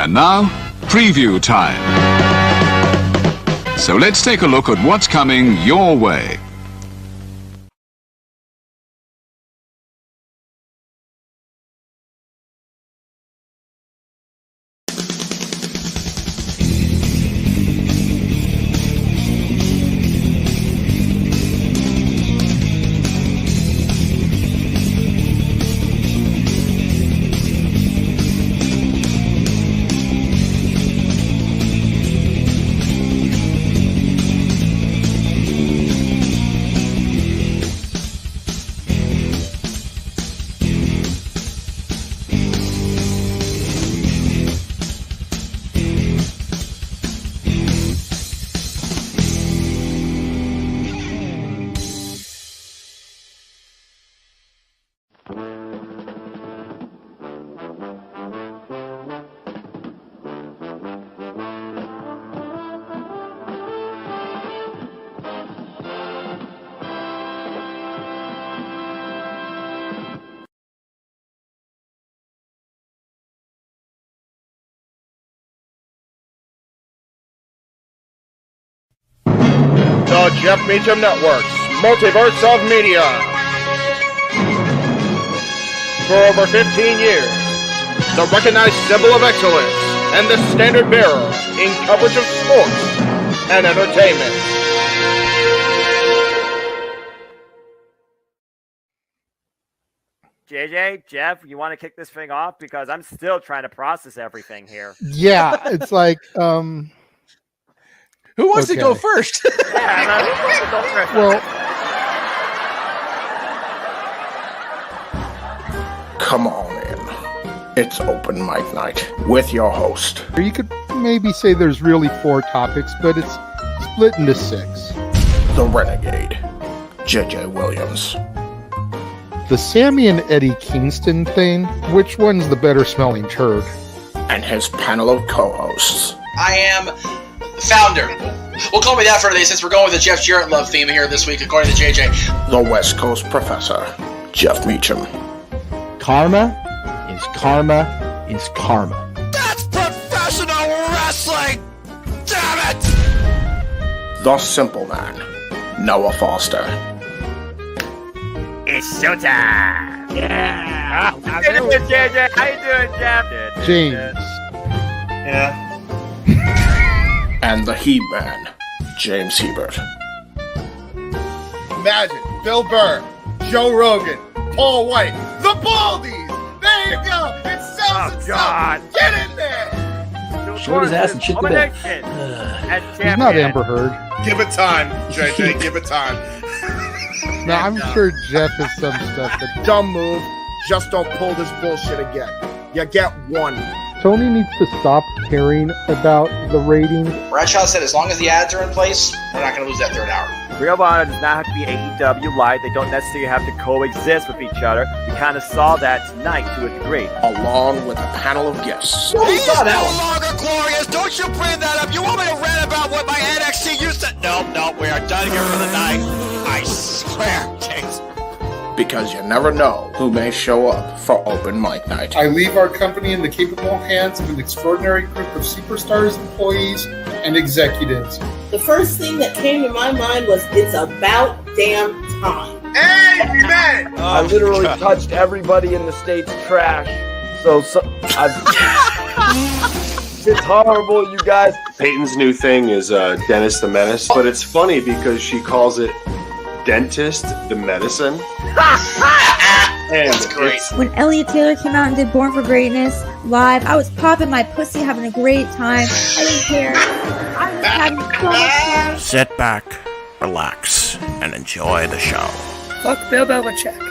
And now, preview time. So let's take a look at what's coming your way. The Jeff Meacham Network's Multiverse of Media. For over 15 years, the recognized symbol of excellence and the standard bearer in coverage of sports and entertainment. JJ, Jeff, you want to kick this thing off? Because I'm still trying to process everything here. Yeah, it's like, who wants to go first? Well, Come on in. It's open mic night with your host. you could maybe say there's really 4 topics, but it's split into 6. The Renegade, JJ Williams. The Sammy and Eddie Kingston thing, which one's the better smelling turd? And his panel of co-hosts. I am the founder. We'll call me that for today since we're going with the Jeff Jarrett love theme here this week, according to JJ. The West Coast Professor, Jeff Meacham. Karma is karma is karma. That's professional wrestling! Damn it! The Simple Man, Noah Foster. It's showtime! Yeah! How you doing, JJ? How you doing, Jeff? James. Yeah. And the He-Man, James Hebert. Imagine Bill Burr, Joe Rogan, Paul White, the Baldies. There you go. It sells itself. Get in there. Short his ass and shit the bed. He's not Amber Heard. Give it time, JJ. Give it time. Now, I'm sure Jeff has some stuff, but Dumb move. Just don't pull this bullshit again. You get one. Tony needs to stop caring about the ratings. Bradshaw said as long as the ads are in place, we're not going to lose that third hour. Ring of Honor does not have to be AEW Live. They don't necessarily have to coexist with each other. We kind of saw that tonight to a degree. Along with a panel of guests. He's no longer glorious. Don't you bring that up. You want me to rant about what my NXT used to... No, we are done here for the night. I swear, James. Because you never know who may show up for open mic night. I leave our company in the capable hands of an extraordinary group of superstars, employees, and executives. The first thing that came to my mind was, it's about damn time. Amen. I literally touched everybody in the state's trash. It's horrible, you guys. Peyton's new thing is Dennis the Menace, but it's funny because she calls it Dentist the Medicine. That's great. When Elliot Taylor came out and did Born for Greatness live, I was popping my pussy, having a great time. I didn't care. I was having so much fun. Sit back, relax, and enjoy the show. Fuck Bill Belichick.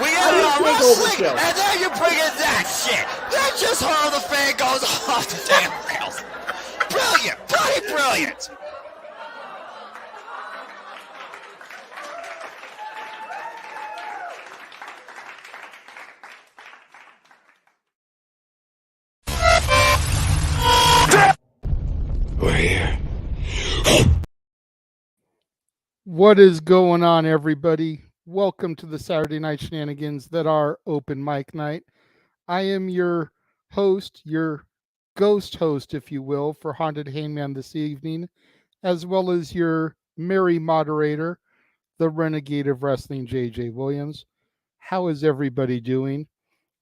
We ended on wrestling, and then you bring in that shit. That's just how the fan goes off the damn rails. Brilliant, bloody brilliant. We're here. What is going on, everybody? Welcome to the Saturday night shenanigans that are open mic night. I am your host, your ghost host, if you will, for Haunted Hangman this evening, as well as your merry moderator, the renegade of wrestling, JJ Williams. How is everybody doing?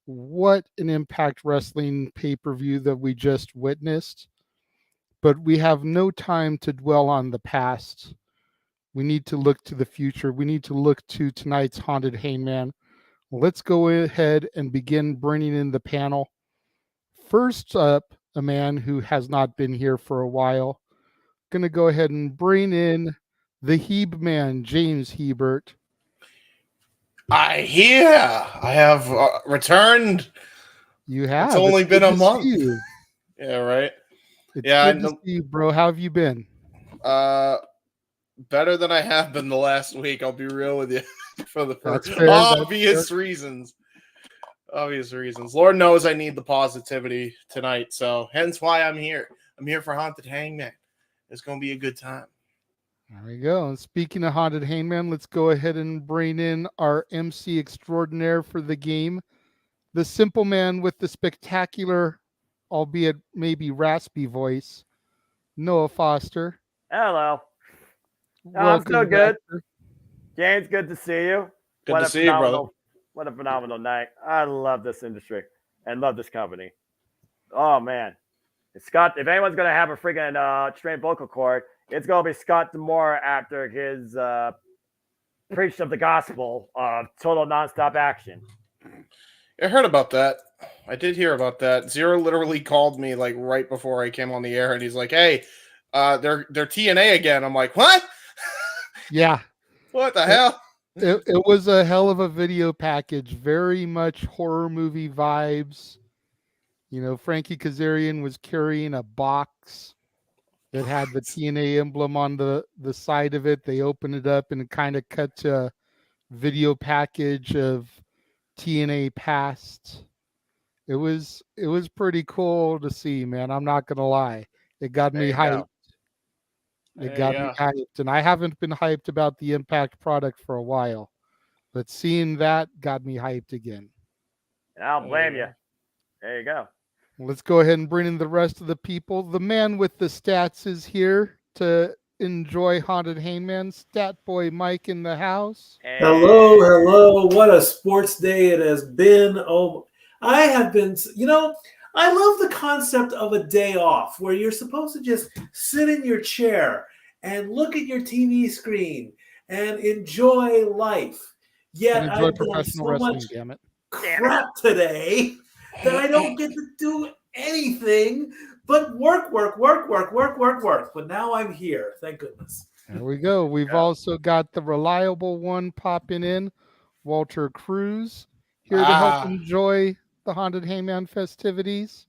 What an Impact Wrestling pay-per-view that we just witnessed. But we have no time to dwell on the past. We need to look to the future. We need to look to tonight's Haunted Hangman. Let's go ahead and begin bringing in the panel. First up, a man who has not been here for a while. Going to go ahead and bring in the Heb man, James Hebert. I have returned. You have. It's only been a month. Yeah, right. It's good to see you, bro. How have you been? Better than I have been the last week. I'll be real with you. For obvious reasons. Obvious reasons. Lord knows I need the positivity tonight, so hence why I'm here. I'm here for Haunted Hangman. It's going to be a good time. There we go. And speaking of Haunted Hangman, let's go ahead and bring in our MC extraordinaire for the game, the simple man with the spectacular, albeit maybe raspy voice, Noah Foster. Hello. I'm so good. James, good to see you. Good to see you, brother. What a phenomenal night. I love this industry and love this company. Oh, man. Scott, if anyone's going to have a freaking strained vocal cord, it's going to be Scott D'Amore after his preach of the gospel of total nonstop action. I heard about that. I did hear about that. Zero literally called me like right before I came on the air, and he's like, "Hey, they're TNA again." I'm like, "What?" Yeah. What the hell? It was a hell of a video package. Very much horror movie vibes. You know, Frankie Kazarian was carrying a box that had the TNA emblem on the side of it. They opened it up and it kind of cut to a video package of TNA past. It was pretty cool to see, man. I'm not gonna lie. It got me hyped. It got me hyped. And I haven't been hyped about the Impact product for a while. But seeing that got me hyped again. And I don't blame you. There you go. Let's go ahead and bring in the rest of the people. The man with the stats is here to enjoy Haunted Hangman. Stat boy Mike in the house. Hello. What a sports day it has been. Oh, I have been, I love the concept of a day off where you're supposed to just sit in your chair and look at your TV screen and enjoy life. Yet I've done so much crap today that I don't get to do anything but work. But now I'm here. Thank goodness. There we go. We've also got the reliable one popping in, Walter Cruz, here to help enjoy the Haunted Hangman festivities.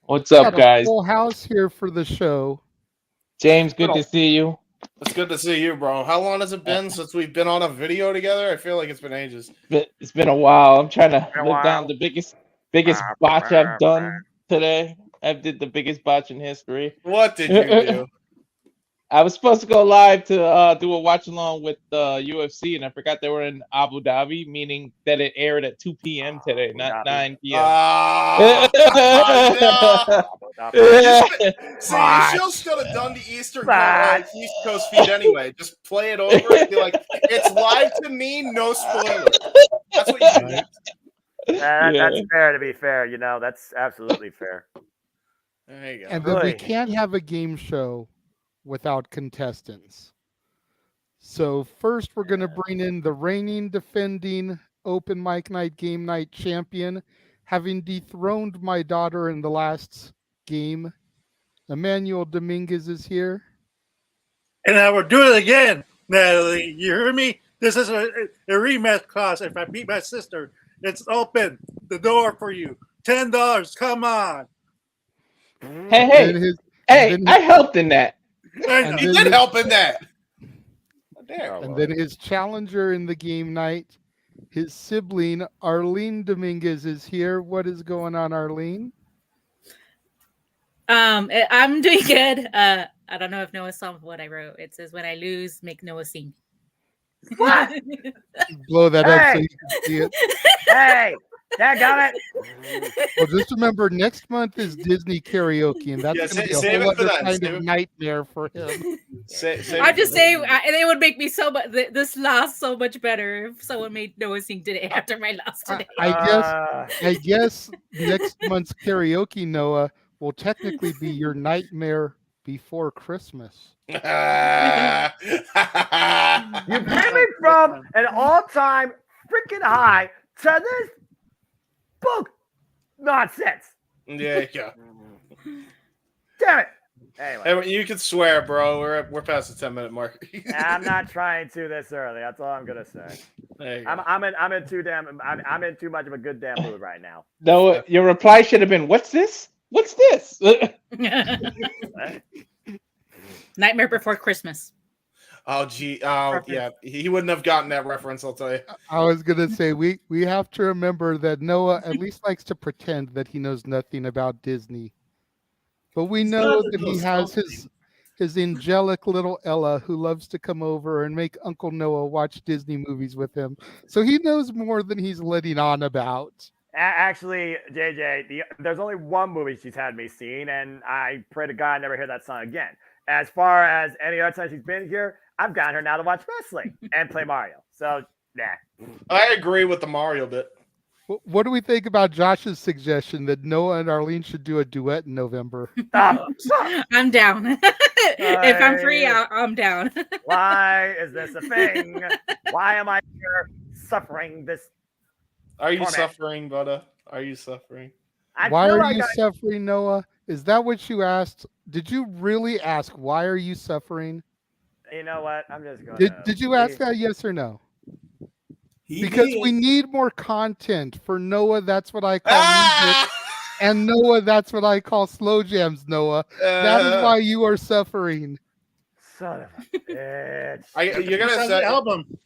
What's up, guys? Full house here for the show. James, good to see you. It's good to see you, bro. How long has it been since we've been on a video together? I feel like it's been ages. It's been a while. I'm trying to look down the biggest botch I've done today. I did the biggest botch in history. What did you do? I was supposed to go live to do a watch along with UFC, and I forgot they were in Abu Dhabi, meaning that it aired at 2 p.m. today, not 9 p.m. See, you should have done the East Coast feed anyway. Just play it over and be like, it's live to me, no spoilers. That's what you do. That's fair, to be fair. That's absolutely fair. There you go. And then we can't have a game show without contestants. So first we're going to bring in the reigning, defending open mic night game night champion, having dethroned my daughter in the last game. Emmanuel Dominguez is here. And I will do it again, Natalie. You hear me? This is a rematch clause. If I beat my sister, it's open. The door for you. $10. Come on. Hey, I helped in that. You did help in that. And then his challenger in the game night, his sibling, Arlene Dominguez, is here. What is going on, Arlene? I'm doing good. I don't know if Noah saw what I wrote. It says, when I lose, make Noah sing. What? Blow that up so you can see it. Hey, got it. Well, just remember, next month is Disney karaoke, and that's going to be a whole other kind of nightmare for him. I'm just saying, it would make me so much. This loss so much better if someone made Noah sing today after my loss today. I guess next month's karaoke, Noah, will technically be your nightmare before Christmas. You bring me from an all-time freaking high to this book nonsense. Yeah, you go. Damn it. Anyway, you can swear, bro. We're past the 10-minute mark. I'm not trying to this early. That's all I'm gonna say. I'm in too much of a good damn mood right now. No, your reply should have been, "What's this? What's this?" Nightmare Before Christmas. Oh, gee. Yeah. He wouldn't have gotten that reference, I'll tell you. I was going to say, we have to remember that Noah at least likes to pretend that he knows nothing about Disney. But we know that he has his angelic little Ella who loves to come over and make Uncle Noah watch Disney movies with him. So he knows more than he's letting on about. Actually, JJ, there's only one movie she's had me seen, and I pray to God I never hear that song again. As far as any other time she's been here, I've gotten her now to watch wrestling and play Mario. So, nah. I agree with the Mario bit. What do we think about Josh's suggestion that Noah and Arlene should do a duet in November? I'm down. If I'm free, I'm down. Why is this a thing? Why am I here suffering this? Are you torment? suffering, brother? Are you suffering? Why are you suffering, Noah? Is that what you asked? Did you really ask, why are you suffering? You know what? I'm just going Did you ask that, yes or no? Because we need more content. For Noah, that's what I call music. And Noah, that's what I call slow jams, Noah. That is why you are suffering. Son of a bitch. You're gonna send the album.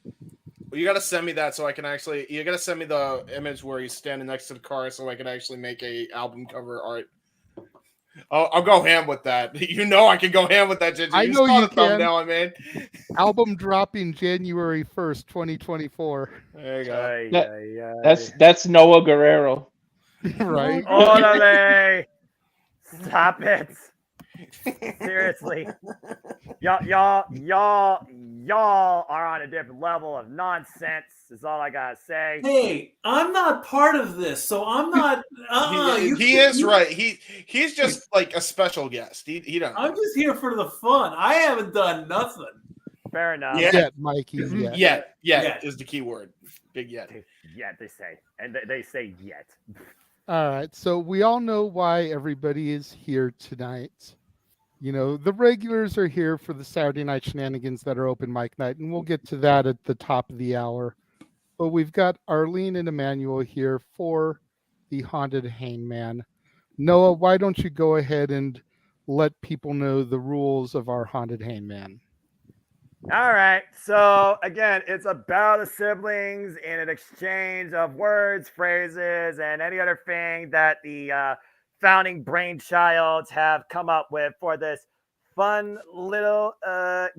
You gotta send me that so I can actually. You gotta send me the image where he's standing next to the car so I can actually make a album cover art. I'll go ham with that. You know I can go ham with that. I know you can. Thumbnail, man. Album dropping January 1st, 2024. There you go. That's Noah Guerrero. Right? Orale. Stop it. Seriously. Y'all are on a different level of nonsense. Is all I gotta say. Hey, I'm not part of this, so I'm not. He is right. He's just like a special guest. He don't. I'm just here for the fun. I haven't done nothing. Fair enough. Yet, Mikey. Yet is the key word. Big yet. Yet they say, and they say yet. All right. So we all know why everybody is here tonight. You know, the regulars are here for the Saturday night shenanigans that are open mic night, and we'll get to that at the top of the hour. But we've got Arlene and Emmanuel here for the Haunted Hangman. Noah, why don't you go ahead and let people know the rules of our Haunted Hangman? All right. So again, it's about the siblings in an exchange of words, phrases, and any other thing that the founding brainchilds have come up with for this fun little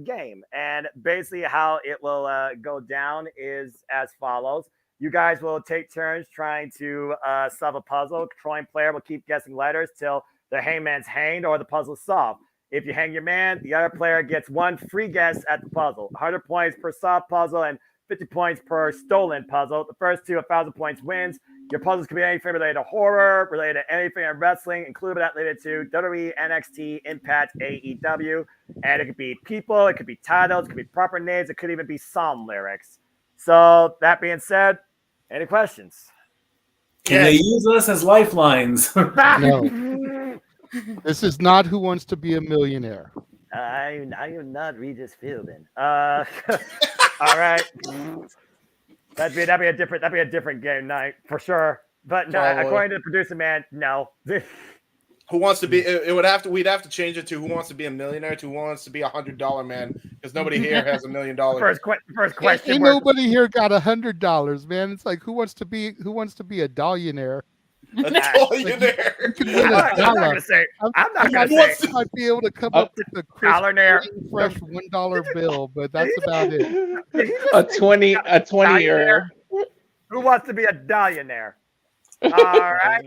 game. And basically how it will go down is as follows. You guys will take turns trying to solve a puzzle. Controlling player will keep guessing letters till the hangman's hanged or the puzzle's solved. If you hang your man, the other player gets one free guess at the puzzle. 100 points per solved puzzle and 50 points per stolen puzzle. The first to 1,000 points wins. Your puzzles can be anything related to horror, related to anything in wrestling, including that related to WWE, NXT, Impact, AEW. And it could be people, it could be titles, it could be proper names, it could even be song lyrics. So that being said, any questions? Can they use us as lifelines? No. This is not Who Wants to Be a Millionaire. I am not Regis Philbin. All right. That'd be a different game night for sure. But no, according to the producer man, no. Who wants to be? We'd have to change it to Who Wants to Be a Millionaire to Who Wants to Be $100 Man, because nobody here has $1 million. First question. Ain't nobody here got $100, man. It's like who wants to be a dollionaire? Tollionaire. I'm not gonna say. I'm not gonna say. I might be able to come up with a crisp, fresh $1 bill, but that's about it. A 20-year. Who wants to be a dallionaire? All right.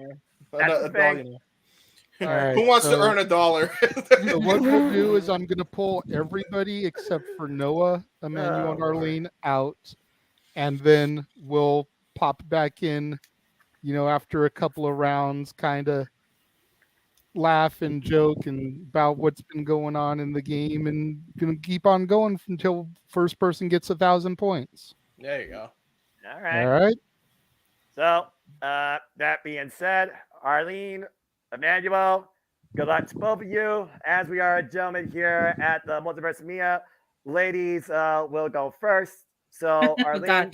That's the thing. All right, Who wants to earn $1? So what we'll do is I'm going to pull everybody except for Noah, Emmanuel, and Arlene out, and then we'll pop back in, after a couple of rounds, kind of laugh and joke and about what's been going on in the game, and going to keep on going until first person gets 1,000 points. There you go. All right. All right. So, that being said, Arlene, Emmanuel, good luck to both of you. As we are gentlemen here at the Multiverse Mia, ladies will go first. So, Arlene,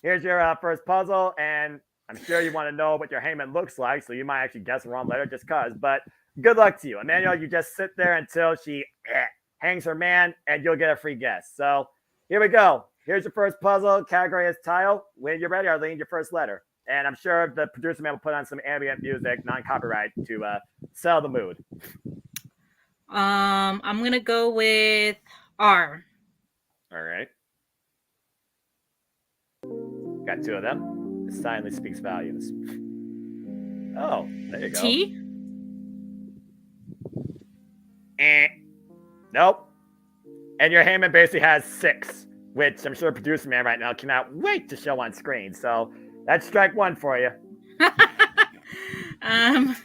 here's your first puzzle, and I'm sure you want to know what your hangman looks like, so you might actually guess the wrong letter just because. But good luck to you. Emmanuel, you just sit there until she hangs her man, and you'll get a free guess. So, here we go. Here's your first puzzle. Category is tile. When you're ready, Arlene, your first letter. And I'm sure the producer man will put on some ambient music, non-copyright, to sell the mood. I'm going to go with R. All right. Got two of them. It silently speaks volumes. Oh, there you go. T? Nope. And your hangman basically has 6. Which I'm sure producer man right now cannot wait to show on screen. So that's strike 1 for you. An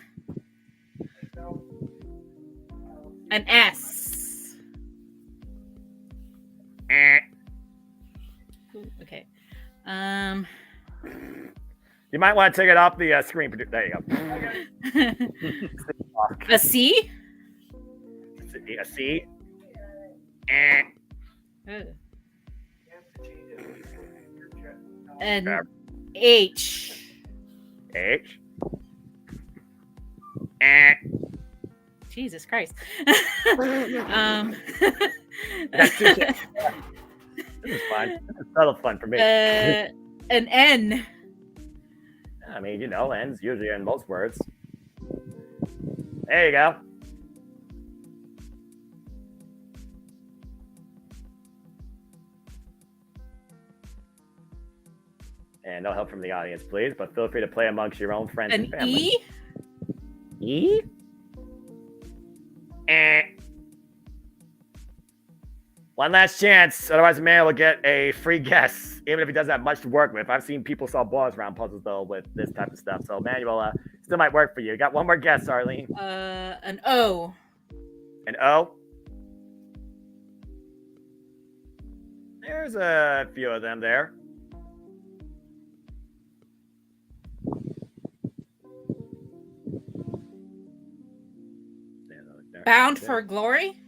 S. Okay. You might want to take it off the screen. There you go. A C? A C. An H. H. Jesus Christ. This is fun. This is subtle fun for me. An N. I mean, N's usually in most words. There you go. And no help from the audience, please. But feel free to play amongst your own friends and family. E? One last chance. Otherwise, the man will get a free guess, even if he doesn't have much to work with. I've seen people solve bonus round puzzles, though, with this type of stuff. So, Manuel, still might work for you. Got one more guess, Arlene. An O. An O? There's a few of them there. Bound for Glory?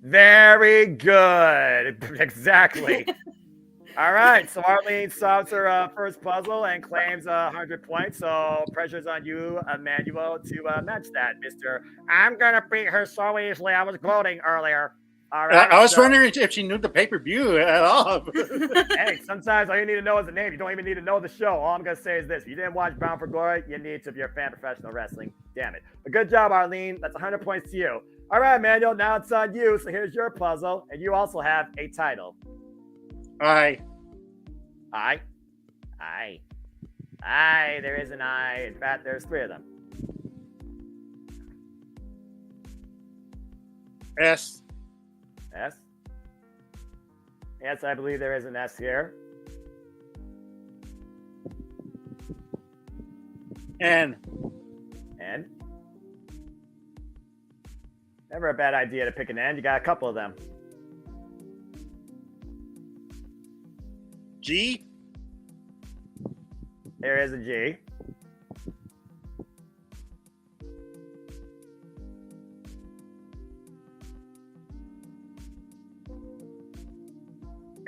Very good. Exactly. All right. So Arlene solves her first puzzle and claims 100 points. So pressure's on you, Emmanuel, to match that, Mr. I'm going to beat her so easily. I was gloating earlier. All right. I was wondering if she knew the pay-per-view at all. Hey, sometimes all you need to know is the name. You don't even need to know the show. All I'm going to say is this. If you didn't watch Bound for Glory, you need to if you're a fan of professional wrestling. Damn it. But good job, Arlene. That's 100 points to you. All right, Manuel, now it's on you. So here's your puzzle. And you also have a title. I. There is an I. In fact, there's 3 of them. S. S? Yes, I believe there is an S here. N. N? Never a bad idea to pick an N. You got a couple of them. G. There is a G.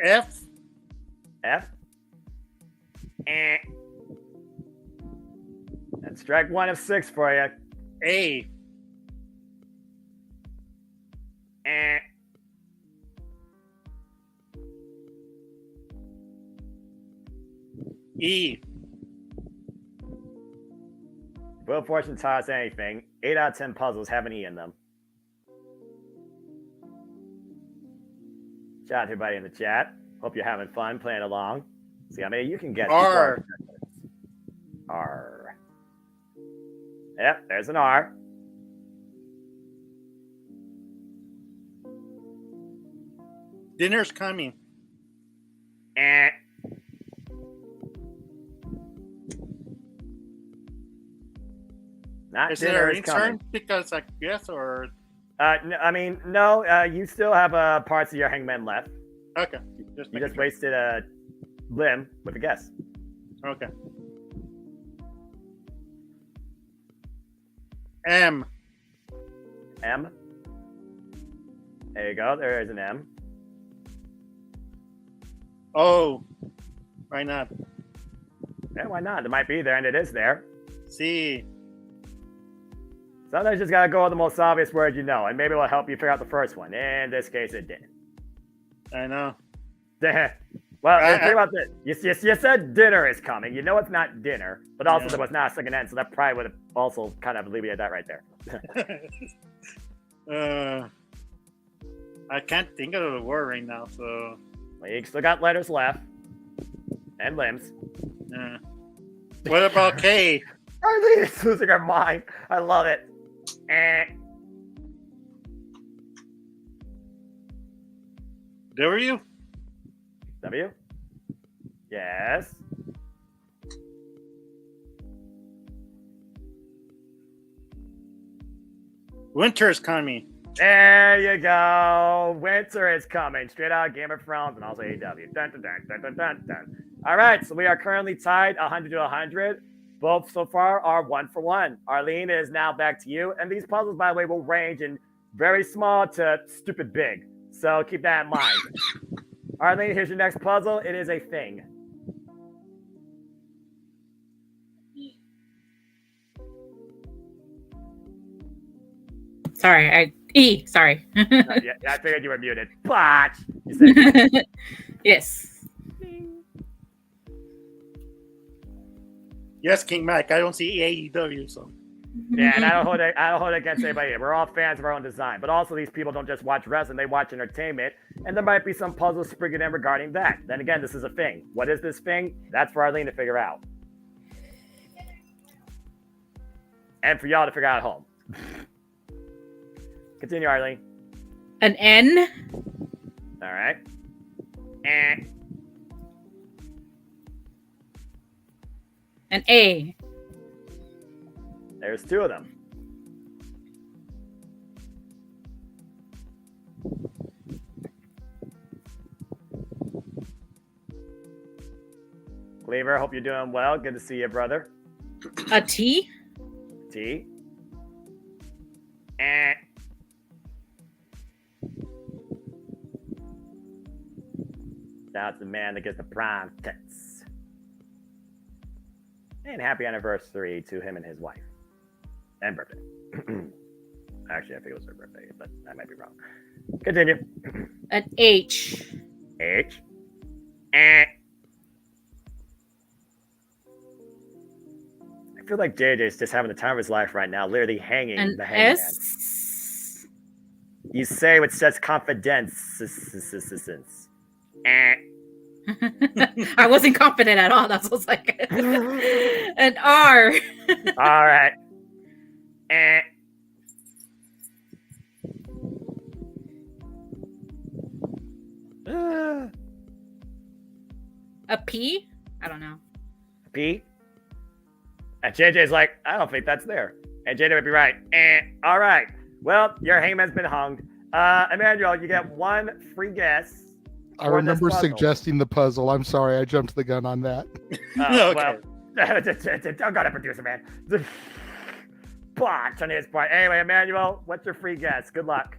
F. F. That's strike 1 of 6 for you. A. E. Will Fortune toss anything. 8 out of 10 puzzles have an E in them. Shout out to everybody in the chat. Hope you're having fun playing along. See how many you can get. R. R. Yep, there's an R. Dinner's coming. Not Is dinner there is an coming. turn? Because I guess, or No. You still have parts of your hangman left. okay, You just wasted a limb with a guess. Okay. M. M. There you go. There is an M. O. Why not? Yeah, why not? It might be there, and it is there. C. Sometimes you just gotta go with the most obvious word you know, and maybe it'll help you figure out the first one. In this case, it did. I know. Well, think about this. You said dinner is coming. You know it's not dinner, but also there was not a second N, so that probably would have also kind of alleviated that right there. I can't think of the word right now, so. Well, you still got letters left and limbs. What about K? Arlene is losing her mind. I love it. W? W? Yes. Winter's coming. There you go. Winter is coming. Straight out of Game of Thrones and also AEW. Dun, dun, dun, dun, dun, dun, dun. All right, so we are currently tied 100 to 100. Both so far are 1 for 1. Arlene, it is now back to you. And these puzzles, by the way, will range in very small to stupid big. So keep that in mind. Arlene, here's your next puzzle. It is a thing. Sorry, E. Sorry. Yeah, I figured you were muted. But you said yes. Yes, King Mike. I don't see AEW, so. Yeah, and I don't hold it against anybody. We're all fans of our own design, but also these people don't just watch wrestling; they watch entertainment, and there might be some puzzles sprinkled in regarding that. Then again, this is a thing. What is this thing? That's for Arlene to figure out, and for y'all to figure out at home. Continue, Arlene. An N. All right. An A. There's 2 of them. Cleaver, hope you're doing well. Good to see you, brother. A T. T. Now it's the man that gets the prime tits. And happy anniversary to him and his wife. And birthday. Actually, I think it was her birthday, but I might be wrong. Continue. An H. H. I feel like JJ's just having the time of his life right now, literally hanging An the hangman. S. You say with such confidence. I wasn't confident at all. That's what I was like. An R. All right. A P? I don't know. P? And JJ's like, I don't think that's there. And JJ would be right. All right. Well, your hangman's been hung. Emmanuel, you get 1 free guess. I remember suggesting the puzzle. I'm sorry, I jumped the gun on that. Okay. Well, don't go to producer, man. Botch on his part. Anyway, Emmanuel, what's your free guess? Good luck.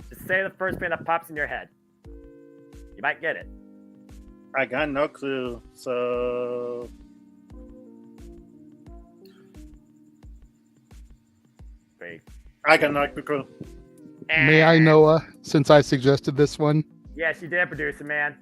Just say the first thing that pops in your head. You might get it. I got no clue, so. Wait. I got no clue. May I, Noah, since I suggested this one? Yes, you did, producer, man.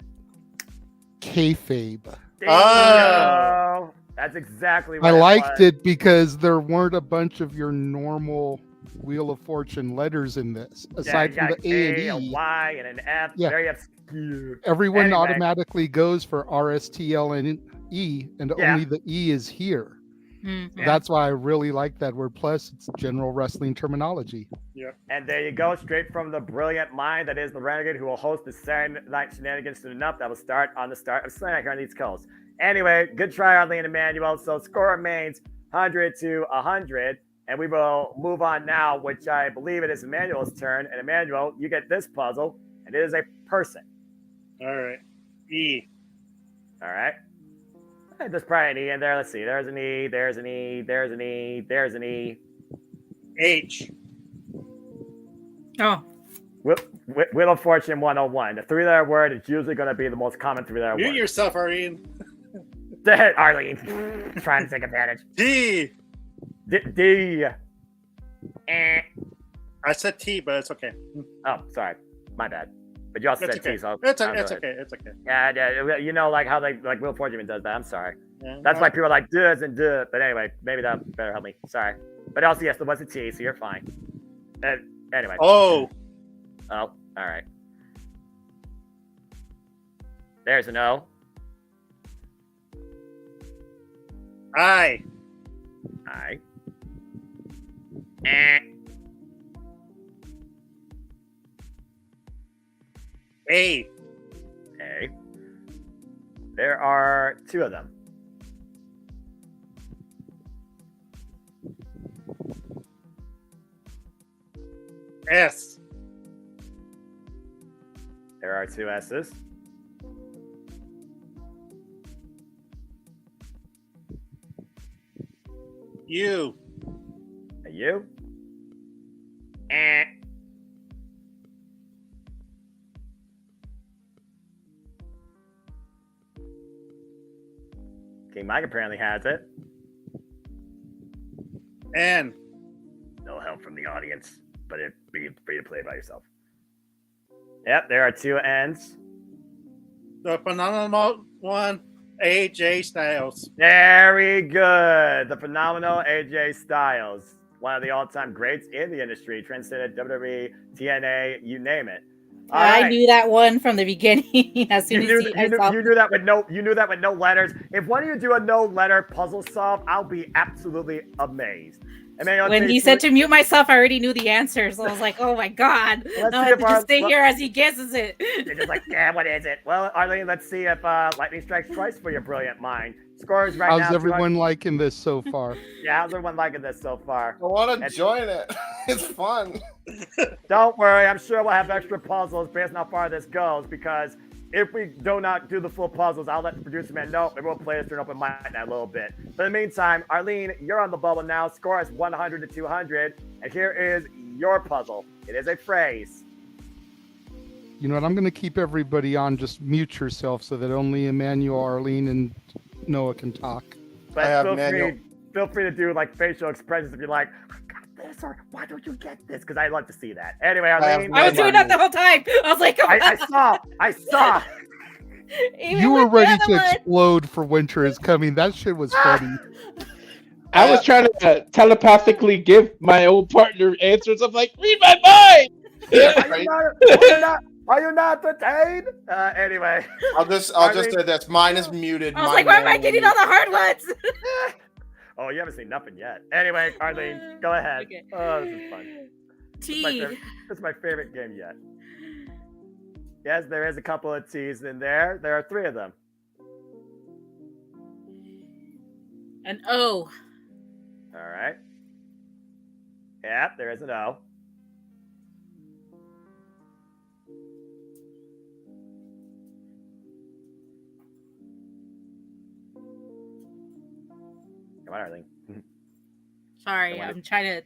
Kayfabe. Oh. That's exactly I what liked it because there weren't a bunch of your normal Wheel of Fortune letters in this, aside from the A and E. A Y, and an F. Yeah. Very obscure. Everyone Anyway. automatically goes for R, S, T, L, and E, and only the E is here. Mm-hmm. That's why I really like that word. Plus, it's general wrestling terminology. Yeah. And there you go, straight from the brilliant mind that is the Renegade, who will host the Saturday Night Shenanigans soon enough. That will start on the start of Sunday here on the East Coast. Anyway, good try, Arlene and Emmanuel. So score remains 100 to 100. And we will move on now, which I believe it is Emmanuel's turn. And Emmanuel, you get this puzzle, and it is a person. All right. E. All right. Hey, there's probably an E in there. Let's see. There's an E. There's an E. There's an E. There's an E. H. Oh. Wheel of Fortune 101. The three-letter word is usually going to be the most common three-letter word. Mute yourself, Arlene. Arlene. Trying to take advantage. D. D. I said T, but it's okay. Oh, sorry. My bad. But you also It's said okay. T, so It's okay. It's okay. It's okay. Yeah, you know, like how Wheel of Fortune does that. I'm sorry. Yeah, That's why people are like does and do. But anyway, maybe that better help me. Sorry. But also, yes, there was a T, so you're fine. Anyway. Oh. Oh, all right. There's an O. I. A. There are two of them. S. There are two S's. U. A U. King Mike apparently has it. N. No help from the audience, but it'd be free to play by yourself. Yep, there are two N's. The phenomenal one, AJ Styles. Very good. The phenomenal AJ Styles, one of the all-time greats in the industry, transcended WWE, TNA, you name it. I knew that one from the beginning. As soon You as knew that with no letters. If one of you do a no-letter puzzle solve, I'll be absolutely amazed. When he said to mute myself, I already knew the answer. So I was like, oh my God. Now I have to just stay here as he guesses it. You're just like, yeah, what is it? Well, Arlene, let's see if lightning strikes twice for your brilliant mind. Scores right now. How's everyone liking this so far? Yeah, how's everyone liking this so far? I want to join it. It's fun. Don't worry. I'm sure we'll have extra puzzles based on how far this goes, because if we do not do the full puzzles, I'll let the producer man know. Maybe we'll play this during open mic in a little bit. But in the meantime, Arlene, you're on the bubble now. Score is 100 to 200. And here is your puzzle. It is a phrase. You know what? I'm going to keep everybody on. Just mute yourself so that only Emmanuel, Arlene, and Noah can talk. But feel free to do like facial expressions if you're like, I got this, or why don't you get this? Because I love to see that. Anyway, Arlene. I was doing that the whole time. I was like, I saw. You were ready to explode for Winter is Coming. That shit was funny. I was trying to telepathically give my old partner answers. I'm like, read my mind. Are you not entertained? Anyway, I'll just say this. Mine is muted. I was like, why am I getting all the hard ones? Oh, you haven't seen nothing yet. Anyway, Arlene, go ahead. Okay. Oh, this is fun. T. This is my favorite game yet. Yes, there is a couple of T's in there. There are three of them. An O. All right. Yeah, there is an O. Come on, Arlene. Sorry, I'm trying to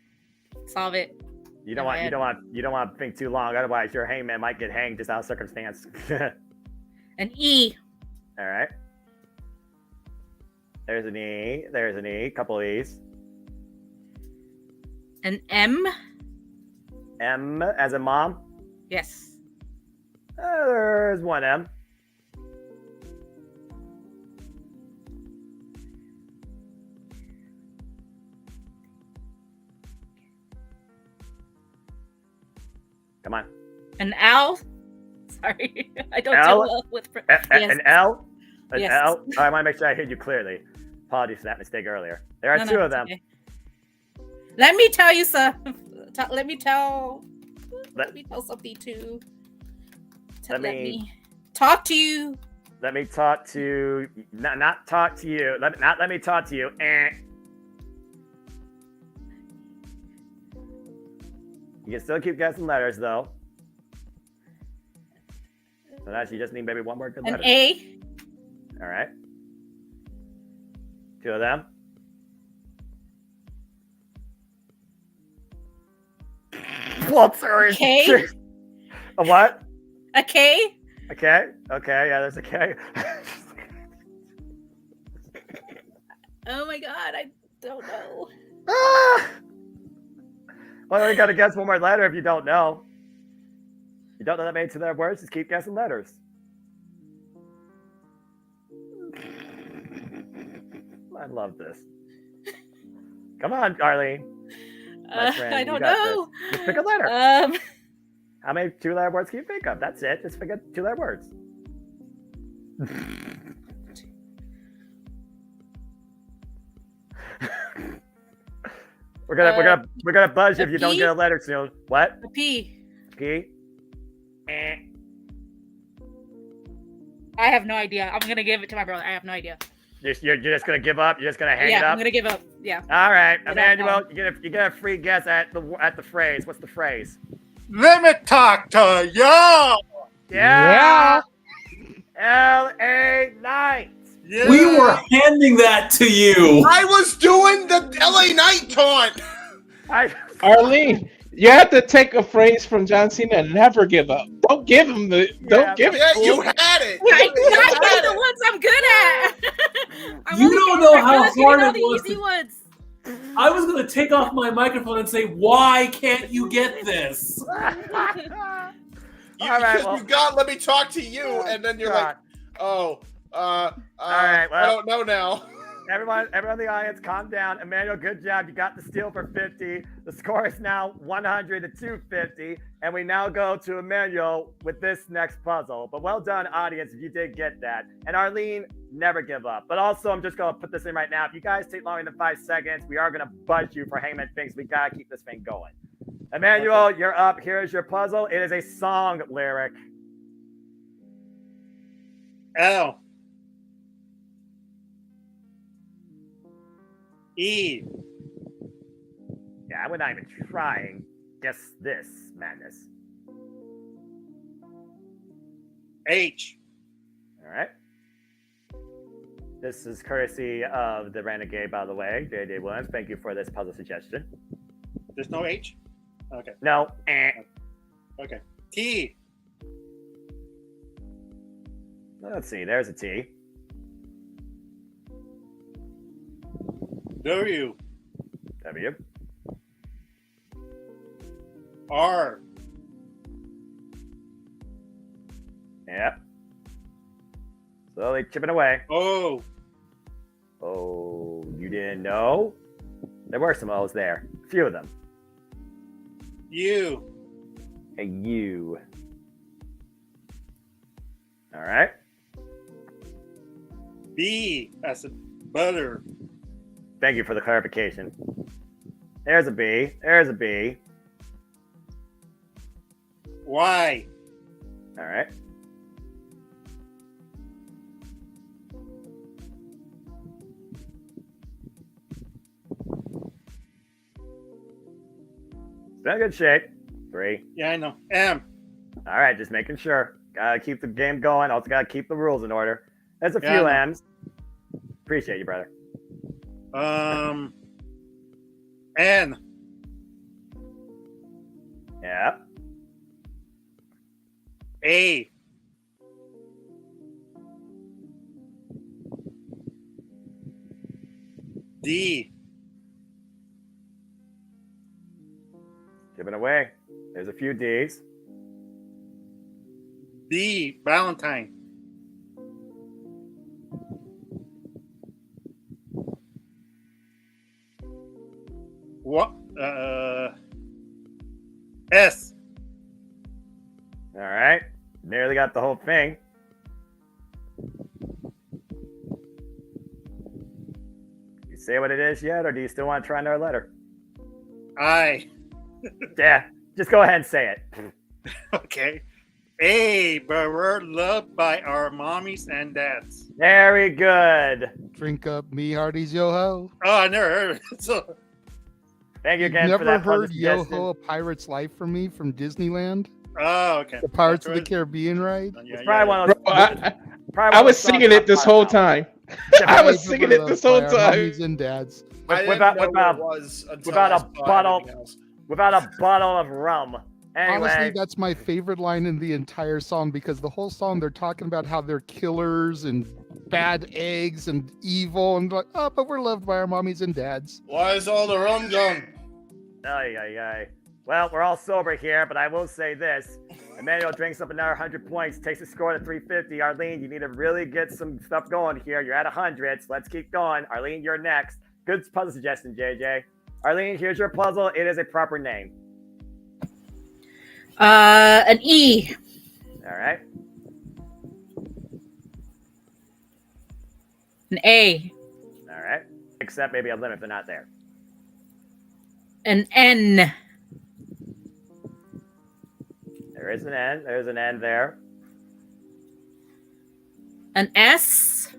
solve it. You don't want to think too long, otherwise your hangman might get hanged just out of circumstance. An E. All right. There's an E. There's an E. Couple of E's. An M. M as in mom. Yes. There's one M. Come on. An L. Sorry, I don't L? do well with. An L? An Yes. L? I want to make sure I heard you clearly. Apologies for that mistake earlier. There are No, two no, of them. okay. Let me tell you some. Let me tell something too. Let me talk to you. Let me talk to not talk to you. Let me talk to you. You can still keep guessing letters though. So now you just need maybe one more good letter. An A. All right. Two of them. Well, sorry. K. A what? A K. A K? Okay, yeah, there's a K. Oh my god, I don't know. Well, you gotta guess one more letter if you don't know. You don't know that many two-letter words, just keep guessing letters. I love this. Come on, Arlene. My friend, I don't know. This. Just pick a letter. How many two-letter words can you think of? That's it. Just pick a two-letter words. We're gonna buzz you if you don't get a letter soon. What? A P. P. I have no idea. I'm gonna give it to my brother. I have no idea. You're just gonna give up. You're just gonna hang it up. Yeah, I'm gonna give up. Yeah. All right, Emmanuel, you get a free guess at the phrase. What's the phrase? Let me talk to y'all. Yeah. L.A. Knight. Yeah. We were handing that to you. I was doing the LA Knight taunt. Arlene, you have to take a phrase from John Cena and never give up. Don't give him the. Don't give it. Yeah, you had it. I get the ones I'm good at. You don't know how hard it was. Easy ones. I was going to take off my microphone and say, "Why can't you get this?" You got. Let me talk to you, and then you're like, "Oh, all right. Well, I don't know now." Everyone in the audience, calm down. Emmanuel, good job. You got the steal for 50. The score is now 100 to 250, and we now go to Emmanuel with this next puzzle. But well done, audience, if you did get that. And Arlene, never give up. But also, I'm just going to put this in right now. If you guys take longer than 5 seconds, we are going to buzz you for Hangman things. We got to keep this thing going. Emmanuel, you're up. Here's your puzzle. It is a song lyric. L. E. Yeah, we're not even trying. Guess this madness. H. All right. This is courtesy of the Renegade, by the way. J.J. Williams, thank you for this puzzle suggestion. There's no H? Okay. No. Okay. T. Let's see. There's a T. W. W. R. Yep. Slowly chipping away. O. Oh, you didn't know? There were some O's there. A few of them. U. A U. All right. B. That's a butter. Thank you for the clarification. There's a B. There's a B. Y. All right. Still in good shape. 3. Yeah, I know. M. All right, just making sure. Gotta keep the game going. Also gotta keep the rules in order. There's a few M's. Appreciate you, brother. N. Yeah. A. D. Giving away. There's a few D's. B. Valentine. What? S. got the whole thing. You say what it is yet, or do you still want to try another letter? I. Yeah, just go ahead and say it. Okay. A, but we're loved by our mommies and dads. Very good. Drink up me hearties yo-ho. Oh, I never heard of it. So. Thank you You've again for never that. heard Yo-Ho, A Pirate's Life from me from Disneyland? Oh, okay. The Pirates of the Caribbean ride? It's probably one of those. I was singing it this whole time. I was singing it this whole time. Mommies and dads. Without a bottle of rum. Anyway. Honestly, that's my favorite line in the entire song because the whole song they're talking about how they're killers and bad eggs and evil and like, oh, but we're loved by our mommies and dads. Why is all the rum gone? Ay. Well, we're all sober here, but I will say this. Emmanuel drinks up another 100 points, takes the score to 350. Arlene, you need to really get some stuff going here. You're at 100, so let's keep going. Arlene, you're next. Good puzzle suggestion, JJ. Arlene, here's your puzzle. It is a proper name. An E. All right. An A. All right. Except maybe a limit if they're not there. An N. There is an N. There's an N there. An S.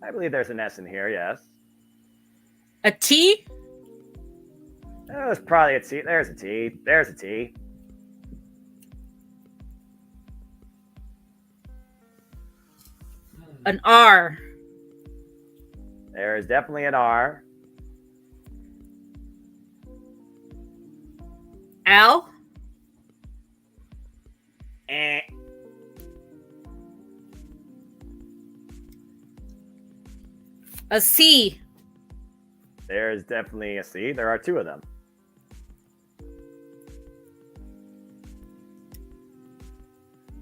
I believe there's an S in here, yes. A T. Oh, there's probably a T. There's a T. There's a T. An R. There is definitely an R. L. A C. There is definitely a C. There are two of them.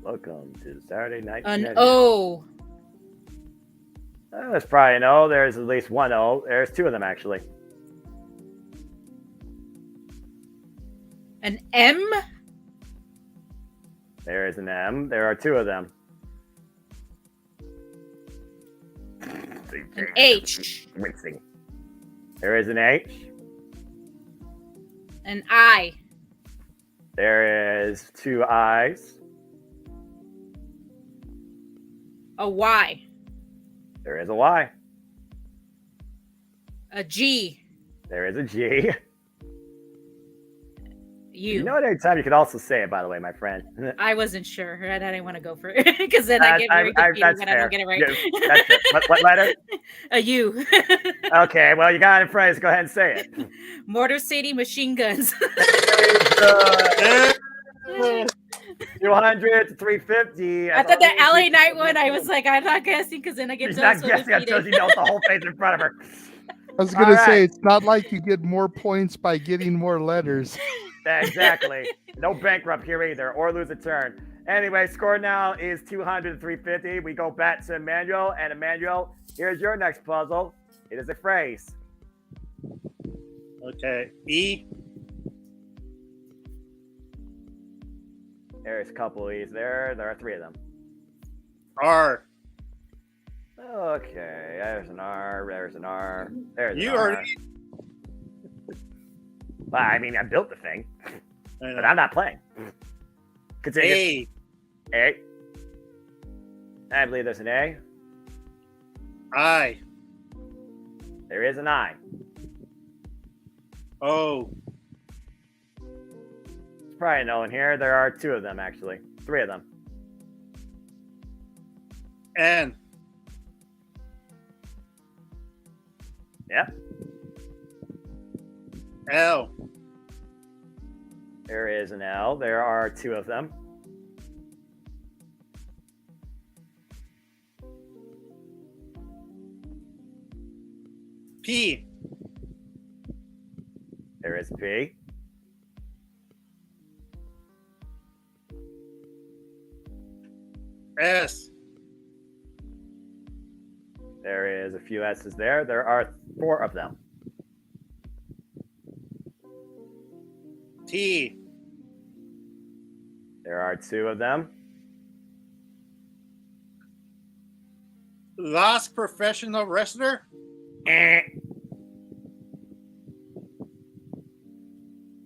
Welcome to Saturday Night. An O. There's probably an O. There's at least one O. There's two of them, actually. An M. There is an M. There are two of them. An H. There is an H. An I. There is two I's. A Y. There is a Y. A G. There is a G. You know, at any time you could also say it, by the way, my friend. I wasn't sure. I didn't want to go for it because then I get very confused when I don't get it right. Yeah, that's it. What letter? A U. Okay, well, you got it in front of us. Go ahead and say it. Motor City Machine Guns. 200 to 350. I thought the LA Night one, I was like, I'm not guessing because then I get She's not guessing until she knows the whole face in front of her. I was going to say, it's not like you get more points by getting more letters. Exactly. No bankrupt here either, or lose a turn. Anyway, score now is 200 to 350. We go back to Emmanuel, and Emmanuel, here's your next puzzle. It is a phrase. Okay. E. There's a couple of E's there. There are three of them. R. Okay, there's an R. There's an R. There's an You R. already. Well, I mean, I built the thing, but I'm not playing. Continue. A. I believe there's an A. I. There is an I. O. There's probably an O in here. There are two of them, actually. Three of them. N. Yep. L. There is an L. There are two of them. P. There is a P. S. There is a few S's there. There are four of them. T. There There are 2 of them. Last professional wrestler?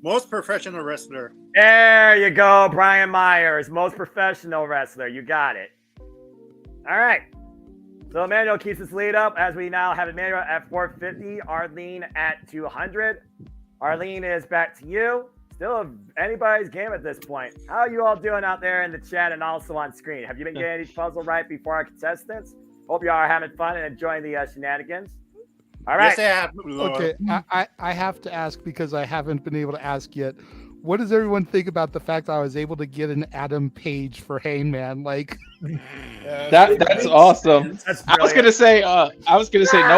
Most professional wrestler. There you go, Brian Myers, most professional wrestler. You got it. All right. So Emmanuel keeps his lead up as we now have Emmanuel at 450, Arlene at 200. Arlene is back to you. Still anybody's game at this point. How are you all doing out there in the chat and also on screen? Have you been getting each puzzle right before our contestants? Hope you are having fun and enjoying the shenanigans. All right. Yes, I have. Okay, I have to ask because I haven't been able to ask yet. What does everyone think about the fact I was able to get an Adam Page for Hangman? Like, that's awesome. I was gonna say no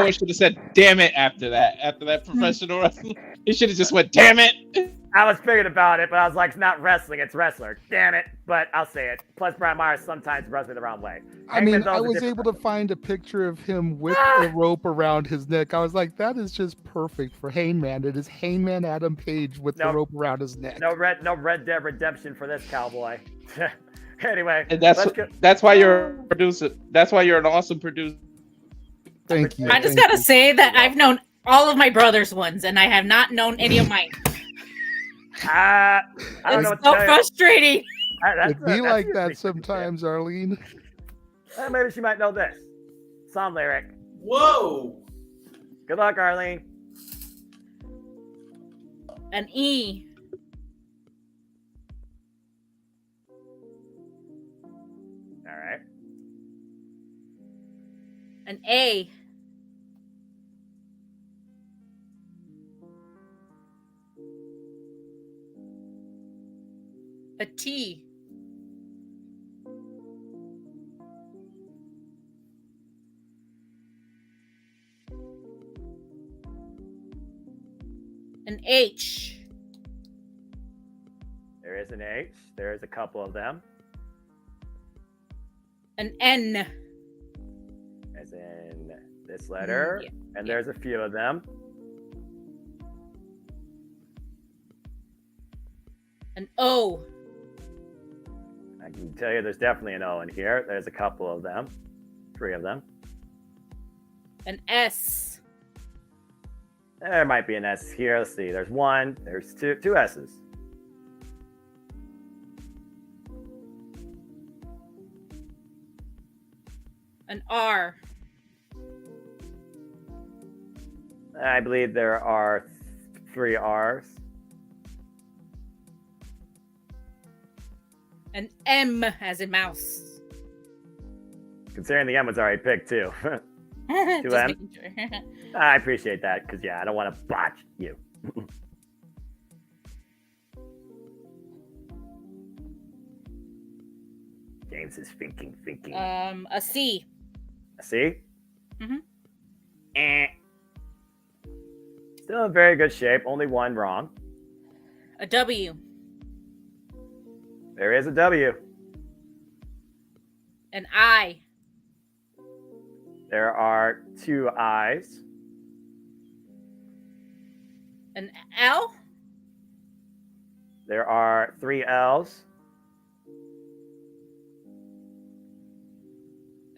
one should have said "damn it" after that professional wrestling. He should have just went "damn it." I was thinking about it, but I was like, it's not wrestling, it's wrestler. Damn it. But I'll say it. Plus, Brian Myers sometimes rubs me the wrong way. I mean, I was able to find a picture of him with a rope around his neck. I was like, that is just perfect for Hangman. It is Hangman Adam Page with the rope around his neck. No Red Dead Redemption for this cowboy. Anyway, and that's why you're a producer. That's why you're an awesome producer. Thank you. I just gotta say that I've known all of my brother's ones, and I have not known any of mine. I don't know. It's so frustrating. It'd be like that sometimes, Arlene. Maybe she might know this song lyric. Whoa! Good luck, Arlene. An E. All right. An A. A T. An H. There is an H. There is a couple of them. An N. As in this letter. And there's a few of them. An O. I can tell you there's definitely an O in here. There's a couple of them. 3 of them. An S. There might be an S here. Let's see. There's 1. There's 2 S's. An R. I believe there are 3 R's. An M as in mouse. Considering the M was already picked too. 2 M. Sure. I appreciate that because I don't want to botch you. James is thinking. A C. A C? Mm-hmm. Still in very good shape. Only 1 wrong. A W. There is a W. An I. There are 2 I's. An L. There are 3 L's.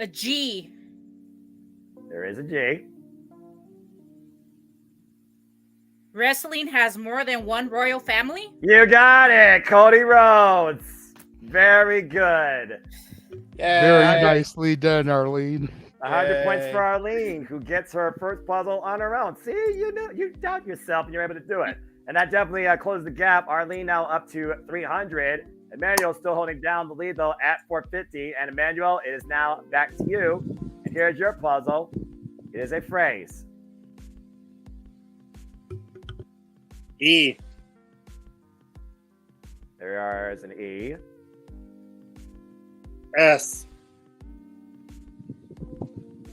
A G. There is a G. Wrestling has more than one royal family? You got it, Cody Rhodes. Very good. Very nicely done, Arlene. 100 points for Arlene, who gets her first puzzle on her own. See, you doubt yourself and you're able to do it. And that definitely closed the gap. Arlene now up to 300. Emmanuel still holding down the lead, though, at 450. And Emmanuel, it is now back to you. And here's your puzzle. It is a phrase. E. There is an E. S.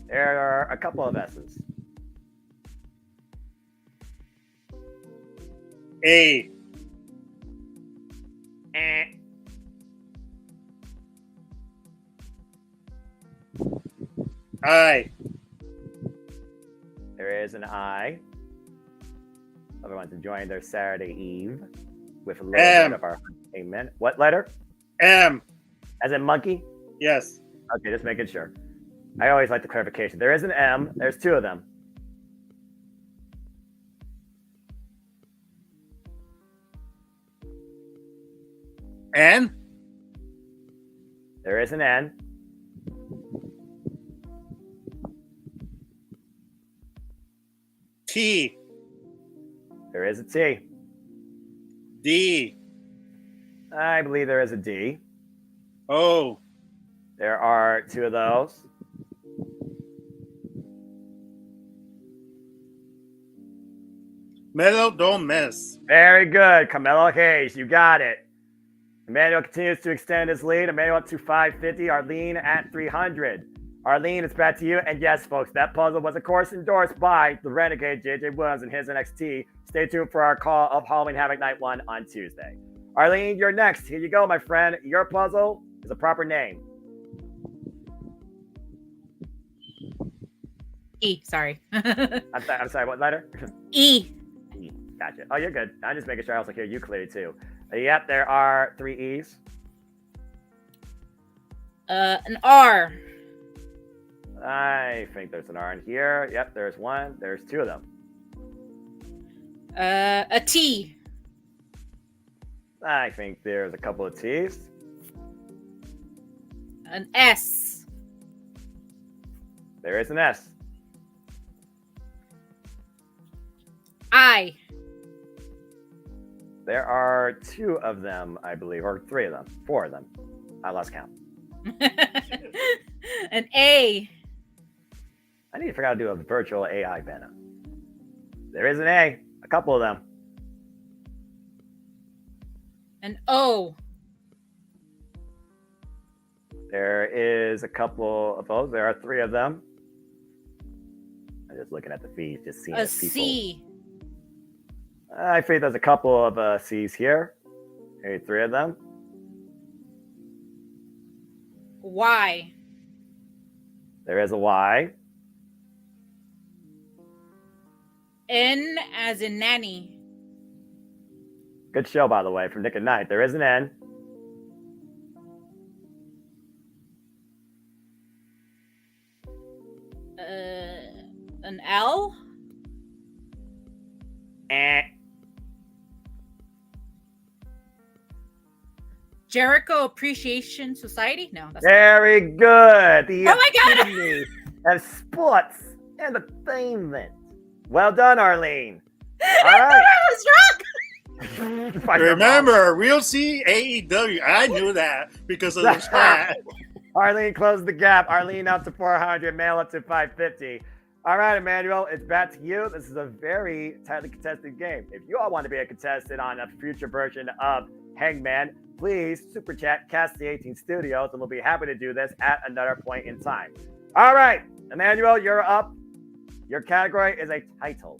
There are a couple of S's. A. I. There is an I. Everyone's enjoying their Saturday Eve with a little bit of our Hangman. What letter? M. As in monkey? Yes. Okay, just making sure. I always like the clarification. There is an M. There's two of them. N. There is an N. T. There is a T. D. I believe there is a D. O. There are two of those. Meadow, don't miss. Very good. Carmelo Hayes, you got it. Emmanuel continues to extend his lead. Emmanuel up to 550. Arlene at 300. Arlene, it's back to you. And yes, folks, that puzzle was, of course, endorsed by the Renegade JJ Williams and his NXT. Stay tuned for our call of Halloween Havoc Night 1 on Tuesday. Arlene, you're next. Here you go, my friend. Your puzzle is a proper name. E, sorry. I'm sorry, what letter? E. E. Gotcha. Oh, you're good. I'm just making sure I also hear you clearly, too. Yep, there are 3 E's. An R. I think there's an R in here. Yep, there's one. There's two of them. A T. I think there's a couple of T's. An S. There is an S. I. There are two of them, I believe, or three of them, four of them. I lost count. An A. I need to figure out how to do a virtual AI banner. There is an A, a couple of them. An O. There is a couple of those. There are three of them. I'm just looking at the feeds, just seeing A if people... C. I think there's a couple of C's here. Maybe three of them. Y. There is a Y. N as in nanny. Good show, by the way, from Nick and Knight. There is an N. An L. Jericho Appreciation Society? No. That's Very good. The oh my God! epitome of sports entertainment. Well done, Arlene. All right. I was drunk. Remember, we'll see AEW. I knew that because of the stat. Arlene closed the gap. Arlene up to 400, Mail up to 550. All right, Emmanuel, it's back to you. This is a very tightly contested game. If you all want to be a contestant on a future version of Hangman, please super chat Cast the 18 Studios, and we'll be happy to do this at another point in time. All right, Emmanuel, you're up. Your category is a title.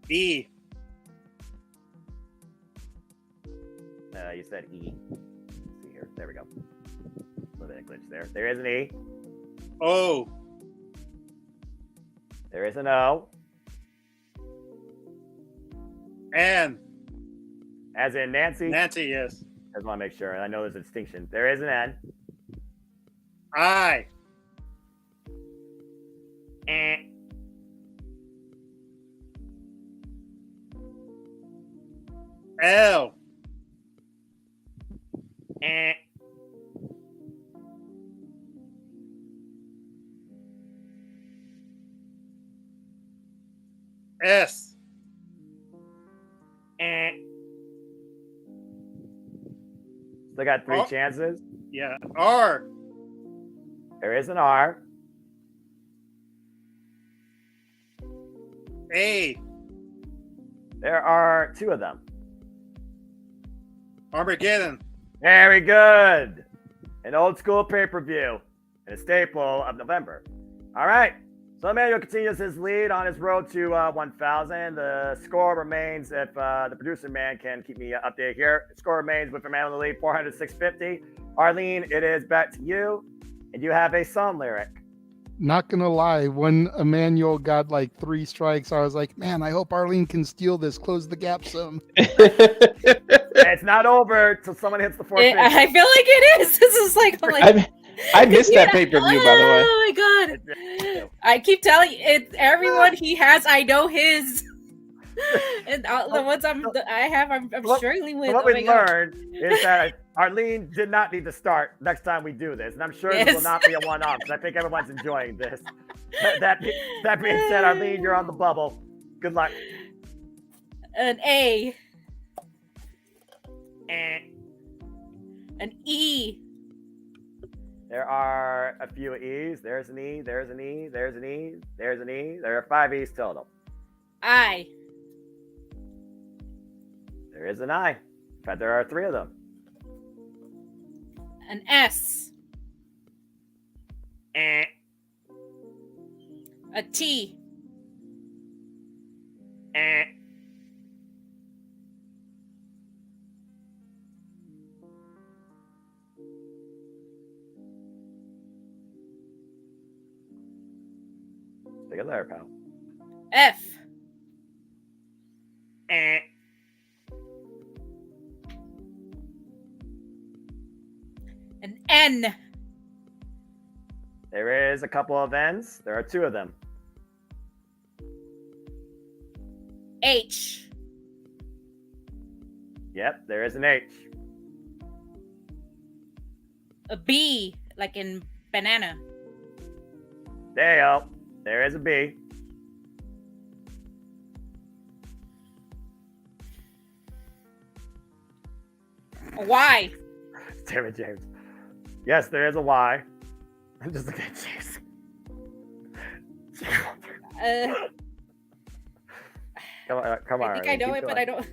E. You said E. Let's see here. There we go. A little bit of glitch there. There is an E. O. There is an O. N. As in Nancy? Nancy, yes. I just want to make sure. I know there's a distinction. There is an N. I. L. S. Still got three chances. Yeah. R. There is an R. A. There are two of them. Armageddon. Very good. An old school pay-per-view and a staple of November. All right. So Emmanuel continues his lead on his road to 1,000. The score remains, if the producer man can keep me updated here, the score remains with Emmanuel in the lead, 400 to 650. Arlene, it is back to you, and you have a song lyric. Not gonna lie, when Emmanuel got like 3 strikes, I was like, man, I hope Arlene can steal this, close the gap some. It's not over till someone hits the 450. I feel like it is. This is like, I missed that pay-per-view, by the way. Oh my god! I keep telling it. Everyone he has, I know his. And the ones I'm struggling with. What we learned is that Arlene did not need to start next time we do this, and I'm sure this will not be a one-off. Because I think everyone's enjoying this. That being said, Arlene, you're on the bubble. Good luck. An A. An E. There are a few E's. There's an E. There's an E. There's an E. There's an E. There are 5 E's total. I. There is an I. In fact, there are 3 of them. An S. A T. Take a letter, pal. F. An N. There is a couple of N's. There are 2 of them. H. Yep, there is an H. A B, like in banana. There you go. There is a B. A Y. Damn it, James. Yes, there is a Y. I'm just looking at James. Come on. I think I know it, but I don't.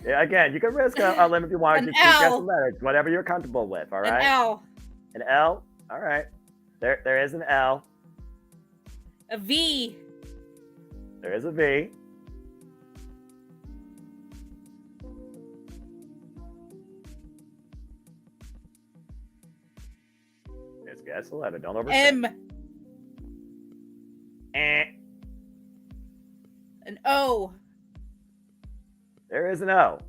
Yeah, again, you can risk a limit if you want. An Just keep guessing L. letters, whatever you're comfortable with. All right. An L. An L. All right. There is an L. A V. There is a V. Just guess the letter. Don't overthink. M. An O. There is an O.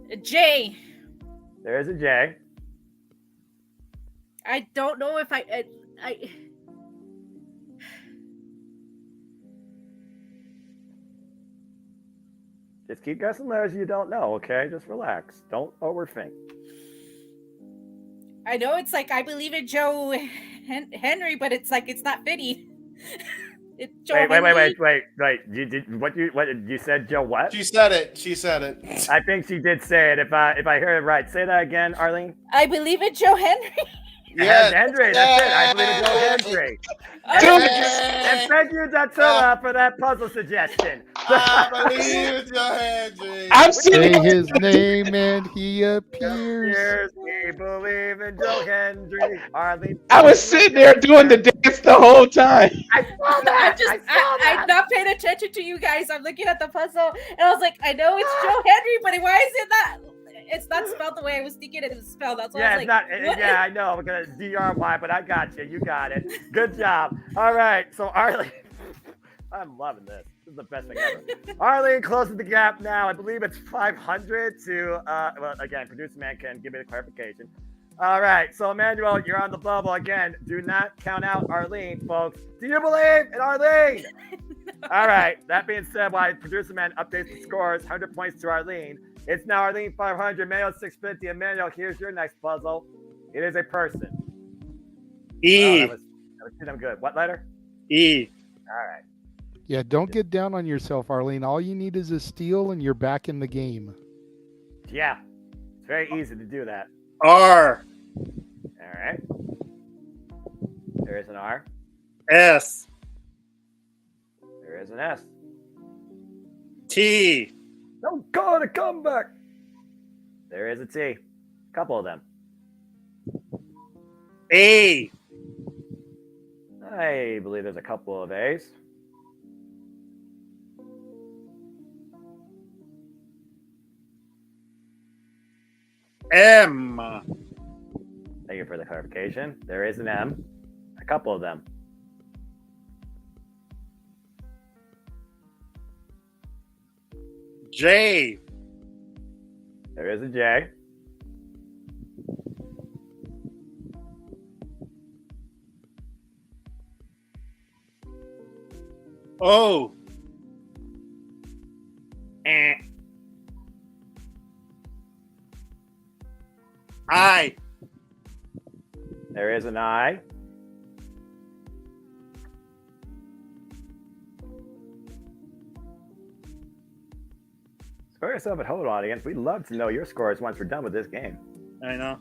A J. There is a J. I don't know if I Just keep guessing letters you don't know, okay? Just relax. Don't overthink. I know it's like I believe in Joe Henry, but it's like it's not fitty. It's Joe Wait. You said Joe what? She said it. I think she did say it. If I hear it right, say that again, Arlene. I believe in Joe Henry. Yes, Henry. That's it. I believe in Joe Henry. And thank you, Dattila, for that puzzle suggestion. I believe in Joe Henry. I'm Say his name and he appears. We believe in Joe Henry. Arlene. I was sitting there doing the dance the whole time. I saw that. I'm not paying attention to you guys. I'm looking at the puzzle, and I was like, I know it's Joe Henry, but why is it not? It's not spelled the way I was thinking it was spelled. That's why I was like, it's not. Yeah, I know. We're gonna DRY, but I got you. You got it. Good job. All right. So Arlene, I'm loving this. This is the best thing ever. Arlene closes the gap now. I believe it's 500 to. Well, again, producer man can give me the clarification. All right. So Emmanuel, you're on the bubble again. Do not count out Arlene, folks. Do you believe in Arlene? All right. That being said, while producer man updates the scores, 100 points to Arlene. It's now Arlene 500, Emmanuel 650. Emmanuel, here's your next puzzle. It is a person. E. Oh, that was damn good. What letter? E. All right. Yeah, don't get down on yourself, Arlene. All you need is a steal and you're back in the game. Yeah. It's very easy to do that. R. All right. There is an R. S. There is an S. T. Don't call it a comeback. There is a T. A couple of them. A. I believe there's a couple of A's. M. Thank you for the clarification. There is an M. A couple of them. J. There is a J. O. I. There is an I. Score yourself at home, audience. We'd love to know your scores once we're done with this game. I know.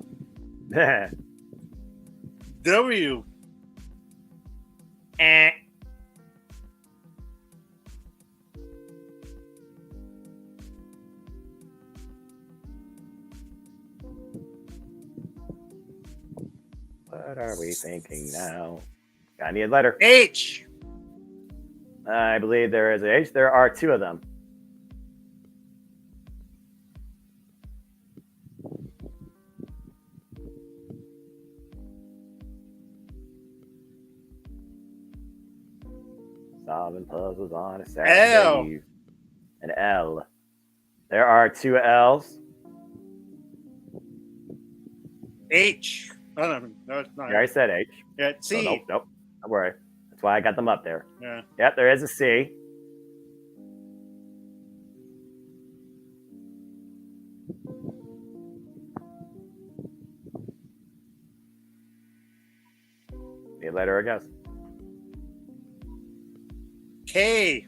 W. What are we thinking now? I need a letter. H. I believe there is an H. There are two of them. Solving puzzles on a Saturday. L. An L. There are two L's. H. Oh, no, it's not. Yeah, I said H. Yeah, C. Oh, nope. Don't worry. That's why I got them up there. Yeah. Yep, there is a C. Need a letter, I guess. K.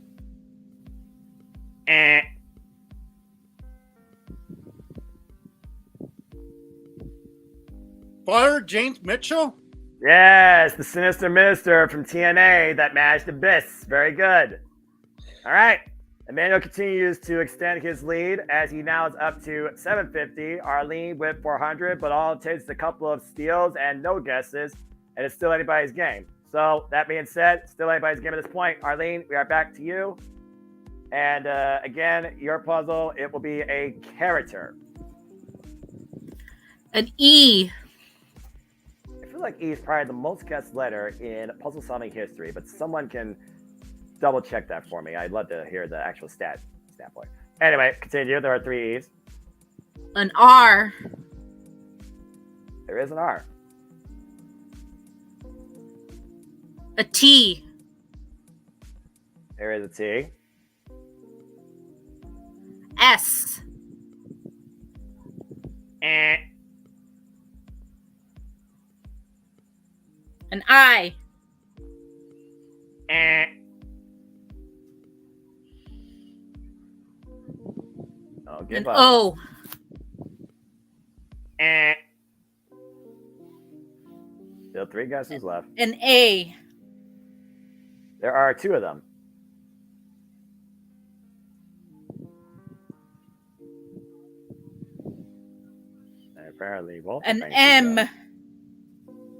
Father James Mitchell? Yes, the Sinister Minister from TNA that matched Abyss. Very good. All right. Emmanuel continues to extend his lead as he now is up to 750. Arlene with 400, but all it takes is a couple of steals and no guesses, and it's still anybody's game. So that being said, still anybody's game at this point. Arlene, we are back to you. And again, your puzzle, it will be a character. An E. I feel like E is probably the most guessed letter in puzzle solving history, but someone can double check that for me. I'd love to hear the actual standpoint. Anyway, continue. There are three E's. An R. There is an R. A T. There is a T. S. An I. Oh, give An up. O. Still three guesses left. An A. There are two of them. And apparently, well, An M.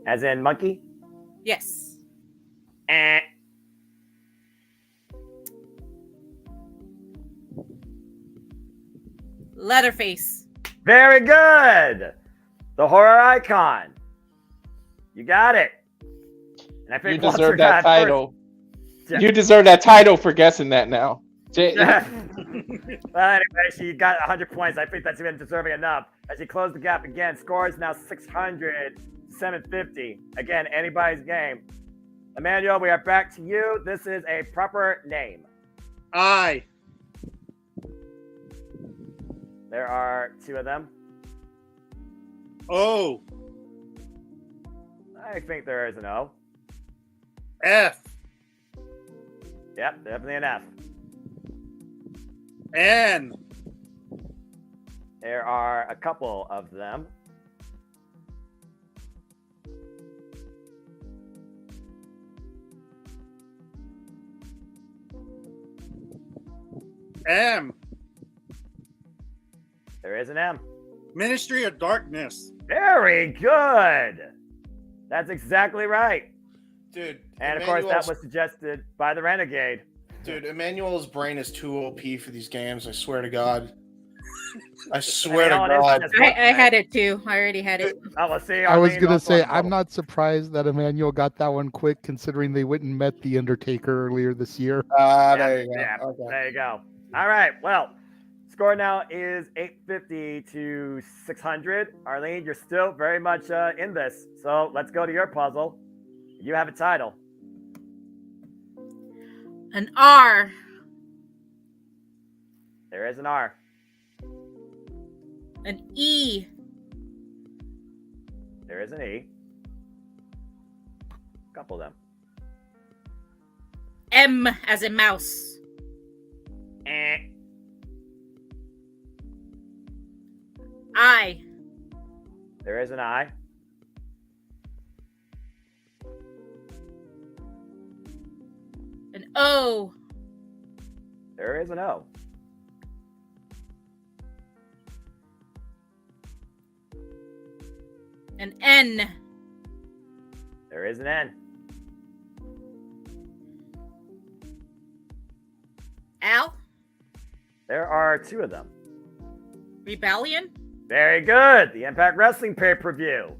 As in monkey? Yes. Leatherface. Very good. The horror icon. You got it. And I think you deserve that title. Yeah. You deserve that title for guessing that now. Well, anyway, she got 100 points. I think that's even deserving enough. As she closed the gap again, scores now 600, 750. Again, anybody's game. Emmanuel, we are back to you. This is a proper name. I. There are two of them. O. I think there is an O. F. Yep, definitely an F. N. There are a couple of them. M. There is an M. Ministry of Darkness. Very good. That's exactly right. Dude. And of course, that was suggested by the Renegade. Dude, Emmanuel's brain is too OP for these games. I swear to God. I swear to God. I had it too. I already had it. Oh, let's see. I was going to say, I'm not surprised that Emmanuel got that one quick, considering they went and met The Undertaker earlier this year. There you go. Yeah, Okay. there you go. All right. Well, Score now is 850 to 600. Arlene, you're still very much in this. So let's go to your puzzle. You have a title. An R. There is an R. An E. There is an E. A couple of them. M as in mouse. I. There is an I. An O. There is an O. An N. There is an N. Al. There are 2 of them. Rebellion. Very good. The Impact Wrestling pay-per-view.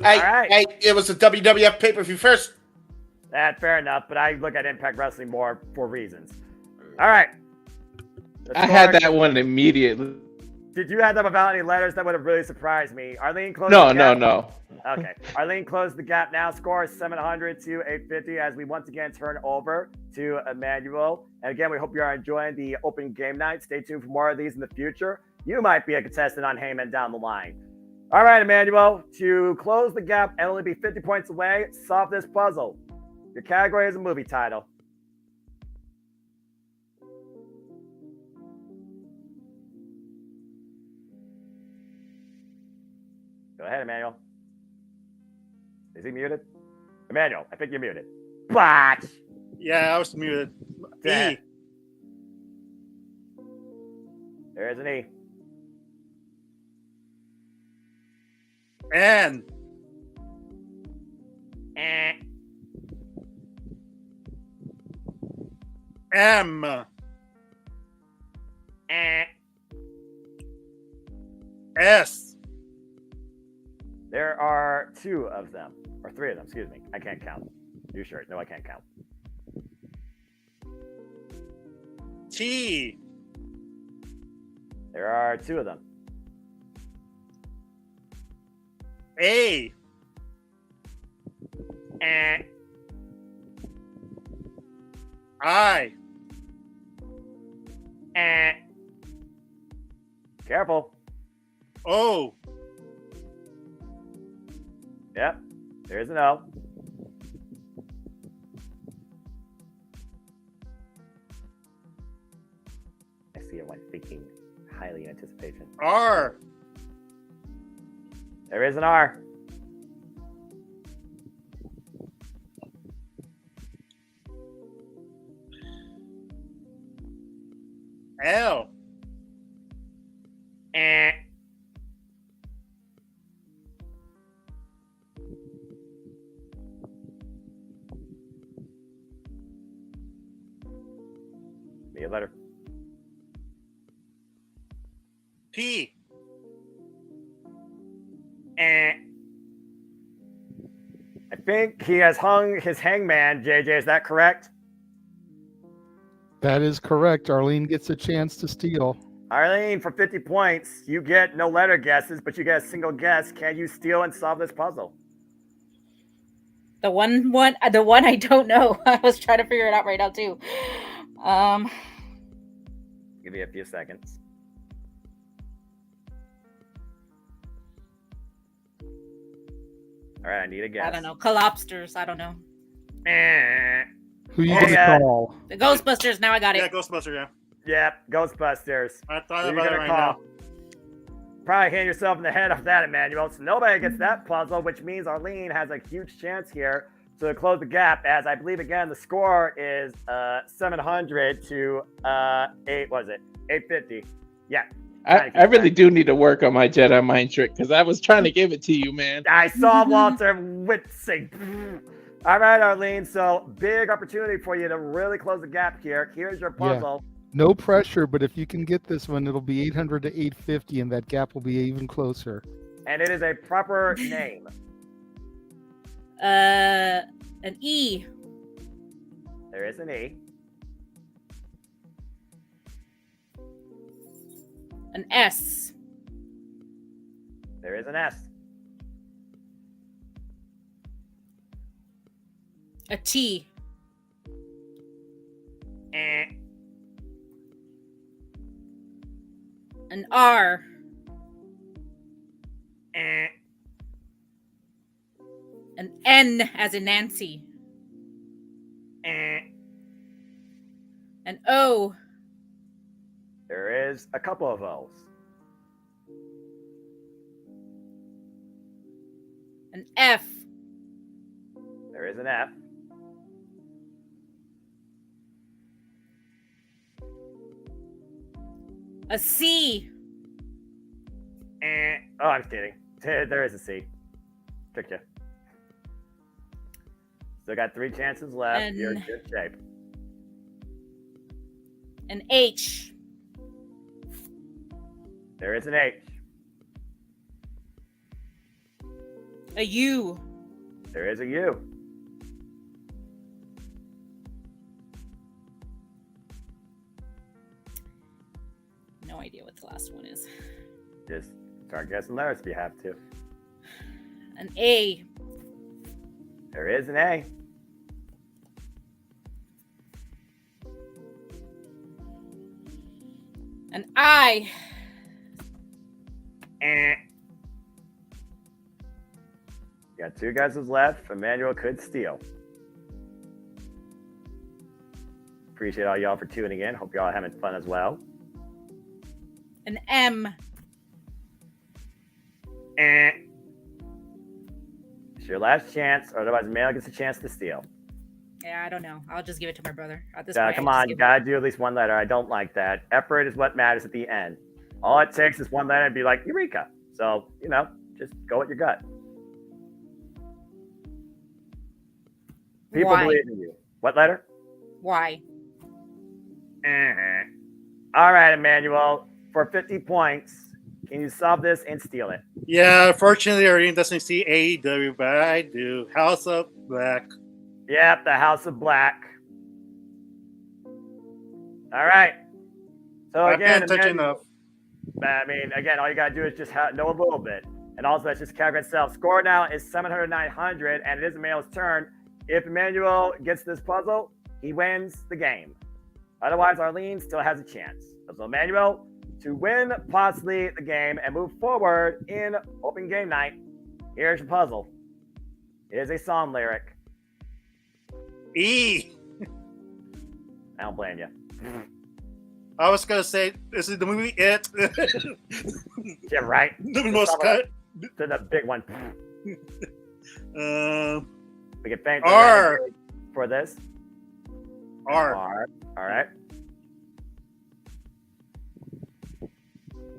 Hey, it was a WWF pay-per-view first. That's fair enough, but I look at Impact Wrestling more for reasons. All right. I had that one immediately. Did you have them about any letters? That would have really surprised me. Arlene closed No, the gap. no. Okay. Arlene closed the gap now. Score is 700 to 850 as we once again turn over to Emmanuel. And again, we hope you are enjoying the open game night. Stay tuned for more of these in the future. You might be a contestant on Hangman down the line. All right, Emmanuel, to close the gap and only be 50 points away, solve this puzzle. Your category is a movie title. Go ahead, Emmanuel. Is he muted? Emmanuel, I think you're muted. Botch! Yeah, I was muted. E. There is an E. N. M. S. There are 2 of them, or 3 of them, excuse me. I can't count. You sure? No, I can't count. T. There are 2 of them. A. I. Careful. O. Yep. There's an O. I see everyone thinking highly in anticipation. R. There is an R. L. Be a letter. P. I think he has hung his hangman, JJ. Is that correct? That is correct. Arlene gets a chance to steal. Arlene, for 50 points, you get no letter guesses, but you get a single guess. Can you steal and solve this puzzle? The one I don't know. I was trying to figure it out right now too. Give you a few seconds. All right, I need a guess. I don't know. Collobsters. I don't know. Who you gonna call? The Ghostbusters. Now I got it. Yeah, Ghostbusters. Yeah. Yep, Ghostbusters. I thought about it right now. Probably hitting yourself in the head off that, Emmanuel. So nobody gets that puzzle, which means Arlene has a huge chance here to close the gap. As I believe again, the score is 700 to 850. Yeah. I really do need to work on my Jedi mind trick because I was trying to give it to you, man. I saw Walter wincing. All right, Arlene. So big opportunity for you to really close the gap here. Here's your puzzle. Yeah. No pressure, but if you can get this one, it'll be 800 to 850, and that gap will be even closer. And it is a proper name. An E. There is an E. An S. There is an S. A T. An R. An N as in Nancy. An O. There is a couple of O's. An F. There is an F. A C. Oh, I'm kidding. There is a C. Tricked you. Still got 3 chances left. You're in good shape. An H. There is an H. A U. There is a U. No idea what the last one is. Just start guessing letters if you have to. An A. There is an A. An I. You got 2 guesses left. Emmanuel could steal. Appreciate all y'all for tuning in. Hope y'all are having fun as well. An M. It's your last chance, or otherwise Emmanuel gets a chance to steal. Yeah, I don't know. I'll just give it to my brother. At this point, Come on, you gotta do at least one letter. I don't like that. Effort is what matters at the end. All it takes is one letter and be like, Eureka. So, just go with your gut. People Y. believe in you. What letter? Y. All right, Emmanuel. For 50 points, can you solve this and steal it? Yeah, unfortunately, Irene doesn't see AEW, but I do. House of Black. Yep, the House of Black. All right. So I again, can't touch enough. I mean, again, all you gotta do is just know a little bit, and also that's just calculate itself. Score now is 700-900, and it is Emmanuel's turn. If Emmanuel gets this puzzle, he wins the game. Otherwise, Arlene still has a chance. So Emmanuel, to win possibly the game and move forward in open game night, here's your puzzle. It is a song lyric. E. I don't blame you. I was gonna say, this is the movie It. Yeah, right. The most cut. The big one. We can thank R for this. R. All right.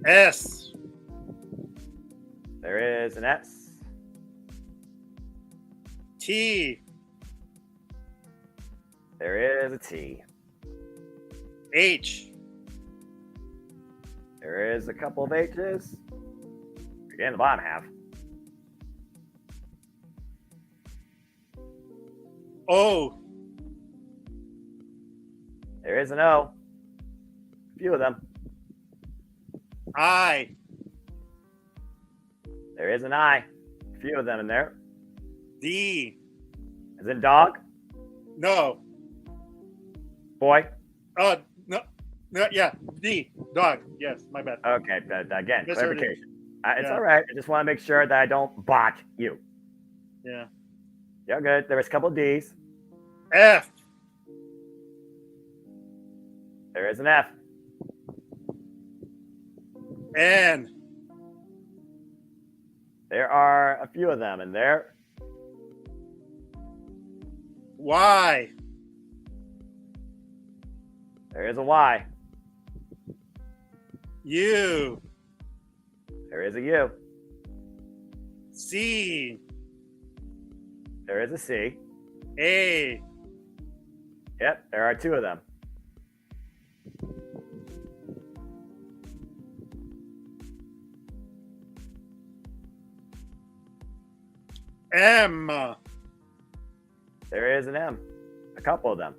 S. There is an S. T. There is a T. H. There is a couple of H's. You're getting the bottom half. O. There is an O. A few of them. I. There is an I. A few of them in there. D. Is it dog? No. Boy? No. Yeah. D. Dog. Yes, my bad. Okay, again, Yes, clarification. It's Yeah. all right. I just want to make sure that I don't botch you. Yeah. You're good. There was a couple of D's. F. There is an F. N. There are a few of them in there. Y. There is a Y. U. There is a U. C. There is a C. A. Yep, there are 2 of them. M. There is an M. A couple of them.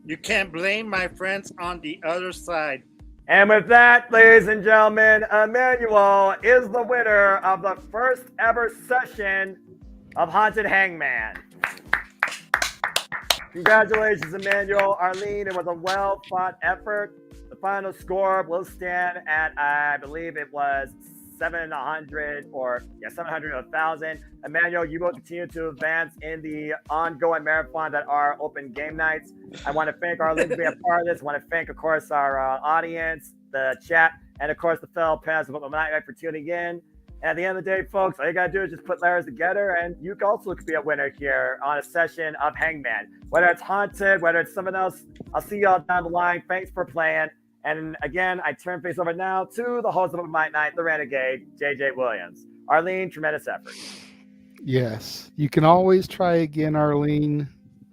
You can't blame my friends on the other side. And with that, ladies and gentlemen, Emmanuel is the winner of the first ever session of Haunted Hangman. Congratulations, Emmanuel. Arlene, it was a well-fought effort. The final score will stand at, I believe it was 700 or 1,000. Emmanuel, you will continue to advance in the ongoing marathon that are open game nights. I want to thank Arlene for being a part of this. I want to thank, of course, our audience, the chat, and of course the fellow panelists of Open Night for tuning in. And at the end of the day, folks, all you gotta do is just put letters together, and you also could be a winner here on a session of Hangman. Whether it's Haunted, whether it's someone else, I'll see y'all down the line. Thanks for playing. And again, I turn things over now to the host of Open Night, the Renegade, JJ Williams. Arlene, tremendous effort. Yes, you can always try again, Arlene.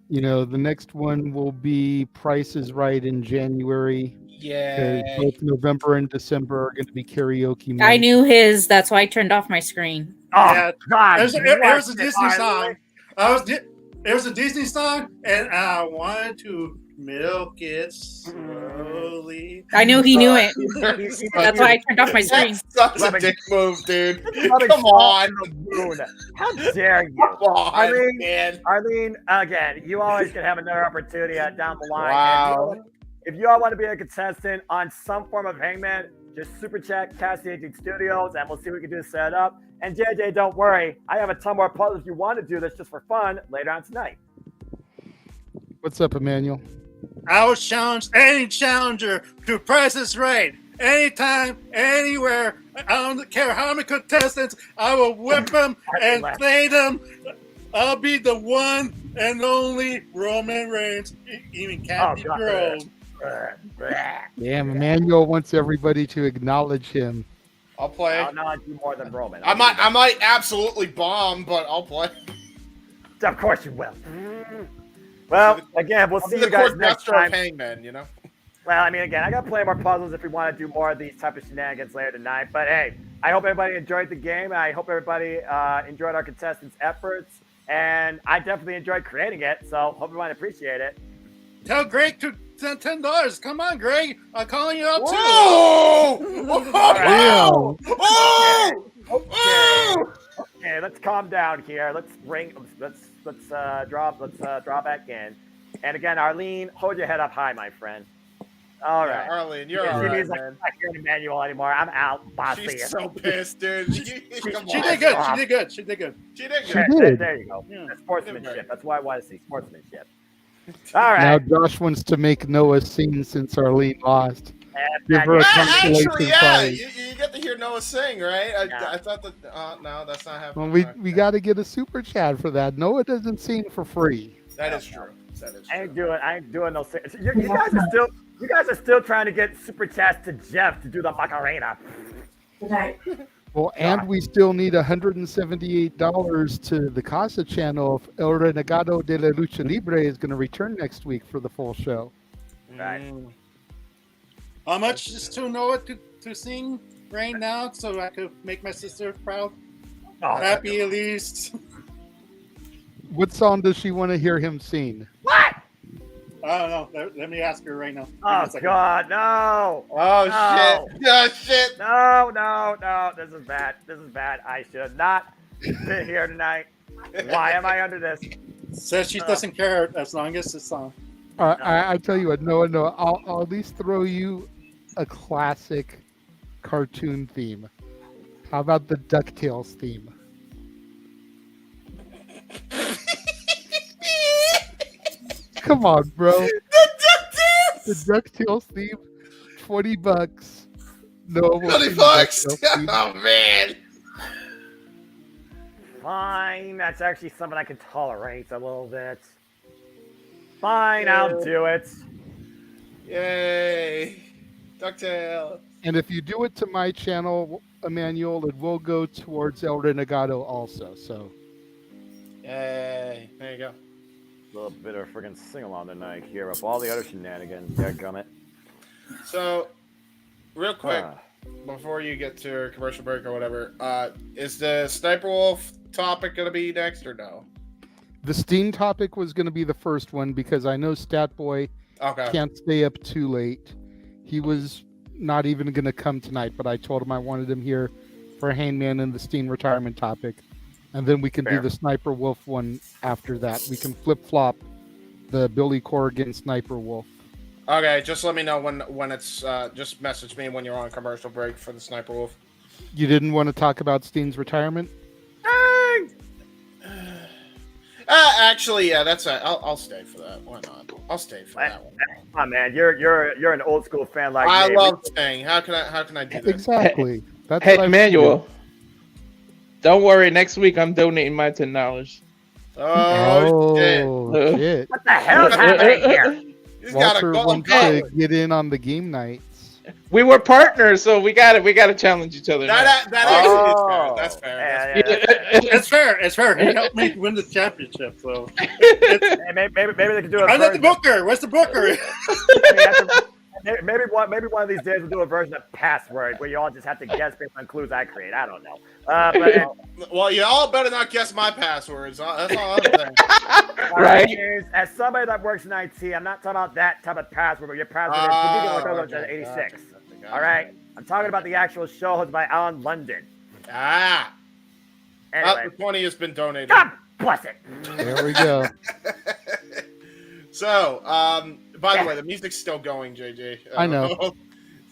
You know, the next one will be Price is Right in January. Yeah. Both November and December are going to be karaoke months. I knew his. That's why I turned off my screen. Oh, Yeah. God. There's a Disney song. There's a Disney song, and I wanted to milk it slowly. I knew he knew it. That's why I turned off my screen. That's such a dick move, dude. Come on. How dare you? Come on, Arlene, man. Arlene, again, you always can have another opportunity down the line. Wow. If you all want to be a contestant on some form of Hangman, just super chat Cassie 18 Studios, and we'll see what we can do to set it up. And JJ, don't worry, I have a ton more puzzles if you want to do this just for fun later on tonight. What's up, Emmanuel? I will challenge any challenger to Price is Right. Anytime, anywhere. I don't care how many contestants. I will whip them and play them. I'll be the one and only Roman Reigns. Even can't be grown. Damn, Emmanuel wants everybody to acknowledge him. I'll play. I'll not do more than Roman. I might absolutely bomb, but I'll play. Of course you will. Well, again, we'll see you guys next time. Hangman, you know. Well, I mean, again, I got plenty more puzzles if we want to do more of these type of shenanigans later tonight. But hey, I hope everybody enjoyed the game. I hope everybody enjoyed our contestants' efforts, and I definitely enjoyed creating it. So hope everyone appreciate it. Tell Greg to send $10. Come on, Greg. I'm calling you out too. Whoa! Okay, let's calm down here. Let's draw back in. And again, Arlene, hold your head up high, my friend. All right, yeah, Arlene, you're all right, man. I'm not hearing Emmanuel anymore. I'm out, bossy. She's so pissed, dude. She did good. She did good. She did good. There you go. That's sportsmanship. That's why I want to see sportsmanship. All right. Now Josh wants to make Noah sing since Arlene lost. Give her a consolation prize. You get to hear Noah sing, right? I thought that. No, that's not happening. Well, we got to get a super chat for that. Noah doesn't sing for free. That is true. That is true. I ain't doing no. You guys are still trying to get super chats to Jeff to do the Macarena. Well, and we still need $178 to the Casa channel if El Renegado de la Lucha Libre is going to return next week for the full show. Right. How much is to Noah to sing right now so I could make my sister proud? Happy at least. What song does she want to hear him sing? What? I don't know. Let me ask her right now. Oh, God, no. Oh, no. shit. Oh, shit. No. This is bad. I should not sit here tonight. Why am I under this? Says she doesn't care as long as it's on. I tell you what, Noah, I'll at least throw you a classic cartoon theme. How about the DuckTales theme? Come on, bro. The DuckTales theme, $20. No, $20. Oh man. Fine, that's actually something I can tolerate a little bit. Fine, I'll do it. Yay, DuckTales. And if you do it to my channel, Emmanuel, it will go towards El Renegado also. So. Yay! There you go. A little bit of friggin' sing-along tonight here of all the other shenanigans. Dadgummit. So, real quick, before you get to your commercial break or whatever, is the Sniper Wolf topic going to be next or no? The Steen topic was going to be the first one because I know Statboy Okay. Can't stay up too late. He was not even going to come tonight, but I told him I wanted him here for Hangman and the Steen retirement topic. And then we can do the Sniper Wolf one after that. We can flip-flop the Billy Corrigan Sniper Wolf. Okay, just let me know when it's. Just message me when you're on commercial break for the Sniper Wolf. You didn't want to talk about Steen's retirement? Actually, yeah, that's I'll stay for that. Why not? I'll stay for that one. Come on, man, you're an old school fan like I me. love staying. How can I do that? Exactly. That's hey, Emmanuel. Don't worry. Next week, I'm donating my $10. Oh shit! What the hell is happening here? Walter wants to get in on the game nights. We were partners, so we got to challenge each other. That actually is fair. That's fair. It's fair. It's fair. He helped me win the championship, so maybe they could do it. I'm not the booker. Where's the booker? Maybe one of these days we'll do a version of Password where you all just have to guess based on clues I create. I don't know. Well, you all better not guess my passwords. That's all I'm saying. Right. As somebody that works in IT, I'm not talking about that type of password where your password is 86. All right. I'm talking about the actual show hosted by Alan London. Anyway. The 20 has been donated. God bless it. There we go. So, by the way, the music's still going, JJ. I know.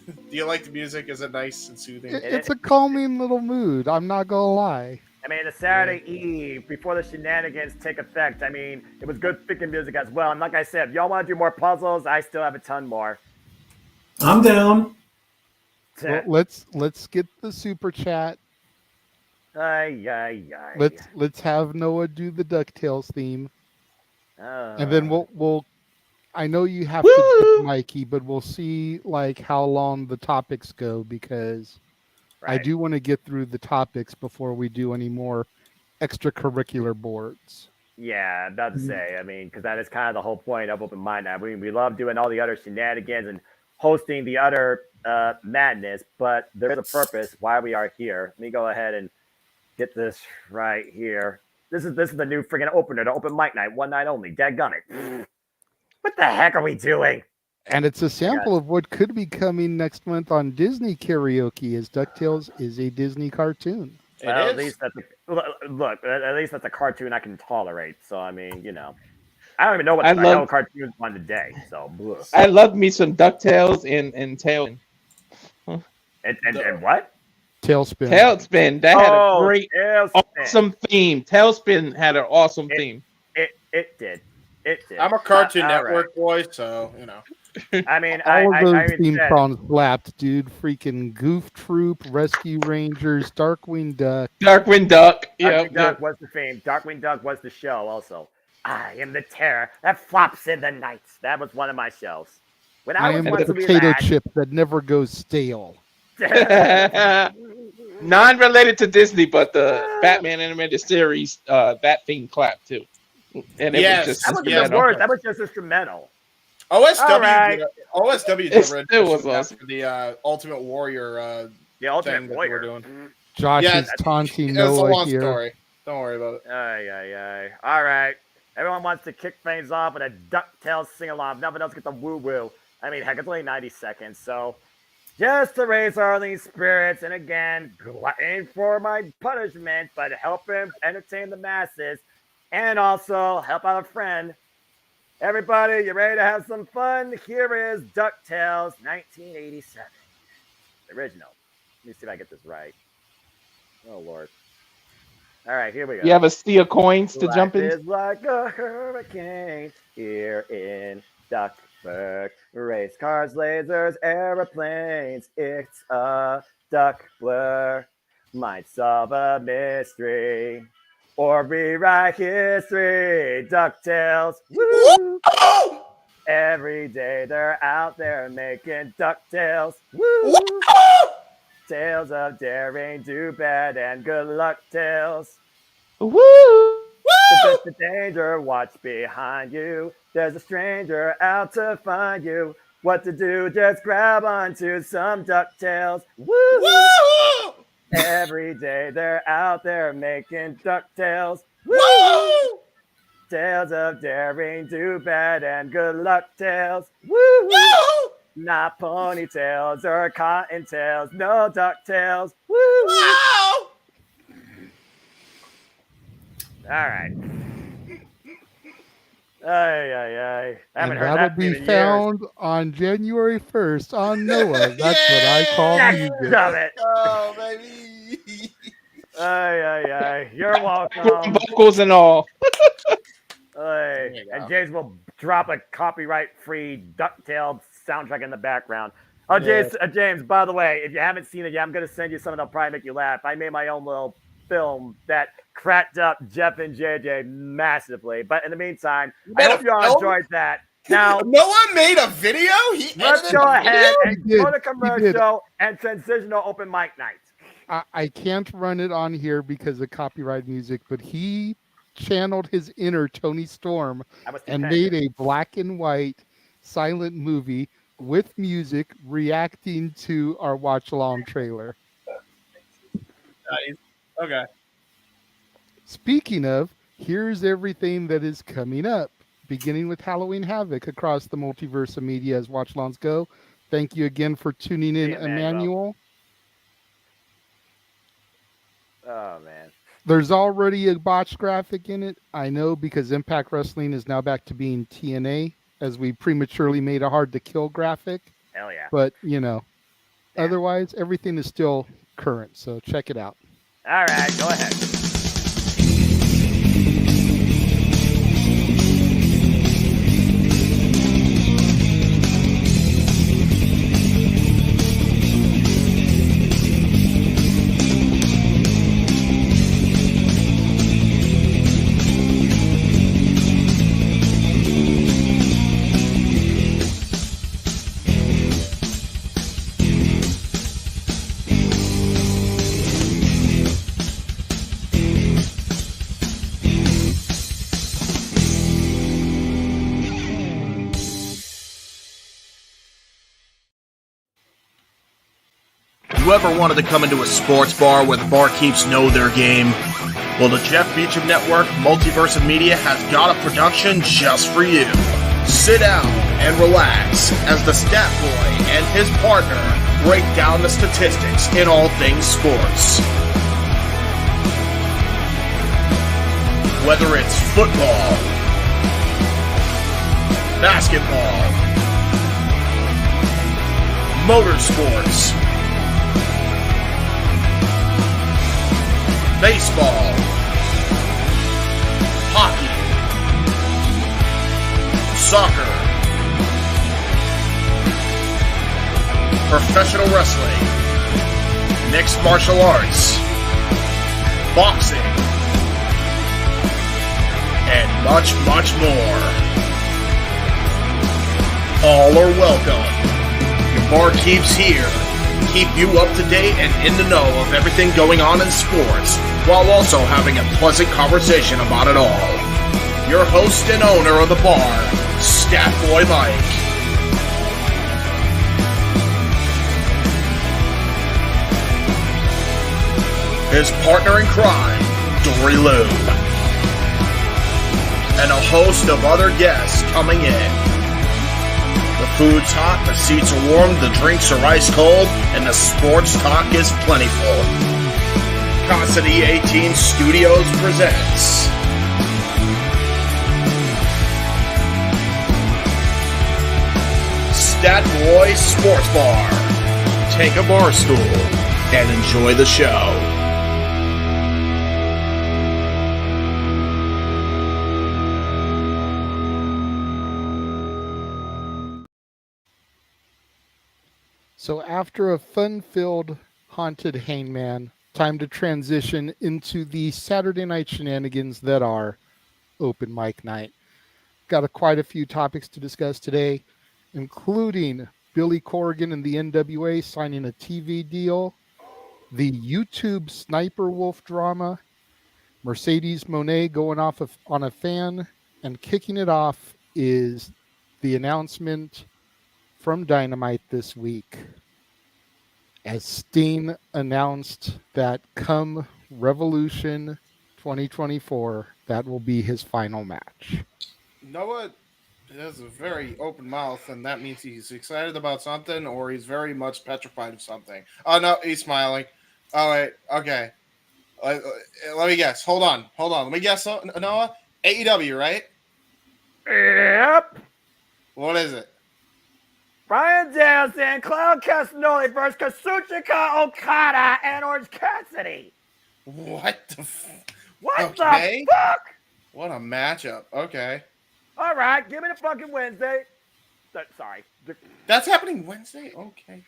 Do you like the music? Is it nice and soothing? It's a calming little mood. I'm not gonna lie. I mean, the Saturday Eve before the shenanigans take effect. I mean, it was good freaking music as well. And like I said, if y'all want to do more puzzles, I still have a ton more. I'm down. Well, let's get the super chat. Let's have Noah do the DuckTales theme. And then we'll I know you have to dip Mikey, but we'll see like how long the topics go because I do want to get through the topics before we do any more extracurricular boards. Yeah, I'm about to say. I mean, because that is kind of the whole point of Open Mind Night. We love doing all the other shenanigans and hosting the other madness, but there's a purpose why we are here. Let me go ahead and get this right here. This is the new freaking opener to Open Mic Night, one night only. Dadgummit. What the heck are we doing? And it's a sample of what could be coming next month on Disney Karaoke, as DuckTales is a Disney cartoon. Well, at least at least that's a cartoon I can tolerate. So I mean, you know, I don't even know what cartoons on today. So I love me some DuckTales and Tail. And what? Tailspin. Tailspin. That had a great, awesome theme. Tailspin had an awesome theme. It did. I'm a Cartoon Network boy, so you know. I mean, all of those theme songs slapped, dude. Freaking Goof Troop, Rescue Rangers, Darkwing Duck. Darkwing Duck. Darkwing Duck was the theme. Darkwing Duck was the show. Also, I am the terror that flops in the night. That was one of my shows. When I am the potato chip that never goes stale. Non-related to Disney, but the Batman animated series, that theme clapped too. And it was just, that wasn't the word. That was just instrumental. OSW did was awesome. The Ultimate Warrior Ultimate Warrior doing. Josh is taunting Noah a long here. Story. Don't worry about it. All right. Everyone wants to kick things off with a DuckTales sing-along. Nothing else get the woo-woo. I mean, heck, it's only 90 seconds, so just to raise Arlene's spirits, and again, glutton for my punishment, but help him entertain the masses, and also help out a friend. Everybody, you ready to have some fun? Here is DuckTales 1987. The original. Let me see if I get this right. Oh, Lord. All right, here we go. You have a sea of coins to jump in? It's like a hurricane here in Duckburg. Race cars, lasers, airplanes. It's a duck blur. Might solve a mystery or rewrite history. DuckTales. Woo! Every day they're out there making DuckTales. Woo! Tales of daring, do bad, and good luck tales. Woo! The danger, watch behind you. There's a stranger out to find you. What to do? Just grab onto some DuckTales. Woo! Woo! Every day they're out there making DuckTales. Woo! Tales of daring, do bad, and good luck tales. Woo! Woo! Not ponytails or cottontails, no ducktails. Woo! Wow! All right. Ay. And that'll be found on January 1st on Noah. That's what I call music. Stop it. Oh, baby. Ay. You're welcome. Vocals and all. And James will drop a copyright-free ducktail soundtrack in the background. Oh, James, by the way, if you haven't seen it yet, I'm going to send you something that'll probably make you laugh. I made my own little film that cracked up Jeff and JJ massively. But in the meantime, I hope you all enjoyed that. Now, Noah made a video? Let's go ahead and go to commercial and transition to open mic night. I can't run it on here because of copyright music, but he channeled his inner Tony Storm and made a black and white silent movie with music reacting to our watch along trailer. Nice. Okay. Speaking of, here's everything that is coming up, beginning with Halloween Havoc across the multiverse of media as watch alongs go. Thank you again for tuning in, Emmanuel. Oh, man. There's already a botched graphic in it. I know, because Impact Wrestling is now back to being TNA, as we prematurely made a hard to kill graphic. Hell yeah. But, otherwise, everything is still current. So check it out. All right, go ahead. Whoever wanted to come into a sports bar where the barkeeps know their game? Well, the Jeff Meacham Network Multiverse of Media has got a production just for you. Sit down and relax as the stat boy and his partner break down the statistics in all things sports. Whether it's football, basketball, motorsports, baseball, hockey, soccer, professional wrestling, mixed martial arts, boxing, and much, much more. All are welcome. Your barkeep's here. Keep you up to date and in the know of everything going on in sports, while also having a pleasant conversation about it all. Your host and owner of the bar, Stat Boy Mike. His partner in crime, Dory Lou. And a host of other guests coming in. The food's hot, the seats are warm, the drinks are ice cold, and the sports talk is plentiful. Casa E18 Studios presents Stat Boy Sports Bar. Take a bar stool and enjoy the show. So after a fun-filled haunted hangman, time to transition into the Saturday night shenanigans that are open mic night. Got quite a few topics to discuss today, including Billy Corgan and the NWA signing a TV deal, the YouTube Sniper Wolf drama, Mercedes Moné going off on a fan, and kicking it off is the announcement from Dynamite this week, as Sting announced that come Revolution 2024, that will be his final match. Noah has a very open mouth, and that means he's excited about something, or he's very much petrified of something. Oh no, he's smiling. Oh wait, okay. Let me guess. Hold on. Let me guess. Noah, AEW, right? Yep. What is it? Bryan Danielson, Claudio Castagnoli versus Kazuchika Okada and Orange Cassidy. What the the fuck? What a matchup. Okay. All right, give me the fucking Wednesday. Sorry. That's happening Wednesday? Okay.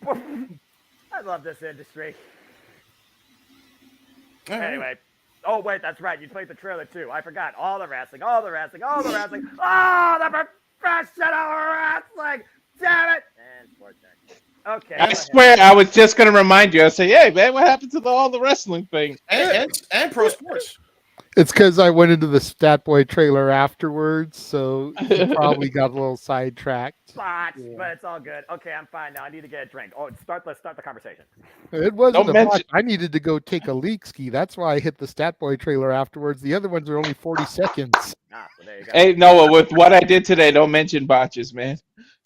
I love this industry. All right. Anyway. Oh, wait, that's right. You played the trailer, too. I forgot. All the wrestling. Oh, the professional wrestling. Damn it. And sports next. Okay. I swear, I was just going to remind you. I say, hey, man, what happened to all the wrestling thing? And pro sports. It's because I went into the Stat Boy trailer afterwards, so you probably got a little sidetracked. But it's all good. Okay, I'm fine now. I need to get a drink. Oh, let's start the conversation. It wasn't a botch. I needed to go take a leak ski. That's why I hit the Stat Boy trailer afterwards. The other ones are only 40 seconds. Well, there you go. Hey, Noah, with what I did today, don't mention botches, man.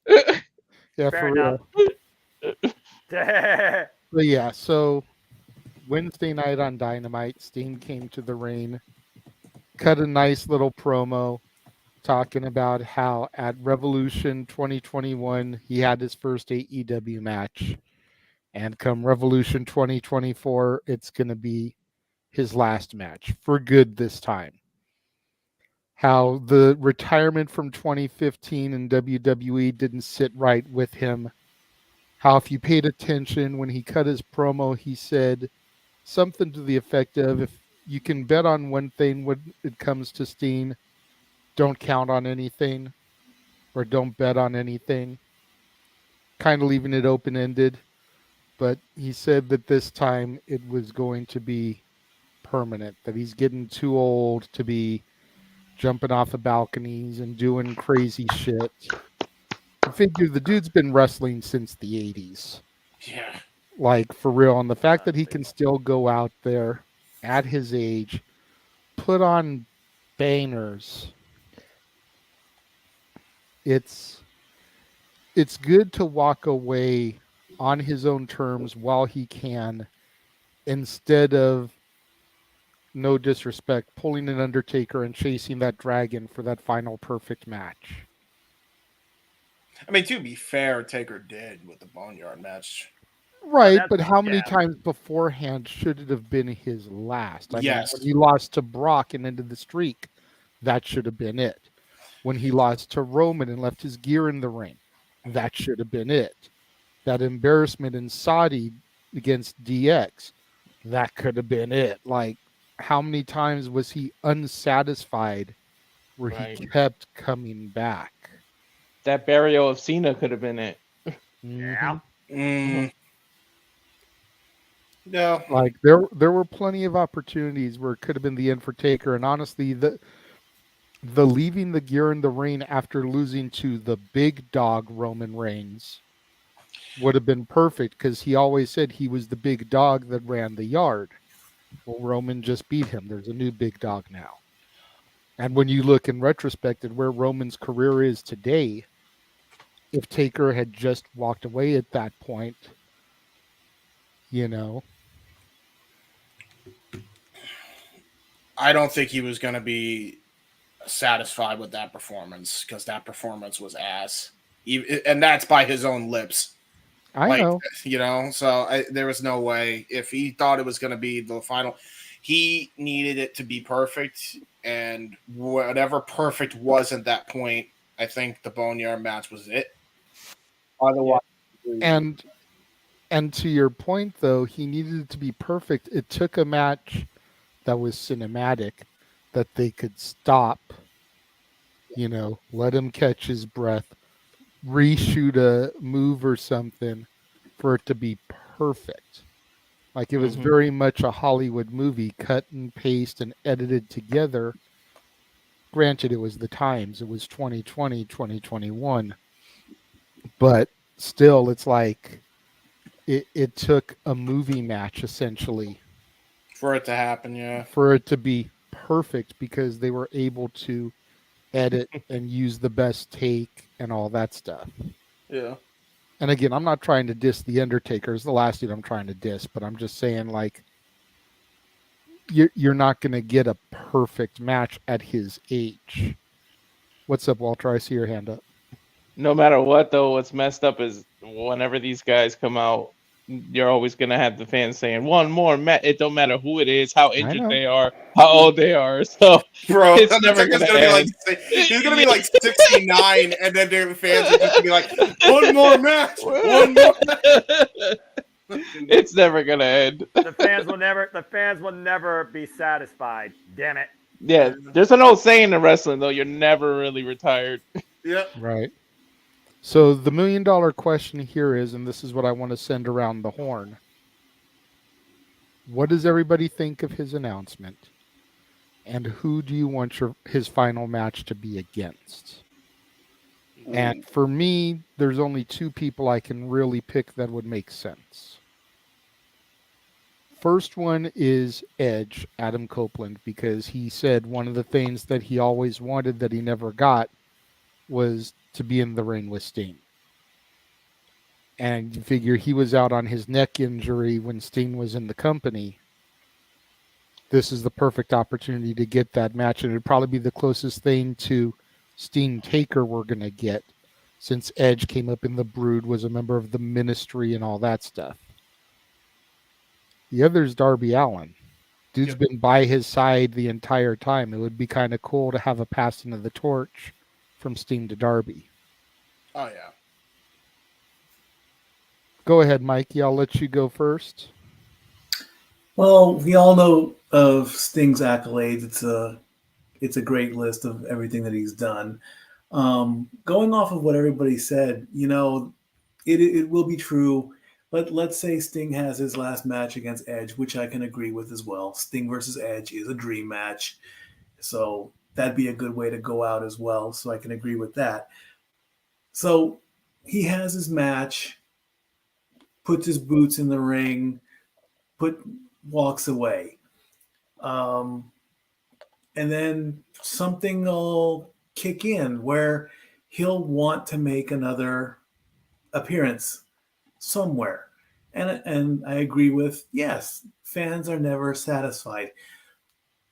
Yeah, Fair for real. But yeah, so Wednesday night on Dynamite, Sting came to the ring, cut a nice little promo talking about how at Revolution 2021 he had his first AEW match, and come Revolution 2024 it's going to be his last match for good this time. How the retirement from 2015 in WWE didn't sit right with him. How if you paid attention when he cut his promo, he said something to the effect of, if you can bet on one thing when it comes to Sting, don't count on anything, or don't bet on anything. Kind of leaving it open-ended. But he said that this time it was going to be permanent, that he's getting too old to be jumping off of balconies and doing crazy shit. I figure the dude's been wrestling since the 80s. Yeah. Like, for real. And the fact that he can still go out there at his age, put on bangers. It's good to walk away on his own terms while he can, instead of, no disrespect, pulling an Undertaker and chasing that dragon for that final perfect match. I mean, to be fair, Taker did with the Boneyard match. Right, but how many times beforehand should it have been his last? I mean, when he lost to Brock and ended the streak, that should have been it. When he lost to Roman and left his gear in the ring, that should have been it. That embarrassment in Saudi against DX, that could have been it. Like, how many times was he unsatisfied where he kept coming back? That burial of Cena could have been it. Yeah. No. Like, there were plenty of opportunities where it could have been the end for Taker, and honestly, the leaving the gear in the ring after losing to the big dog Roman Reigns would have been perfect, because he always said he was the big dog that ran the yard. Well, Roman just beat him. There's a new big dog now. And when you look in retrospect at where Roman's career is today, if Taker had just walked away at that point, you know. I don't think he was going to be satisfied with that performance, because that performance was ass. And that's by his own lips. I know. You know, so there was no way. If he thought it was going to be the final, he needed it to be perfect. And whatever perfect was at that point, I think the Boneyard match was it. Otherwise, and to your point, though, he needed it to be perfect. It took a match that was cinematic, that they could stop, you know, let him catch his breath, reshoot a move or something for it to be perfect. Like, it was very much a Hollywood movie, cut and paste and edited together. Granted, it was the times. It was 2020, 2021. But still, it's like it took a movie match, essentially. For it to happen, yeah. For it to be perfect because they were able to edit and use the best take and all that stuff. Yeah. And again, I'm not trying to diss the Undertaker. It's the last dude I'm trying to diss, but I'm just saying, like, you're not going to get a perfect match at his age. What's up, Walter? I see your hand up. No matter what, though, what's messed up is whenever these guys come out, you're always gonna have the fans saying one more match. It don't matter who it is, how injured they are, how old they are. So, bro, it's never gonna end. He's gonna be like 69, and then the fans are just gonna be like, one more match, one more. It's never gonna end. The fans will never be satisfied. Damn it. Yeah, there's an old saying in wrestling though: you're never really retired. Yeah. Right. So the $1 million question here is, and this is what I want to send around the horn. What does everybody think of his announcement? And who do you want his final match to be against? And for me, there's only two people I can really pick that would make sense. First one is Edge, Adam Copeland, because he said one of the things that he always wanted that he never got was to be in the ring with Sting. And you figure he was out on his neck injury when Sting was in the company. This is the perfect opportunity to get that match, and it'd probably be the closest thing to Sting Taker we're going to get, since Edge came up in the Brood, was a member of the Ministry and all that stuff. The other is Darby Allin. Dude's been by his side the entire time. It would be kind of cool to have a passing of the torch from Sting to Darby. Oh, yeah. Go ahead, Mikey. I'll let you go first. Well, we all know of Sting's accolades. It's a great list of everything that he's done. Going off of what everybody said, it will be true. Let's say Sting has his last match against Edge, which I can agree with as well. Sting versus Edge is a dream match. So that'd be a good way to go out as well. So I can agree with that. So he has his match, puts his boots in the ring, walks away. And then something will kick in where he'll want to make another appearance somewhere. And I agree with, yes, fans are never satisfied.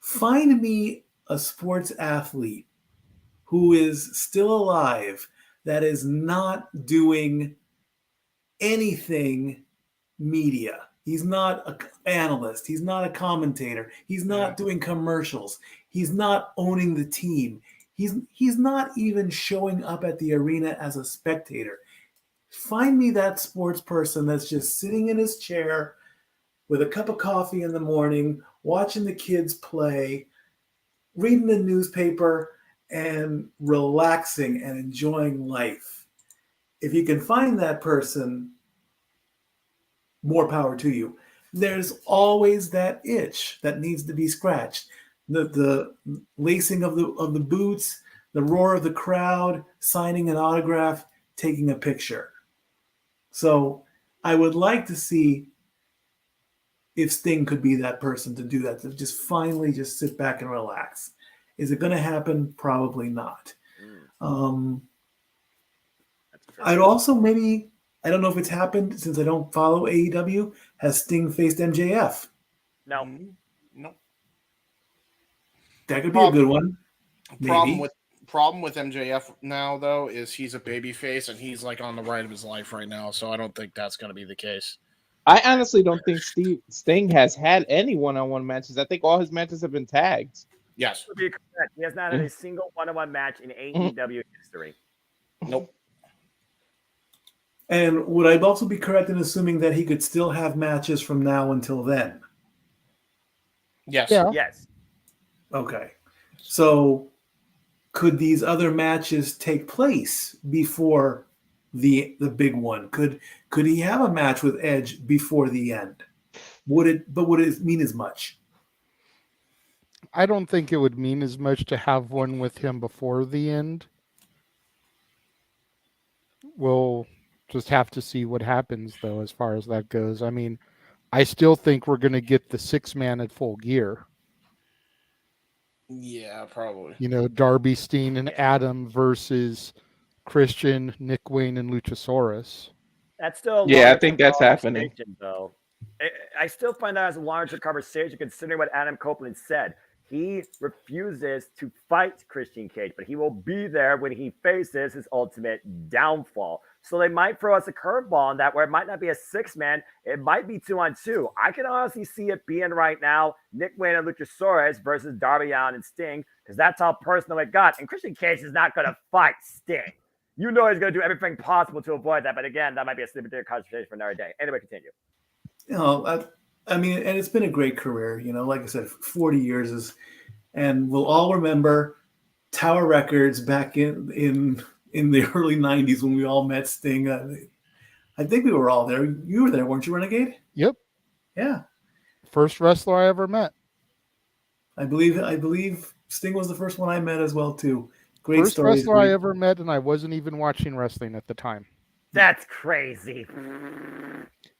Find me a sports athlete who is still alive that is not doing anything media. He's not an analyst. He's not a commentator. He's not doing commercials. He's not owning the team. He's not even showing up at the arena as a spectator. Find me that sports person that's just sitting in his chair with a cup of coffee in the morning, watching the kids play, reading the newspaper, and relaxing and enjoying life. If you can find that person, more power to you. There's always that itch that needs to be scratched. The lacing of the boots, the roar of the crowd, signing an autograph, taking a picture. So I would like to see if Sting could be that person to do that, to just finally just sit back and relax. Is it going to happen? Probably not. I'd also maybe, I don't know if it's happened since I don't follow AEW, has Sting faced MJF? No. That could be a good one. Problem with MJF now, though, is he's a babyface and he's like on the ride of his life right now. So I don't think that's going to be the case. I honestly don't think Sting has had any one-on-one matches. I think all his matches have been tagged. Yes. To be correct, he has not had a single one-on-one match in AEW history. Nope. And would I also be correct in assuming that he could still have matches from now until then? Yes. Yeah. Yes. Okay. So could these other matches take place before the big one? Could he have a match with Edge before the end? Would it mean as much? I don't think it would mean as much to have one with him before the end. We'll just have to see what happens, though, as far as that goes. I mean, I still think we're going to get the 6-man at Full Gear. Yeah, probably. You know, Darby, Steen, and Adam versus Christian, Nick Wayne, and Luchasaurus. That's still a Yeah, I larger think that's happening. conversation, though. I still find that as a larger conversation, considering what Adam Copeland said. He refuses to fight Christian Cage, but he will be there when he faces his ultimate downfall. So they might throw us a curveball on that, where it might not be a 6-man, it might be 2-on-2. I can honestly see it being right now Nick Wayne and Luchasaurus versus Darby Allin and Sting, because that's how personal it got. And Christian Cage is not going to fight Sting. You know he's going to do everything possible to avoid that, but again, that might be a sleeper conversation for another day. Anyway, continue. You know, I mean, and it's been a great career. You know, like I said, 40 years is, and we'll all remember Tower Records back in the early 90s when we all met Sting. I think we were all there. You were there, weren't you, Renegade? Yep. Yeah. First wrestler I ever met. I believe Sting was the first one I met as well too. Great First stories. wrestler I ever met, and I wasn't even watching wrestling at the time. That's crazy.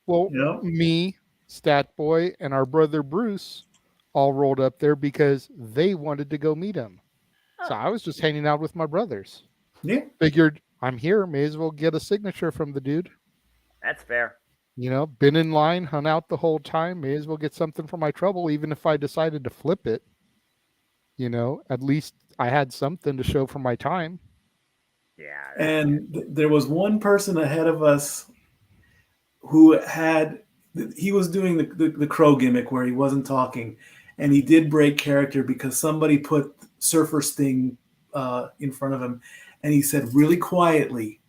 Well, me, Stat Boy, and our brother Bruce all rolled up there because they wanted to go meet him. So I was just hanging out with my brothers. Yeah. Figured I'm here, may as well get a signature from the dude. That's fair. You know, been in line, hung out the whole time, may as well get something for my trouble, even if I decided to flip it. You know, at least I had something to show for my time. Yeah. And there was one person ahead of us who he was doing the crow gimmick where he wasn't talking, and he did break character because somebody put Surfer Sting in front of him, and he said really quietly,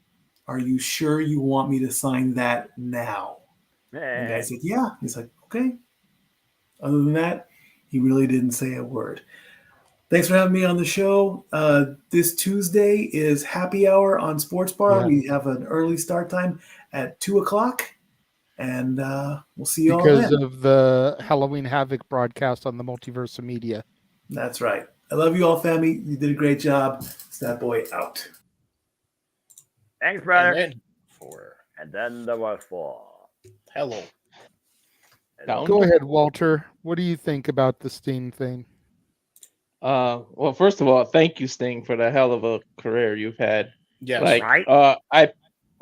"Are you sure you want me to sign that now?" And the guy said, "Yeah." He's like, "Okay." Other than that, he really didn't say a word. Thanks for having me on the show. This Tuesday is happy hour on Sports Bar. Yeah. We have an early start time at 2:00, and we'll see you all then. Because of the Halloween Havoc broadcast on the Multiverse of Media. That's right. I love you all, family. You did a great job. Stat Boy out. Thanks, brother. And then there were 4. Hello. Go ahead, Walter. What do you think about the Sting thing? Well, first of all, thank you, Sting, for the hell of a career you've had. Yes, right.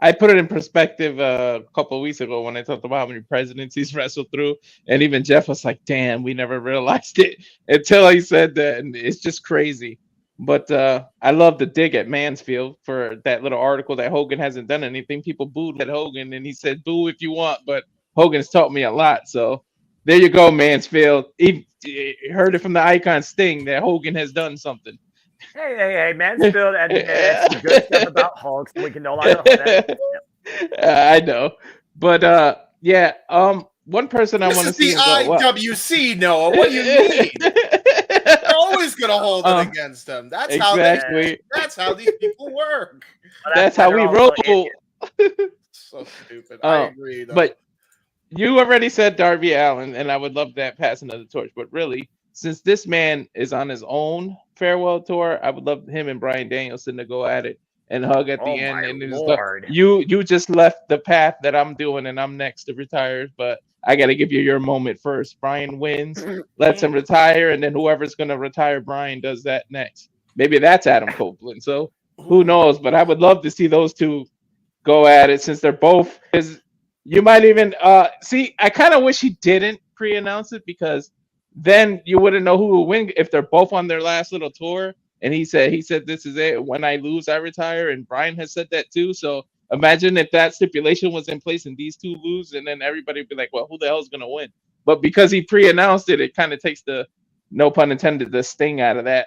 I put it in perspective a couple of weeks ago when I talked about how many presidents he's wrestled through, and even Jeff was like, "Damn, we never realized it until he said that," and it's just crazy. But I love the dig at Mansfield for that little article that Hogan hasn't done anything. People booed at Hogan, and he said, "Boo if you want," but Hogan's taught me a lot, so. There you go, Mansfield. He heard it from the icon Sting that Hogan has done something. Hey, Mansfield admits some good stuff about Hulk, so we can no longer hold that. I know. But, yeah, one person I want to see. This is the IWC, Noah. What do you mean? They're always going to hold it against them. That's exactly. That's how these people work. That's how we roll. So stupid. I agree, though. But you already said Darby Allin, and I would love that passing of the torch. But really, since this man is on his own farewell tour, I would love him and Bryan Danielson to go at it and hug at the end. And you just left the path that I'm doing, and I'm next to retire. But I got to give you your moment first. Bryan wins, lets him retire, and then whoever's going to retire Bryan does that next. Maybe that's Adam Copeland. So who knows? But I would love to see those two go at it since they're both. You might even see. I kind of wish he didn't pre-announce it because then you wouldn't know who will win if they're both on their last little tour. And he said this is it. When I lose, I retire. And Bryan has said that too. So imagine if that stipulation was in place and these two lose, and then everybody would be like, "Well, who the hell is gonna win?" But because he pre-announced it, it kind of takes the, no pun intended, the sting out of that.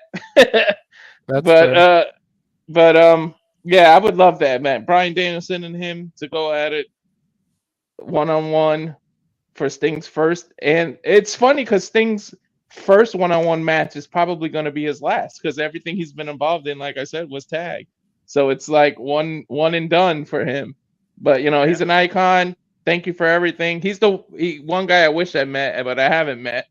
Yeah, I would love that, man. Bryan Danielson and him to go at it. 1-on-1 for Sting's first, and it's funny because Sting's first 1-on-1 match is probably going to be his last because everything he's been involved in, like I said, was tag. So it's like one and done for him. But he's an icon. Thank you for everything. He's one guy I wish I met, but I haven't met.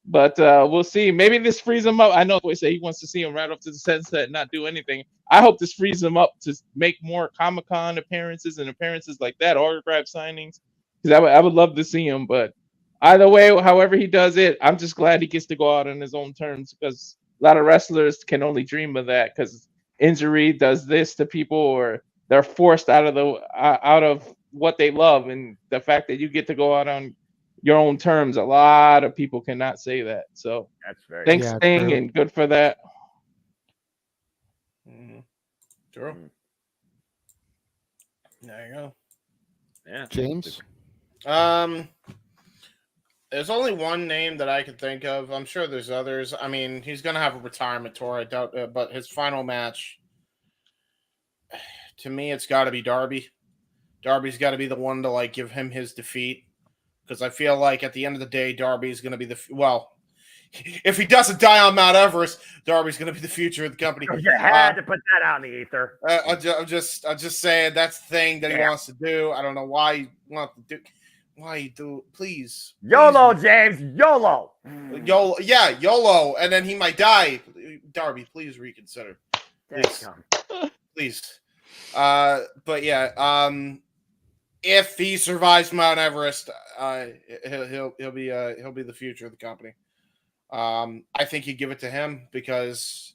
But we'll see. Maybe this frees him up. I know he said he wants to see him right off to the sunset and not do anything. I hope this frees him up to make more Comic-Con appearances and appearances like that, autograph signings. Because I would love to see him. But either way, however he does it, I'm just glad he gets to go out on his own terms because a lot of wrestlers can only dream of that because injury does this to people, or they're forced out of what they love, and the fact that you get to go out on your own terms, a lot of people cannot say that. So that's very thanks, Sting, and good for that. True. There you go. Yeah, James. There's only one name that I can think of. I'm sure there's others. I mean, he's gonna have a retirement tour. I doubt, but his final match, to me, it's got to be Darby. Darby's got to be the one to like give him his defeat, because I feel like at the end of the day, Darby's gonna be if he doesn't die on Mount Everest, Darby's gonna be the future of the company. You had to put that out in the ether. I'm just saying that's the thing that he wants to do. I don't know why he wants to do. Why you do? Please, YOLO, James, YOLO. YOLO, yeah, YOLO, and then he might die. Darby, please reconsider. Please. But yeah, if he survives Mount Everest, he'll be the future of the company. I think you give it to him because,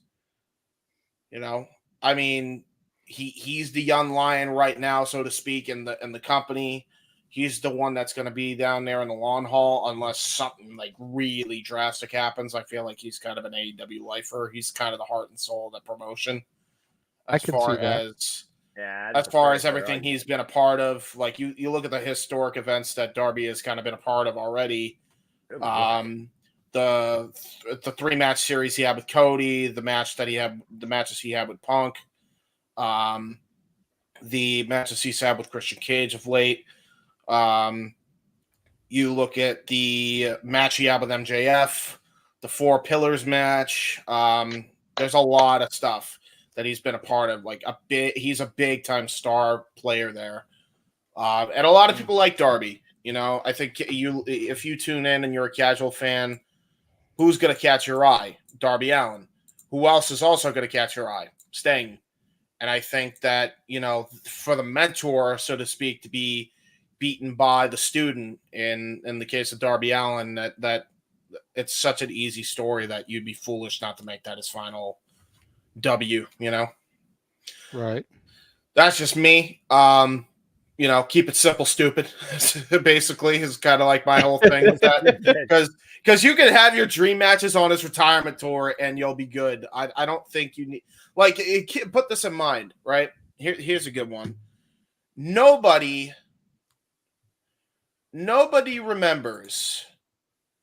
I mean, he's the young lion right now, so to speak, in the company. He's the one that's going to be down there in the long haul unless something like really drastic happens. I feel like he's kind of an AEW lifer. He's kind of the heart and soul of the promotion. I can see that. As far as everything he's been a part of, like you look at the historic events that Darby has kind of been a part of already. The 3-match series he had with Cody, the matches he had with Punk, the matches he's had with Christian Cage of late. You look at the match he had with MJF, the 4 Pillars match. There's a lot of stuff that he's been a part of. He's a big time star player there. And a lot of people like Darby. I think if you tune in and you're a casual fan, who's going to catch your eye? Darby Allin. Who else is also going to catch your eye? Sting. And I think that, for the mentor, so to speak, to be beaten by the student in the case of Darby Allin, that it's such an easy story that you'd be foolish not to make that his final W, Right. That's just me. Keep it simple, stupid. Basically, is kind of like my whole thing with that. Because you can have your dream matches on his retirement tour and you'll be good. I don't think you need put this in mind, right? Here's a good one. Nobody remembers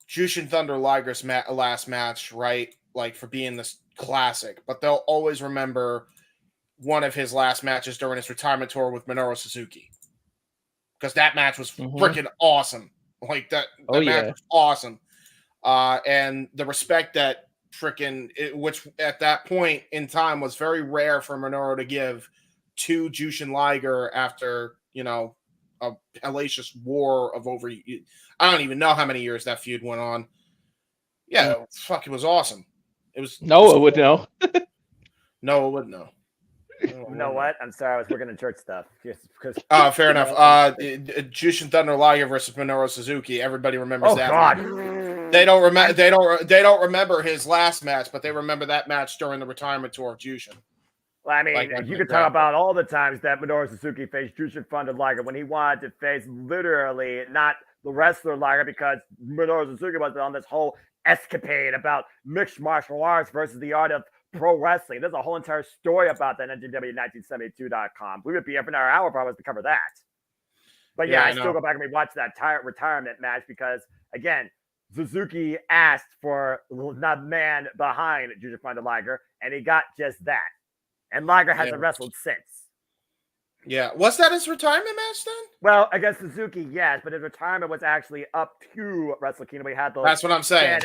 Jushin Thunder Liger's last match, right? Like for being this classic, but they'll always remember one of his last matches during his retirement tour with Minoru Suzuki, because that match was freaking awesome. Like that match was awesome, and the respect that which at that point in time was very rare for Minoru to give to Jushin Liger after a hellacious war of over. I don't even know how many years that feud went on. Yeah, it was awesome. It was Noah would know. Noah would know. You know what? I'm sorry, I was working on church stuff. Fair enough. Jushin Thunder Liger versus Minoru Suzuki. Everybody remembers that. God. They don't remember. They don't remember his last match, but they remember that match during the retirement tour of Jushin. Well, I mean, you could talk about all the times that Minoru Suzuki faced Jushin Thunder Liger when he wanted to face literally not the wrestler Liger, because Minoru Suzuki was on this whole escapade about mixed martial arts versus the art of pro wrestling. There's a whole entire story about that on NJW1972.com. We would be here for another hour probably to cover that. But yeah, I still go back and rewatch that retirement match because, again, Suzuki asked for the man behind Jushin Thunder Liger, and he got just that. And Liger hasn't wrestled since. Yeah. Was that his retirement match then? Well, against Suzuki, yes, but his retirement was actually up to Wrestle Kingdom. We had those. That's what I'm saying.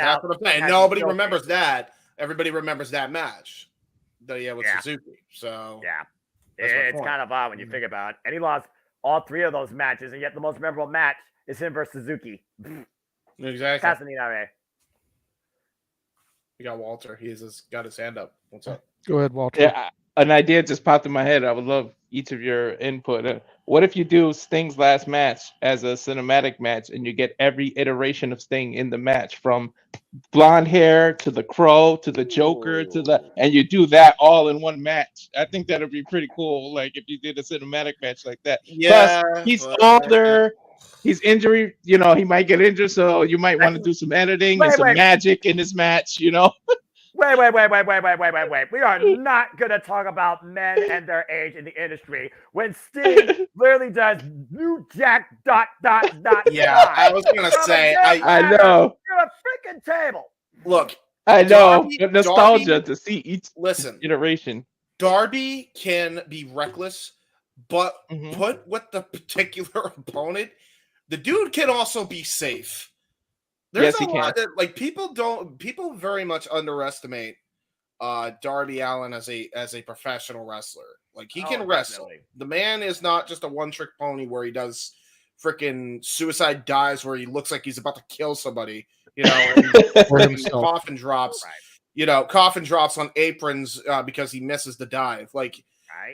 Nobody remembers that. Everybody remembers that match that he had with Suzuki. So yeah, it's kind of odd when you think about it. And he lost all 3 of those matches, and yet the most memorable match is him versus Suzuki. Exactly. You got Walter. He's got his hand up. What's up? Go ahead, Walter. Yeah, an idea just popped in my head. I would love each of your input. What if you do Sting's last match as a cinematic match, and you get every iteration of Sting in the match, from blonde hair to the Crow to the Joker and you do that all in one match? I think that'd be pretty cool. Like if you did a cinematic match like that. Yeah, Plus, he's older. He's injury. You know, he might get injured, so you might want to do some editing and some magic in this match. You know. Wait. We are not going to talk about men and their age in the industry when Sting literally does New Jack ... Yeah, I was going to say. I know. You're a freaking table. Look. I know. Nostalgia to see each iteration. Darby can be reckless, but put with the particular opponent, the dude can also be safe. There's a lot that, like, people very much underestimate Darby Allin as a professional wrestler. Like, he can wrestle. Definitely. The man is not just a one-trick pony where he does freaking suicide dives where he looks like he's about to kill somebody, you know, and coffin drops. Right. You know, coffin drops on aprons because he misses the dive. Like,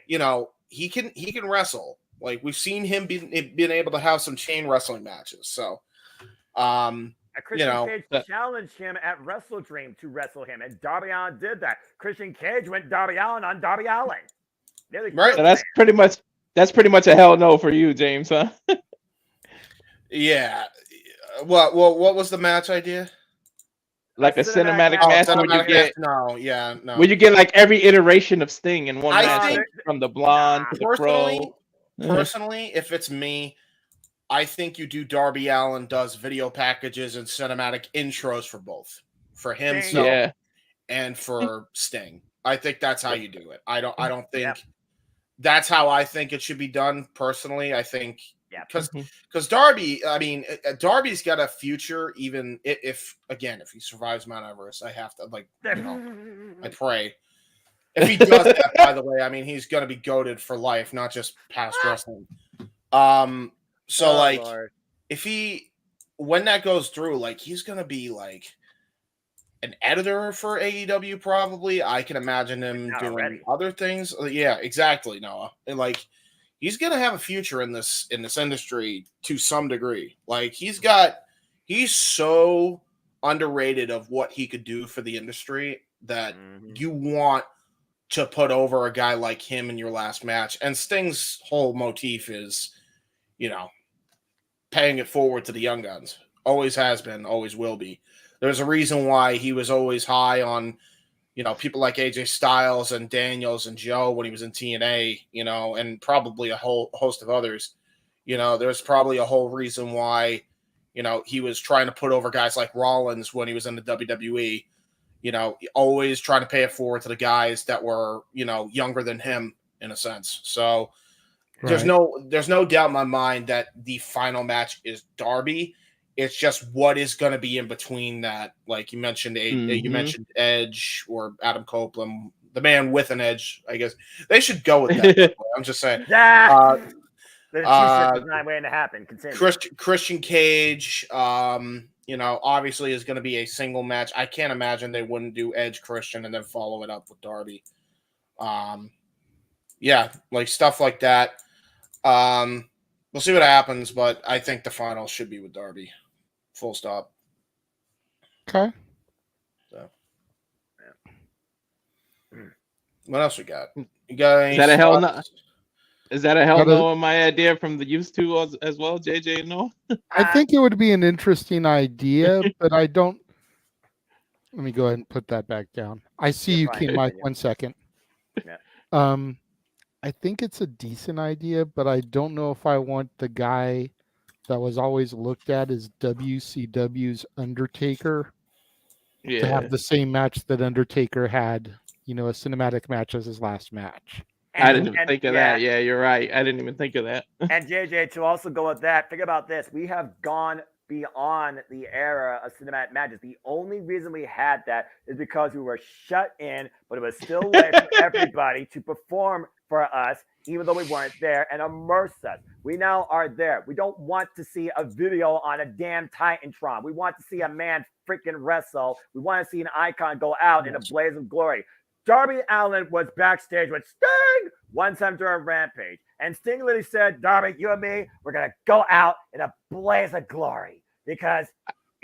you know, he can wrestle. Like, we've seen him being able to have some chain wrestling matches. So, Christian Cage challenged him at Wrestle Dream to wrestle him, and Darby Allin did that. Christian Cage went Darby Allin on Darby Allin. Right. So that's pretty much a hell no for you, James, huh? Yeah. What was the match idea? Like a cinematic match where you get no. Where you get like every iteration of Sting in one match, like, from the blonde to the Crow. Personally, if it's me, I think you do Darby Allin does video packages and cinematic intros for both, for himself and for Sting. I think that's how you do it. I don't think that's how I think it should be done. Personally, I think because Darby, I mean, Darby's got a future. Even if he survives Mount Everest, I have to I pray. If he does that, by the way, I mean, he's gonna be goated for life, not just past wrestling. So Lord. When that goes through, like, he's gonna be like an editor for AEW, probably. I can imagine him doing other things. Yeah, exactly, Noah. And like, he's gonna have a future in this industry to some degree. Like, he's so underrated of what he could do for the industry that you want to put over a guy like him in your last match. And Sting's whole motif is, you know, paying it forward to the young guns. Always has been, always will be. There's a reason why he was always high on, you know, people like AJ Styles and Daniels and Joe when he was in TNA, you know, and probably a whole host of others. You know, there's probably a whole reason why, you know, he was trying to put over guys like Rollins when he was in the WWE, you know, always trying to pay it forward to the guys that were, you know, younger than him in a sense. So, there's no doubt in my mind that the final match is Darby. It's just what is going to be in between that. Like you mentioned, you mentioned Edge or Adam Copeland, the man with an edge. I guess they should go with that. I'm just saying. The t-shirt is not waiting to happen. Continue. Christian Cage, you know, obviously is going to be a single match. I can't imagine they wouldn't do Edge Christian and then follow it up with Darby. Yeah, like stuff like that. We'll see what happens, but I think the final should be with Darby. Full stop. Okay. So, what else we got? You got any? Is that a hell no? Is that a hell no? My idea from the used to as well, JJ? No. I think it would be an interesting idea, but I don't. Let me go ahead and put that back down. I see you, King Mike. 1 second. Yeah. I think it's a decent idea, but I don't know if I want the guy that was always looked at as WCW's Undertaker to have the same match that Undertaker had, you know, a cinematic match as his last match. I didn't even think of that. Yeah, you're right. I didn't even think of that. And JJ, to also go with that, think about this. We have gone beyond the era of cinematic matches. The only reason we had that is because we were shut in, but it was still a way for everybody to perform for us, even though we weren't there, and immerse us. We now are there. We don't want to see a video on a damn Titantron. We want to see a man freaking wrestle. We want to see an icon go out in a blaze of glory. Darby Allin was backstage with Sting one time during Rampage. And Sting literally said, Darby, you and me, we're going to go out in a blaze of glory because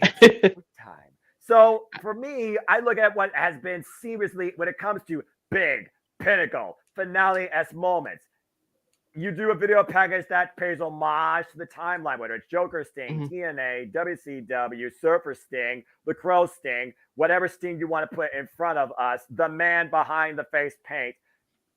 it's time. So for me, I look at what has been seriously when it comes to big, pinnacle, finale-esque moments. You do a video package that pays homage to the timeline, whether it's Joker Sting, TNA, WCW, Surfer Sting, the Crow Sting, whatever Sting you want to put in front of us, the man behind the face paint,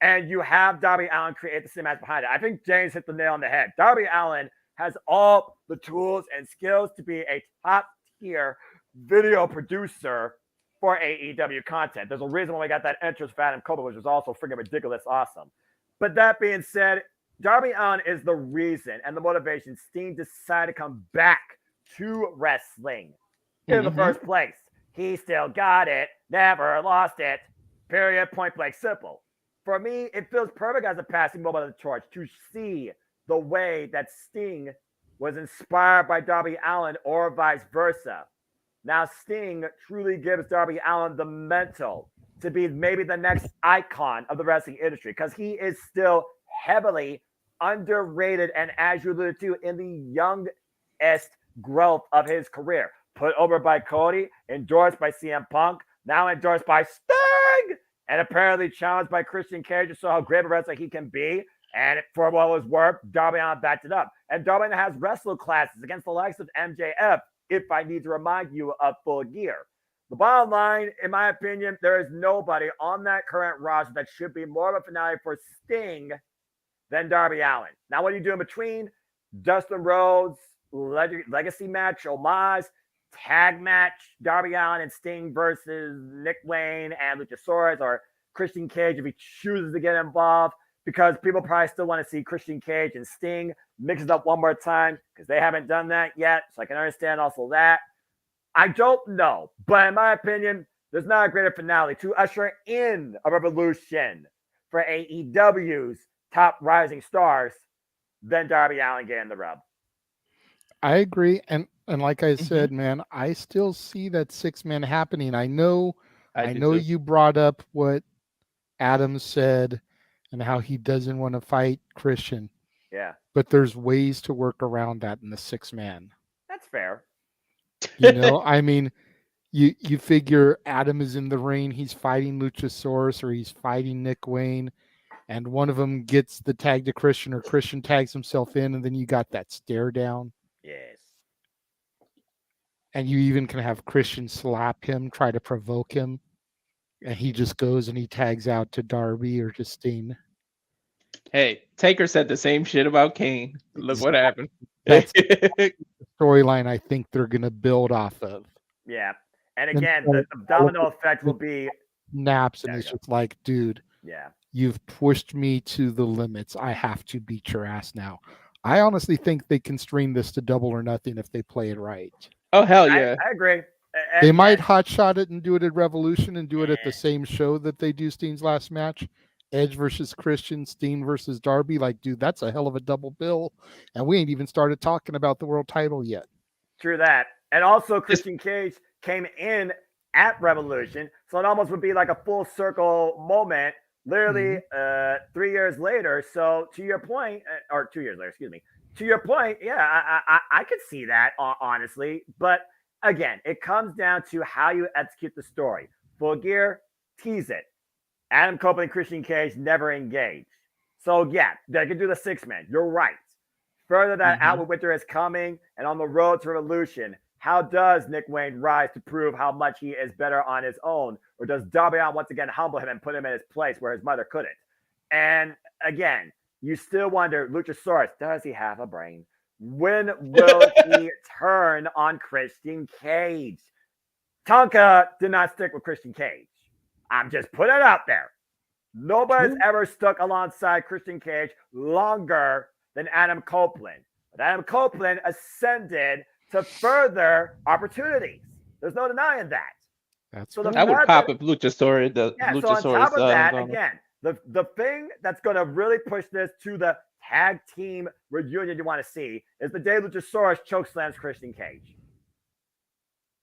and you have Darby Allin create the cinematic behind it. I think James hit the nail on the head. Darby Allin has all the tools and skills to be a top-tier video producer for AEW content. There's a reason why we got that entrance for Adam Cole, which was also freaking ridiculous awesome. But that being said, Darby Allin is the reason and the motivation Sting decided to come back to wrestling in the first place. He still got it, never lost it, period, point blank, simple. For me, it feels perfect as a passing moment of the torch to see the way that Sting was inspired by Darby Allin or vice versa. Now, Sting truly gives Darby Allin the mental to be maybe the next icon of the wrestling industry because he is still heavily underrated and, as you alluded to, in the youngest growth of his career. Put over by Cody, endorsed by CM Punk, now endorsed by Sting, and apparently challenged by Christian Cage to show how great a wrestler he can be. And for what was worth, Darby Allin backed it up. And Darby Allin has wrestling classes against the likes of MJF, if I need to remind you of Full Gear. The bottom line, in my opinion, there is nobody on that current roster that should be more of a finale for Sting than Darby Allin. Now, what do you do in between? Dustin Rhodes, legacy match, homage, tag match, Darby Allin and Sting versus Nick Wayne and Luchasaurus, or Christian Cage if he chooses to get involved, because people probably still want to see Christian Cage and Sting mix it up one more time because they haven't done that yet. So I can understand also that. I don't know, but in my opinion, there's not a greater finale to usher in a revolution for AEW's top rising stars than Darby Allin getting the rub. I agree. And like I said, man, I still see that 6-man happening. I know you brought up what Adam said and how he doesn't want to fight Christian. Yeah. But there's ways to work around that in the 6-man. That's fair. You know, I mean, you figure Adam is in the ring, he's fighting Luchasaurus or he's fighting Nick Wayne, and one of them gets the tag to Christian or Christian tags himself in, and then you got that stare down. Yes. And you even can have Christian slap him, try to provoke him, and he just goes and he tags out to Darby or to Sting. Hey, Taker said the same shit about Kane. Look what happened. That's the storyline I think they're going to build off of. Yeah. And again, the domino effect will be naps, and it's just like, dude, yeah, you've pushed me to the limits. I have to beat your ass now. I honestly think they can string this to Double or Nothing if they play it right. Oh, hell yeah. I agree. They might hotshot it and do it at Revolution and do it at the same show that they do Sting's last match. Edge versus Christian, Sting versus Darby. Like, dude, that's a hell of a double bill. And we ain't even started talking about the world title yet. True that. And also Christian Cage came in at Revolution. So it almost would be like a full circle moment, literally 3 years later. So to your point, or 2 years later, excuse me. To your point, yeah, I could see that, honestly. But again, it comes down to how you execute the story. Full Gear, tease it. Adam Copeland and Christian Cage never engaged. So, yeah, they can do the 6-man. You're right. Further that Outward Winter is coming and on the road to Revolution, how does Nick Wayne rise to prove how much he is better on his own? Or does Darby Allin once again humble him and put him in his place where his mother couldn't? And again, you still wonder, Luchasaurus, does he have a brain? When will he turn on Christian Cage? Tonka did not stick with Christian Cage. I'm just putting it out there. Nobody's ever stuck alongside Christian Cage longer than Adam Copeland. But Adam Copeland ascended to further opportunities. There's no denying that. That's so I would pop if Luchasaurus does. Yeah, so on top of that, again, the thing that's going to really push this to the tag team reunion you want to see is the day Luchasaurus chokeslams Christian Cage.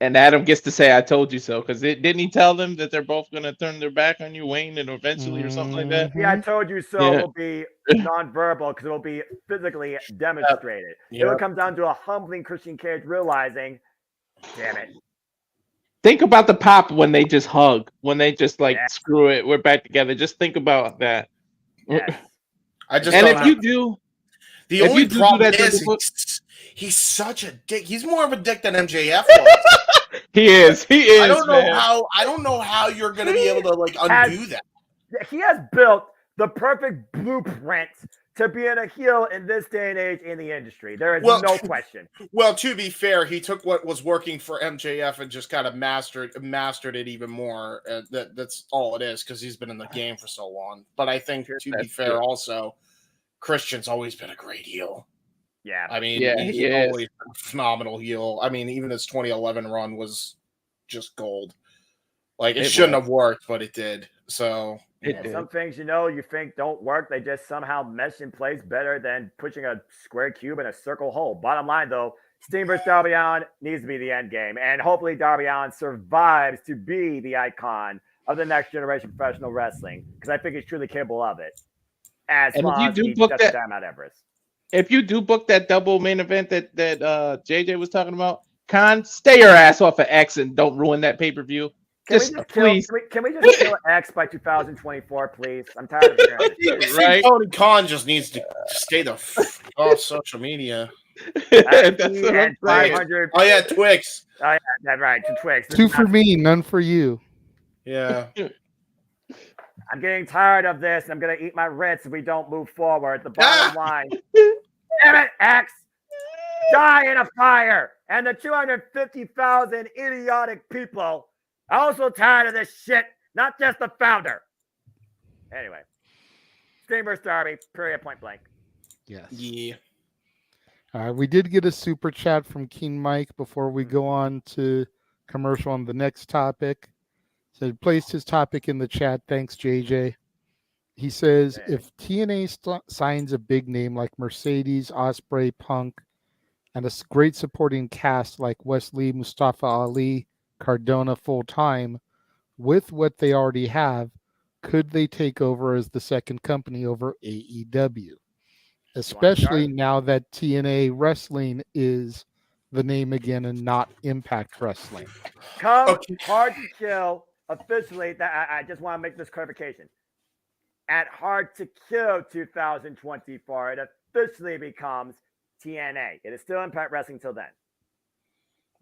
And Adam gets to say, "I told you so," because didn't he tell them that they're both going to turn their back on you, Wayne, and eventually, or something like that? Yeah, I told you so. Will be nonverbal because it will be physically demonstrated. It will come down to a humbling Christian Cage realizing, damn it. Think about the pop when they just hug, when they just screw it, we're back together. Just think about that. Yes. I just and if you do, the only problem is he's such a dick. He's more of a dick than MJF was. He is. I don't know how you're going to be able to undo that. He has built the perfect blueprint to being a heel in this day and age in the industry. There is no question. Well, to be fair, he took what was working for MJF and just kind of mastered it even more. That's all it is because he's been in the game for so long. But I think, to be fair, also, Christian's always been a great heel. Yeah. I mean, he's always been a phenomenal heel. I mean, even his 2011 run was just gold. It shouldn't have worked, but it did. So some things, you think don't work, they just somehow mesh in place better than pushing a square cube in a circle hole. Bottom line, though, Sting versus Darby Allin needs to be the end game, and hopefully Darby Allin survives to be the icon of the next generation professional wrestling, because I think he's truly capable of it. As long as he shuts down Mount Everest. If you do book that double main event that JJ was talking about, Khan, stay your ass off of X and don't ruin that pay-per-view. Please. Can we just kill X by 2024, please? I'm tired of hearing this. Right? Tony Khan just needs to stay the off social media. That's what I'm saying. Oh yeah, Twix. Oh yeah, that's right. Twix. Two for me, none for you. Yeah. I'm getting tired of this. I'm going to eat my Ritz if we don't move forward. The bottom line. Damn it, X! Die in a fire! And the 250,000 idiotic people are also tired of this shit, not just the founder. Anyway. Sting versus Darby, period, point blank. Yes. Yeah. We did get a super chat from Keen Mike before we go on to commercial on the next topic. So he placed his topic in the chat. Thanks, JJ. He says, if TNA signs a big name like Mercedes, Ospreay, Punk, and a great supporting cast like Wesley, Mustafa Ali, Cardona full-time, with what they already have, could they take over as the second company over AEW? Especially now that TNA Wrestling is the name again and not Impact Wrestling. Hard to Kill, officially, I just want to make this clarification. At Hard to Kill 2024, it officially becomes TNA. It is still Impact Wrestling till then.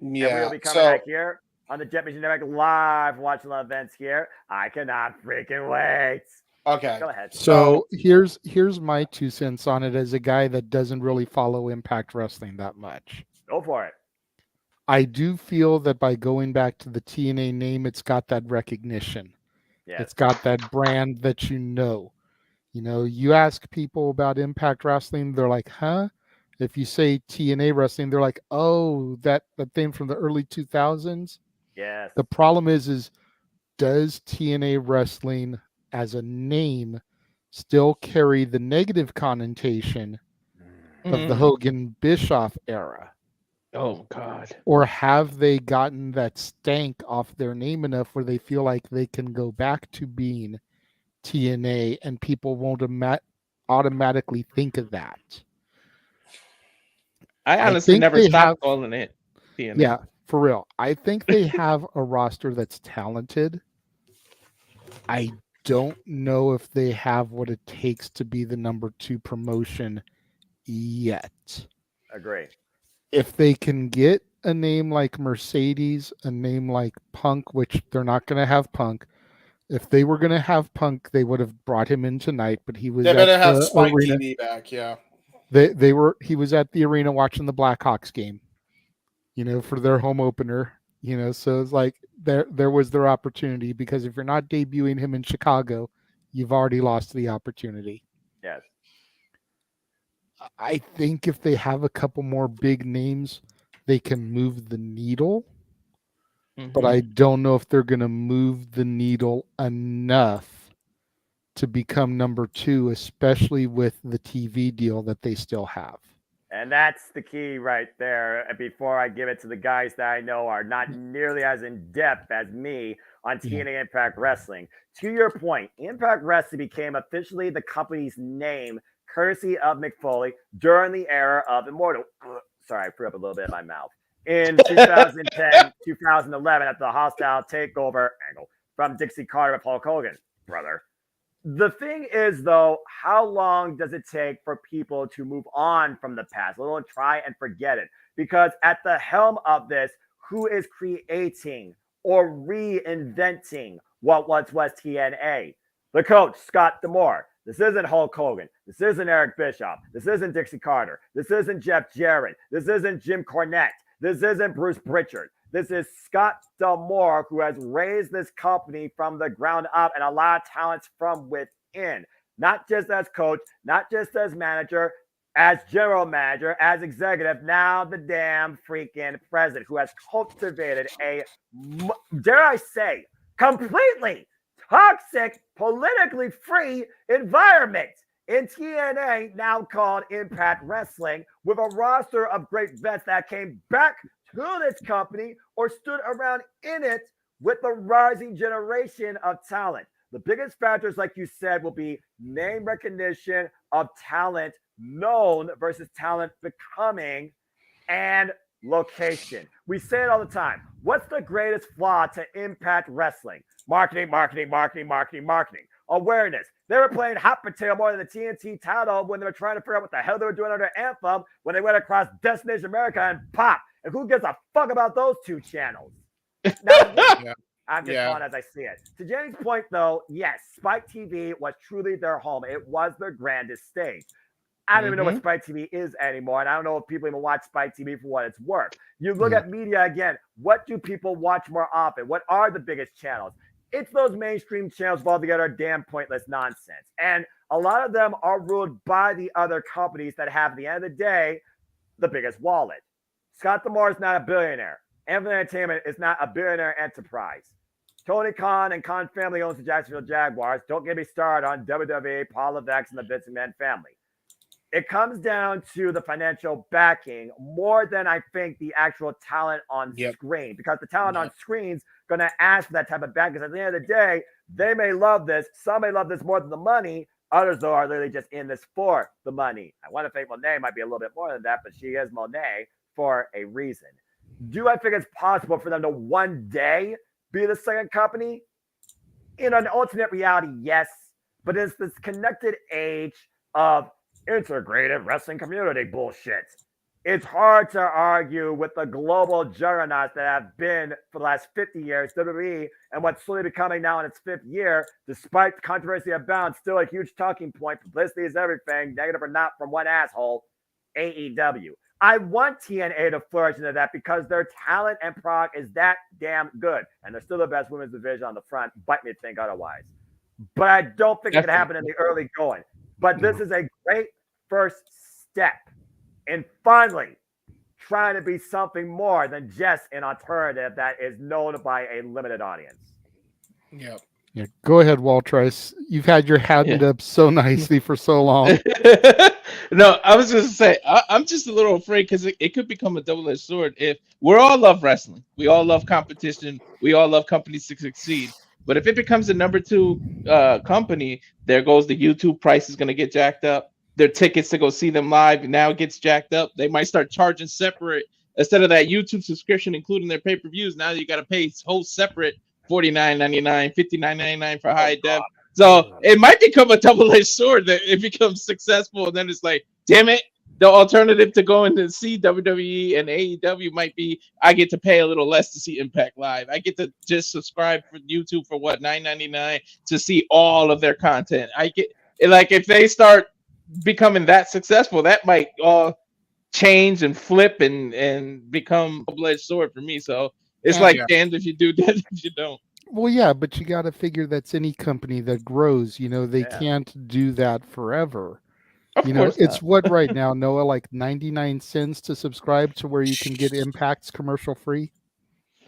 Yeah. And we'll be coming back here on the Jet Vision Network live, watching the events here. I cannot freaking wait. Okay. Go ahead. So here's my 2 cents on it as a guy that doesn't really follow Impact Wrestling that much. Go for it. I do feel that by going back to the TNA name, it's got that recognition. Yes. It's got that brand that you know. You ask people about Impact Wrestling, they're like, huh? If you say TNA Wrestling, they're like, oh, that thing from the early 2000s? Yes. The problem is does TNA Wrestling as a name still carry the negative connotation of the Hogan Bischoff era? Oh, God. Or have they gotten that stank off their name enough where they feel like they can go back to being TNA and people won't automatically think of that? I honestly never stopped calling it TNA. Yeah, for real. I think they have a roster that's talented. I don't know if they have what it takes to be the number 2 promotion yet. Agree. If they can get a name like Mercedes, a name like Punk, which they're not going to have Punk. If they were going to have Punk, they would have brought him in tonight, but he was they better at have the Spike arena. TV back, yeah. He was at the arena watching the Blackhawks game, for their home opener, so it's like there was their opportunity, because if you're not debuting him in Chicago, you've already lost the opportunity. Yes. I think if they have a couple more big names, they can move the needle. But I don't know if they're going to move the needle enough to become number 2, especially with the TV deal that they still have. And that's the key right there. Before I give it to the guys that I know are not nearly as in depth as me on TNA Impact Wrestling. To your point, Impact Wrestling became officially the company's name, courtesy of Mick Foley, during the era of Immortal. Sorry, I threw up a little bit in my mouth. In 2010, 2011, at the Hostile Takeover angle from Dixie Carter with Hulk Hogan, brother. The thing is, though, how long does it take for people to move on from the past? Let alone try and forget it. Because at the helm of this, who is creating or reinventing what once was TNA? The coach, Scott D'Amore. This isn't Hulk Hogan. This isn't Eric Bischoff. This isn't Dixie Carter. This isn't Jeff Jarrett. This isn't Jim Cornette. This isn't Bruce Pritchard. This is Scott D'Amore, who has raised this company from the ground up and a lot of talents from within. Not just as coach, not just as manager, as general manager, as executive, now the damn freaking president, who has cultivated a, dare I say, completely toxic, politically free environment in TNA, now called Impact Wrestling, with a roster of great vets that came back to this company or stood around in it with the rising generation of talent. The biggest factors, like you said, will be name recognition of talent known versus talent becoming, and location. We say it all the time. What's the greatest flaw to Impact Wrestling? Marketing, marketing, marketing, marketing, marketing. Awareness. They were playing hot potato more than the TNT title when they were trying to figure out what the hell they were doing under Anthem when they went across Destination America and pop. And who gives a fuck about those two channels? Now, I'm just calling as I see it. To Jenny's point, though, yes, Spike TV was truly their home. It was their grandest stage. I don't even know what Spike TV is anymore, and I don't know if people even watch Spike TV for what it's worth. You look at media again. What do people watch more often? What are the biggest channels? It's those mainstream channels with all together damn pointless nonsense. And a lot of them are ruled by the other companies that have, at the end of the day, the biggest wallet. Scott D'Amore is not a billionaire. Anthem Entertainment is not a billionaire enterprise. Tony Khan and Khan family owns the Jacksonville Jaguars. Don't get me started on WWE, Paul Levesque, and the Vince McMahon family. It comes down to the financial backing more than I think the actual talent on screen, because the talent on screen's going to ask for that type of backing. Because at the end of the day, they may love this. Some may love this more than the money. Others, though, are literally just in this for the money. I want to think Monet might be a little bit more than that, but she is Monet for a reason. Do I think it's possible for them to one day be the second company? In an alternate reality, yes. But it's this connected age of integrated wrestling community bullshit. It's hard to argue with the global juggernauts that have been for the last 50 years, WWE, and what's slowly becoming now in its 5th year, despite the controversy abound, still a huge talking point. Publicity is everything, negative or not, from one asshole, AEW. I want TNA to flourish into that because their talent and product is that damn good. And they're still the best women's division on the front. Bite me to think otherwise. But I don't think it can happen in the early going. But this is a great first step in finally trying to be something more than just an alternative that is known by a limited audience. Yep. Yeah, go ahead, Waltrice. You've had your hand up so nicely for so long. No, I was just say I'm just a little afraid because it could become a double-edged sword. If we're all love wrestling, we all love competition, we all love companies to succeed. But if it becomes the number 2 company, there goes the YouTube price is going to get jacked up. Their tickets to go see them live now gets jacked up. They might start charging separate instead of that YouTube subscription, including their pay-per-views. Now you got to pay whole separate $49.99, $59.99 for high def. So it might become a double-edged sword that it becomes successful, and then it's like, damn it, the alternative to going to see WWE and AEW might be I get to pay a little less to see Impact Live. I get to just subscribe for YouTube for what, $9.99 to see all of their content. I get like if they start becoming that successful, that might all change and flip and become a double-edged sword for me. So it's damned if you do, damned if you don't. Well, yeah, but you got to figure that's any company that grows. You know, they can't do that forever. You know, it's what right now, Noah, like 99 cents to subscribe to where you can get Impact's commercial free?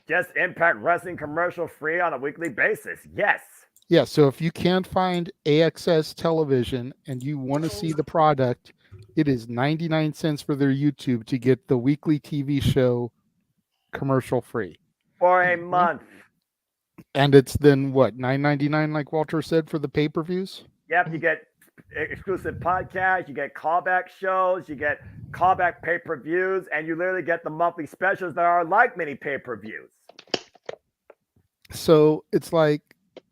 Just Impact Wrestling commercial free on a weekly basis. Yes. Yeah, so if you can't find AXS television and you want to see the product, It is 99 cents for their YouTube to get the weekly TV show commercial free. For a month. And it's then what, $9.99 like Walter said for the pay-per-views? Yep, you get exclusive podcasts, you get callback shows, you get callback pay-per-views, and you literally get the monthly specials that are like mini pay-per-views. So it's like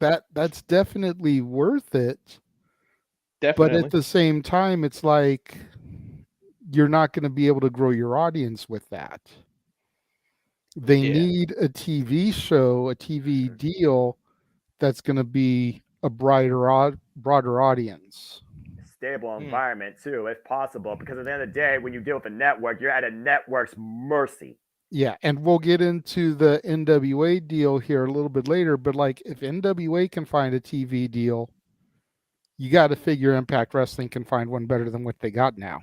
that's definitely worth it. Definitely. But at the same time, it's like you're not going to be able to grow your audience with that. They need a TV show, a TV deal that's going to be a broader audience. Stable environment too, if possible, because at the end of the day, when you deal with a network, you're at a network's mercy. Yeah, and we'll get into the NWA deal here a little bit later, but like if NWA can find a TV deal, you got to figure Impact Wrestling can find one better than what they got now.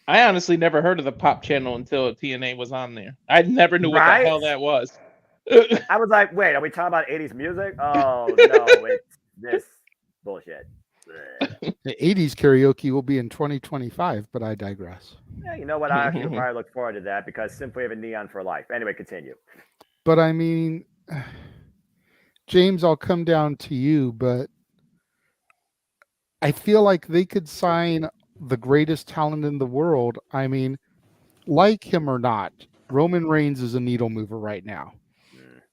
I honestly never heard of the Pop channel until TNA was on there. I never knew what the hell that was. I was like, wait, are we talking about 80s music? Oh, no, it's this bullshit. The 80s karaoke will be in 2025, but I digress. Yeah, you know what? I actually probably look forward to that because Simply have a Neon for life. Anyway, continue. But I mean, James, I'll come down to you, but I feel like they could sign the greatest talent in the world. I mean, like him or not, Roman Reigns is a needle mover right now.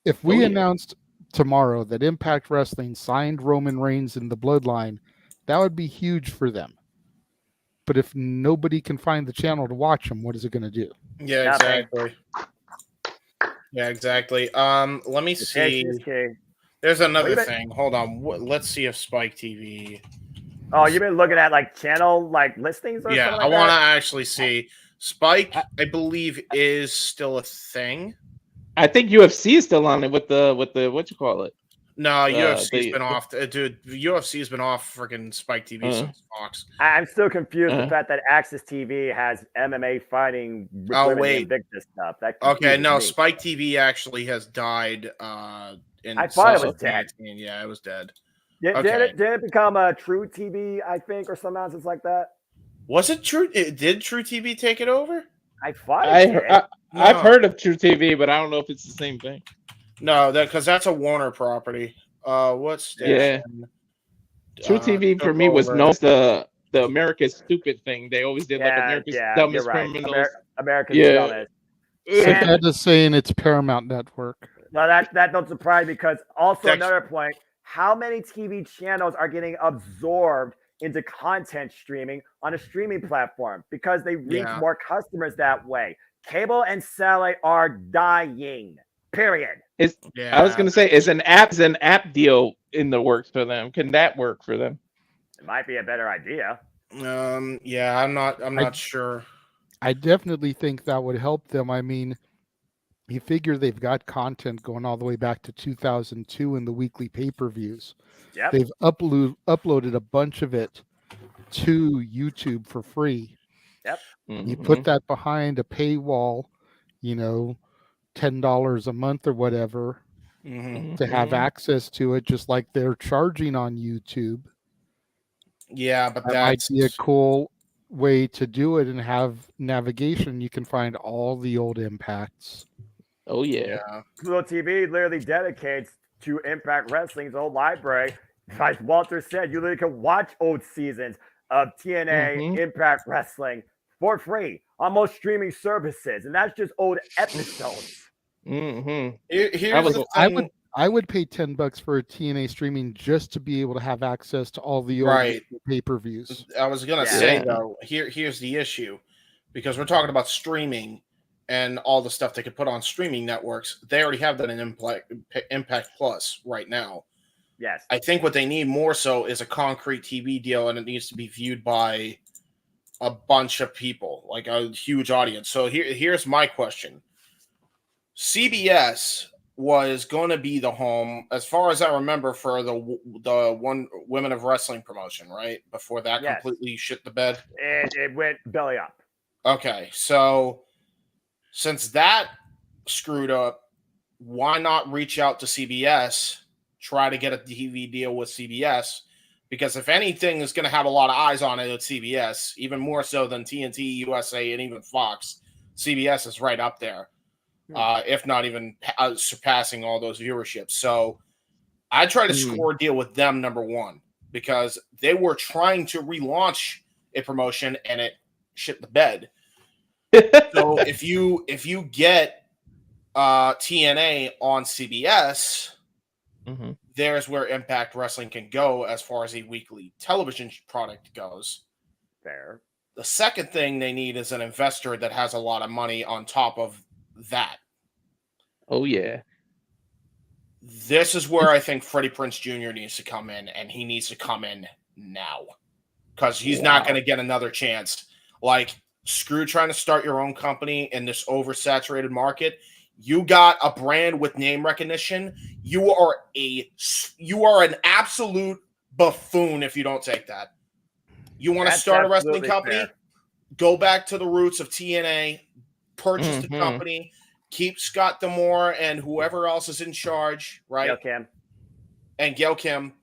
If we announced tomorrow that Impact Wrestling signed Roman Reigns in the Bloodline, that would be huge for them. But if nobody can find the channel to watch him, what is it going to do? Yeah, exactly. Yeah, exactly. Let me see. There's another thing. Hold on. Let's see if Spike TV. Oh, you've been looking at like channel like listings or something like I want to actually see. Spike, I believe, is still a thing. I think UFC is still on it with the what you call it. No, UFC's been off. Dude, UFC's been off freaking Spike TV since Fox. I'm still confused with the fact that Access TV has MMA fighting. Wait. Stuff. Okay, no, Spike TV actually has died. In I thought it was dead. Yeah, it was dead. Did it become a True TV, I think, or some nonsense like that? Was it True? Did True TV take it over? I thought I've heard of True TV, but I don't know if it's the same thing. No, because that's a Warner property. What station? True TV for me was known as the America's Stupid thing. They always did like America's Dumbest Criminals. America's Dumbest. That is saying it's Paramount Network. No, that don't surprise me because also another point, how many TV channels are getting absorbed into content streaming on a streaming platform because they reach more customers that way. Cable and satellite are dying. Period. I was gonna say, is an app deal in the works for them? Can that work for them? It might be a better idea. Yeah, I'm not sure. I definitely think that would help them. I mean, you figure they've got content going all the way back to 2002 in the weekly pay-per-views. Yep. They've uploaded a bunch of it to YouTube for free. Yep. You put that behind a paywall, $10 a month or whatever to have access to it, just like they're charging on YouTube. Yeah, but that might be a cool way to do it and have navigation. You can find all the old Impacts. Oh yeah. Pluto TV literally dedicates to Impact Wrestling's old library. As Walter said, you literally can watch old seasons of TNA Impact Wrestling for free on most streaming services, and that's just old episodes. I would pay $10 for a TNA streaming just to be able to have access to all the old pay-per-views. I was gonna say though, here's the issue, because we're talking about streaming and all the stuff they could put on streaming networks. They already have that in Impact Plus right now. Yes. I think what they need more so is a concrete TV deal, and it needs to be viewed by a bunch of people, like a huge audience. So here's my question. CBS was going to be the home, as far as I remember, for the one Women of Wrestling promotion, right? Before that completely shit the bed. It went belly up. Okay, so since that screwed up, why not reach out to CBS, try to get a TV deal with CBS, Because if anything is going to have a lot of eyes on it, it's CBS, even more so than TNT, USA, and even Fox. CBS is right up there, if not even surpassing all those viewerships. So I try to score a deal with them, number one, because they were trying to relaunch a promotion and it shit the bed. So if you get TNA on CBS, there's where Impact Wrestling can go as far as a weekly television product goes. Fair. The second thing they need is an investor that has a lot of money on top of that. Oh, yeah. This is where I think Freddie Prinze Jr. needs to come in, and he needs to come in now. Because he's not going to get another chance. Like, screw trying to start your own company in this oversaturated market. You got a brand with name recognition. You are an absolute buffoon if you don't take that. You want to start a wrestling company? Fair. Go back to the roots of TNA, purchase the company, keep Scott D'Amore and whoever else is in charge, right? Gail Kim,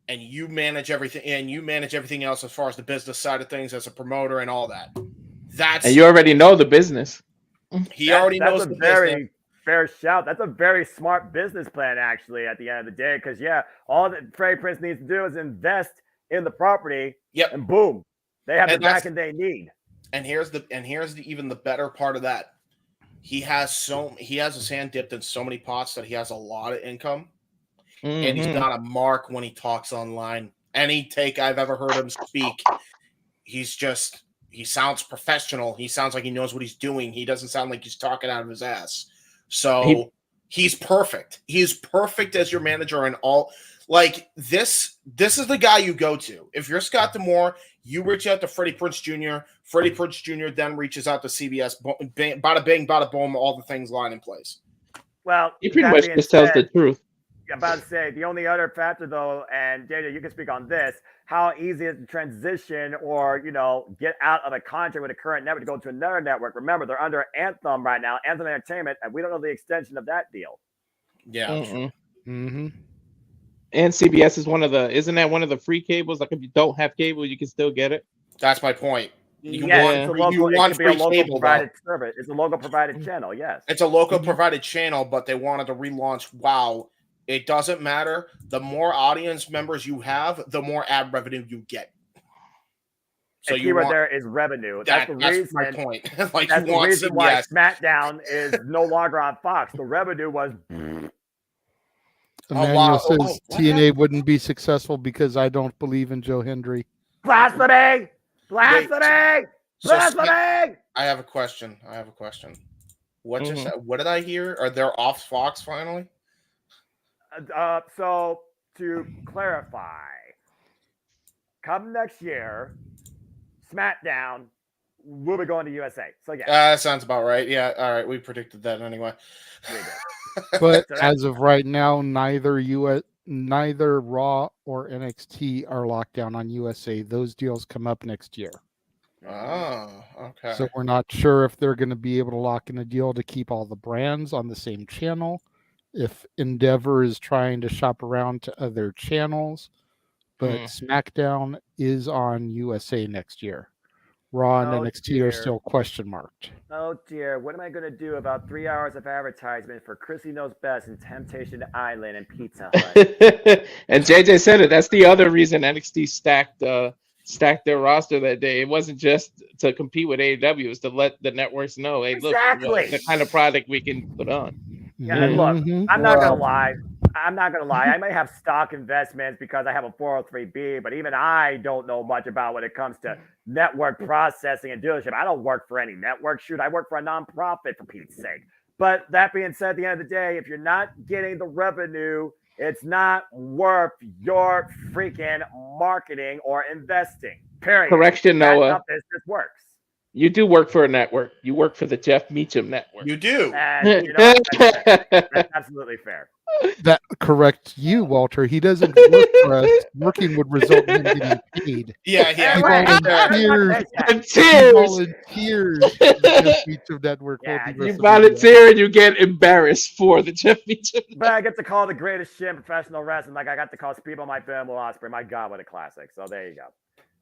and you manage everything, and you manage everything else as far as the business side of things as a promoter and all that. And you already know the business. He already knows the business. Fair shout. That's a very smart business plan, actually, at the end of the day. Because, all that Freddie Prinze needs to do is invest in the property. And boom, they have the backing they need. And here's even the better part of that. He has his hand dipped in so many pots that he has a lot of income. And he's got a mark when he talks online. Any take I've ever heard him speak, he sounds professional. He sounds like he knows what he's doing. He doesn't sound like he's talking out of his ass. So he's perfect. He's perfect as your manager and all. Like, this is the guy you go to. If you're Scott D'Amore, you reach out to Freddie Prinze Jr. Freddie Prinze Jr. then reaches out to CBS. Bada bing, bada boom, all the things line in place. Well, he pretty much just tells the truth. I'm about to say, the only other factor, though, and JJ, you can speak on this, how easy is the transition or, get out of a contract with a current network to go to another network? Remember, they're under Anthem right now, Anthem Entertainment, and we don't know the extension of that deal. Yeah. And CBS is isn't that one of the free cables? Like, if you don't have cable, you can still get it. That's my point. It's a local provided service. It's a local provided channel, yes. It's a local provided channel, but they wanted to relaunch WOW. It doesn't matter. The more audience members you have, the more ad revenue you get. So the keyword there is revenue. That's my point. That's the reason why SmackDown is no longer on Fox. The revenue was. Emmanuel says TNA wouldn't be successful because I don't believe in Joe Hendry. Blasphemy! Blasphemy! Blasphemy! I have a question. What did I hear? Are they off Fox finally? So to clarify, come next year, SmackDown will be going to USA. So yeah, that sounds about right. Yeah, all right, we predicted that anyway. But as of right now, neither Raw or NXT are locked down on USA. Those deals come up next year. Oh, okay. So we're not sure if they're going to be able to lock in a deal to keep all the brands on the same channel. If Endeavor is trying to shop around to other channels, but SmackDown is on USA next year. Raw and NXT are still question marked. Oh dear, what am I going to do about 3 hours of advertisement for Chrissy Knows Best and Temptation Island and Pizza Hut? And JJ said it. That's the other reason NXT stacked their roster that day. It wasn't just to compete with AEW; it was to let the networks know, hey, look, the kind of product we can put on. Yeah, and look, I'm not gonna lie. I may have stock investments because I have a 403B, but even I don't know much about when it comes to network processing and dealership. I don't work for any network. Shoot, I work for a nonprofit, for Pete's sake. But that being said, at the end of the day, if you're not getting the revenue, it's not worth your freaking marketing or investing. Period. Correction, That's Noah. how business works. You do work for a network. You work for the Jeff Meacham network. You do. And, that's absolutely fair. That correct you, Walter. He doesn't work for us. Working would result in him getting paid. Yeah. He volunteers for the Jeff Meacham network. You volunteer and you get embarrassed for the Jeff Meacham. But I get to call the greatest shit in professional wrestling, like I got to call Speedball my film Will Ospreay. My God, what a classic! So there you go.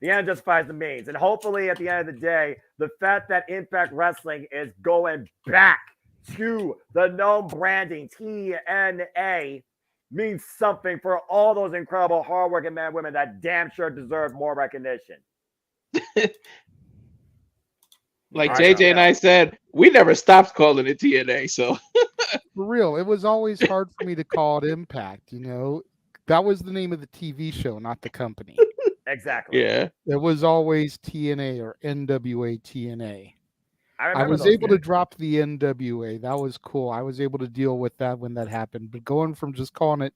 The end justifies the means, and hopefully, at the end of the day, the fact that Impact Wrestling is going back to the known branding TNA means something for all those incredible hardworking men and women that damn sure deserve more recognition. Like JJ and I said, we never stopped calling it TNA. So for real, it was always hard for me to call it Impact. You know, that was the name of the TV show, not the company. Exactly. Yeah. It was always TNA or NWA TNA. I was those able to drop the NWA. That was cool. I was able to deal with that when that happened. But going from just calling it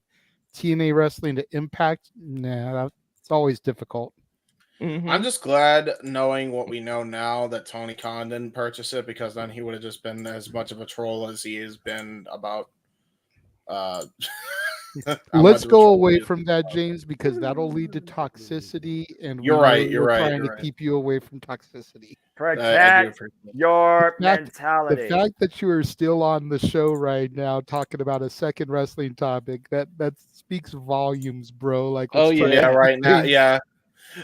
TNA Wrestling to Impact, nah, it's always difficult. I'm just glad, knowing what we know now, that Tony Khan didn't purchase it, because then he would have just been as much of a troll as he has been about. Let's go away from that, James, because that'll lead to toxicity, and You're right. trying to keep you away from toxicity. Protect your mentality. The fact that you are still on the show right now talking about a second wrestling topic, that speaks volumes, bro. Like, right now, yeah.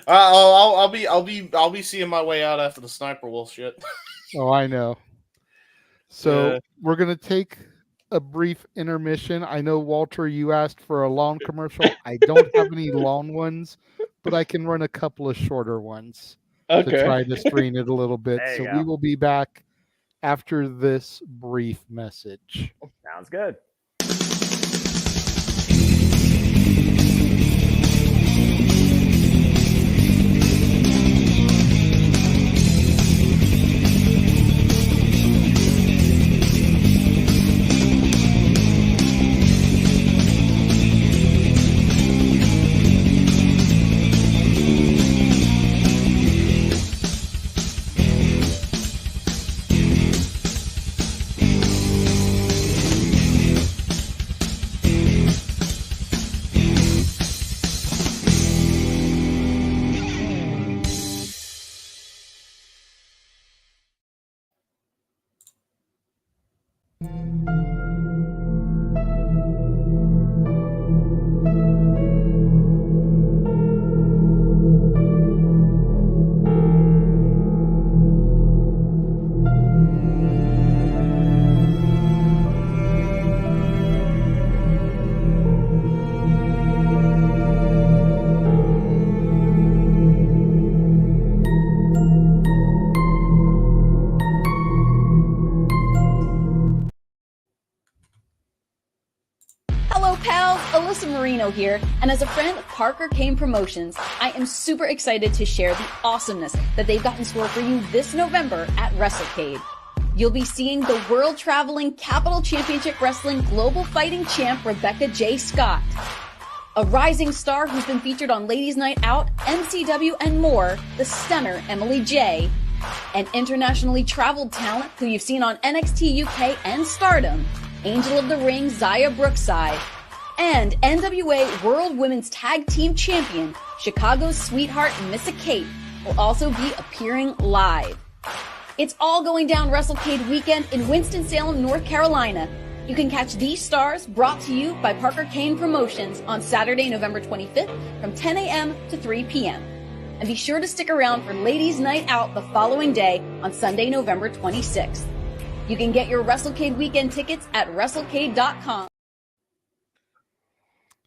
I'll be seeing my way out after the Sniper Wolf shit. Oh, I know. So we're gonna take a brief intermission. I know, Walter, you asked for a long commercial. I don't have any long ones, but I can run a couple of shorter ones to try to strain it a little bit. So we will be back after this brief message. Sounds good. Here, and as a friend of Parker Kane Promotions, I am super excited to share the awesomeness that they've got in store for you this November at WrestleCade. You'll be seeing the world-traveling Capital Championship Wrestling Global Fighting Champ Rebecca J. Scott, a rising star who's been featured on Ladies Night Out, MCW, and more, the stunner Emily J., an internationally traveled talent who you've seen on NXT UK and Stardom, Angel of the Ring Zaya Brookside, and NWA World Women's Tag Team Champion, Chicago's sweetheart Missa Kate, will also be appearing live. It's all going down WrestleCade weekend in Winston-Salem, North Carolina. You can catch these stars brought to you by Parker Kane Promotions on Saturday, November 25th from 10 a.m. to 3 p.m. And be sure to stick around for Ladies Night Out the following day on Sunday, November 26th. You can get your WrestleCade weekend tickets at WrestleCade.com.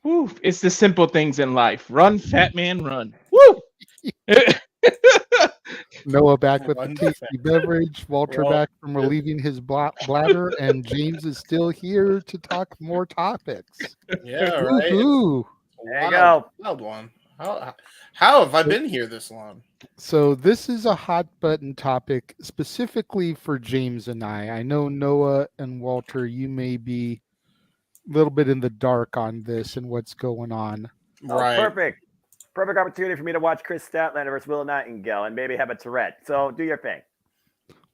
Woo, it's the simple things in life. Run, fat man, run. Woo! Noah back with the tasty beverage. Walter back from relieving his bladder, and James is still here to talk more topics. Yeah, right. There you go. Wild one. How have I been here this long? So this is a hot button topic specifically for James and I. I know Noah and Walter, you may be little bit in the dark on this and what's going on. Right. Perfect opportunity for me to watch Chris Statlander versus Will Nightingale and maybe have a Tourette. So do your thing.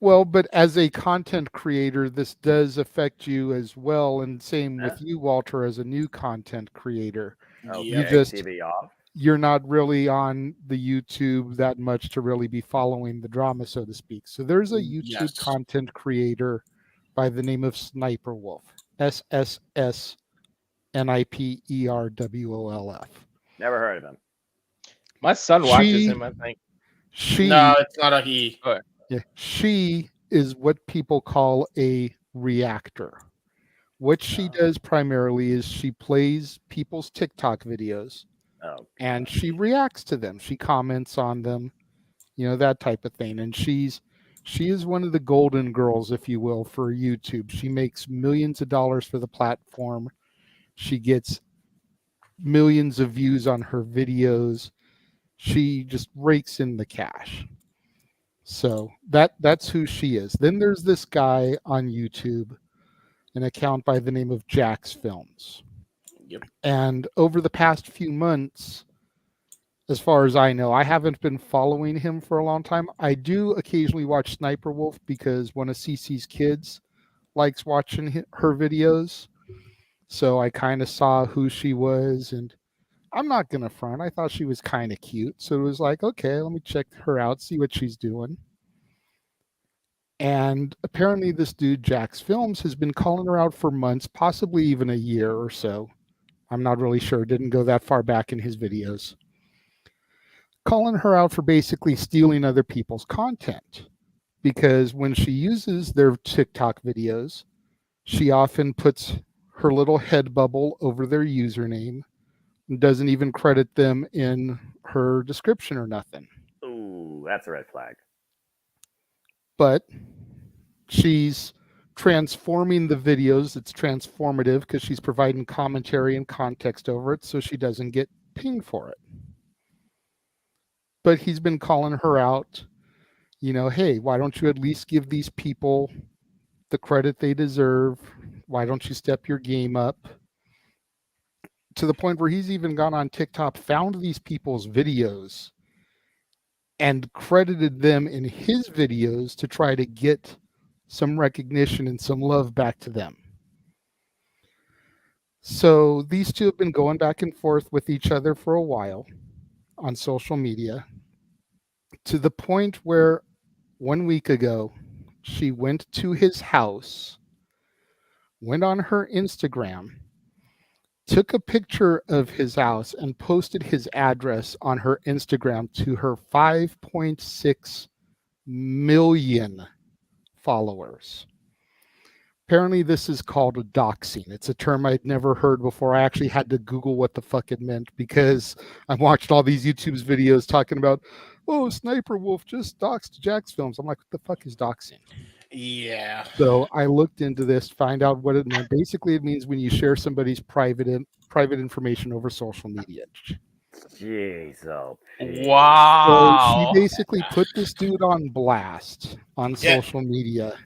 Well, but as a content creator, this does affect you as well, and same with you, Walter, as a new content creator. You just TV off. you're not really on the YouTube that much to really be following the drama, so to speak. So there's a YouTube content creator by the name of Sniper Wolf. SSSNIPERWOLF. Never heard of him. My son watches him, I think. No, it's not a he. Yeah, she is what people call a reactor. What she does primarily is she plays people's TikTok videos and she reacts to them. She comments on them, that type of thing. And she is one of the golden girls, if you will, for YouTube. She makes millions of dollars for the platform. She gets millions of views on her videos. She just rakes in the cash. So that's who she is. Then there's this guy on YouTube, an account by the name of Jax Films. Yep. And over the past few months, as far as I know, I haven't been following him for a long time. I do occasionally watch Sniper Wolf because one of Cece's kids likes watching her videos. So I kind of saw who she was, and I'm not going to front. I thought she was kind of cute. So it was like, okay, let me check her out, see what she's doing. And apparently this dude, Jax Films, has been calling her out for months, possibly even a year or so. I'm not really sure. Didn't go that far back in his videos. Calling her out for basically stealing other people's content. Because when she uses their TikTok videos, she often puts her little head bubble over their username and doesn't even credit them in her description or nothing. Ooh, that's a red flag. But she's transforming the videos. It's transformative because she's providing commentary and context over it so she doesn't get pinged for it. But he's been calling her out, hey, why don't you at least give these people the credit they deserve? Why don't you step your game up? To the point where he's even gone on TikTok, found these people's videos, and credited them in his videos to try to get some recognition and some love back to them. So these two have been going back and forth with each other for a while on social media, to the point where 1 week ago, she went to his house, went on her Instagram, took a picture of his house and posted his address on her Instagram to her 5.6 million followers. Apparently this is called doxing. It's a term I'd never heard before. I actually had to Google what the fuck it meant because I watched all these YouTube's videos talking about, Sniper Wolf just doxed Jax Films. I'm like, what the fuck is doxing? Yeah. So I looked into this, find out what it meant. Basically, it means when you share somebody's private information over social media. Jeez, wow. So she basically put this dude on blast on social media.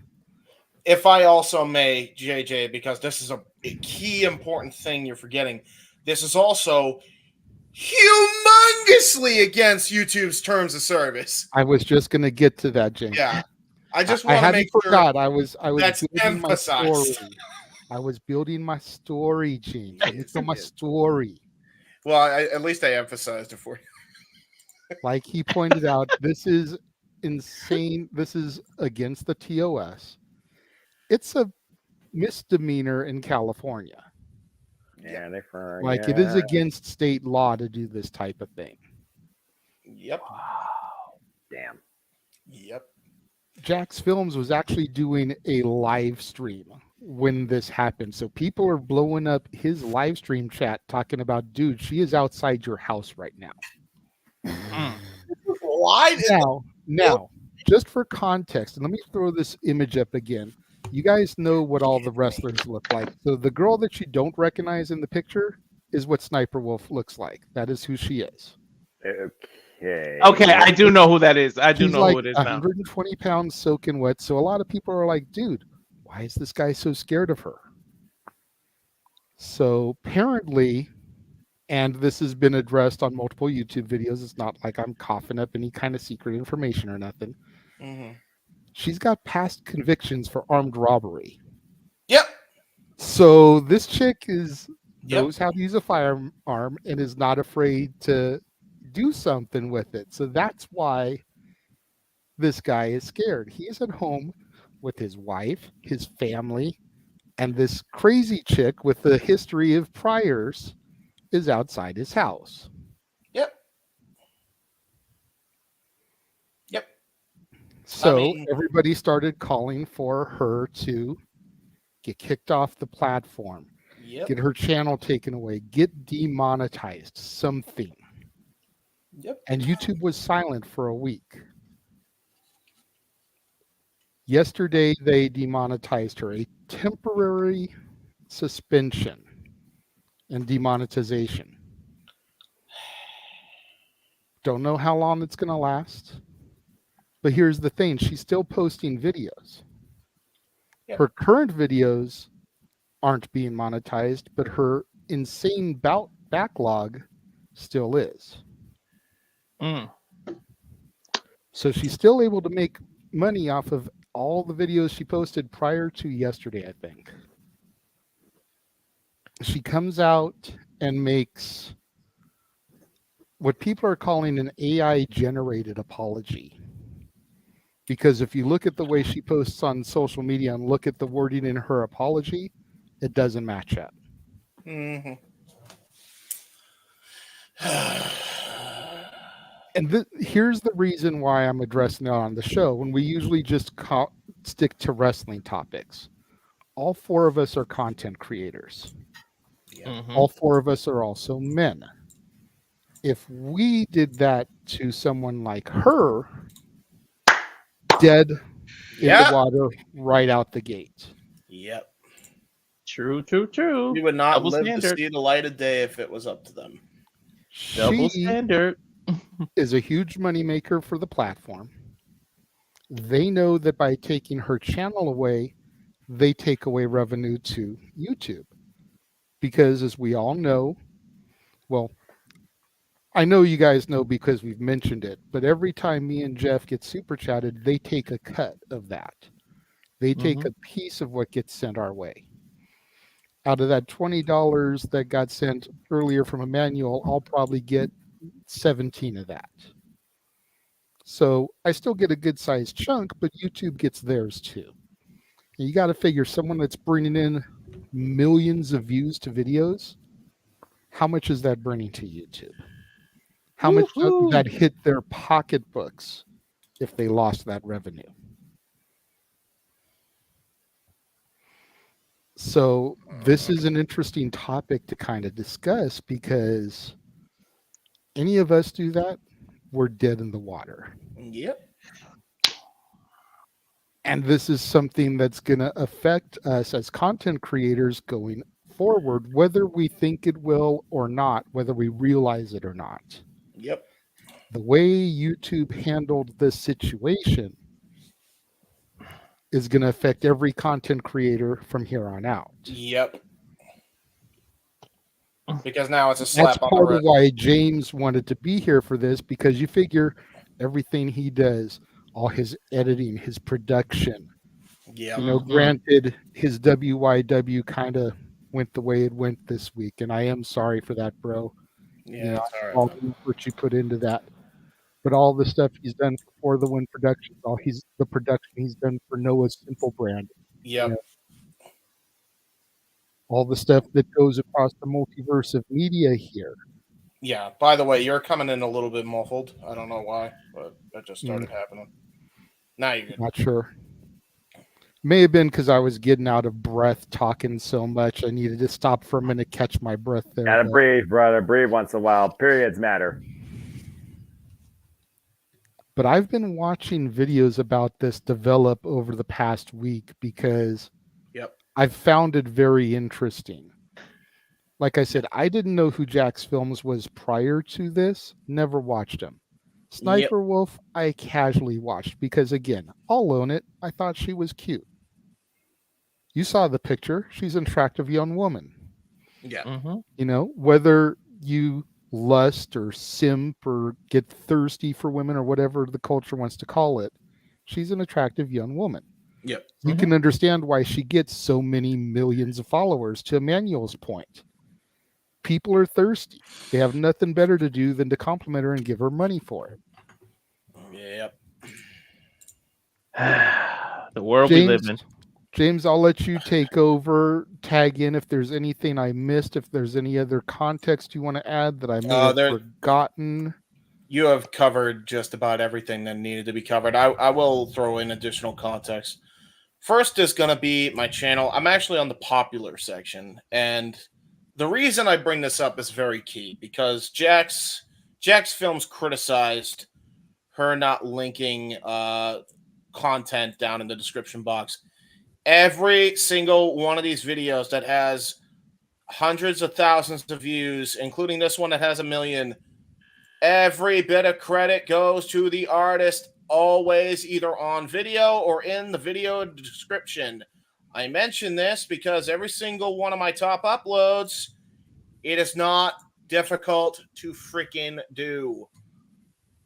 If I also may, JJ, because this is a key important thing you're forgetting, this is also humongously against YouTube's terms of service. I was just going to get to that, James. Yeah. I just want to make sure I was that's building emphasized. My story. I was building my story, James. Let me tell my story. Well, at least I emphasized it for you. Like he pointed out, this is insane. This is against the TOS. It's a misdemeanor in California. Yeah, it is against state law to do this type of thing. Yep. Wow. Damn. Yep. Jax Films was actually doing a live stream when this happened. So people are blowing up his live stream chat talking about, dude, she is outside your house right now. Why? Now, just for context, and let me throw this image up again. You guys know what all the wrestlers look like. So the girl that you don't recognize in the picture is what Sniper Wolf looks like. That is who she is. Okay, I do know who that is. I do know who it is now. 120 pounds soaking wet. So a lot of people are like, dude, why is this guy so scared of her? So apparently, and this has been addressed on multiple YouTube videos. It's not like I'm coughing up any kind of secret information or nothing. Mm-hmm. she's got past convictions for armed robbery. Yep. So this chick knows how to use a firearm and is not afraid to do something with it. So that's why this guy is scared. He is at home with his wife, his family, and this crazy chick with a history of priors is outside his house. Yep. So everybody started calling for her to get kicked off the platform, get her channel taken away, get demonetized, something. Yep. And YouTube was silent for a week. Yesterday, they demonetized her, a temporary suspension and demonetization. Don't know how long it's going to last. But here's the thing. She's still posting videos. Yep. Her current videos aren't being monetized, but her insane backlog still is. So she's still able to make money off of all the videos she posted prior to yesterday, I think. She comes out and makes what people are calling an AI-generated apology. Because if you look at the way she posts on social media and look at the wording in her apology, it doesn't match up. Mm-hmm. And here's the reason why I'm addressing it on the show, when we usually just stick to wrestling topics. All four of us are content creators. All four of us are also men. If we did that to someone like her, dead in the water right out the gate. Yep. True. We would not Double live standard. to see the light of day if it was up to them. Double standard. Is a huge moneymaker for the platform. They know that by taking her channel away, they take away revenue to YouTube. Because as we all know, well, I know you guys know because we've mentioned it, but every time me and Jeff get super chatted, they take a cut of that. They take a piece of what gets sent our way. Out of that $20 that got sent earlier from Emmanuel, I'll probably get 17 of that. So I still get a good sized chunk, but YouTube gets theirs too. And you got to figure someone that's bringing in millions of views to videos, how much is that bringing to YouTube? How much does that hit their pocketbooks if they lost that revenue? So this is an interesting topic to kind of discuss, because any of us do that, we're dead in the water. Yep. And this is something that's going to affect us as content creators going forward, whether we think it will or not, whether we realize it or not. Yep. The way YouTube handled this situation is going to affect every content creator from here on out. Yep. Because now it's a slap That's on the part wrist. of why James wanted to be here for this, because you figure everything he does, all his editing, his production. Yeah. You know, granted, his WYW kind of went the way it went this week, and I am sorry for that, bro. Yeah, it's all right. All the effort you put into that. But all the stuff he's done for the Win Productions, the production he's done for Noah's Simple brand. Yep. All the stuff that goes across the multiverse of media here. Yeah. By the way, you're coming in a little bit muffled. I don't know why, but that just started happening. Now you're good. Not sure. May have been because I was getting out of breath talking so much. I needed to stop for a minute, catch my breath there. Gotta breathe, brother. Breathe once in a while. Periods matter. But I've been watching videos about this develop over the past week because I've found it very interesting. Like I said, I didn't know who Jax Films was prior to this. Never watched him. Sniper Wolf, I casually watched because, again, I'll own it. I thought she was cute. You saw the picture. She's an attractive young woman. Yeah. You know, whether you lust or simp or get thirsty for women or whatever the culture wants to call it, She's an attractive young woman. Yep. You can understand why she gets so many millions of followers. To Emmanuel's point, people are thirsty. They have nothing better to do than to compliment her and give her money for it. Yep. The world we live in. James, I'll let you take over, tag in if there's anything I missed, if there's any other context you want to add that I may have forgotten. You have covered just about everything that needed to be covered. I will throw in additional context. First is going to be my channel. I'm actually on the popular section, and the reason I bring this up is very key because Jax Films criticized her not linking content down in the description box. Every single one of these videos that has hundreds of thousands of views, including this one that has 1 million, every bit of credit goes to the artist, always either on video or in the video description. I mention this because every single one of my top uploads, it is not difficult to freaking do.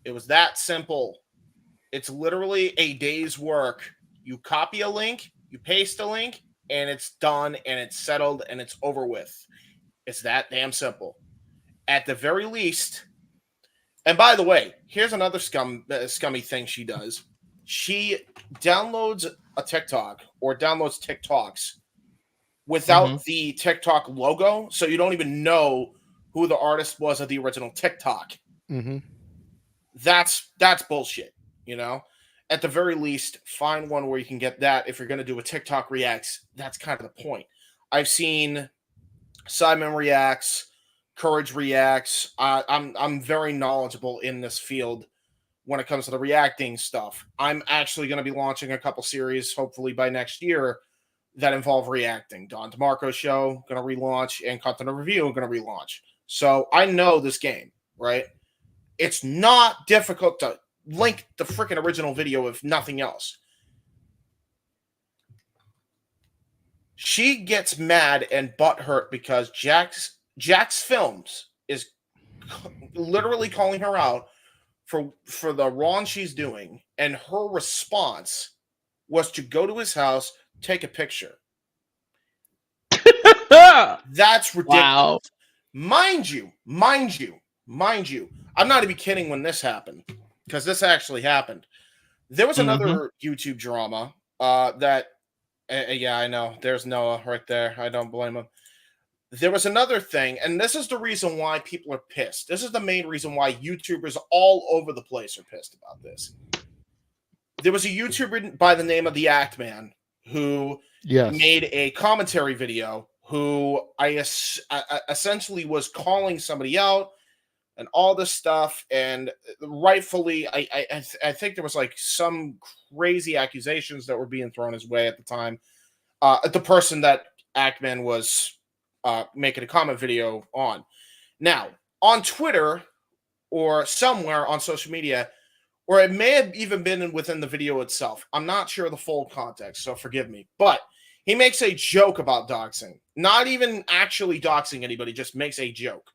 It was that simple. It's literally a day's work. You copy a link, you paste a link, and it's done, and it's settled, and it's over with. It's that damn simple. At the very least, and by the way, here's another scummy thing she does. She downloads a TikTok or downloads TikToks without the TikTok logo, so you don't even know who the artist was of the original TikTok. That's bullshit, you know? At the very least, find one where you can get that. If you're going to do a TikTok reacts, that's kind of the point. I've seen Simon reacts, Courage reacts. I'm very knowledgeable in this field when it comes to the reacting stuff. I'm actually going to be launching a couple series, hopefully by next year, that involve reacting. Don DeMarco show going to relaunch, and Content Review going to relaunch. So I know this game, right? It's not difficult to link the freaking original video if nothing else. She gets mad and butthurt because Jax Films is literally calling her out for the wrong she's doing, and her response was to go to his house, take a picture. That's ridiculous. Wow. Mind you, I'm not even kidding when this happened, because this actually happened. There was another YouTube drama yeah, I know. There's Noah right there. I don't blame him. There was another thing, and this is the reason why people are pissed. This is the main reason why YouTubers all over the place are pissed about this. There was a YouTuber by the name of the HANGMAN who made a commentary video who I essentially was calling somebody out and all this stuff, and rightfully, I think there was like some crazy accusations that were being thrown his way at the time. The person that HANGMAN was making a comment video on. Now, on Twitter or somewhere on social media, or it may have even been within the video itself. I'm not sure of the full context, so forgive me. But he makes a joke about doxing. Not even actually doxing anybody, just makes a joke.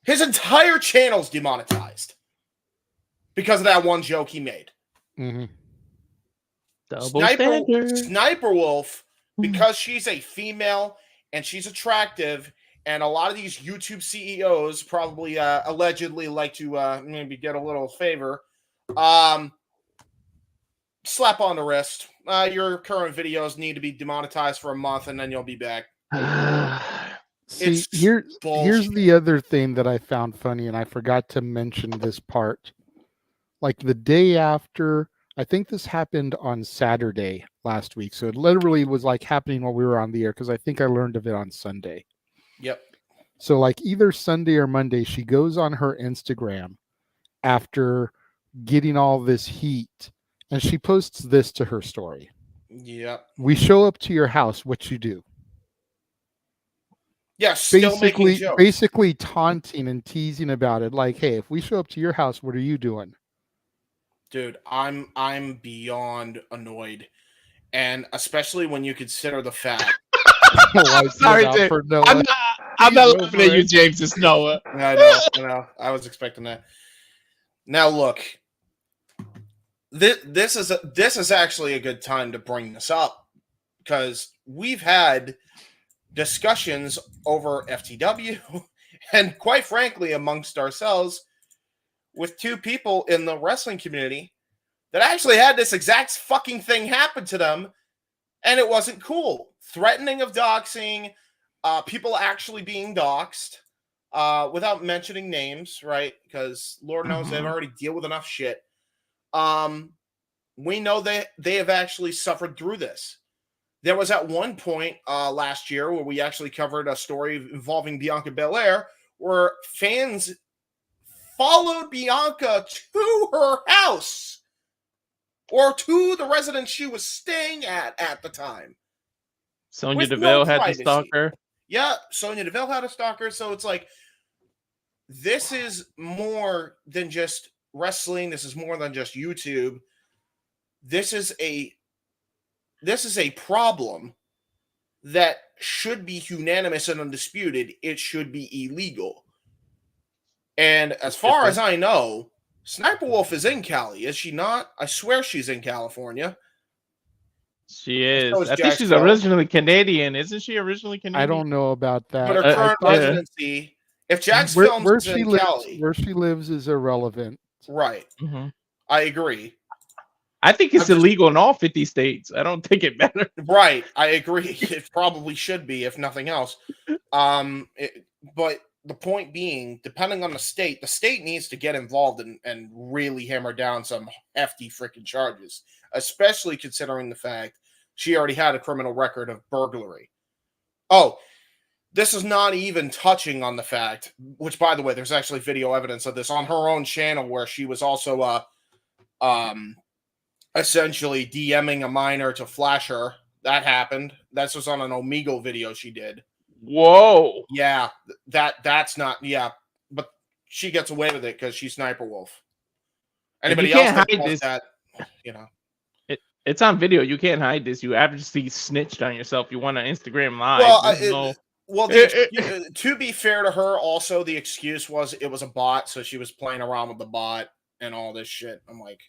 His entire channel's demonetized because of that one joke he made. Sniper Wolf, because she's a female and she's attractive, and a lot of these YouTube CEOs probably allegedly like to maybe get a little favor, slap on the wrist. Your current videos need to be demonetized for a month, and then you'll be back. See, here's the other thing that I found funny, and I forgot to mention this part. Like the day after, I think this happened on Saturday last week, so it literally was like happening while we were on the air, because I think I learned of it on Sunday. Yep. So like either Sunday or Monday, she goes on her Instagram after getting all this heat, and she posts this to her story. Yep. We show up to your house, what you do? Yeah, still making jokes. Basically taunting and teasing about it. Like, hey, if we show up to your house, what are you doing? Dude, I'm beyond annoyed. And especially when you consider the fact. Sorry, Jim. I'm not laughing at you, James. It's Noah. I know. I was expecting that. Now, look. this is actually a good time to bring this up because we've had discussions over FTW and quite frankly amongst ourselves with two people in the wrestling community that actually had this exact fucking thing happen to them, and it wasn't cool. Threatening of doxing, people actually being doxed, without mentioning names, right? Because Lord knows they've already deal with enough shit. We know they have actually suffered through this. There was at one point last year where we actually covered a story involving Bianca Belair where fans followed Bianca to her house or to the residence she was staying at the time. Sonya Deville had to stalk her. Yeah, Sonya Deville had a stalker. So it's like, this is more than just wrestling. This is more than just YouTube. This is a problem that should be unanimous and undisputed. It should be illegal. And as far as I know, Sniper Wolf is in Cali, is she not? I swear she's in California. She is. I think she's originally Canadian. Isn't she originally Canadian? I don't know about that. But her current residency, if Jack's films where is she in lives, Cali, where she lives is irrelevant. Right. I agree. I think it's illegal in all 50 states. I don't think it matters. Right. I agree. It probably should be, if nothing else. But the point being, depending on the state needs to get involved and really hammer down some hefty freaking charges, especially considering the fact she already had a criminal record of burglary. Oh, this is not even touching on the fact, which, by the way, there's actually video evidence of this on her own channel where she was also essentially DMing a minor to flash her. That happened. This was on an Omegle video she did. Whoa. Yeah, that's not. Yeah, but she gets away with it because she's Sniper Wolf. Anybody else that does that, you know. It's on video. You can't hide this. You obviously snitched on yourself. You went on Instagram Live. Well, to be fair to her, also the excuse was it was a bot, so she was playing around with the bot and all this shit. I'm like,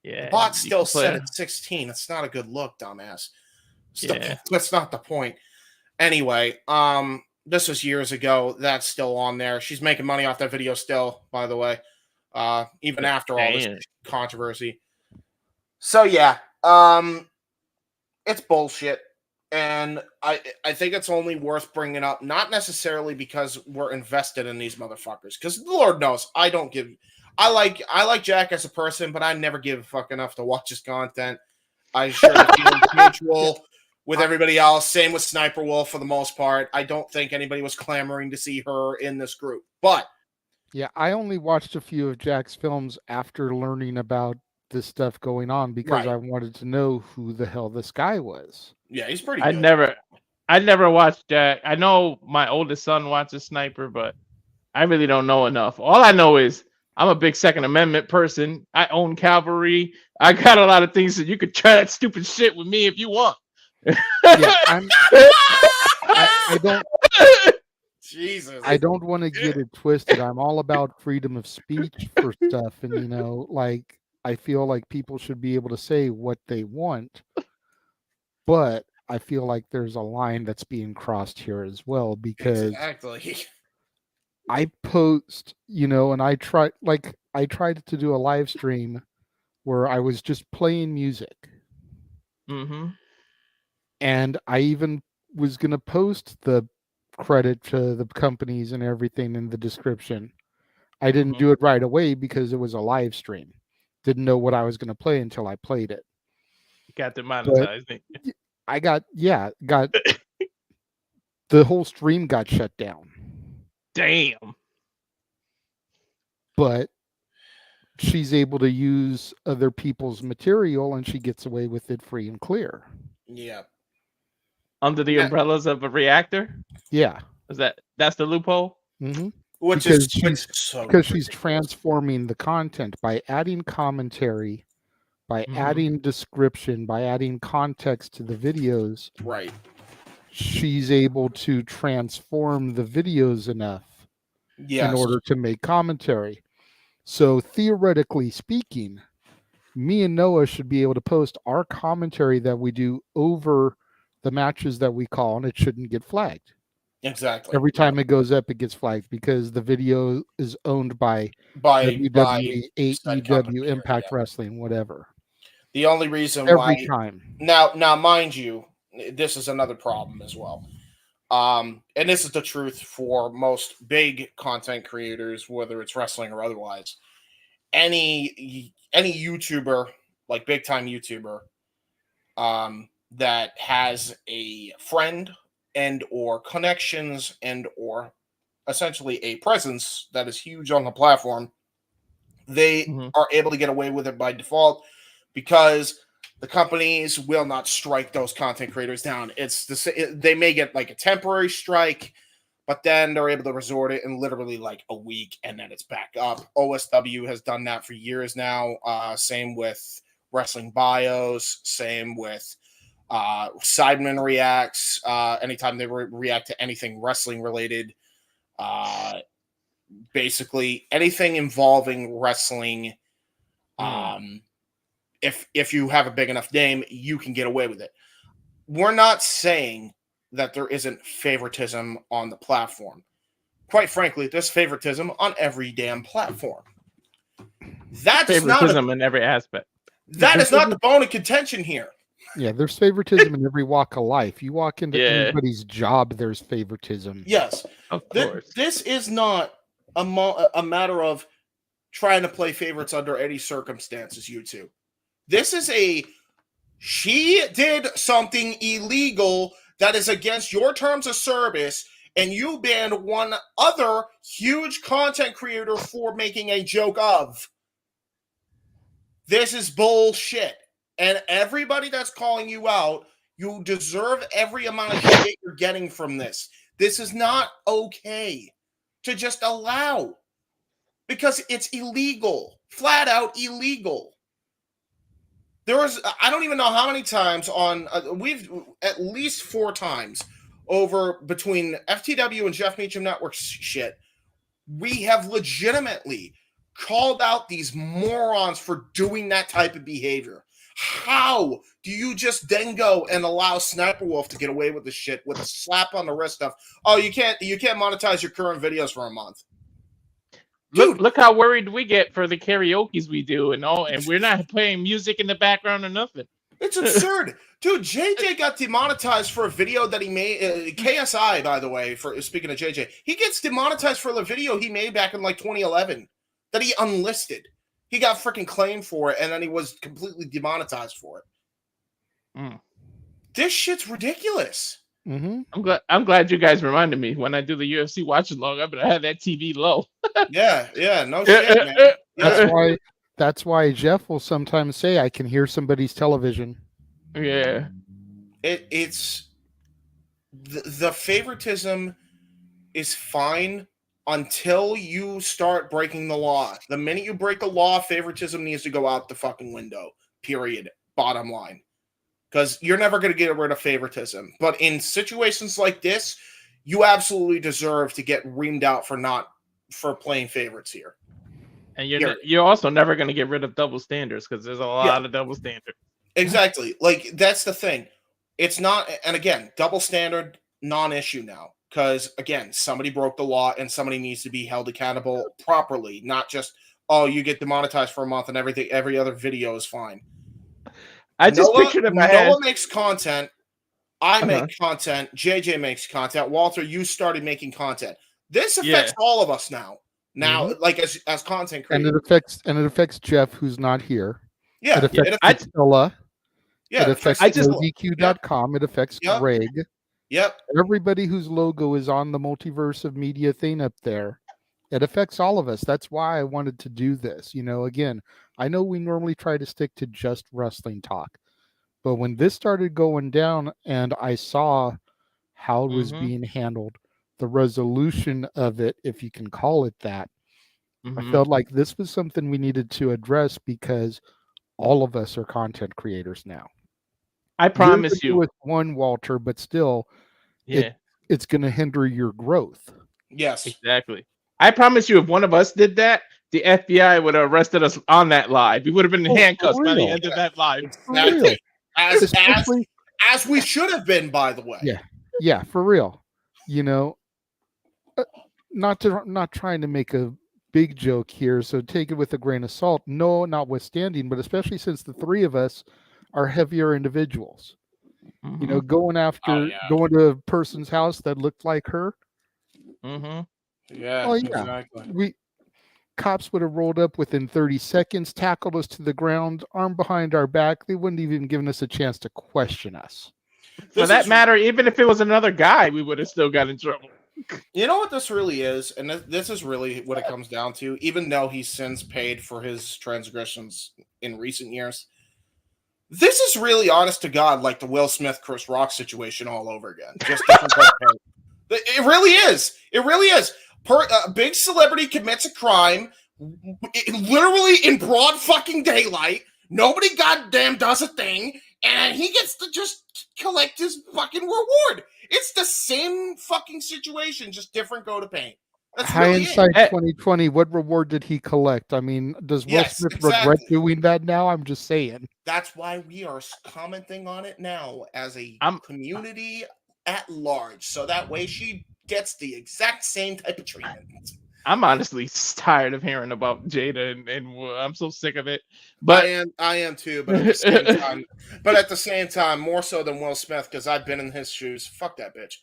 yeah, the bot's still set at 16. It's not a good look, dumbass. That's not the point. Anyway, this was years ago. That's still on there. She's making money off that video still, by the way, even after all this controversy. So yeah, it's bullshit. And I think it's only worth bringing up, not necessarily because we're invested in these motherfuckers, because Lord knows I like Jack as a person, but I never give a fuck enough to watch his content. I share the feelings mutual with everybody else. Same with Sniper Wolf for the most part. I don't think anybody was clamoring to see her in this group. But yeah, I only watched a few of Jack's films after learning about this stuff going on because I wanted to know who the hell this guy was. Yeah, he's pretty good. I never watched Jack. I know my oldest son watches Sniper, but I really don't know enough. All I know is I'm a big Second Amendment person. I own Cavalry. I got a lot of things that you could try that stupid shit with me if you want. Yeah, I don't. Jesus. I don't want to get it twisted. I'm all about freedom of speech for stuff, and like I feel like people should be able to say what they want, but I feel like there's a line that's being crossed here as well because exactly. I post, and I tried to do a live stream where I was just playing music. And I even was going to post the credit to the companies and everything in the description. I didn't do it right away because it was a live stream. Didn't know what I was going to play until I played it. Got demonetized. I got the whole stream got shut down. Damn. But she's able to use other people's material and she gets away with it free and clear. Yeah. Under the umbrellas of a reactor? Yeah. That's the loophole? Mm-hmm. Because she's transforming the content by adding commentary, by adding description, by adding context to the videos. Right. She's able to transform the videos enough in order to make commentary. So theoretically speaking, me and Noah should be able to post our commentary that we do over the matches that we call, and it shouldn't get flagged. Exactly. Every time it goes up, it gets flagged because the video is owned by WWE, AEW, Impact Wrestling, whatever. The only reason every time. Now, mind you, this is another problem as well. And this is the truth for most big content creators, whether it's wrestling or otherwise. Any YouTuber, like big time YouTuber, that has a friend and or connections and or essentially a presence that is huge on the platform, they are able to get away with it by default because the companies will not strike those content creators down. They may get like a temporary strike, but then they're able to resort it in literally like a week, and then it's back up. OSW has done that for years now. Same with Wrestling Bios. Same with Sidemen Reacts. Anytime they react to anything wrestling related, basically anything involving wrestling. If you have a big enough name, you can get away with it. We're not saying that there isn't favoritism on the platform. Quite frankly, there's favoritism on every damn platform. That's favoritism in every aspect. That is not the bone of contention here. Yeah, there's favoritism in every walk of life. You walk into anybody's job, there's favoritism. Yes, of course. This is not a matter of trying to play favorites under any circumstances, you two. This is she did something illegal that is against your terms of service, and you banned one other huge content creator for making a joke of. This is bullshit. And everybody that's calling you out, you deserve every amount of shit you're getting from this. This is not okay to just allow, because it's illegal, flat out illegal. I don't even know how many times we've at least 4 times over between FTW and Jeff Meacham Network shit. We have legitimately called out these morons for doing that type of behavior. How do you just then go and allow Sniper Wolf to get away with the shit with a slap on the wrist stuff? Oh, you can't monetize your current videos for a month. Look how worried we get for the karaoke's we do and all, and we're not playing music in the background or nothing. It's absurd. Dude, JJ got demonetized for a video that he made. KSI, by the way, for speaking of JJ, he gets demonetized for the video he made back in like 2011 that he unlisted. He got freaking claimed for it, and then he was completely demonetized for it. This shit's ridiculous. I'm glad you guys reminded me when I do the UFC watch along. I'm gonna have that TV low. yeah, no shit, man. That's why Jeff will sometimes say, "I can hear somebody's television." Yeah, it's the favoritism is fine until you start breaking the law. The minute you break the law, favoritism needs to go out the fucking window. Period. Bottom line. Because you're never going to get rid of favoritism. But in situations like this, you absolutely deserve to get reamed out for playing favorites here. And you're also never going to get rid of double standards, because there's a lot of double standards. Exactly. Like, that's the thing. It's not, and again, double standard, non-issue now. Because, again, somebody broke the law and somebody needs to be held accountable properly. Not just, oh, you get demonetized for a month and every other video is fine. I just pictured in my head. Noah makes content. I make content. JJ makes content. Walter, you started making content. This affects all of us now. Now, like as content creators. And it affects Jeff, who's not here. Yeah. It affects Priscilla. Yeah. It affects ODQ.com. It affects Greg. Yep. Everybody whose logo is on the Multiverse of Media thing up there. It affects all of us. That's why I wanted to do this. Again, I know we normally try to stick to just wrestling talk, but when this started going down and I saw how it was being handled, the resolution of it, if you can call it that, I felt like this was something we needed to address because all of us are content creators now. I promise you. With one, Walter, but still, it's going to hinder your growth. Yes. Exactly. I promise you, if one of us did that, the FBI would have arrested us on that live. We would have been in handcuffs by the end of that live. Exactly. As we should have been, by the way. Yeah, for real. You know, not trying to make a big joke here, so take it with a grain of salt. No, notwithstanding, but especially since the three of us are heavier individuals. You know, going to a person's house that looked like her. Yeah. Exactly. Cops would have rolled up within 30 seconds, tackled us to the ground, arm behind our back. They wouldn't even given us a chance to question us. For that matter, even if it was another guy, we would have still got in trouble. You know what this really is? And this is really what it comes down to, even though he's since paid for his transgressions in recent years. This is really, honest to God, like the Will Smith, Chris Rock situation all over again. Just different type of pain. It really is. It really is. A big celebrity commits a crime, literally in broad fucking daylight. Nobody goddamn does a thing, and he gets to just collect his fucking reward. It's the same fucking situation, just different go to paint. That's Hindsight 2020. What reward did he collect? I mean, does Will Smith regret doing that now? I'm just saying. That's why we are commenting on it now as a community at large, so that way she gets the exact same type of treatment. I'm honestly tired of hearing about Jada, and I'm so sick of it. But I am too. But at the same time, more so than Will Smith, because I've been in his shoes. Fuck that bitch.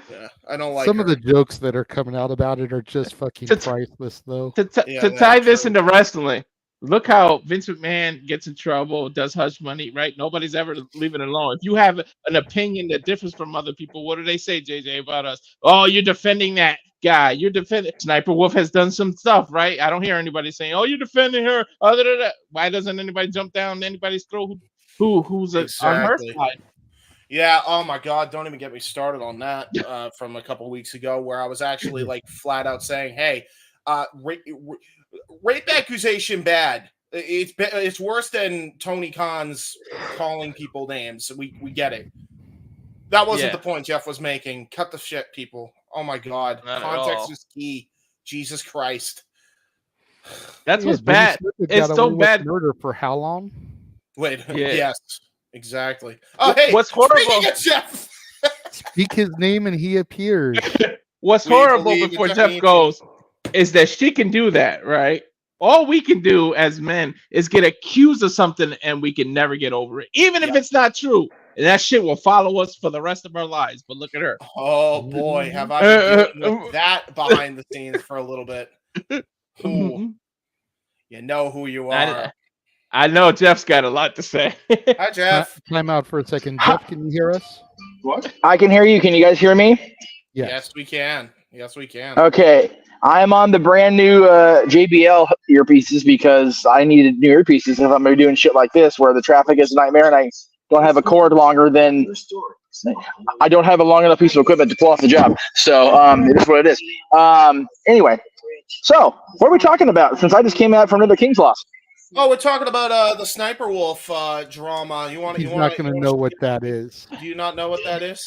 Yeah, I don't like some her. of the jokes that are coming out about it are just fucking priceless, though. To tie this into wrestling, look how Vince McMahon gets in trouble, does hush money, right? Nobody's ever leaving it alone. If you have an opinion that differs from other people, what do they say, JJ, about us? Oh, you're defending that guy. You're defending. Sniper Wolf has done some stuff, right? I don't hear anybody saying, oh, you're defending her. Other than that, why doesn't anybody jump down anybody's throat who's on her side? Yeah, oh my God, don't even get me started on that from a couple weeks ago where I was actually like flat out saying, hey, rape accusation bad. It's worse than Tony Khan's calling people names. We get it. That wasn't the point Jeff was making. Cut the shit, people. Oh my God. Context is key. Jesus Christ. That's what's bad. It's so bad. Murder for how long? Wait, yes. Exactly. Oh, hey, what's horrible? Speaking of Jeff, speak his name and he appears. What's horrible before Jeff goes is that she can do that, right? All we can do as men is get accused of something and we can never get over it, even if it's not true. And that shit will follow us for the rest of our lives. But look at her. Oh boy, have I been dealing with that behind the scenes for a little bit. Ooh. You know who you are. I know Jeff's got a lot to say. Hi, Jeff. Time out for a second. Jeff, can you hear us? What? I can hear you. Can you guys hear me? Yes, we can. Yes, we can. Okay. I'm on the brand new JBL earpieces because I needed new earpieces if I'm going to be doing shit like this where the traffic is a nightmare and I don't have a cord longer than I don't have a long enough piece of equipment to pull off the job. So it is what it is. Anyway, so what are we talking about since I just came out from another King's loss? Oh, we're talking about the Sniper Wolf drama. He's not going to know what that is. Do you not know what that is?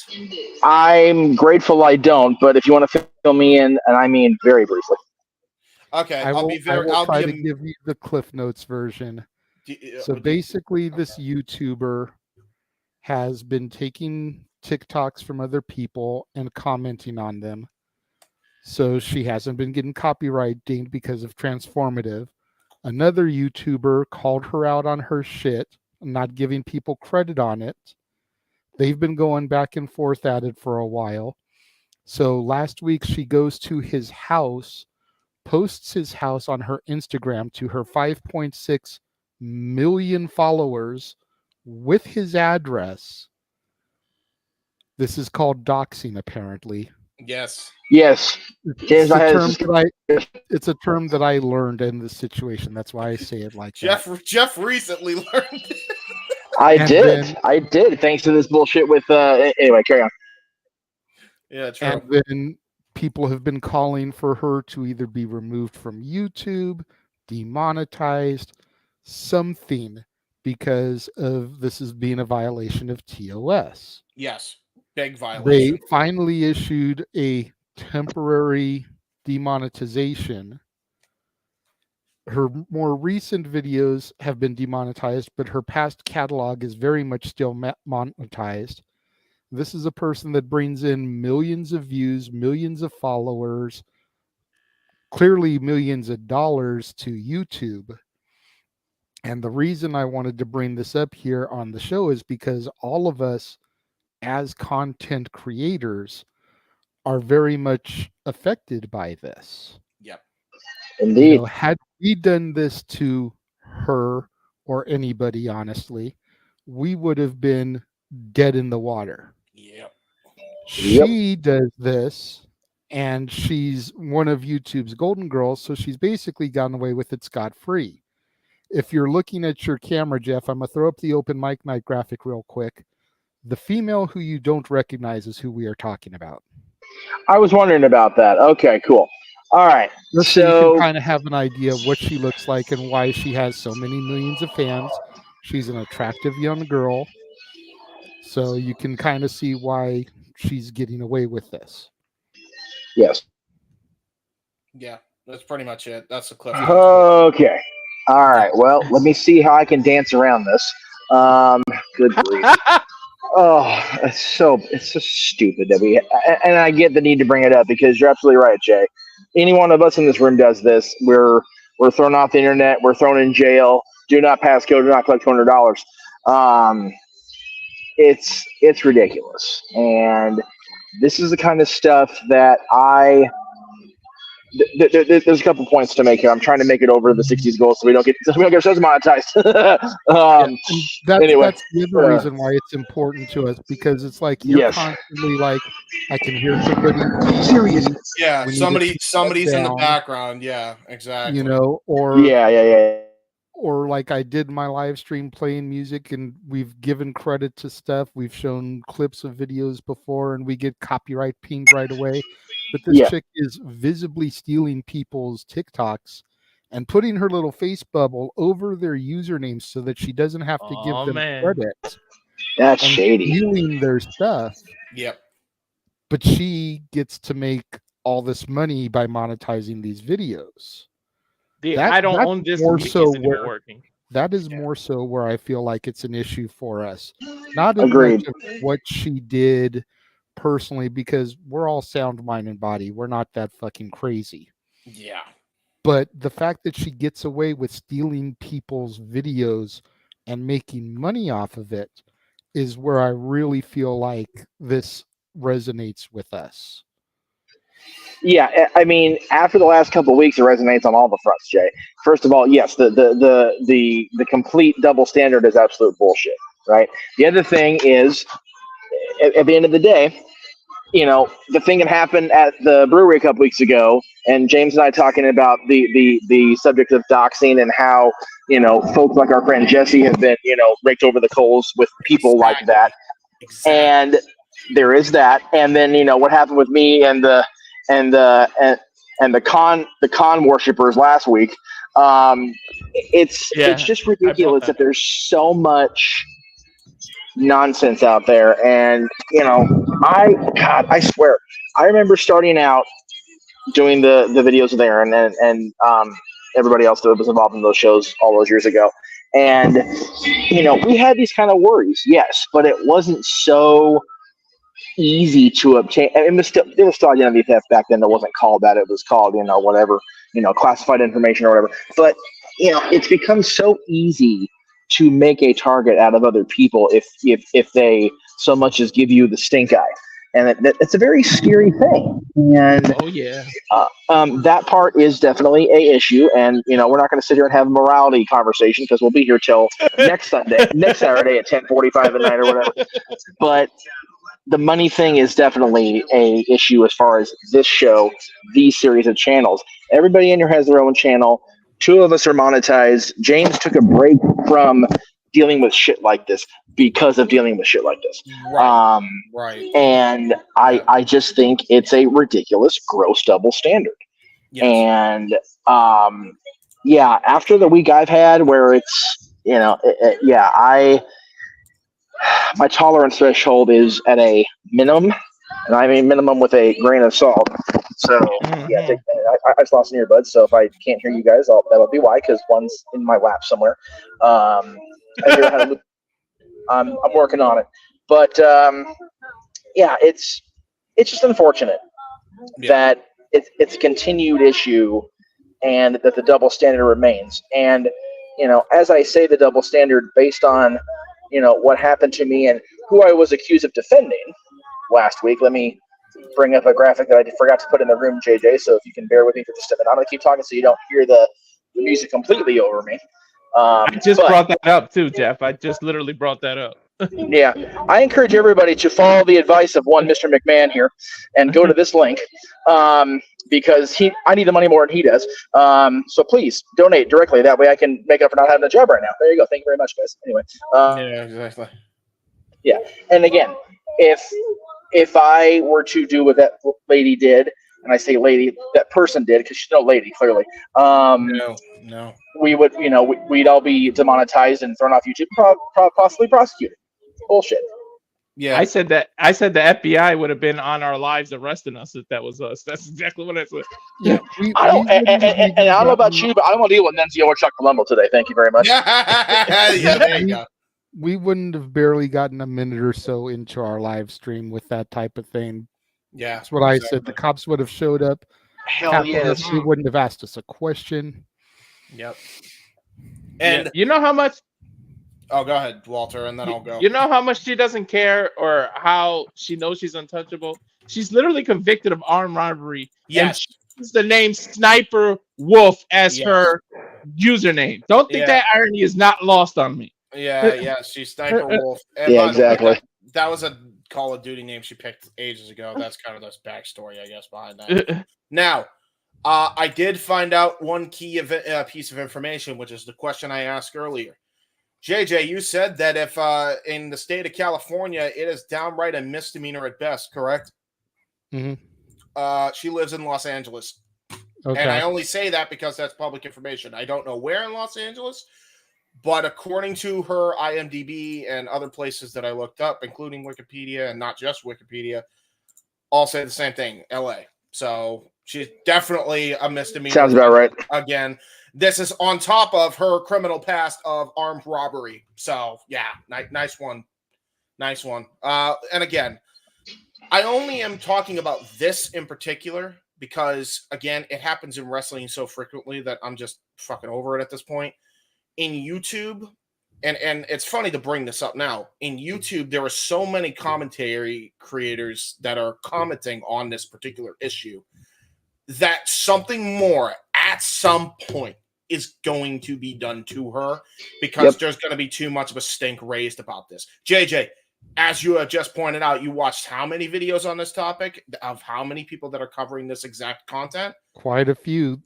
I'm grateful I don't, but if you want to fill me in, and I mean very briefly. Okay, I will try to give you the Cliff Notes version. So basically, this YouTuber has been taking TikToks from other people and commenting on them. So she hasn't been getting copyright dinged because of transformative. Another YouTuber called her out on her shit, not giving people credit on it. They've been going back and forth at it for a while. So last week she goes to his house, posts his house on her Instagram to her 5.6 million followers with his address. This is called doxing, apparently. Yes. Yes. It's a term that I learned in this situation. That's why I say it like that. Jeff recently learned. I did. Thanks to this bullshit with anyway, carry on. Yeah, true. And then people have been calling for her to either be removed from YouTube, demonetized, something, because of this is being a violation of TOS. Yes. Big violation. They finally issued a temporary demonetization. Her more recent videos have been demonetized, but her past catalog is very much still monetized. This is a person that brings in millions of views, millions of followers, clearly millions of dollars to YouTube. And the reason I wanted to bring this up here on the show is because all of us as content creators are very much affected by this. Yep. Indeed. You know, had we done this to her or anybody, honestly, we would have been dead in the water. Yep. She does this, and she's one of YouTube's golden girls, so she's basically gotten away with it scot-free. If you're looking at your camera, Jeff, I'm going to throw up the open mic night graphic real quick. The female who you don't recognize is who we are talking about. I was wondering about that. Okay, cool. All right. So you can kind of have an idea of what she looks like and why she has so many millions of fans. She's an attractive young girl. So you can kind of see why she's getting away with this. Yes. Yeah, that's pretty much it. That's the clip. Okay. All right. Well, let me see how I can dance around this. Good grief. Oh, it's so stupid that and I get the need to bring it up because you're absolutely right, Jay. Any one of us in this room does this. We're thrown off the internet. We're thrown in jail. Do not pass go. Do not collect $200. It's ridiculous, and this is the kind of stuff that there's a couple points to make here. I'm trying to make it over the 60s goal so we don't get ourselves monetized. Anyway, that's the other reason why it's important to us, because it's like you're constantly like, I can hear somebody serious. Yeah, somebody's in the background. Yeah, exactly. You know, or yeah. Or like I did my live stream playing music, and we've given credit to stuff. We've shown clips of videos before, and we get copyright pinged right away. But this chick is visibly stealing people's TikToks and putting her little face bubble over their usernames so that she doesn't have to give them credit. That's shady. Stealing their stuff. Yep. But she gets to make all this money by monetizing these videos. I don't own this. More so working. That is more so where I feel like it's an issue for us. Not as Agreed. much of what she did personally, because we're all sound mind and body. We're not that fucking crazy. Yeah. But the fact that she gets away with stealing people's videos and making money off of it is where I really feel like this resonates with us. Yeah, I mean, after the last couple of weeks, it resonates on all the fronts, Jay. First of all, yes, the complete double standard is absolute bullshit, right? The other thing is, at the end of the day, you know, the thing that happened at the brewery a couple weeks ago, and James and I talking about the subject of doxing and how, you know, folks like our friend Jesse have been, you know, raked over the coals with people like that. And there is that. And then, you know, what happened with me and the con worshippers last week. It's just ridiculous that there's so much nonsense out there. And, you know, I swear, I remember starting out doing the videos with Aaron and everybody else that was involved in those shows all those years ago. And, you know, we had these kind of worries, yes, but it wasn't so easy to obtain. And there was still identity theft back then. That wasn't called that. It was called, you know, whatever, you know, classified information or whatever. But, you know, it's become so easy to make a target out of other people if they so much as give you the stink eye. And it's a very scary thing. And that part is definitely a issue. And, you know, we're not going to sit here and have a morality conversation because we'll be here till next Saturday at 10:45 at night or whatever. But the money thing is definitely a issue as far as this show, these series of channels. Everybody in here has their own channel. 2 of us are monetized. James took a break from dealing with shit like this because of dealing with shit like this. Right. And I just think it's a ridiculous, gross double standard. Yes. And after the week I've had where it's, you know, my tolerance threshold is at a minimum. and I mean minimum with a grain of salt. So yeah, I just lost an earbud, so if I can't hear you guys, that'll be why, because one's in my lap somewhere. I hear how to loop. I'm working on it, but yeah, it's just unfortunate that it's a continued issue, and that the double standard remains. And as I say, the double standard based on what happened to me and who I was accused of defending last week. Let me bring up a graphic that I forgot to put in the room, JJ. So if you can bear with me for just a minute, I'm gonna keep talking so you don't hear the music completely over me. I just brought that up too, Jeff. I just literally brought that up. Yeah, I encourage everybody to follow the advice of one Mr. McMahon here and go to this link, because I need the money more than he does. So please donate directly. That way I can make up for not having a job right now. There you go. Thank you very much, guys. Anyway. Yeah, exactly. Yeah, and again, if I were to do what that lady did, and I say lady, that person did, because she's no lady, clearly. No. We would, we'd all be demonetized and thrown off YouTube, possibly prosecuted. Bullshit. Yeah, I said the FBI would have been on our lives arresting us if that was us. That's exactly what I said. Yeah, I don't know about you, but I don't want to deal with Nunzio or Chuck Palumbo today. Thank you very much. Yeah, there you go. We wouldn't have barely gotten a minute or so into our live stream with that type of thing. Yeah, that's what I said. The cops would have showed up. Hell yes. They wouldn't have asked us a question. Yep. And you know how much? Oh, go ahead, Walter, and then I'll go. You know how much she doesn't care, or how she knows she's untouchable? She's literally convicted of armed robbery. Yes. And she uses the name Sniper Wolf as her username. Don't think that irony is not lost on me. Yeah, she's Sniper Wolf. And yeah, exactly. That was a Call of Duty name she picked ages ago. That's kind of the backstory, I guess, behind that. Now, I did find out one key piece of information, which is the question I asked earlier. JJ, you said that if in the state of California, it is downright a misdemeanor at best, correct? Mm-hmm. She lives in Los Angeles. Okay. And I only say that because that's public information. I don't know where in Los Angeles, but according to her IMDb and other places that I looked up, including Wikipedia and not just Wikipedia, all say the same thing, LA. So she's definitely a misdemeanor. Sounds about right. Again, this is on top of her criminal past of armed robbery. So, yeah, nice one. Nice one. And again, I only am talking about this in particular because, again, it happens in wrestling so frequently that I'm just fucking over it at this point. In YouTube, and it's funny to bring this up now, in YouTube, there are so many commentary creators that are commenting on this particular issue that something more at some point is going to be done to her because there's going to be too much of a stink raised about this. JJ, as you have just pointed out, you watched how many videos on this topic of how many people that are covering this exact content? Quite a few.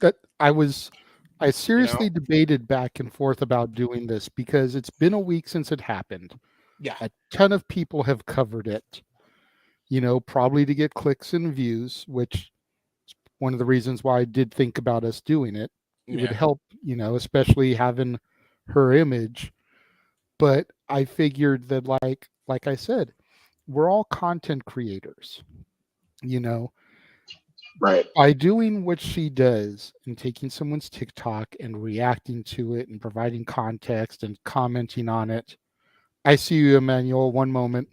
I seriously debated back and forth about doing this because it's been a week since it happened. Yeah. A ton of people have covered it, probably to get clicks and views, which is one of the reasons why I did think about us doing it. It would help, especially having her image. But I figured that like I said, we're all content creators, Right. By doing what she does and taking someone's TikTok and reacting to it and providing context and commenting on it. I see you, Emmanuel, one moment.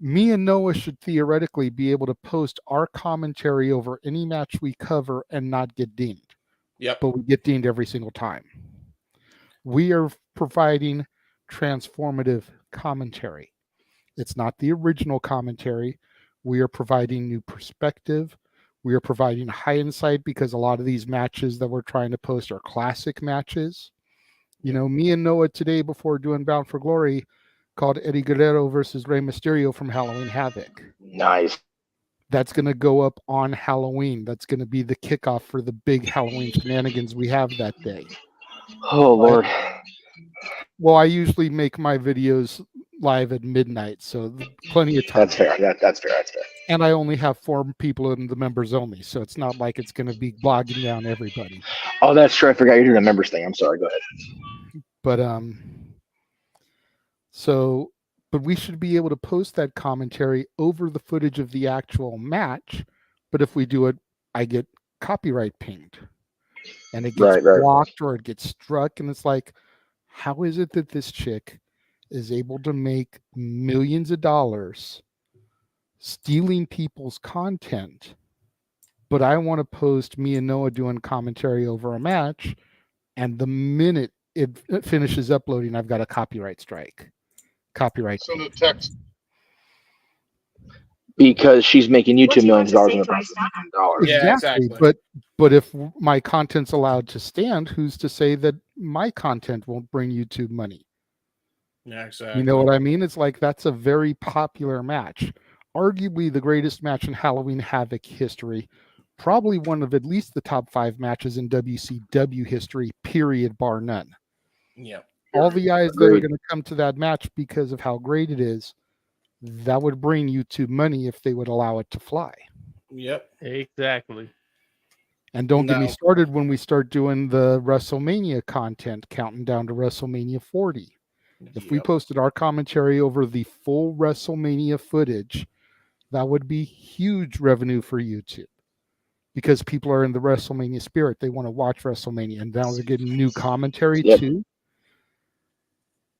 Me and Noah should theoretically be able to post our commentary over any match we cover and not get dinged. Yep. But we get dinged every single time. We are providing transformative commentary. It's not the original commentary. We are providing new perspective. We are providing high insight because a lot of these matches that we're trying to post are classic matches. Me and Noah today before doing Bound for Glory called Eddie Guerrero versus Rey Mysterio from Halloween Havoc. Nice. That's going to go up on Halloween. That's going to be the kickoff for the big Halloween shenanigans we have that day. Oh, Lord. Well, I usually make my videos live at midnight, so plenty of time. That's fair. That's fair. And I only have 4 people in the members only, so it's not like it's going to be bogging down everybody. Oh, that's true. I forgot you're doing a members thing. I'm sorry. Go ahead. But so But we should be able to post that commentary over the footage of the actual match. But if we do it, I get copyright pinged. And it gets blocked or it gets struck. And it's like, how is it that this chick is able to make millions of dollars stealing people's content, but I want to post me and Noah doing commentary over a match, and the minute it finishes uploading, I've got a copyright strike. Copyright. So the text. Because she's making YouTube millions of dollars in the process. Yeah, Exactly. But if my content's allowed to stand, who's to say that my content won't bring YouTube money? Yeah, exactly. You know what I mean? It's like that's a very popular match. Arguably the greatest match in Halloween Havoc history. Probably one of at least the top 5 matches in WCW history, period, bar none. Yeah. All the eyes that are going to come to that match because of how great it is, that would bring YouTube money if they would allow it to fly. Yep. Exactly. And don't get me started when we start doing the WrestleMania content, counting down to WrestleMania 40. If we posted our commentary over the full WrestleMania footage, that would be huge revenue for YouTube. Because people are in the WrestleMania spirit. They want to watch WrestleMania. And now they're getting new commentary too.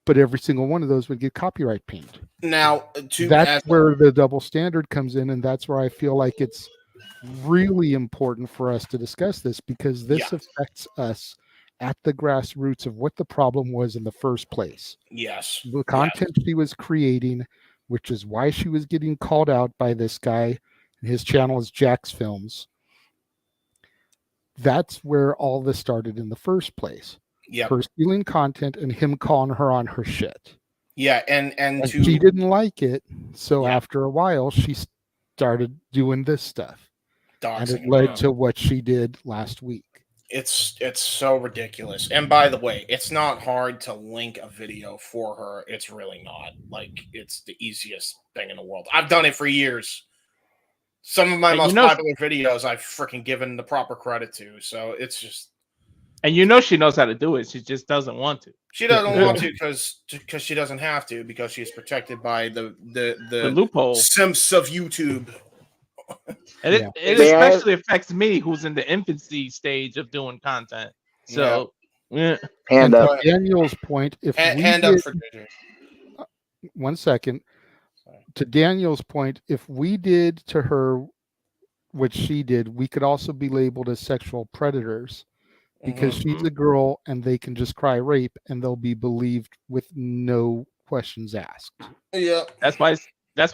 But every single one of those would get copyright pinged. Now, that's where the double standard comes in. And that's where I feel like it's really important for us to discuss this, because this affects us at the grassroots of what the problem was in the first place. Yes. The content she was creating, which is why she was getting called out by this guy. His channel is Jack's Films. That's where all this started in the first place. Yeah. Her stealing content and him calling her on her shit. Yeah, and she didn't like it. So after a while, she started doing this stuff. And it led to what she did last week. It's so ridiculous. And by the way, it's not hard to link a video for her. It's really not. Like, it's the easiest thing in the world. I've done it for years. Some of my most popular videos I've freaking given the proper credit to. So it's just. And she knows how to do it. She just doesn't want to. She doesn't want to because she doesn't have to, because she's protected by the loophole simps of YouTube. And it especially affects me, who's in the infancy stage of doing content. So, hand up. To Daniel's point, if hand up for JJ. 1 second. To Daniel's point, if we did to her what she did, we could also be labeled as sexual predators, because she's a girl and they can just cry rape and they'll be believed with no questions asked. Yeah, that's why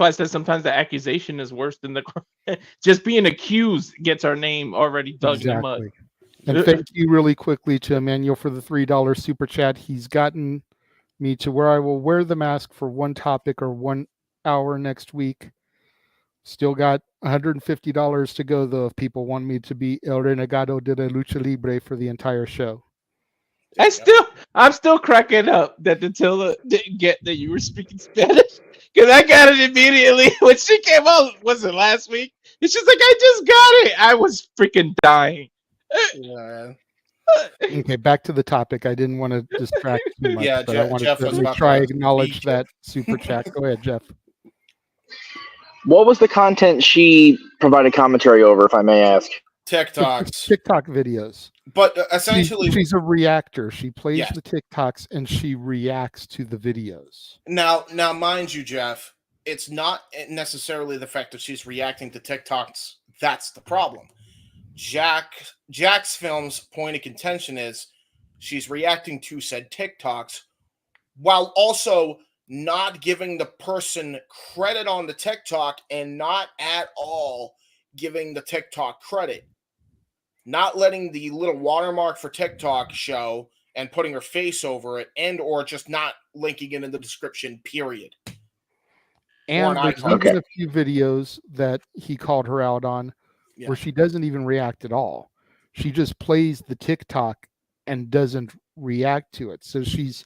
I said sometimes the accusation is worse than the crime. Just being accused gets our name already dug in the mud. And thank you really quickly to Emmanuel for the $3 super chat. He's gotten me to where I will wear the mask for one topic or 1 hour next week. Still got $150 to go, though, if people want me to be El Renegado de la Lucha Libre for the entire show. I'm still cracking up that Attila didn't get that you were speaking Spanish, because I got it immediately when she came out. Was it last week? And she's like, I just got it. I was freaking dying. Yeah. Okay, back to the topic. I didn't want to distract too much, but Jeff, I wanted to try to acknowledge that super chat. Go ahead, Jeff. What was the content she provided commentary over, if I may ask? TikToks. TikTok videos. But essentially, she's a reactor. She plays the TikToks and she reacts to the videos. Now, mind you, Jeff, it's not necessarily the fact that she's reacting to TikToks. That's the problem. Jack's Films' point of contention is she's reacting to said TikToks while also not giving the person credit on the TikTok and not at all giving the TikTok credit. Not letting the little watermark for TikTok show and putting her face over it, and or just not linking it in the description, period. And there's even a few videos that he called her out on where she doesn't even react at all. She just plays the TikTok and doesn't react to it. So she's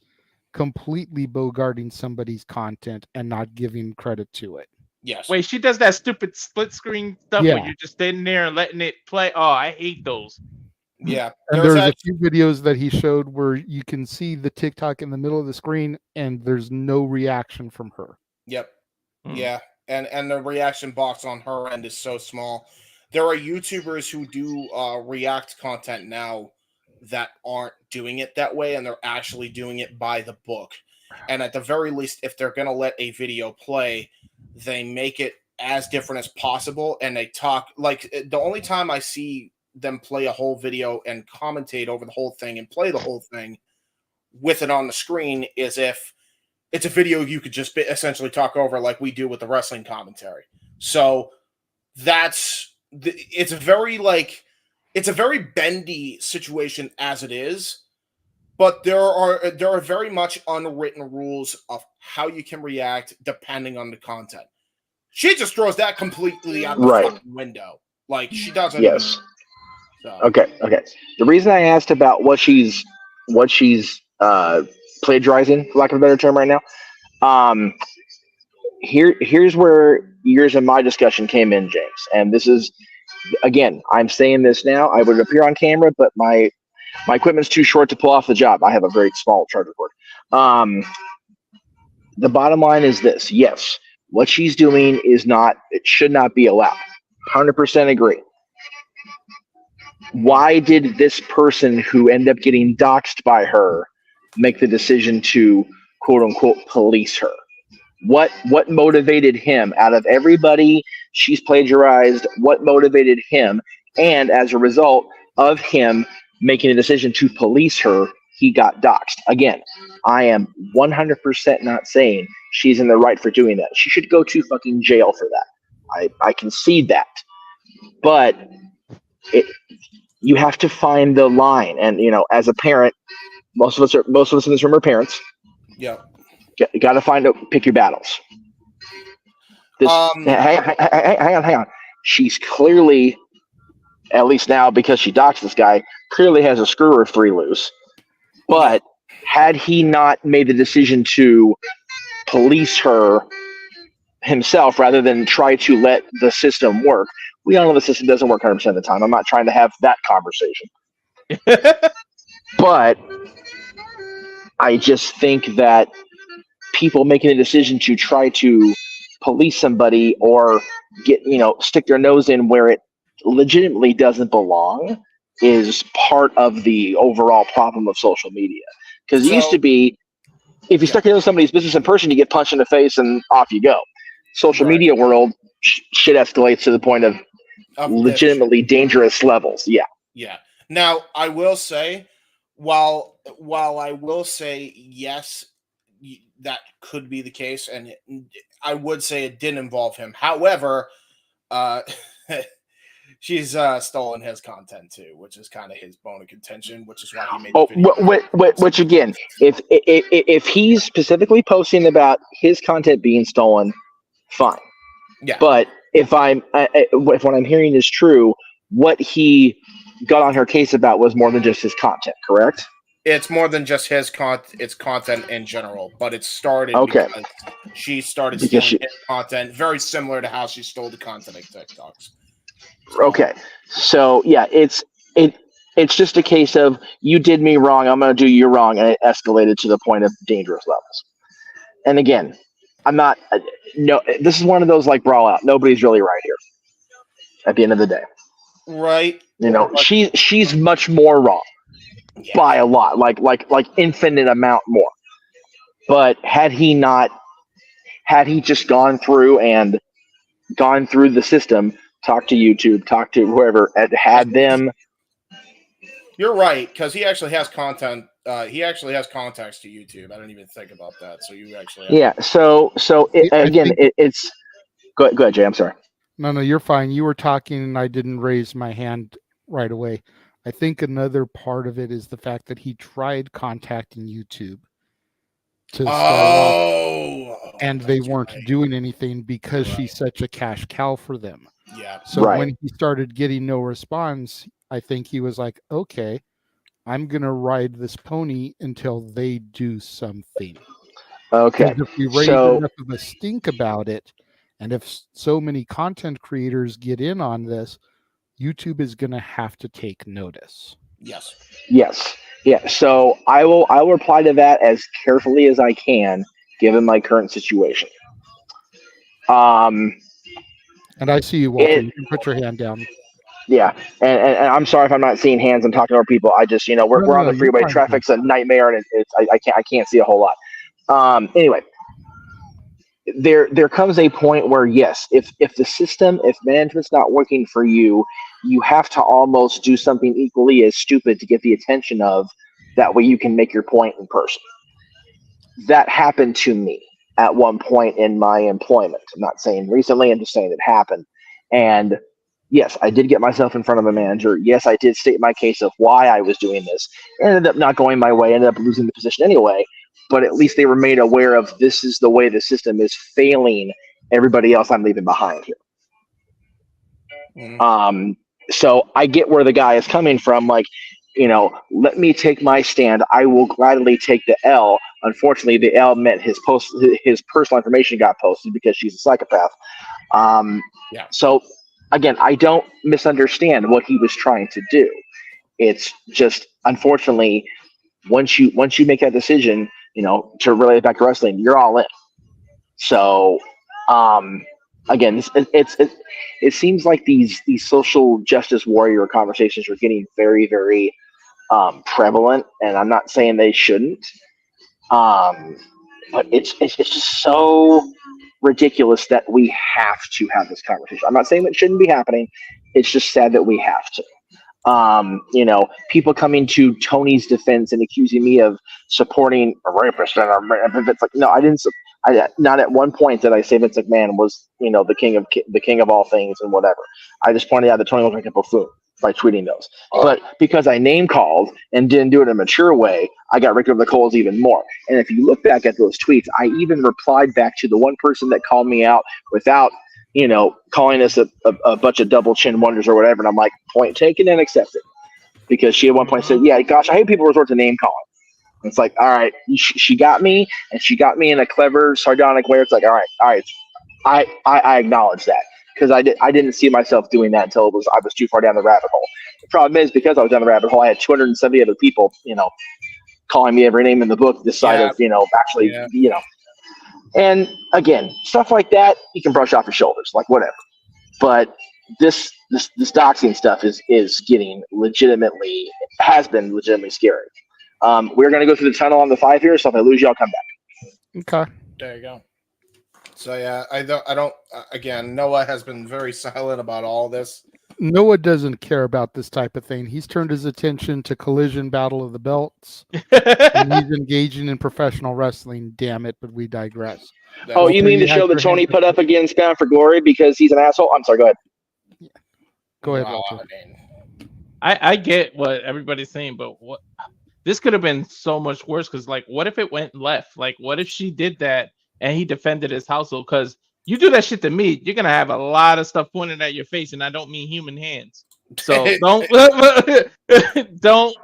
completely bogarting somebody's content and not giving credit to it. Yes. Wait, she does that stupid split screen stuff where you're just sitting there and letting it play. Oh, I hate those. Yeah. And there's a few videos that he showed where you can see the TikTok in the middle of the screen and there's no reaction from her. Yep. Yeah. And the reaction box on her end is so small. There are YouTubers who do react content now that aren't doing it that way, and they're actually doing it by the book. And at the very least, if they're going to let a video play, they make it as different as possible, and they talk like the only time I see them play a whole video and commentate over the whole thing and play the whole thing with it on the screen is if it's a video you could just essentially talk over like we do with the wrestling commentary. So it's a very bendy situation as it is, but there are very much unwritten rules of how you can react depending on the content. She just throws that completely out the fucking window. Like she doesn't. Yes. So. Okay. The reason I asked about what she's plagiarizing, for lack of a better term, right now, here's where years of my discussion came in, James. And this is, again, I'm saying this now. I would appear on camera, but my equipment's too short to pull off the job. I have a very small charger cord. The bottom line is this: yes, what she's doing it should not be allowed. 100% agree. Why did this person who ended up getting doxxed by her make the decision to quote unquote police her? What motivated him out of everybody she's plagiarized? What motivated him? And as a result of him making a decision to police her, he got doxxed. Again, I am 100% not saying she's in the right for doing that. She should go to fucking jail for that. I concede that. But you have to find the line. And, as a parent, most of us in this room are parents. Yeah. You got to pick your battles. Hang on. She's clearly, at least now because she doxed this guy, clearly has a screw or three loose. But had he not made the decision to police her himself rather than try to let the system work, we all know the system doesn't work 100% of the time. I'm not trying to have that conversation. But I just think that people making a decision to try to police somebody or stick their nose in where it legitimately doesn't belong is part of the overall problem of social media. Because it used to be, if you stuck into somebody's business in person, you get punched in the face and off you go. Social media world, shit escalates to the point of legitimately dangerous levels. Yeah. Yeah. Now, I will say, while I will say yes, that could be the case, and I would say it didn't involve him. However, she's stolen his content too, which is kind of his bone of contention, which is why he made the video. Which again, if he's specifically posting about his content being stolen, fine. Yeah. But if what I'm hearing is true, what he got on her case about was more than just his content, correct? It's more than just his content. It's content in general, but it started because she started stealing his content, very similar to how she stole the content of TikToks. Okay, so yeah, it's just a case of you did me wrong, I'm going to do you wrong, and it escalated to the point of dangerous levels. And again, I'm not. No, this is one of those like brawl out. Nobody's really right here. At the end of the day, right? She's much more wrong by a lot, like infinite amount more. But had he just gone through the system, talked to YouTube, talked to whoever, had them. You're right, because he actually has content. He actually has contacts to YouTube. I didn't even think about that. So you actually it's go ahead, Jay. I'm sorry. No, you're fine. You were talking and I didn't raise my hand right away. I think another part of it is the fact that he tried contacting YouTube to start off, and they weren't doing anything because she's such a cash cow for them. Yeah. So when he started getting no response, I think he was like, okay, I'm going to ride this pony until they do something. Okay. If we raise enough of a stink about it, and if so many content creators get in on this, YouTube is going to have to take notice. Yes. Yeah. So I will reply to that as carefully as I can, given my current situation. And I see you, Walter. You can put your hand down. Yeah, and I'm sorry if I'm not seeing hands. I'm talking over people. I just, we're on the freeway. Traffic's a nightmare, and I can't see a whole lot. Anyway, there comes a point where yes, if the system, if management's not working for you, you have to almost do something equally as stupid to get the attention of. That way, you can make your point in person. That happened to me at one point in my employment. I'm not saying recently. I'm just saying it happened, and. Yes, I did get myself in front of a manager. Yes, I did state my case of why I was doing this. It ended up not going my way, ended up losing the position anyway. But at least they were made aware of this is the way the system is failing everybody else I'm leaving behind here. So I get where the guy is coming from. Like, let me take my stand. I will gladly take the L. Unfortunately, the L meant his personal information got posted because she's a psychopath. So. Again, I don't misunderstand what he was trying to do. It's just, unfortunately, once you make that decision, to relate it back to wrestling, you're all in. So, again, it seems like these social justice warrior conversations are getting very, very prevalent, and I'm not saying they shouldn't, but it's just so ridiculous that we have to have this conversation. I'm not saying it shouldn't be happening. It's just sad that we have to. People coming to Tony's defense and accusing me of supporting a rapist. It's like, no, I didn't. Not at one point did I say Vince McMahon was, the king of all things and whatever. I just pointed out that Tony looked like a buffoon by tweeting those. But because I name called and didn't do it in a mature way, I got raked over the coals even more. And if you look back at those tweets, I even replied back to the one person that called me out without, calling us a bunch of double chin wonders or whatever. And I'm like, point taken and accepted. Because she at one point said, yeah, gosh, I hate people resort to name calling. And it's like, all right, she got me, and she got me in a clever, sardonic way. It's like, all right, I acknowledge that. Because I didn't see myself doing that until I was too far down the rabbit hole. The problem is, because I was down the rabbit hole, I had 270 other people, calling me every name in the book this side of, actually. And again, stuff like that, you can brush off your shoulders, like whatever. But this doxing stuff is getting has been legitimately scary. We're going to go through the tunnel on the 5 here, so if I lose you, I'll come back. Okay. There you go. So yeah, I don't. Again, Noah has been very silent about all this. Noah doesn't care about this type of thing. He's turned his attention to Collision Battle of the Belts, and he's engaging in professional wrestling. Damn it! But we digress. Oh, you mean the show that Tony put up against Bound for Glory because he's an asshole? I'm sorry. Go ahead. Go ahead, Walter. I get what everybody's saying, but this could have been so much worse. Because what if it went left? What if she did that? And he defended his household, because you do that shit to me, you're gonna have a lot of stuff pointed at your face, and I don't mean human hands. So don't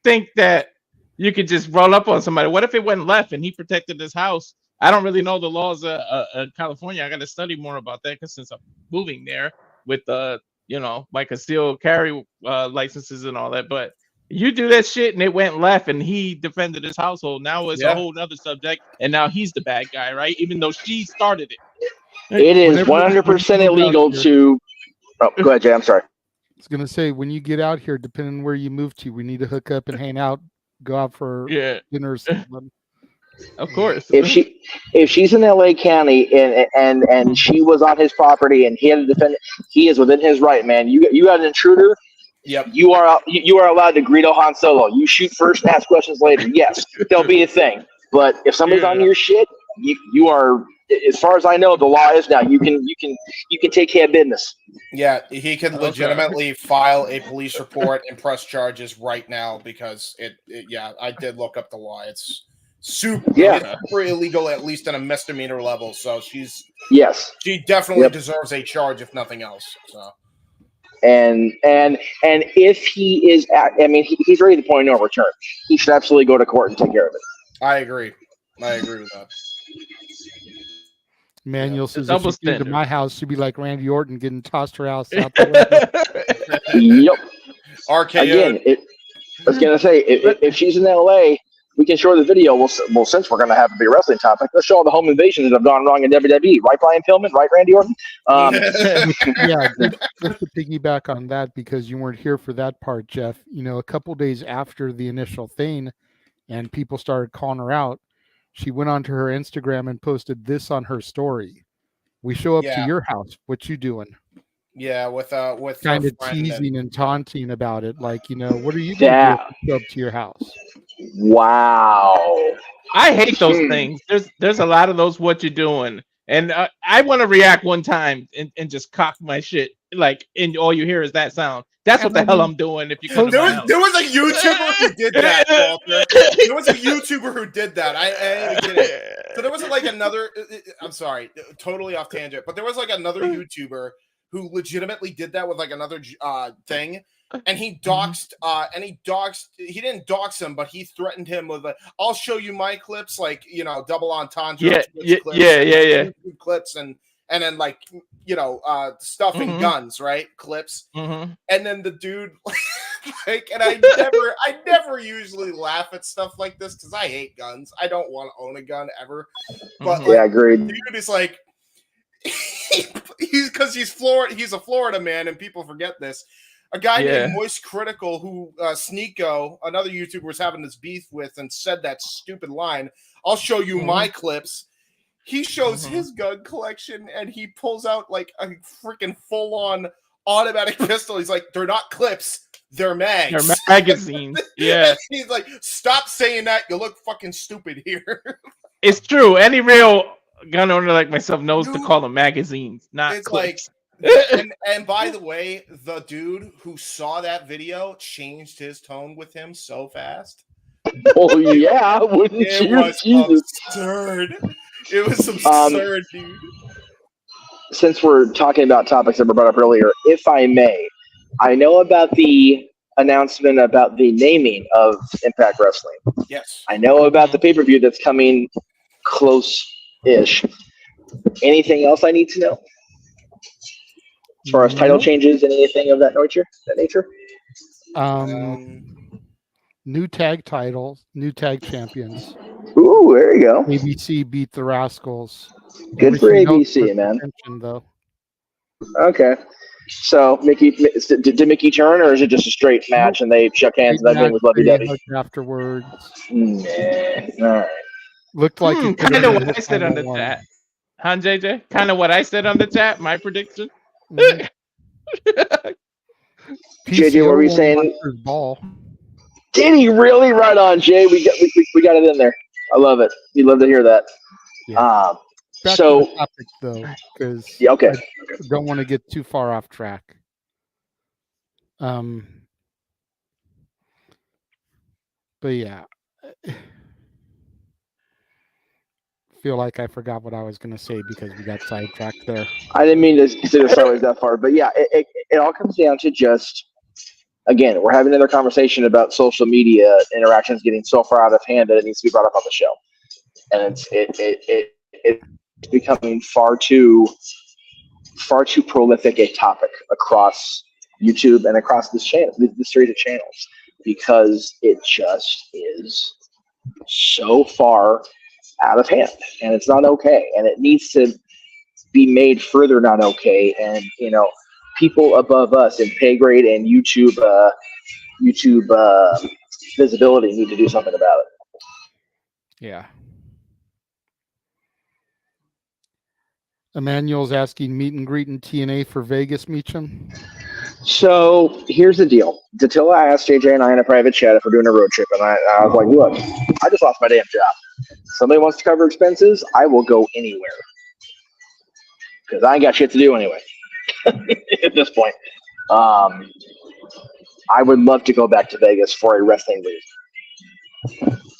think that you could just roll up on somebody. What if it went left and he protected his house? I don't really know the laws of California. I got to study more about that, because since I'm moving there with my concealed carry licenses and all that, but. You do that shit and it went left and he defended his household. Now it's a whole other subject, and now he's the bad guy, right? Even though she started it. It is 100% illegal to. Oh, go ahead, Jay. I'm sorry. I was gonna say, when you get out here, depending on where you move to, we need to hook up and hang out, go out for dinner or something. Of course. If she's in LA County and she was on his property and he had to defend, he is within his right, man. You got an intruder. Yep. You are allowed to Greedo Han Solo. You shoot first and ask questions later. Yes, there'll be a thing. But if somebody's on your shit, you are, as far as I know, the law is now you can take care of business. Yeah, he can legitimately file a police report and press charges right now because I did look up the law. It's super illegal, at least on a misdemeanor level. So she definitely deserves a charge, if nothing else. So. And if he is, he's ready to point no return. He should absolutely go to court and take care of it. I agree with that. Manuel says if she came to my house, she'd be like Randy Orton getting tossed her house out the window. Yep. RKO. Again, I was gonna say if she's in LA, we can show the video. Well, since we're going to have a big wrestling topic, let's show all the home invasions that have gone wrong in WWE. Right, Brian Pillman? Right, Randy Orton? Yeah, just to piggyback on that, because you weren't here for that part, Jeff. You know, a couple days after the initial thing, and people started calling her out, she went onto her Instagram and posted this on her story. We show up to your house. What you doing? Yeah, with kind of teasing and taunting about it, like, you know, what are you going to do if we show up to your house? Wow. I hate those things. There's a lot of those. What you doing? And I want to react one time and just cock my shit, like, and all you hear is that sound. That's what the hell I'm doing. If you come to my house. There was a YouTuber who did that, Walter. There was a YouTuber who did that. I didn't get it. So there was like another. I'm sorry, totally off tangent, but there was like another YouTuber who legitimately did that with like another thing, and he doxed, he didn't dox him, but he threatened him with like, I'll show you my clips, like, you know, double entendre clips, and then like, you know, stuff and guns, right? Clips. And then the dude like, and I never usually laugh at stuff like this because I hate guns. I don't want to own a gun ever. But like, agreed. The dude is like, he's a Florida man, and people forget this. A guy named Moist Critical, who Sneeko, another YouTuber, was having this beef with, and said that stupid line, I'll show you my clips. He shows his gun collection, and he pulls out like a freaking full-on automatic pistol. He's like, they're not clips, they're mags. They're magazines. Yeah. He's like, stop saying that, you look fucking stupid here. It's true. Any real gun owner like myself knows to call them magazines, not it's clips. Like, and by the way, the dude who saw that video changed his tone with him so fast. Oh yeah, wouldn't it you? Was Jesus. absurd. It was absurd, dude. Since we're talking about topics that were brought up earlier, if I may, I know about the announcement about the naming of Impact Wrestling. Yes. I know about the pay-per-view that's coming close-ish. Anything else I need to know? As far as title changes and anything of that nature? New tag titles, new tag champions. Ooh, there you go. ABC beat the Rascals. Good for ABC, man. Though. Okay. So, did Mickey turn, or is it just a straight match and they shook hands and everything was lovey-dovey? Afterwards. Nah. All right. Looked like kind of what I said on the chat. Huh, JJ? Kind of what I said on the chat, my prediction. JJ, what were you saying? Ball. Did he really? Right on, Jay. We got it in there. I love it. You'd love to hear that. Yeah. Back to the topic, though, because okay. I don't want to get too far off track. But yeah, feel like I forgot what I was going to say because we got sidetracked there. I didn't mean to consider sideways that far, but yeah, it all comes down to just, again, we're having another conversation about social media interactions getting so far out of hand that it needs to be brought up on the show, and it's becoming far too prolific a topic across YouTube and across this channel, this series of channels, because it just is so far out of hand, and it's not okay, and it needs to be made further not okay. And you know, people above us in pay grade and YouTube visibility need to do something about it. Yeah. Emmanuel's asking meet and greet in TNA for Vegas, Meacham. So here's the deal. Dattila asked JJ and I in a private chat if we're doing a road trip, and I was like, look, I just lost my damn job. Somebody wants to cover expenses, I will go anywhere. Because I ain't got shit to do anyway at this point. I would love to go back to Vegas for a wrestling league.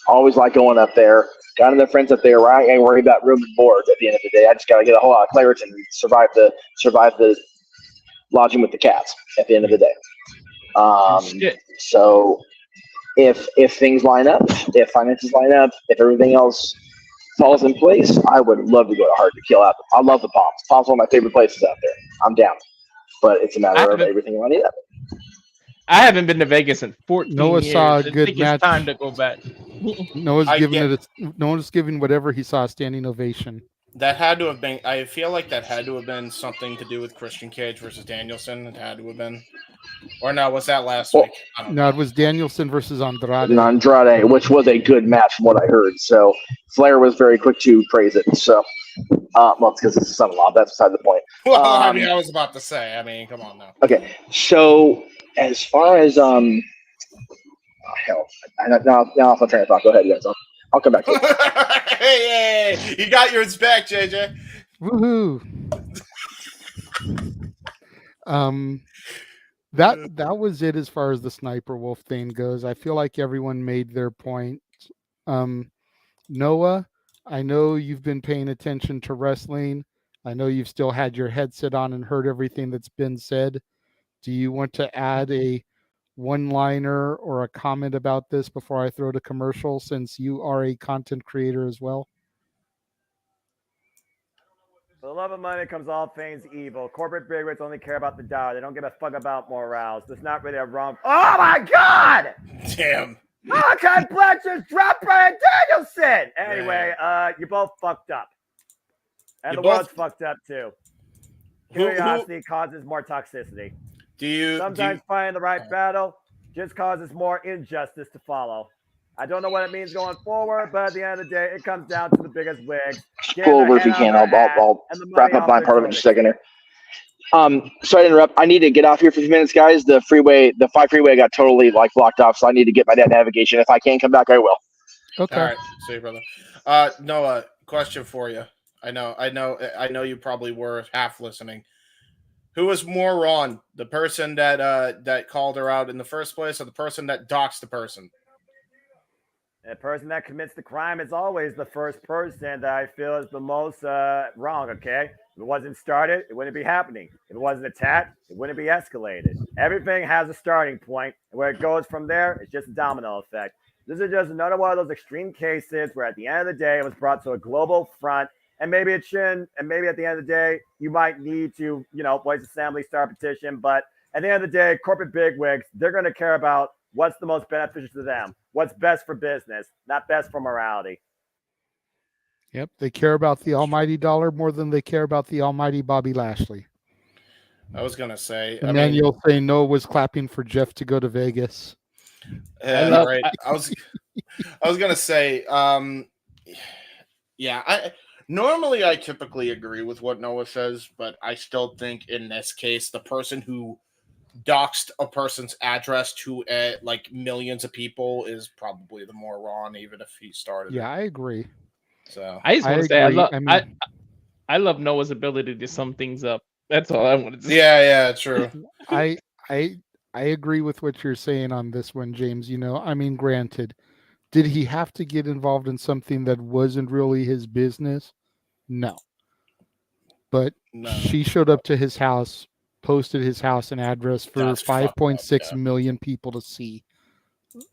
Always like going up there. Got enough friends up there where I ain't worried about room and board at the end of the day. I just got to get a whole lot of Claritin and survive the lodging with the cats at the end of the day. So if things line up, if finances line up, if everything else falls in place, I would love to go to Hard to Kill out. I love the Palms. Palms are one of my favorite places out there. I'm down. But it's a matter of everything lining up. I haven't been to Vegas in 14 Noah years. saw a I good think match. it's time to go back. Noah's giving whatever he saw a standing ovation. That had to have been. I feel like that had to have been something to do with Christian Cage versus Danielson. It had to have been. Or no, was that last week? I don't know. No, it was Danielson versus Andrade. Which was a good match from what I heard. So Flair was very quick to praise it. So, well, it's because it's his son-in-law. That's beside the point. Well, I mean, I was about to say. I mean, come on now. Okay, so as far as hell, now off my train of thought. Go ahead, guys. I'll come back to it. Hey, you got yours back, JJ. Woohoo! That was it as far as the Sniper Wolf thing goes. I feel like everyone made their point. Noah, I know you've been paying attention to wrestling. I know you've still had your headset on and heard everything that's been said. Do you want to add a one-liner or a comment about this before I throw to commercial, since you are a content creator as well? For the love of money comes all things evil. Corporate bigwigs only care about the dollar. They don't give a fuck about morals. There's not really a wrong. Oh my God! Damn. Malachi Black just dropped Bryan Danielson. Anyway, you both fucked up, and the world's fucked up too. Curiosity causes more toxicity. Sometimes finding the right battle just causes more injustice to follow. I don't know what it means going forward, but at the end of the day, it comes down to the biggest wigs. Pull over if you can. I'll wrap up my part of it in just a second here. Sorry to interrupt. I need to get off here for a few minutes, guys. The 5 freeway got totally blocked off, so I need to get my dad navigation. If I can come back, I will. Okay. All right. See you, brother. Noah, question for you. I know you probably were half listening. Who was more wrong? The person that called her out in the first place, or the person that doxed the person? The person that commits the crime is always the first person that I feel is the most wrong, okay? If it wasn't started, it wouldn't be happening. If it wasn't attacked, it wouldn't be escalated. Everything has a starting point, and where it goes from there, it's just a domino effect. This is just another one of those extreme cases where at the end of the day, it was brought to a global front, and maybe it shouldn't, and maybe at the end of the day, you might need to, voice assembly, start a petition, but at the end of the day, corporate bigwigs, they're going to care about what's the most beneficial to them, what's best for business, not best for morality. Yep, they care about the almighty dollar more than they care about the almighty Bobby Lashley. I was going to say... Emmanuel saying Noah was clapping for Jeff to go to Vegas. Right. I was going to say, normally I typically agree with what Noah says, but I still think in this case, the person who doxed a person's address to millions of people is probably the more wrong, even if he started. Yeah, I agree. So I just want to say I love Noah's ability to sum things up. That's all I wanted to say. Yeah, true. I agree with what you're saying on this one, James. Granted, did he have to get involved in something that wasn't really his business? No. But she showed up to his house, posted his house and address for 5.6 million people to see.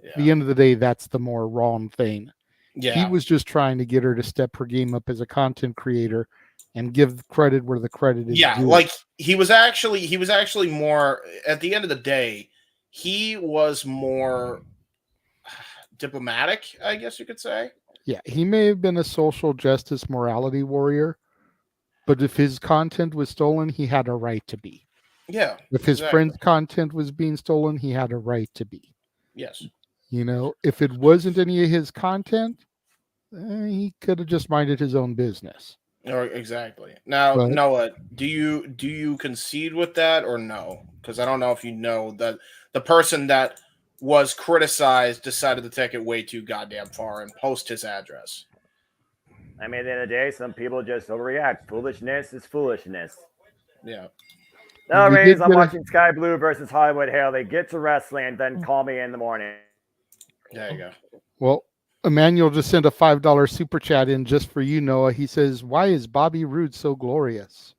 Yeah. At the end of the day, that's the more wrong thing. Yeah. He was just trying to get her to step her game up as a content creator and give credit where the credit is due. He was actually more, at the end of the day, he was more diplomatic, I guess you could say. Yeah, he may have been a social justice morality warrior, but if his content was stolen, he had a right to be. Yeah. If his friend's content was being stolen, he had a right to be. Yes. If it wasn't any of his content, he could have just minded his own business. Exactly. Now, Noah, do you concede with that or no? Because I don't know if you know that the person that was criticized decided to take it way too goddamn far and post his address. At the end of the day, some people just overreact. Foolishness is foolishness. Yeah. No, Reigns, I'm watching Sky Blue versus Hollywood Hale. They get to wrestling and then call me in the morning. There you go. Well, Emmanuel just sent a $5 super chat in just for you, Noah. He says, "Why is Bobby Roode so glorious?"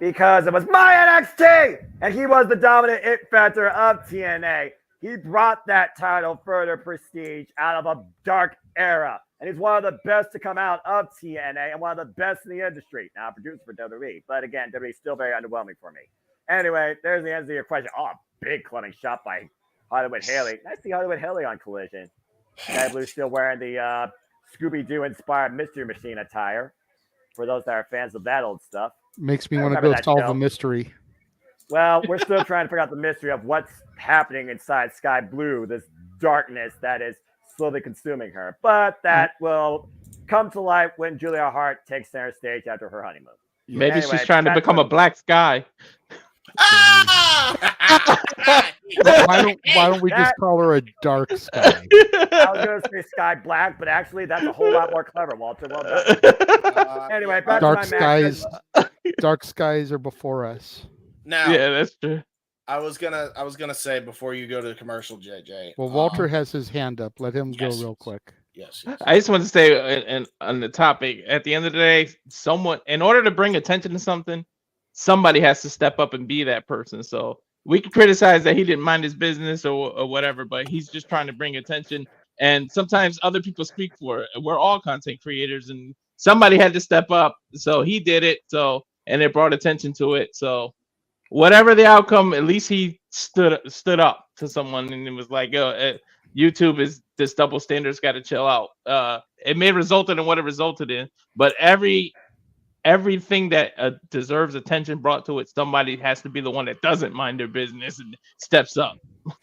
Because it was my NXT, and he was the dominant it factor of TNA. He brought that title further prestige out of a dark era and he's one of the best to come out of TNA and one of the best in the industry. Now, producer for WWE, but again, WWE is still very underwhelming for me. Anyway, there's the answer to your question. Oh, big clubbing shot by Hollywood Haley. Nice to see Hollywood Haley on Collision. Sky Blue's still wearing the Scooby-Doo inspired Mystery Machine attire. For those that are fans of that old stuff. Makes me want to go solve the mystery. Well, we're still trying to figure out the mystery of what's happening inside Sky Blue, this darkness that is slowly consuming her. But that will come to light when Julia Hart takes center stage after her honeymoon. Maybe she's trying to become a black Sky. Why don't we just call her a dark Sky? I was going to say Sky Black, but actually that's a whole lot more clever, Walter. Well done. Anyway, back dark to my skies. Dark skies are before us. Now, yeah, that's true. I was gonna say before you go to the commercial, JJ. Well, Walter has his hand up. Let him go real quick. Yes. I just want to say, on the topic, at the end of the day, someone, in order to bring attention to something, somebody has to step up and be that person. So we can criticize that he didn't mind his business or whatever, but he's just trying to bring attention. And sometimes other people speak for it. We're all content creators, and somebody had to step up. So he did it. So, and it brought attention to it. So whatever the outcome, at least he stood up to someone and it was like, yo, YouTube is this double standards, got to chill out. It may result in what it resulted in, but everything that deserves attention brought to it, somebody has to be the one that doesn't mind their business and steps up.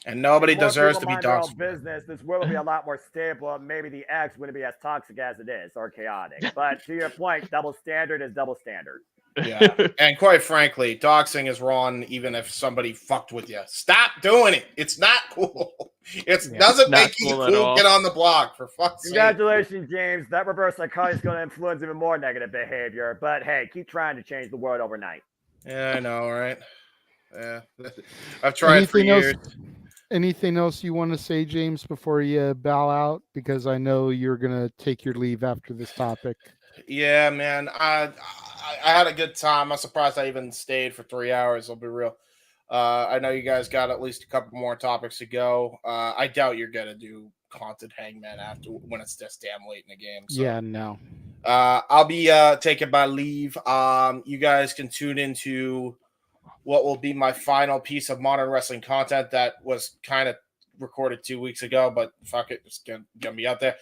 And nobody deserves to be dogs. Business. This world will be a lot more stable. Maybe the X wouldn't be as toxic as it is or chaotic. But to your point, double standard is double standard. Yeah, and quite frankly, doxing is wrong even if somebody fucked with you. Stop doing it. It's not cool. It doesn't make you cool. Get on the block, for fuck's sake. Congratulations, James. That reverse psychology is going to influence even more negative behavior. But hey, keep trying to change the world overnight. Yeah, I know, right? Yeah, I've tried for years. Anything else you want to say, James, before you bow out? Because I know you're going to take your leave after this topic. Yeah, man. I had a good time. I'm surprised I even stayed for 3 hours. I'll be real. I know you guys got at least a couple more topics to go. I doubt you're gonna do Haunted Hangman after when it's this damn late in the game. So. Yeah, no. I'll be taking my leave. You guys can tune into what will be my final piece of modern wrestling content that was kind of recorded 2 weeks ago, but fuck it, it's gonna be out there.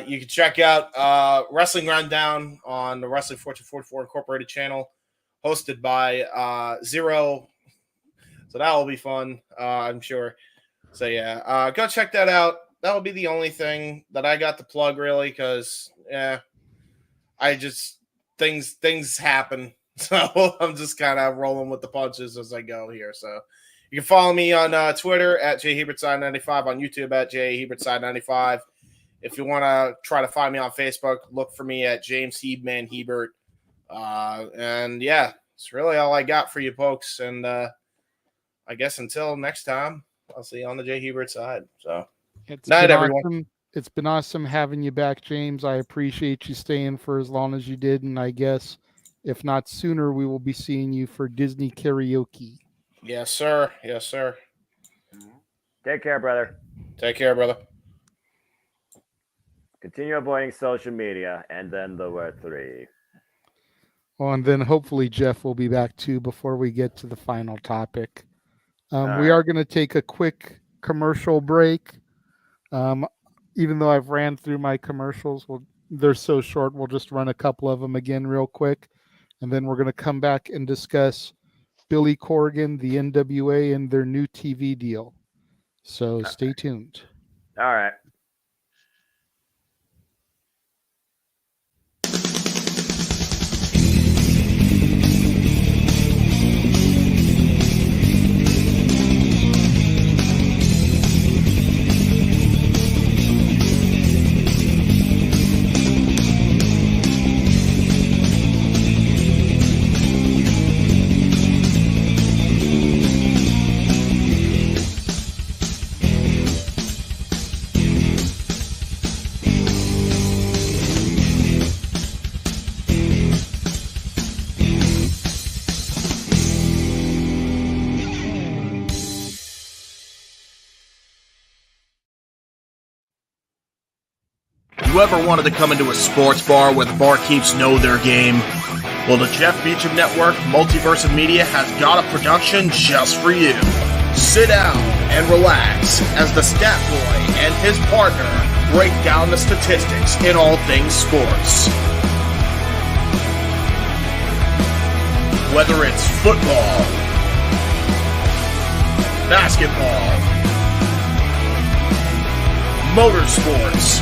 You can check out Wrestling Rundown on the Wrestling 1444 Incorporated channel, hosted by Zero. So that will be fun, I'm sure. So yeah, go check that out. That will be the only thing that I got to plug, really, because I just things happen, so I'm just kind of rolling with the punches as I go here. So. You can follow me on Twitter at jhebertside95, on YouTube at jhebertside95. If you want to try to find me on Facebook, look for me at James Heebman Hebert. And yeah, it's really all I got for you folks. And I guess until next time, I'll see you on the J Hebert side. So, night, everyone. Awesome. It's been awesome having you back, James. I appreciate you staying for as long as you did. And I guess if not sooner, we will be seeing you for Disney karaoke. Yes, sir. Yes, sir. Take care, brother. Take care, brother. Continue avoiding social media, and then the word 3. Well, and then hopefully Jeff will be back too before we get to the final topic. We are going to take a quick commercial break. Even though I've ran through my commercials, they're so short, we'll just run a couple of them again real quick. And then we're going to come back and discuss Billy Corgan, the NWA, and their new TV deal. So stay tuned. All right. ever wanted to come into a sports bar where the barkeeps know their game? Well, the Jeff Meacham Network, Multiverse of Media, has got a production just for you. Sit down and relax as the Stat Boy and his partner break down the statistics in all things sports. Whether it's football, basketball, motorsports,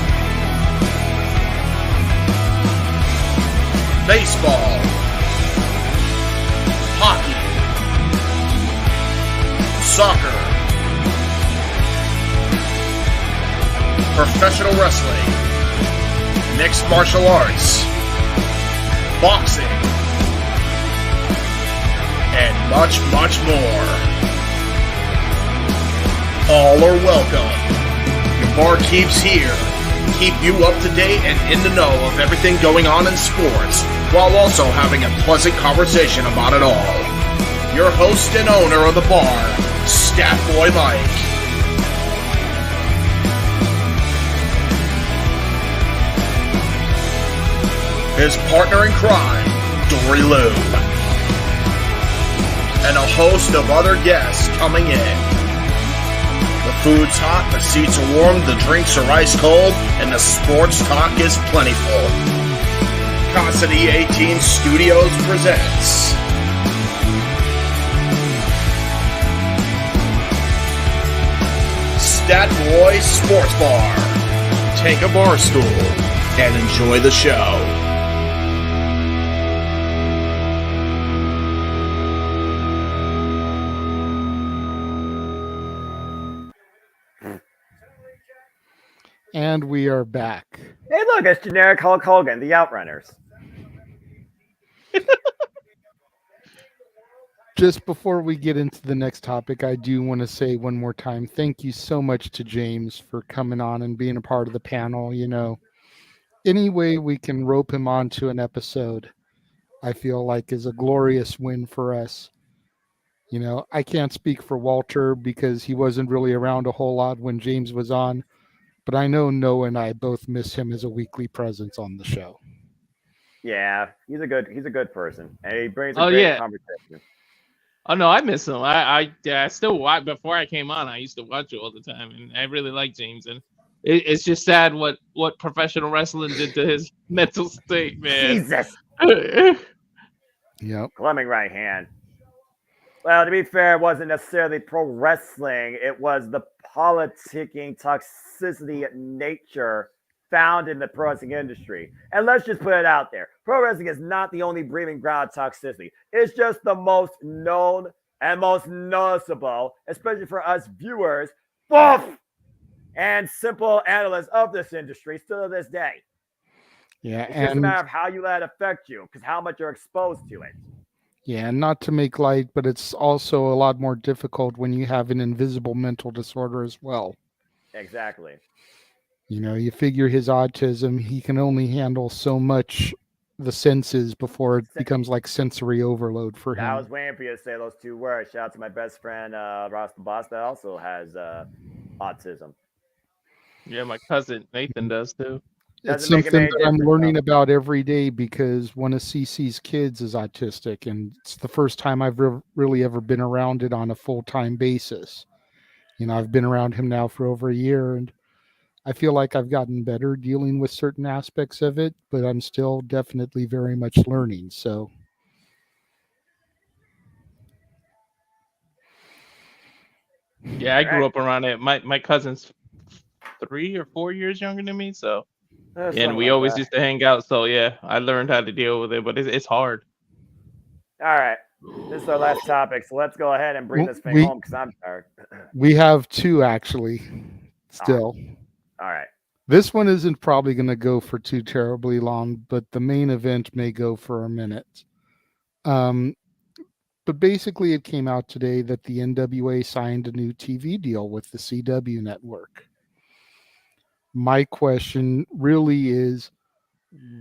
baseball, hockey, soccer, professional wrestling, mixed martial arts, boxing, and much, much more. All are welcome. Your barkeeps here keep you up to date and in the know of everything going on in sports, while also having a pleasant conversation about it all. Your host and owner of the bar, Stat Boy Mike. His partner in crime, Dory Lou. And a host of other guests coming in. The food's hot, the seats are warm, the drinks are ice cold, and the sports talk is plentiful. Constant 18 Studios presents Stat Boy Sports Bar. Take a bar stool and enjoy the show. And we are back. Hey, look, it's generic Hulk Hogan, the Outrunners. Just before we get into the next topic, I do want to say one more time, thank you so much to James for coming on and being a part of the panel. You know, any way we can rope him onto an episode, I feel like is a glorious win for us. You know, I can't speak for Walter because he wasn't really around a whole lot when James was on. But I know Noah and I both miss him as a weekly presence on the show. Yeah, he's a good person, and he brings a great conversation. Oh no, I miss him. I still watch. Before I came on, I used to watch it all the time, and I really like James. And it's just sad what professional wrestling did to his mental state, man. Jesus. Yep. Clumbing right hand. Well, to be fair, it wasn't necessarily pro wrestling. It was the politicking toxicity nature found in the pro wrestling industry. And let's just put it out there. Pro wrestling is not the only breeding ground of toxicity. It's just the most known and most noticeable, especially for us viewers, and simple analysts of this industry still to this day. Yeah, it's just a matter of how you let it affect you, because how much you're exposed to it. Yeah, and not to make light, but it's also a lot more difficult when you have an invisible mental disorder as well. Exactly. You know, you figure his autism, he can only handle so much the senses before it becomes like sensory overload for him. I was waiting for you to say those two words. Shout out to my best friend, Ross the Boss, that also has autism. Yeah, my cousin Nathan does too. It's something that I'm learning about every day because one of CC's kids is autistic, and it's the first time I've really ever been around it on a full-time basis. You know, I've been around him now for over a year, and I feel like I've gotten better dealing with certain aspects of it, but I'm still definitely very much learning. So, yeah, I grew up around it. My cousin's 3 or 4 years younger than me, so. And we always used to hang out, so yeah, I learned how to deal with it, but it's hard. All right, this is our last topic, so let's go ahead and bring this thing home because I'm tired. We have two actually, still. All right. This one isn't probably going to go for too terribly long, but the main event may go for a minute. But basically, it came out today that the NWA signed a new TV deal with the CW network. My question really is,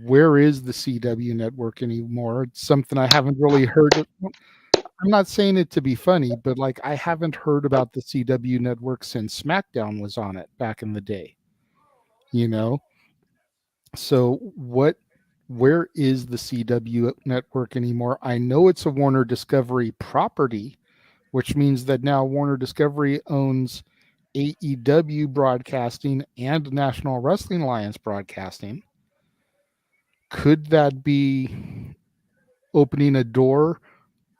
where is the CW network anymore? It's something I haven't really heard. I'm not saying it to be funny, but like I haven't heard about the CW network since SmackDown was on it back in the day. You know, So where is the CW network anymore? I know it's a Warner Discovery property, which means that now Warner Discovery owns AEW Broadcasting and National Wrestling Alliance Broadcasting. Could that be opening a door,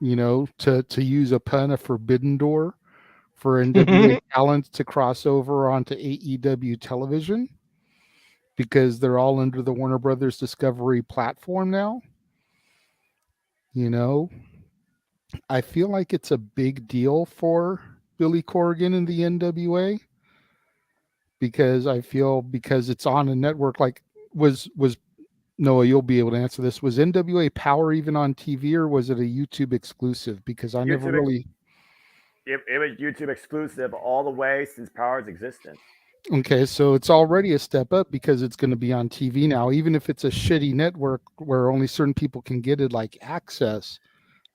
to use a pun, a forbidden door for NWA talents to cross over onto AEW television? Because they're all under the Warner Brothers Discovery platform now. I feel like it's a big deal for Billy Corgan and the NWA, because it's on a network. Like, was Noah, you'll be able to answer this. Was NWA Power even on TV, or was it a YouTube exclusive? Because I never really. It was YouTube exclusive all the way since Power's existence. Okay, so it's already a step up because it's going to be on TV now. Even if it's a shitty network where only certain people can get it, like Access,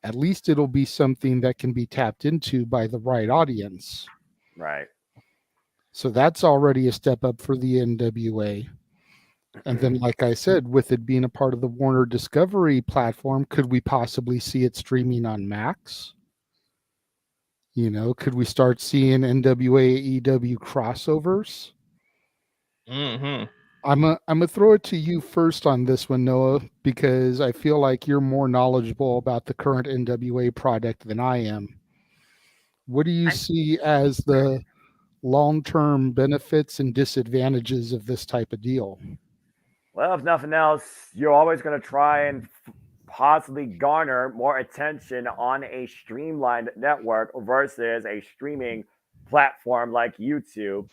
at least it'll be something that can be tapped into by the right audience. Right. So that's already a step up for the NWA. And then, like I said, with it being a part of the Warner Discovery platform, could we possibly see it streaming on Max? Could we start seeing NWA AEW crossovers? Mm-hmm. I'm gonna throw it to you first on this one, Noah, because I feel like you're more knowledgeable about the current NWA product than I am. What do you see as the long-term benefits and disadvantages of this type of deal? Well, if nothing else, you're always going to try and possibly garner more attention on a streamlined network versus a streaming platform like YouTube.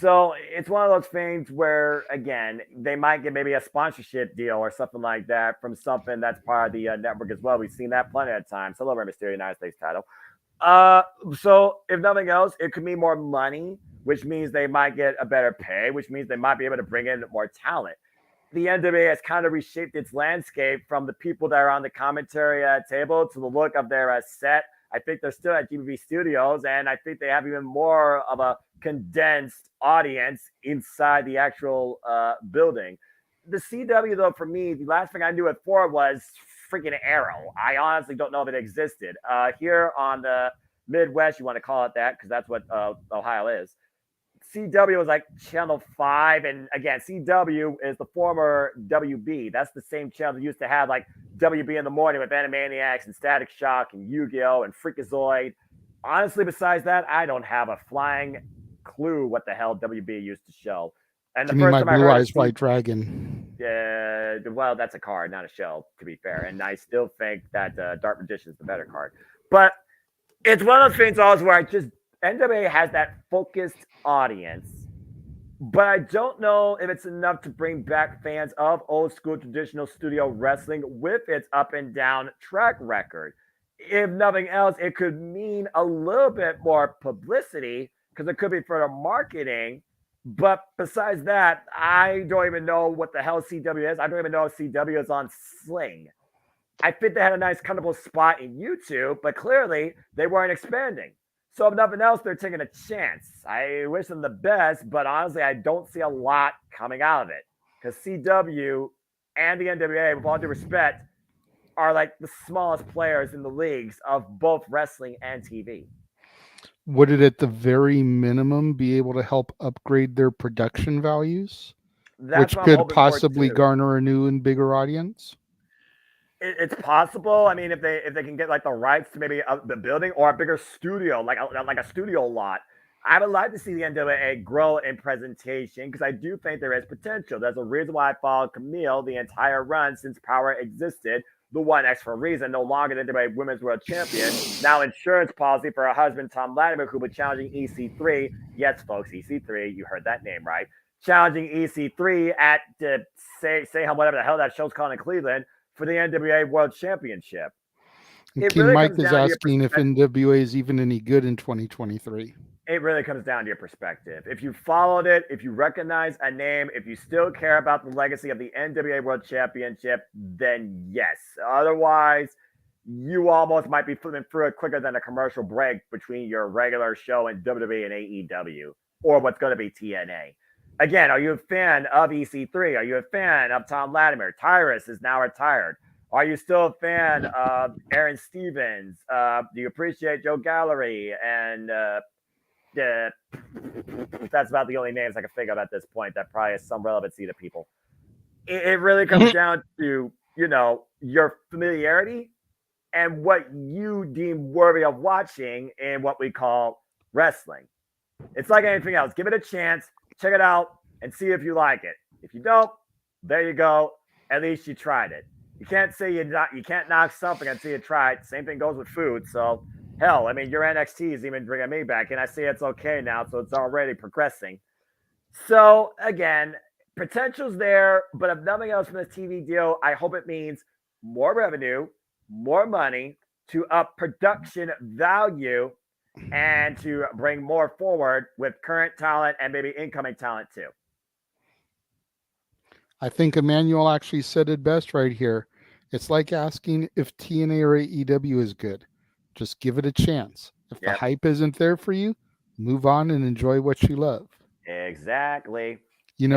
So it's one of those things where, again, they might get maybe a sponsorship deal or something like that from something that's part of the network as well. We've seen that plenty of times. Hello, Rey Mysterio, United States title. So if nothing else, it could mean more money, which means they might get a better pay, which means they might be able to bring in more talent. The NWA has kind of reshaped its landscape from the people that are on the commentary table to the look of their set. I think they're still at GBB Studios, and I think they have even more of a condensed audience inside the actual building. The CW, though, for me, the last thing I knew it for was freaking Arrow. I honestly don't know if it existed. Here on the Midwest, you want to call it that, because that's what Ohio is. CW was like Channel 5, and again, CW is the former WB. That's the same channel that used to have like WB in the morning with Animaniacs and Static Shock and Yu-Gi-Oh! And Freakazoid. Honestly, besides that, I don't have a flying clue what the hell WB used to show. And the first time I heard Blue Eyes White Dragon. Yeah, well, that's a card, not a show, to be fair. And I still think that Dark Magician is the better card. But it's one of those things also where NWA has that focused audience, but I don't know if it's enough to bring back fans of old school traditional studio wrestling with its up and down track record. If nothing else, it could mean a little bit more publicity because it could be for the marketing. But besides that, I don't even know what the hell CW is. I don't even know if CW is on Sling. I think they had a nice, comfortable spot in YouTube, but clearly they weren't expanding. So if nothing else, they're taking a chance. I wish them the best, but honestly, I don't see a lot coming out of it. Because CW and the NWA, with all due respect, are like the smallest players in the leagues of both wrestling and TV. Would it at the very minimum be able to help upgrade their production values? That's which could possibly garner a new and bigger audience? It's possible. I mean, if they can get like the rights to maybe the building or a bigger studio, like a studio lot, I would like to see the NWA grow in presentation because I do think there is potential. There's a reason why I followed Camille the entire run since Power existed. The 1X for a reason, no longer the NWA Women's World Champion. Now insurance policy for her husband, Tom Latimer, who was challenging EC3. Yes, folks, EC3. You heard that name right. Challenging EC3 at say how whatever the hell that show's called in Cleveland for the NWA World Championship. King Mike is asking if NWA is even any good in 2023. It really comes down to your perspective. If you followed it, if you recognize a name, if you still care about the legacy of the NWA World Championship, then yes. Otherwise, you almost might be flipping through it quicker than a commercial break between your regular show and WWE and AEW, or what's going to be TNA. Again, are you a fan of EC3? Are you a fan of Tom Latimer? Tyrus is now retired. Are you still a fan of Aaron Stevens? Do you appreciate Joe Gallery? And that's about the only names I can think of at this point that probably has some relevancy to people. It really comes down to, your familiarity and what you deem worthy of watching in what we call wrestling. It's like anything else. Give it a chance, check it out, and see if you like it. If you don't, there you go. At least you tried it. You can't say you can't knock something until you try it. Same thing goes with food. So, hell, I mean, your NXT is even bringing me back, and I see it's okay now, so it's already progressing. So, again, potential's there, but if nothing else from this TV deal, I hope it means more revenue, more money to up production value and to bring more forward with current talent and maybe incoming talent too. I think Emmanuel actually said it best right here. It's like asking if TNA or AEW is good. Just give it a chance. If the hype isn't there for you, move on and enjoy what you love. Exactly. If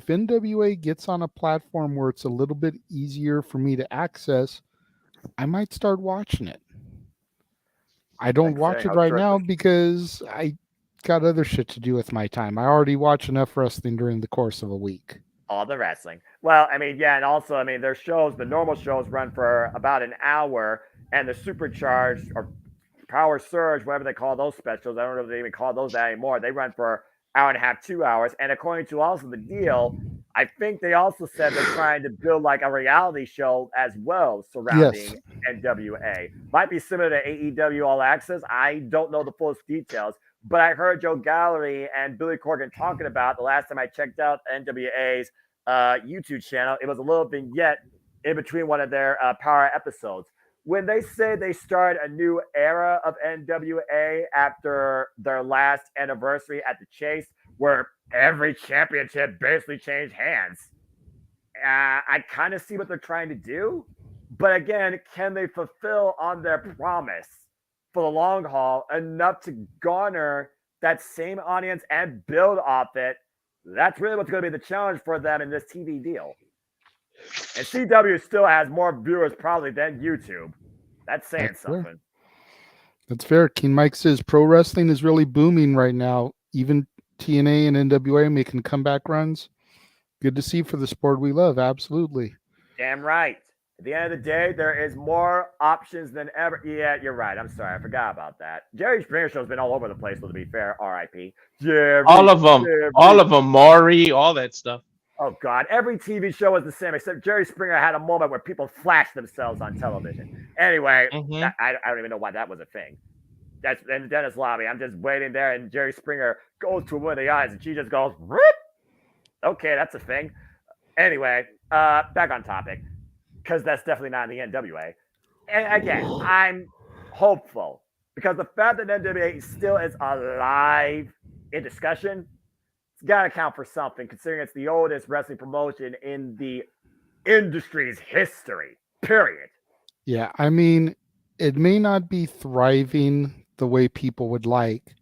NWA gets on a platform where it's a little bit easier for me to access, I might start watching it. I don't watch it right now because I got other shit to do with my time. I already watch enough wrestling during the course of a week. All the wrestling. Well, I mean, yeah, and also, I mean, their shows, the normal shows run for about an hour, and the supercharged or power surge, whatever they call those specials, I don't know if they even call those that anymore. They run for hour and a half, 2 hours. And according to also the deal, I think they also said they're trying to build like a reality show as well surrounding NWA. Might be similar to AEW All Access. I don't know the fullest details, but I heard Joe Gallery and Billy Corgan talking about the last time I checked out NWA's YouTube channel. It was a little vignette in between one of their Power episodes. When they say they start a new era of NWA after their last anniversary at the Chase, where every championship basically changed hands, I kind of see what they're trying to do. But again, can they fulfill on their promise for the long haul enough to garner that same audience and build off it? That's really what's going to be the challenge for them in this TV deal. And CW still has more viewers probably than YouTube. That's saying something. That's fair. King Mike says pro wrestling is really booming right now. Even TNA and NWA making comeback runs. Good to see for the sport we love. Absolutely. Damn right. At the end of the day, there is more options than ever. Yeah, you're right. I'm sorry. I forgot about that. Jerry Springer Show's been all over the place, to be fair. R.I.P. Jerry. All of them. Maury, all that stuff. Oh, God. Every TV show is the same, except Jerry Springer had a moment where people flashed themselves on television. Anyway, I don't even know why that was a thing. That's in the dentist lobby. I'm just waiting there, and Jerry Springer goes to one of the eyes, and she just goes, rip. Okay, that's a thing. Anyway, back on topic, because that's definitely not in the NWA. And again, I'm hopeful, because the fact that NWA still is alive in discussion, it's got to count for something, considering it's the oldest wrestling promotion in the industry's history, period. Yeah, I mean, it may not be thriving the way people would like,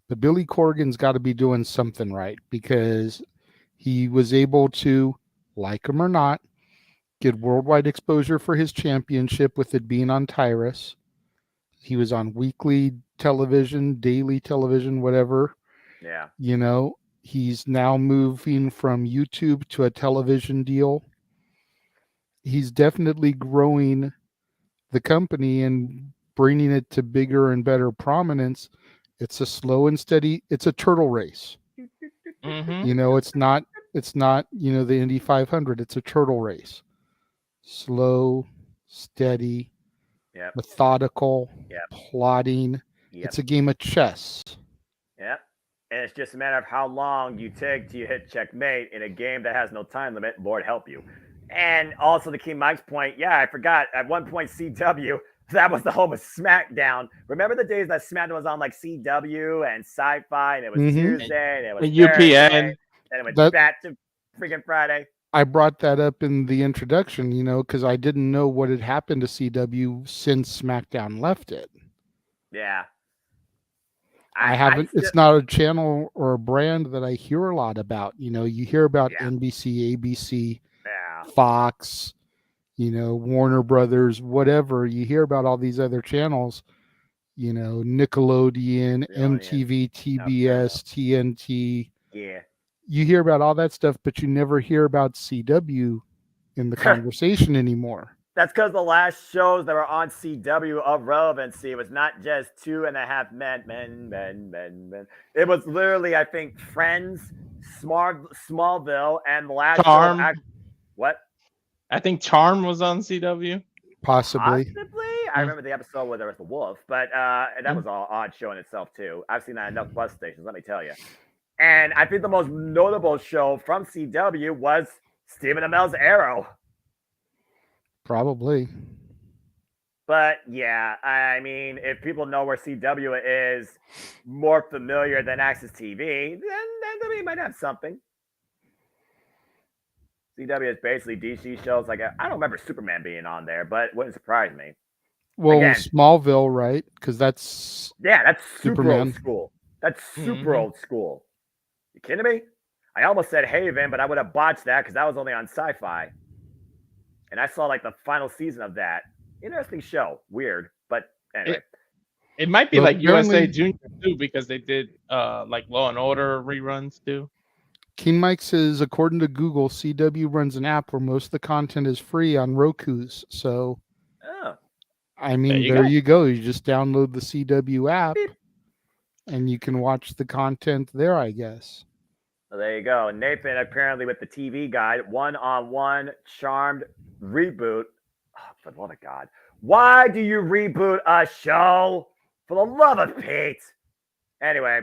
but Billy Corgan's got to be doing something right, because he was able to, like him or not, get worldwide exposure for his championship with it being on Tyrus. He was on weekly television, daily television, whatever. Yeah. He's now moving from YouTube to a television deal. He's definitely growing the company and bringing it to bigger and better prominence. It's a slow and steady, it's a turtle race. It's not, the Indy 500. It's a turtle race. Slow, steady, methodical, plotting. It's a game of chess. Yep. And it's just a matter of how long you take till you hit checkmate in a game that has no time limit. Lord help you. And also to King Mike's point, I forgot, at one point CW, that was the home of SmackDown. Remember the days that SmackDown was on like CW and Sci-Fi, and it was Tuesday, and it was UPN, and it went back to freaking Friday. I brought that up in the introduction, because I didn't know what had happened to CW since SmackDown left it. Yeah. I haven't. It's not a channel or a brand that I hear a lot about. You hear about NBC, ABC, Fox, Warner Brothers, whatever. You hear about all these other channels. Nickelodeon, MTV, TBS, TNT. Yeah. You hear about all that stuff, but you never hear about CW in the conversation anymore. That's because the last shows that were on CW of relevancy was not just 2.5 men. It was literally, I think, Friends, Smallville, and the last Charm. show. What? I think Charm was on CW. Possibly. I remember the episode where there was the wolf, but that was an odd show in itself too. I've seen that in enough bus stations, let me tell you. And I think the most notable show from CW was Stephen Amell's Arrow. Probably. But yeah, I mean, if people know where CW is more familiar than Access TV, then we might have something. CW is basically DC shows. Like, I don't remember Superman being on there, but it wouldn't surprise me. Well, again, Smallville, right? Because that's super old school. That's super old school. You kidding me? I almost said Haven, but I would have botched that because that was only on Sci-Fi. And I saw like the final season of that. Interesting show. Weird, but anyway. It might be like USA Junior too, because they did like Law and Order reruns too. King Mike says, according to Google, CW runs an app where most of the content is free on Roku's. So, I mean, there you go. You just download the CW app, and you can watch the content there, I guess. So there you go. Nathan, apparently with the TV guide, one-on-one Charmed reboot. Oh, for the love of God. Why do you reboot a show? For the love of Pete. Anyway,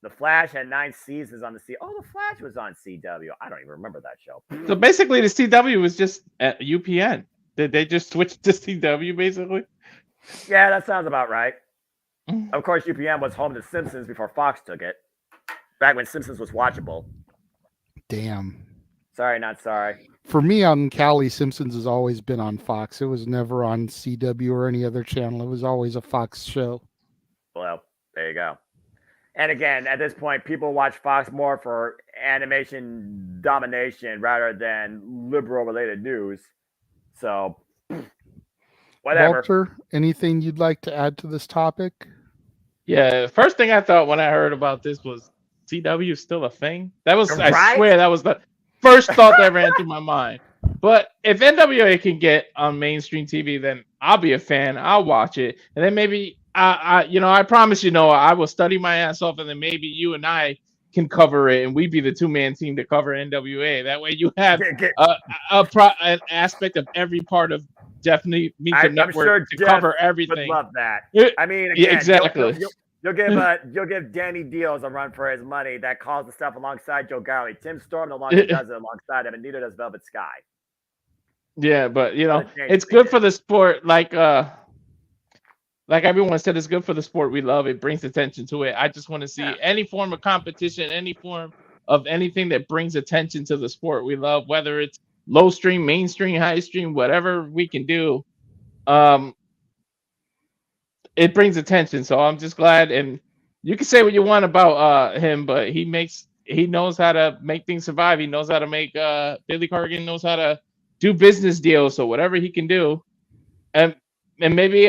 The Flash had 9 seasons on the C. Oh, The Flash was on CW. I don't even remember that show. So basically, the CW was just at UPN. Did they just switch to CW, basically? Yeah, that sounds about right. Of course, UPN was home to Simpsons before Fox took it. Back when Simpsons was watchable. Damn. Sorry, not sorry. For me, out in Cali, Simpsons has always been on Fox. It was never on CW or any other channel. It was always a Fox show. Well, there you go. And again, at this point, people watch Fox more for animation domination rather than liberal-related news. So, whatever. Walter, anything you'd like to add to this topic? Yeah, first thing I thought when I heard about this was CW is still a thing. That was, I swear, that was the first thought that ran through my mind. But if NWA can get on mainstream TV, then I'll be a fan. I'll watch it, and then maybe I promise I will study my ass off, and then maybe you and I can cover it, and we be the 2-man team to cover NWA. That way, you have an aspect of every part of definitely Meacham Network to cover everything. Would love that. I mean, again, yeah, exactly. You'll give Danny Deals a run for his money that calls the stuff alongside Joe Garley. Tim Storm no longer does it alongside him, and neither does Velvet Sky. Yeah, but it's good for the sport. Like everyone said, it's good for the sport we love. It brings attention to it. I just want to see any form of competition, any form of anything that brings attention to the sport we love, whether it's low stream, mainstream, high stream, whatever we can do. It brings attention, so I'm just glad. And you can say what you want about him, but he knows how to make things survive. He knows how to make Billy Corgan knows how to do business deals. So whatever he can do, and maybe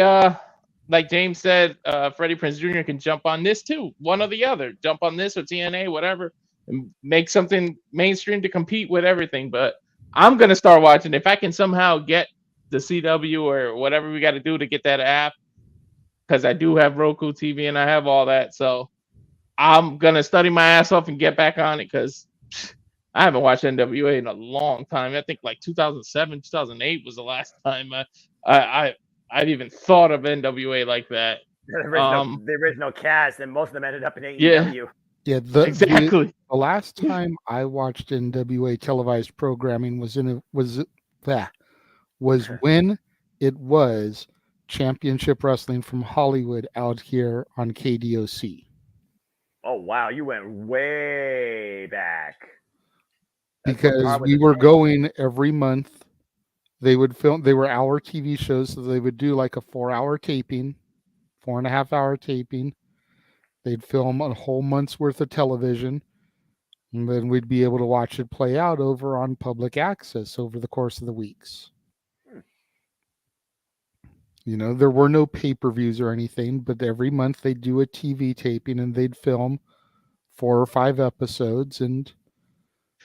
like James said, Freddie Prinze Jr. can jump on this too, one or the other. Jump on this or TNA, whatever, and make something mainstream to compete with everything. But I'm gonna start watching. If I can somehow get the CW or whatever we got to do to get that app. Because I do have Roku TV and I have all that. So I'm going to study my ass off and get back on it because I haven't watched NWA in a long time. I think like 2007, 2008 was the last time I've even thought of NWA like that. The original cast, and most of them ended up in AEW. Yeah, exactly. The last time I watched NWA televised programming was when it was Championship Wrestling from Hollywood out here on KDOC. Oh wow, you went way back. Because we were going every month. They would film. They were hour TV shows, so they would do like a 4-hour taping, 4.5-hour taping, They'd film a whole month's worth of television, and then we'd be able to watch it play out over on public access over the course of the weeks. You know, there were no pay-per-views or anything, but every month they'd do a TV taping and they'd film 4 or 5 episodes and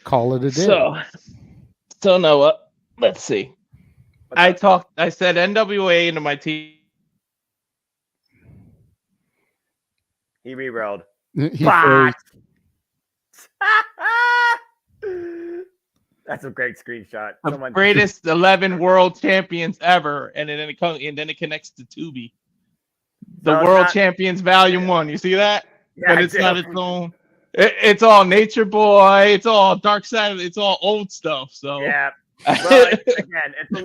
call it a day. So Noah, let's see. I said NWA into my team. He rerolled. He Bot! That's a great screenshot. The greatest 11 world champions ever, and then it connects to Tubi. The World Champions Volume 1. You see that? Yeah, but it's not its own. It's all Nature Boy. It's all Dark Side. It's all old stuff. So yeah. Well, again, it's the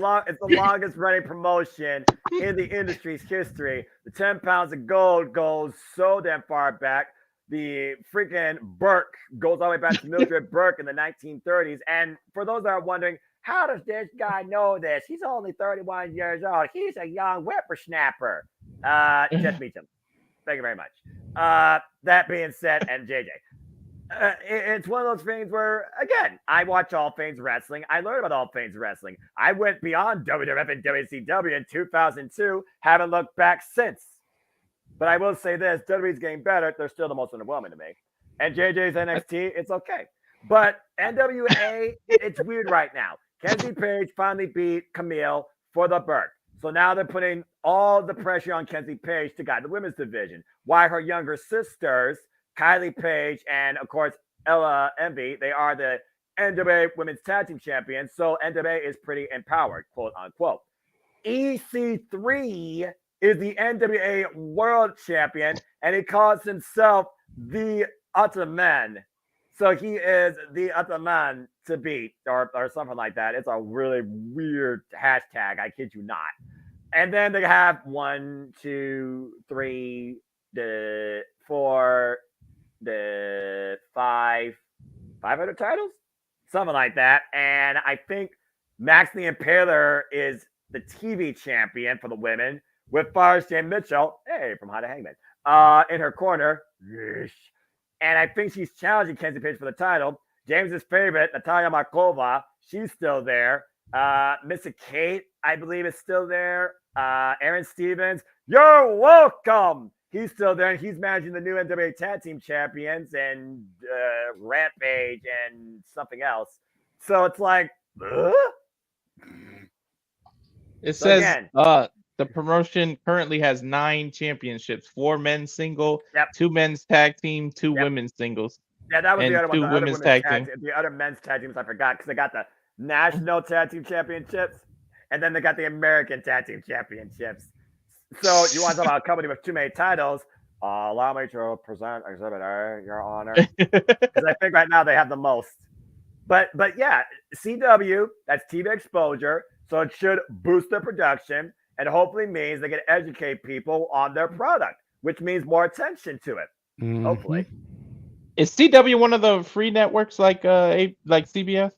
longest running promotion in the industry's history. The 10 pounds of gold goes so damn far back. The freaking Burke goes all the way back to Mildred Burke in the 1930s. And for those that are wondering, how does this guy know this? He's only 31 years old. He's a young whippersnapper. Just Meacham. Thank you very much. That being said, and JJ, it's one of those things where, again, I watch All Things Wrestling. I learned about All Things Wrestling. I went beyond WWF and WCW in 2002. Haven't looked back since. But I will say this, WWE's getting better. They're still the most underwhelming to me. And JJ's NXT, it's okay. But NWA, it's weird right now. Kenzie Page finally beat Camille for the Burke. So now they're putting all the pressure on Kenzie Page to guide the women's division. Why her younger sisters, Kylie Page and, of course, Ella Envy, they are the NWA Women's Tag Team Champions. So NWA is pretty empowered, quote unquote. EC3 is the NWA World Champion, and he calls himself the Ultimate. So he is the Ultimate to beat, or something like that. It's a really weird hashtag, I kid you not. And then they have 1, 2, 3, 4, 5 other titles, something like that. And I think Max the Impaler is the TV champion for the women, with Forrest J. Mitchell, from How to Hangman, in her corner. And I think she's challenging Kenzie Page for the title. James's favorite, Natalia Markova, she's still there. Mr. Kate, I believe, is still there. Aaron Stevens, you're welcome. He's still there, and he's managing the new NWA Tag Team Champions and Rampage and something else. So it's like, It says the promotion currently has 9 championships: 4 men's single, 2 men's tag team, 2 women's singles. Yeah, that was and the other one. 2 women's tag team. The other men's tag teams I forgot, because they got the National Tag Team Championships, and then they got the American Tag Team Championships. So you want to talk about a company with too many titles? Allow me to present Exhibit A, Your Honor, because I think right now they have the most. But yeah, CW, that's TV exposure, so it should boost their production, and hopefully means they can educate people on their product, which means more attention to it. Mm-hmm. Hopefully. Is CW one of the free networks like CBS?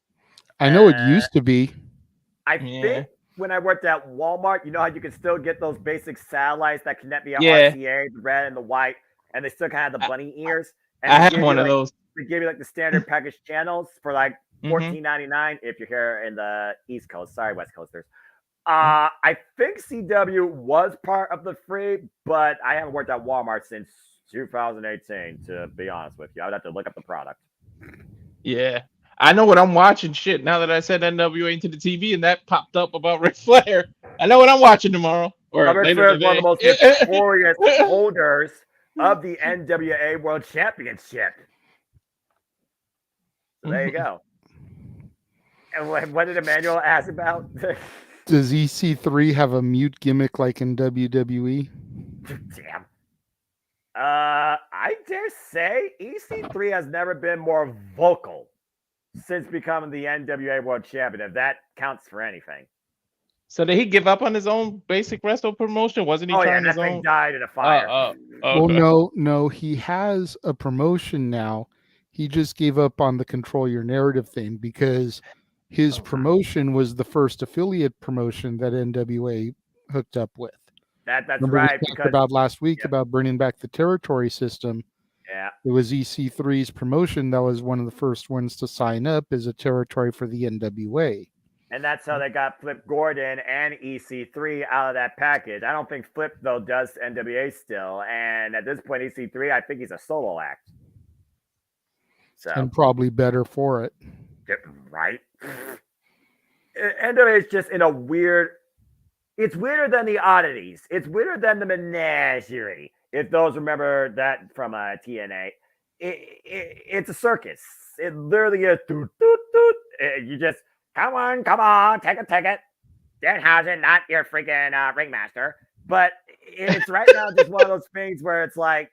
I know it used to be. I think when I worked at Walmart, you know how you can still get those basic satellites that connect via RCA, the red and the white, and they still kind of have the bunny ears. And I have one of those. They give you like the standard package channels for like $14.99 if you're here in the East Coast. Sorry, West Coasters. I think CW was part of the free, but I haven't worked at Walmart since 2018, to be honest with you. I would have to look up the product. Yeah. I know what I'm watching. Shit, now that I said NWA into the TV and that popped up about Ric Flair, I know what I'm watching tomorrow. Or Ric Flair is one of the most notorious holders of the NWA World Championship. So there you go. And what did Emmanuel ask about? Does EC3 have a mute gimmick like in WWE? Damn. I dare say EC3 has never been more vocal since becoming the NWA World Champion, if that counts for anything. So did he give up on his own basic wrestle promotion? Wasn't he trying his own? Oh, yeah, that thing died in a fire. Okay. Well, no, he has a promotion now. He just gave up on the Control Your Narrative thing because his promotion was the first affiliate promotion that NWA hooked up with. That's Remember right. we talked about last week about bringing back the territory system. Yeah. It was EC3's promotion that was one of the first ones to sign up as a territory for the NWA. And that's how they got Flip Gordon and EC3 out of that package. I don't think Flip, though, does NWA still. And at this point, EC3, I think he's a solo act. So, and probably better for it. Right? NWA is just in a weird... It's weirder than the Oddities. It's weirder than the Menagerie. If those remember that from TNA. It's a circus. It literally is... Doot, doot, doot. You just... Come on, take it. Danhausen, not your freaking ringmaster. But it's right now just one of those things where it's like,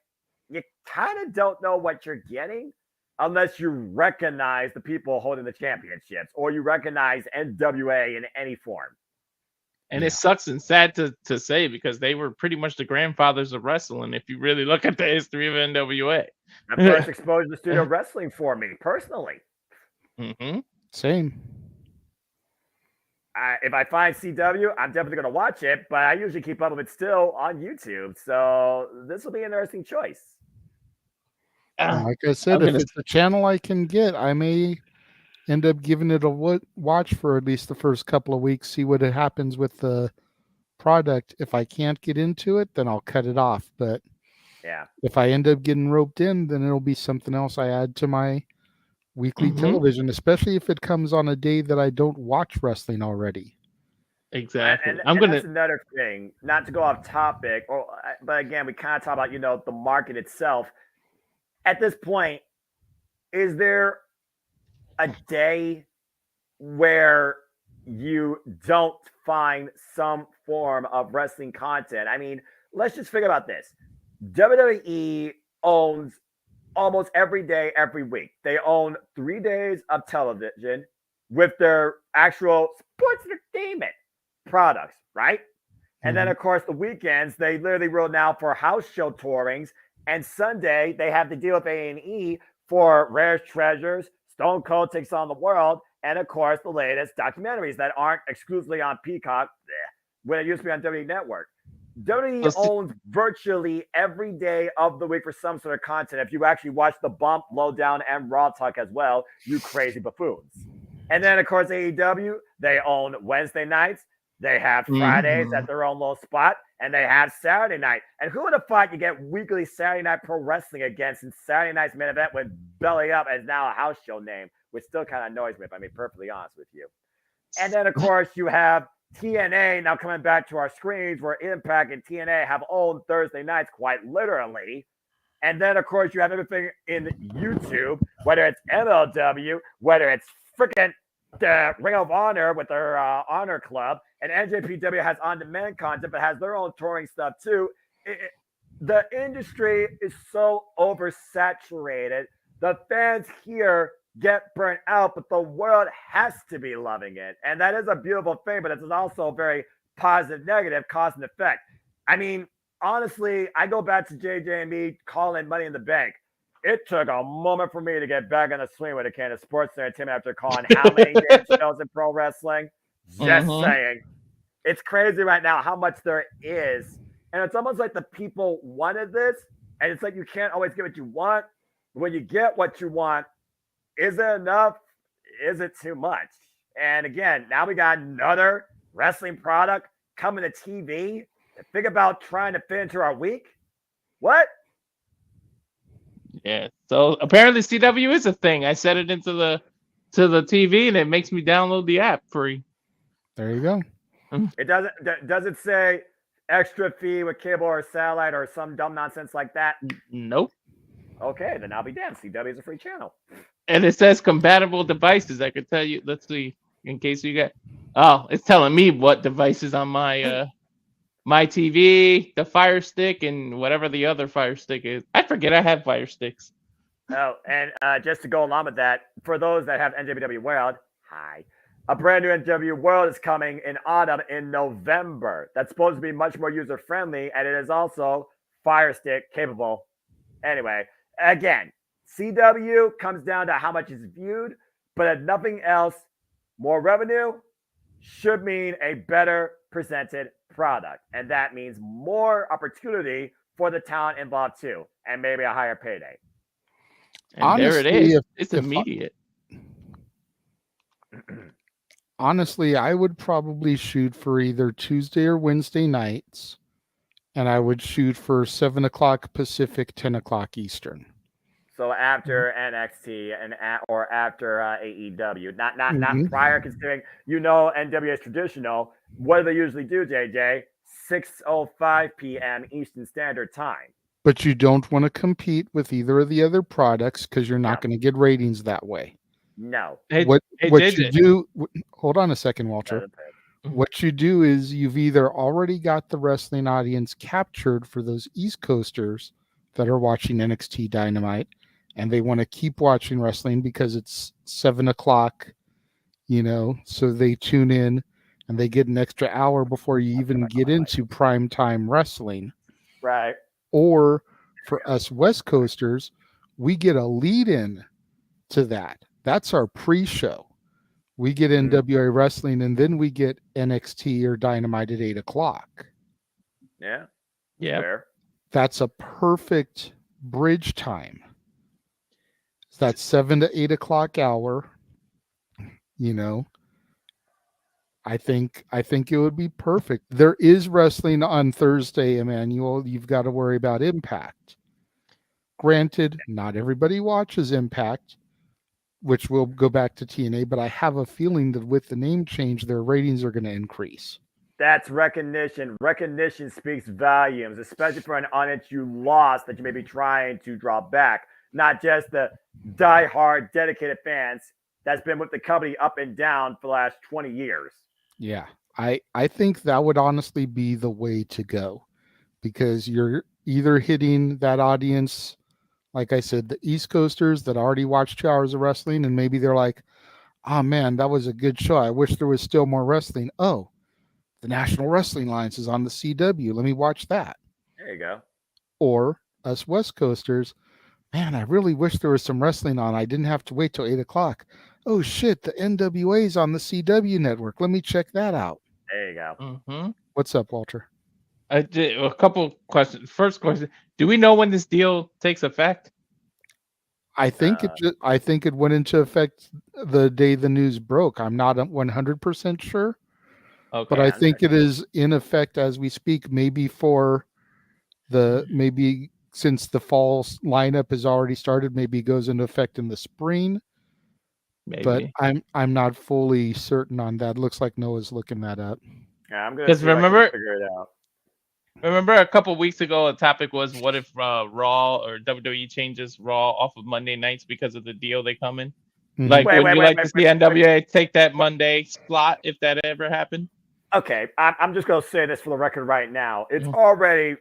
you kind of don't know what you're getting unless you recognize the people holding the championships or you recognize NWA in any form. And it sucks and sad to say because they were pretty much the grandfathers of wrestling if you really look at the history of NWA. The first exposure to studio wrestling for me, personally. Mm-hmm. Same. If I find CW, I'm definitely going to watch it, but I usually keep up with it still on YouTube. So this will be an interesting choice. Like I said, if it's a channel I can get, I may end up giving it a watch for at least the first couple of weeks, see what happens with the product. If I can't get into it, then I'll cut it off. But yeah, if I end up getting roped in, then it'll be something else I add to my weekly television, especially if it comes on a day that I don't watch wrestling already. Exactly. That's another thing, not to go off topic, but again, we kind of talk about, the market itself. At this point, is there a day where you don't find some form of wrestling content? I mean, let's just figure about this. WWE owns almost every day, every week. They own 3 days of television with their actual sports entertainment products, right? And then, of course, the weekends, they literally rule now for house show tourings. And Sunday, they have to deal with A&E for Rare Treasures, Stone Cold Takes on the World, and, of course, the latest documentaries that aren't exclusively on Peacock when it used to be on WWE Network. WWE owns virtually every day of the week for some sort of content. If you actually watch The Bump, Lowdown, and Raw Talk as well, you crazy buffoons. And then, of course, AEW, they own Wednesday nights. They have Fridays at their own little spot, and they have Saturday night. And who would have thought you get weekly Saturday Night Pro Wrestling again, since Saturday night's main event with Belly Up as now a house show name, which still kind of annoys me, if I'm being perfectly honest with you. And then, of course, you have TNA now coming back to our screens, where Impact and TNA have owned Thursday nights quite literally. And then, of course, you have everything in YouTube, whether it's MLW, whether it's freaking the Ring of Honor with their Honor Club, and NJPW has on-demand content, but has their own touring stuff too. The industry is so oversaturated. The fans here get burnt out, but the world has to be loving it. And that is a beautiful thing, but it's also a very positive, negative cause and effect. I mean, honestly, I go back to JJ and me calling Money in the Bank. It took a moment for me to get back on the swing with a can of sports entertainment after calling how many damn shows in pro wrestling. Just saying. It's crazy right now how much there is. And it's almost like the people wanted this, and it's like you can't always get what you want. When you get what you want, is it enough? Is it too much? And again, now we got another wrestling product coming to TV. Think about trying to fit into our week. What? Yeah. So apparently CW is a thing. I set it into the TV, and it makes me download the app free. There you go. It doesn't. Does it say extra fee with cable or satellite or some dumb nonsense like that? Nope. Okay, then I'll be damned. CW is a free channel. And it says compatible devices. I could tell you. Let's see. In case you got. Oh, it's telling me what devices on my my TV, the Fire Stick, and whatever the other Fire Stick is. I forget I have Fire Sticks. Oh, and just to go along with that, for those that have NJPW World, hi. A brand new NJPW World is coming in autumn in November. That's supposed to be much more user-friendly, and it is also Fire Stick capable. Anyway, again, CW comes down to how much is viewed, but if nothing else, more revenue, should mean a better presented product. And that means more opportunity for the talent involved too, and maybe a higher payday. And honestly, there it is. It's immediate. Honestly, I would probably shoot for either Tuesday or Wednesday nights, and I would shoot for 7 o'clock Pacific, 10 o'clock Eastern. So after NXT or after AEW, not Mhm. prior, considering NWA is traditional. What do they usually do, JJ? 6:05 p.m. Eastern Standard Time. But you don't want to compete with either of the other products because you're not going to get ratings that way. No. What you do? Hold on a second, Walter. What you do is you've either already got the wrestling audience captured for those East Coasters that are watching NXT Dynamite, and they want to keep watching wrestling because it's 7 o'clock, so they tune in and they get an extra hour before you even get into prime time wrestling. Right. Or for us West Coasters, we get a lead in to that. That's our pre-show. We get NWA wrestling, and then we get NXT or Dynamite at 8 o'clock. Yeah. Yeah. Fair. That's a perfect bridge time. That 7 to 8 o'clock hour, I think it would be perfect. There is wrestling on Thursday, Emmanuel. You've got to worry about Impact. Granted, not everybody watches Impact, which will go back to TNA, but I have a feeling that with the name change, their ratings are going to increase. That's recognition. Recognition speaks volumes, especially for an audience you lost that you may be trying to draw back. Not just the diehard, dedicated fans that's been with the company up and down for the last 20 years. Yeah, I think that would honestly be the way to go, because you're either hitting that audience, like I said, the East Coasters that already watched 2 hours of wrestling, and maybe they're like, oh man, that was a good show. I wish there was still more wrestling. Oh, the National Wrestling Alliance is on the CW. Let me watch that. There you go. Or us West Coasters, man, I really wish there was some wrestling on. I didn't have to wait till 8 o'clock. Oh shit, the NWA is on the CW network. Let me check that out. There you go. Mm-hmm. What's up, Walter? A couple questions. First question: do we know when this deal takes effect? I think it went into effect the day the news broke. I'm not 100% sure, but I think it is in effect as we speak. Maybe since the fall lineup has already started, maybe it goes into effect in the spring. Maybe. But I'm not fully certain on that. Looks like Noah's looking that up. Yeah, I'm gonna figure it out. Remember a couple weeks ago, a topic was what if Raw or WWE changes Raw off of Monday nights because of the deal they come in? Mm-hmm. Like, would you like to see NWA take that Monday slot if that ever happened? Okay, I'm just gonna say this for the record right now. It's already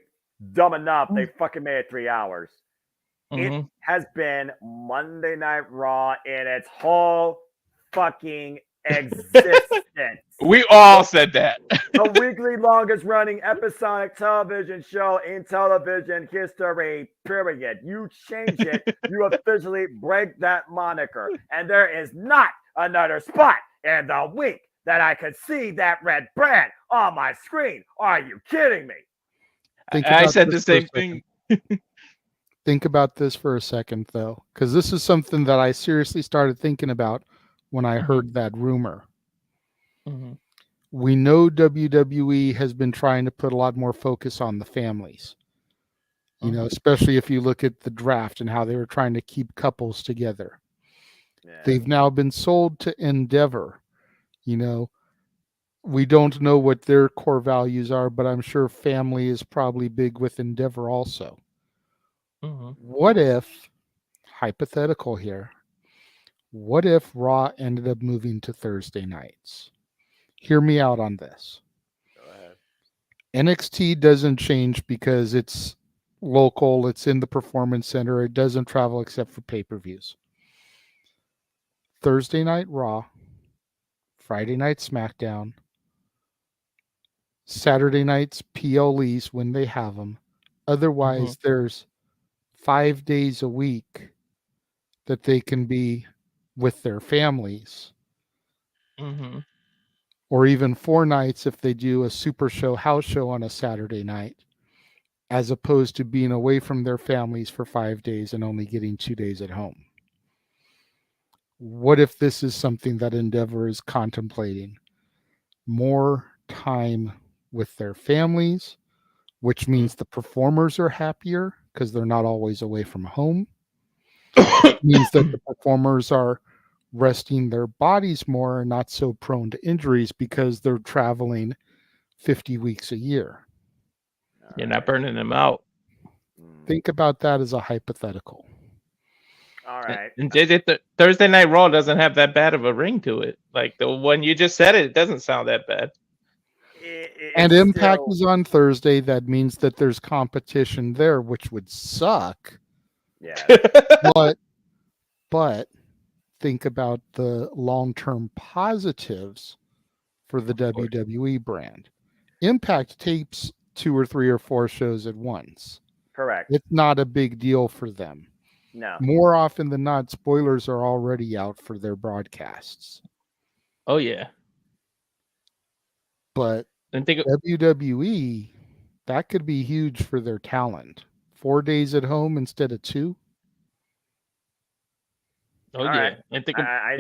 dumb enough they fucking made it 3 hours. It has been Monday Night Raw in its whole fucking existence. We all said that. The weekly longest running episodic television show in television history, period. You change it, you officially break that moniker. And there is not another spot in the week that I could see that red brand on my screen. Are you kidding me? I said the same thing. Think about this for a second, though, because this is something that I seriously started thinking about when I heard that rumor. Mm-hmm. We know WWE has been trying to put a lot more focus on the families, especially if you look at the draft and how they were trying to keep couples together. Yeah. They've now been sold to Endeavor. We don't know what their core values are, but I'm sure family is probably big with Endeavor also. Mm-hmm. What if, hypothetical here, what if Raw ended up moving to Thursday nights? Hear me out on this. Go ahead. NXT doesn't change because it's local, it's in the Performance Center, it doesn't travel except for pay-per-views. Thursday night Raw, Friday night SmackDown, Saturday nights PLEs when they have them. Otherwise, there's 5 days a week that they can be with their families. Mm-hmm. or even 4 nights if they do a super show house show on a Saturday night, as opposed to being away from their families for 5 days and only getting 2 days at home. What if this is something that Endeavor is contemplating? More time with their families, which means the performers are happier because they're not always away from home. It means that the performers are resting their bodies more and not so prone to injuries because they're traveling 50 weeks a year. You're not burning them out. Think about that as a hypothetical. All right. And Thursday Night Raw doesn't have that bad of a ring to it. Like the one you just said, it doesn't sound that bad. And Impact is on Thursday. That means that there's competition there, which would suck. Yeah. But think about the long-term positives for the WWE brand. Impact tapes 2 or 3 or 4 shows at once. Correct. It's not a big deal for them. No. More often than not, spoilers are already out for their broadcasts. Oh yeah. But WWE, that could be huge for their talent. 4 days at home instead of 2. Oh All yeah. right. And I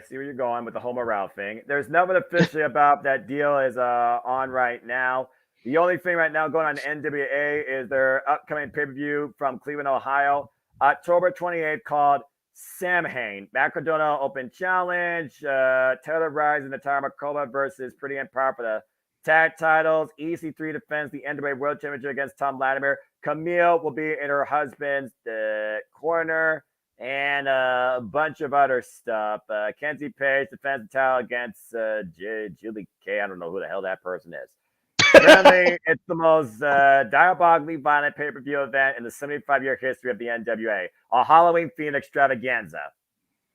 see where you're going with the Homo Ralph thing. There's nothing officially about that deal is on right now. The only thing right now going on in NWA is their upcoming pay-per-view from Cleveland, Ohio, October 28th, called Samhain. Macadona Open Challenge. Taylor Rise and Natara Makova versus Pretty Empire for the tag titles. EC3 defends the NWA World Championship against Tom Latimer. Camille will be in her husband's corner. And a bunch of other stuff. Kenzie Page defends the title against Julie K. I don't know who the hell that person is. Apparently, it's the most diabolically violent pay-per-view event in the 75-year history of the NWA. A Halloween themed extravaganza.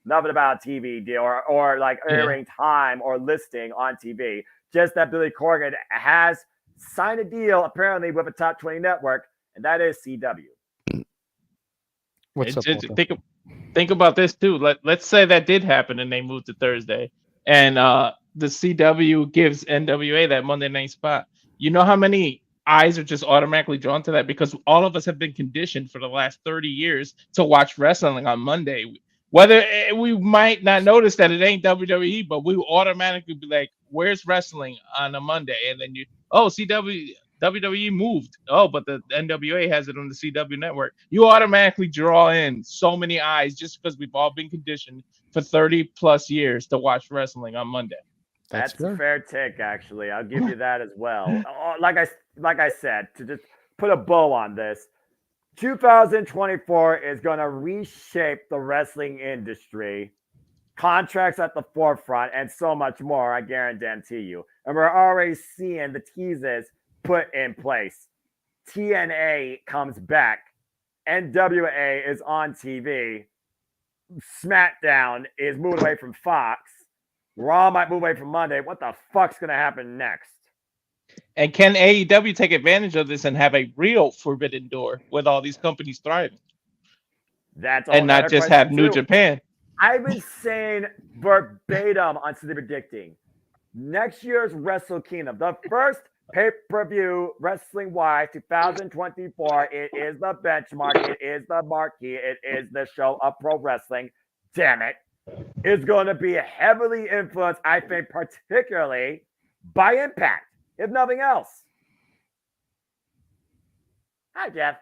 Nothing about a TV deal or like airing time or listing on TV. Just that Billy Corgan has signed a deal apparently with a top 20 network, and that is CW. What's up? Think about this too. Let's say that did happen and they moved to Thursday, and the CW gives NWA that Monday night spot. You know how many eyes are just automatically drawn to that because all of us have been conditioned for the last 30 years to watch wrestling on Monday. Whether we might not notice that it ain't WWE, but we will automatically be like, "Where's wrestling on a Monday?" And then WWE moved. Oh, but the NWA has it on the CW network. You automatically draw in so many eyes just because we've all been conditioned for 30 plus years to watch wrestling on Monday. That's a fair take, actually. I'll give you that as well. Like I said, to just put a bow on this, 2024 is going to reshape the wrestling industry. Contracts at the forefront and so much more, I guarantee you. And we're already seeing the teases put in place. TNA comes back. NWA is on TV. SmackDown is moving away from Fox. Raw might move away from Monday. What the fuck's going to happen next? And can AEW take advantage of this and have a real forbidden door with all these companies thriving? That's and not just have New Japan. I've been saying verbatim on City Predicting. Next year's Wrestle Kingdom, the first pay-per-view wrestling-wise, 2024. It is the benchmark. It is the marquee. It is the show of pro wrestling. Damn it. It's going to be heavily influenced, I think, particularly by Impact, if nothing else. Hi, Jeff.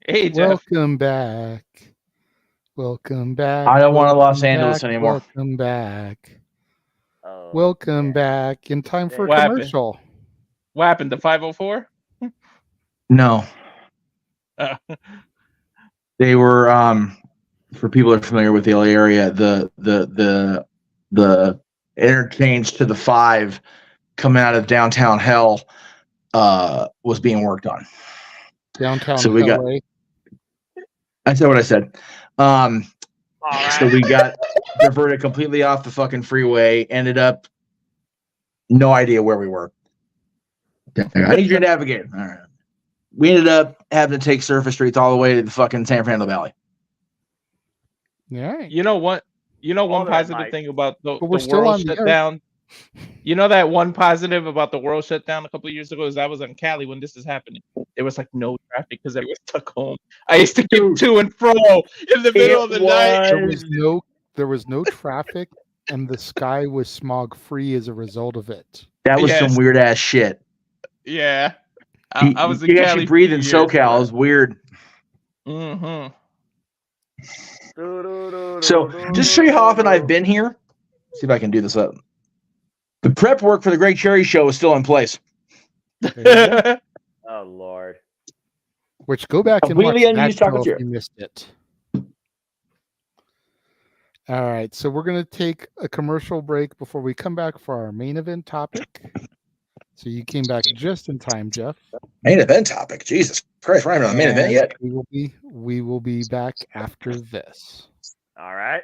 Hey, Jeff. Welcome back. Welcome back. I don't want to Los Angeles anymore. Welcome back. Welcome back in time for a What commercial. Happened? What happened? The 504? No. They were for people that are familiar with the LA area, the interchange to the 5 coming out of downtown hell was being worked on. Downtown so we LA. got I said what I said. So we got diverted completely off the fucking freeway, ended up no idea where we were. I need your navigator. All right. We ended up having to take surface streets all the way to the fucking San Fernando Valley. Yeah. You know what? You know one positive thing about the we're still world on the shutdown. You know that one positive about the world shutdown a couple of years ago is I was in Cali when this is happening. There was like no traffic because everyone was stuck home. I used to get to and fro in the middle of the night. There was no traffic, and the sky was smog free as a result of it. That was some weird ass shit. Yeah, I was in you Cali actually breathe in for years, SoCal. It's weird. Mm-hmm. So, just to show you how often I've been here, see if I can do this up. The prep work for the Greg Cherry Show is still in place. Oh Lord! Which go back and watch Completely that unused show chocolate if syrup. you missed it. All right, so we're going to take a commercial break before we come back for our main event topic. So you came back just in time, Jeff. Main event topic. Jesus Christ, we're not even on the main event yet. We will be back after this. All right.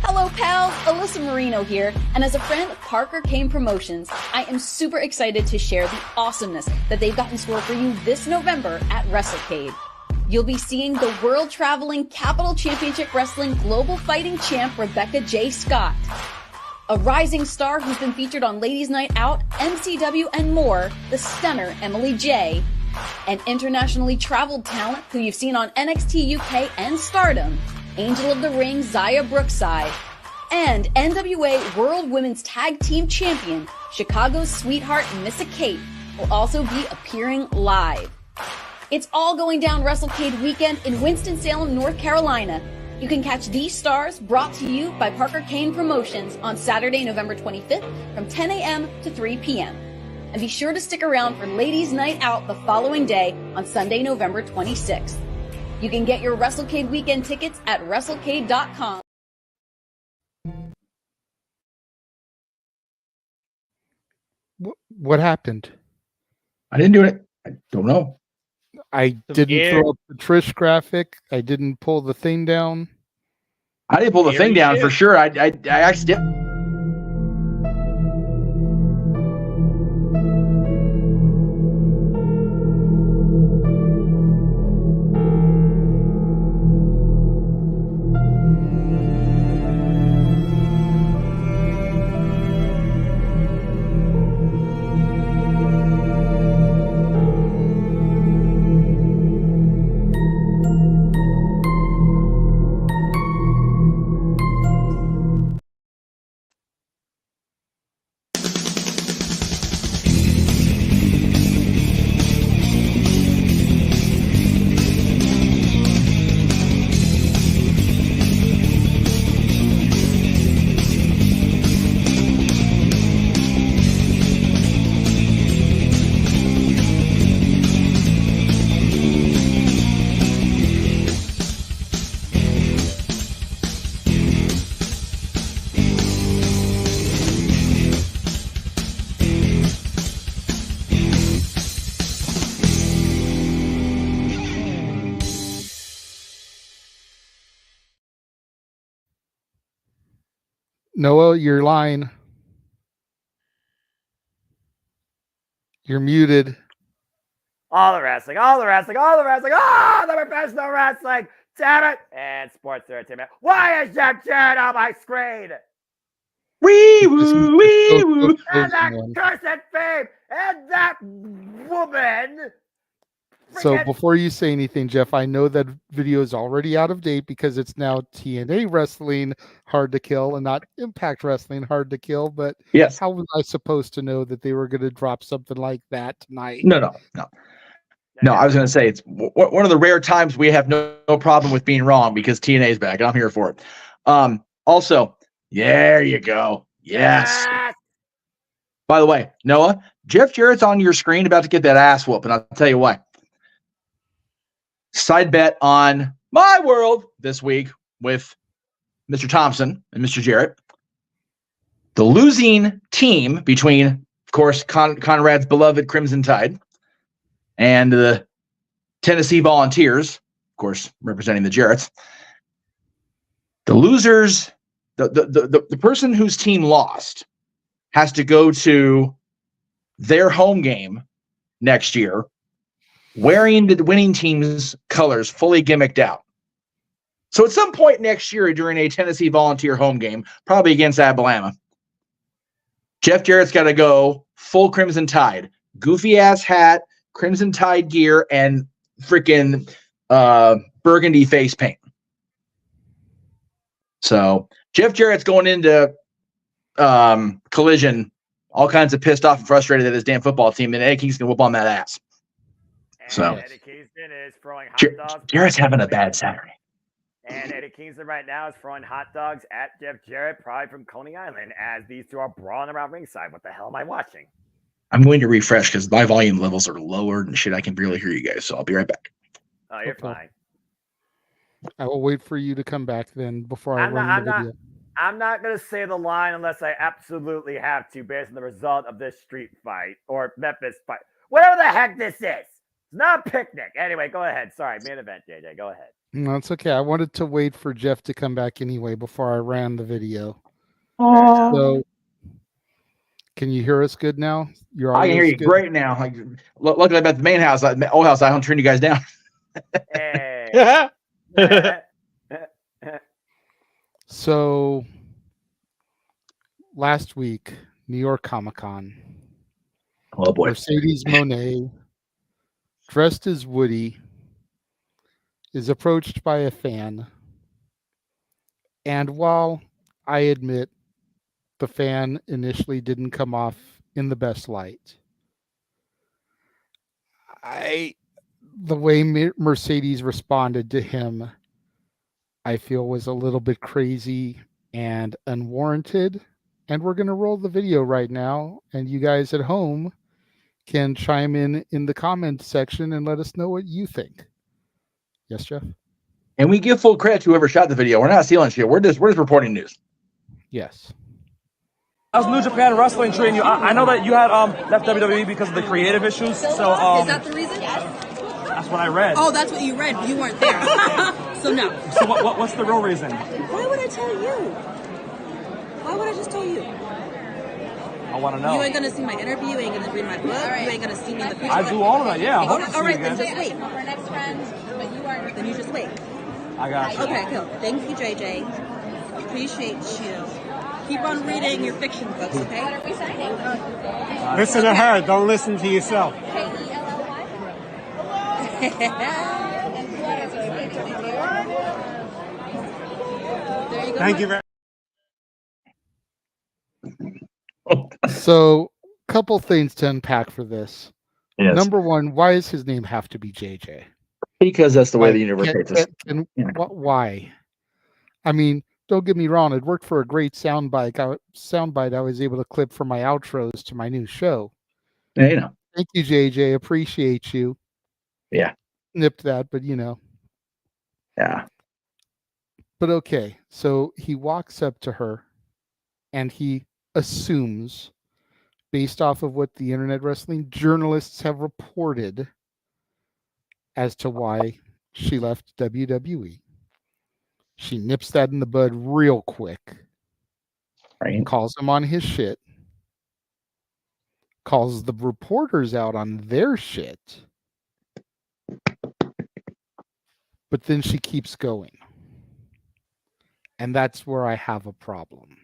Hello, pals. Alyssa Marino here. And as a friend of Parker Kane Promotions, I am super excited to share the awesomeness that they've got in store for you this November at WrestleCade. You'll be seeing the world-traveling Capital Championship Wrestling Global Fighting Champ Rebecca J. Scott, a rising star who's been featured on Ladies Night Out, MCW, and more, the stunner Emily J., an internationally traveled talent who you've seen on NXT UK and Stardom, Angel of the Ring Zaya Brookside, and NWA World Women's Tag Team Champion Chicago's sweetheart Missa Kate will also be appearing live. It's all going down WrestleCade weekend in Winston-Salem, North Carolina. You can catch these stars brought to you by Parker Kane Promotions on Saturday, November 25th from 10 a.m. to 3 p.m. And be sure to stick around for Ladies Night Out the following day on Sunday, November 26th. You can get your WrestleCade weekend tickets at WrestleCade.com. What happened? I didn't do it. I don't know. I didn't throw up the Trish graphic. I didn't pull the thing down. I didn't pull the thing down for sure. I actually did. Noah, your line. You're muted. All the wrestling, all the wrestling, all the wrestling, the professional wrestling. Damn it! And sports entertainment. Why is Jeff Jarrett on my screen? Wee woo, wee woo. And that cursed fame and that woman. So before you say anything, Jeff, I know that video is already out of date because it's now TNA Wrestling Hard to Kill and not Impact Wrestling Hard to Kill. But yes, how was I supposed to know that they were going to drop something like that tonight? No. I was going to say it's one of the rare times we have no problem with being wrong because TNA is back and I'm here for it. Also, there you go. Yes. By the way, Noah, Jeff Jarrett's on your screen about to get that ass whoop, and I'll tell you why. Side bet on my world this week with Mr. Thompson and Mr. Jarrett. The losing team between, of course, Conrad's beloved Crimson Tide and the Tennessee Volunteers, of course, representing the Jarretts. The losers, the person whose team lost has to go to their home game next year wearing the winning team's colors fully gimmicked out. So at some point next year during a Tennessee Volunteer home game, probably against Alabama, Jeff Jarrett's got to go full Crimson Tide, goofy ass hat, Crimson Tide gear, and freaking burgundy face paint. So Jeff Jarrett's going into Collision all kinds of pissed off and frustrated at his damn football team, and Eddie Kingston whoop on that ass. And So Eddie Kingston is throwing hot dogs. Jarrett's having a bad Saturday. And Eddie Kingston right now is throwing hot dogs at Jeff Jarrett, probably from Coney Island, as these two are brawling around ringside. What the hell am I watching? I'm going to refresh because my volume levels are lower and shit. I can barely hear you guys, so I'll be right back. Oh, you're fine. I will wait for you to come back then before I run the video. I'm not going to say the line unless I absolutely have to, based on the result of this street fight or Memphis fight. Whatever the heck this is. It's not a picnic. Anyway, go ahead. Sorry, main event, JJ. Go ahead. No, it's okay. I wanted to wait for Jeff to come back anyway before I ran the video. So, can you hear us good now? I can hear you great now. Like, luckily, I'm at the main house. The old house, I don't turn you guys down. Hey. So, last week, New York Comic-Con. Oh boy. Mercedes Moné, dressed as Woody, is approached by a fan. And while I admit the fan initially didn't come off in the best light, the way Mercedes responded to him, I feel was a little bit crazy and unwarranted. And we're going to roll the video right now. And you guys at home can chime in the comment section and let us know what you think. Yes, Jeff? And we give full credit to whoever shot the video. We're not stealing shit. We're just reporting news. Yes. How's New Japan Wrestling treating you? I know that you had left WWE because of the creative issues. So is that the reason? That's what I read. Oh, that's what you read. You weren't there. So no. So what's the real reason? Why would I tell you? Why would I just tell you? I want to know. You ain't gonna see my interview. You ain't gonna read my book. You ain't gonna see me in the future. I do all of that. Yeah. All right, then just wait. We're next friends, but you are. Then you just wait. I got you. Okay, cool. Thank you, JJ. Appreciate you. Keep on reading your fiction books, okay? What are we saying? Listen to her. Don't listen to yourself. Thank you very much. So, couple things to unpack for this. Yes. Number one, why does his name have to be JJ? Because that's the way the universe hates us. Why? I mean, don't get me wrong. It worked for a great soundbite. I was able to clip for my outros to my new show. Yeah, you know. Thank you, JJ. Appreciate you. Yeah. Nipped that, but you know. Yeah. But okay. So he walks up to her and he assumes, based off of what the internet wrestling journalists have reported, as to why she left WWE. She nips that in the bud real quick. Right. Calls him on his shit. Calls the reporters out on their shit. But then she keeps going. And that's where I have a problem.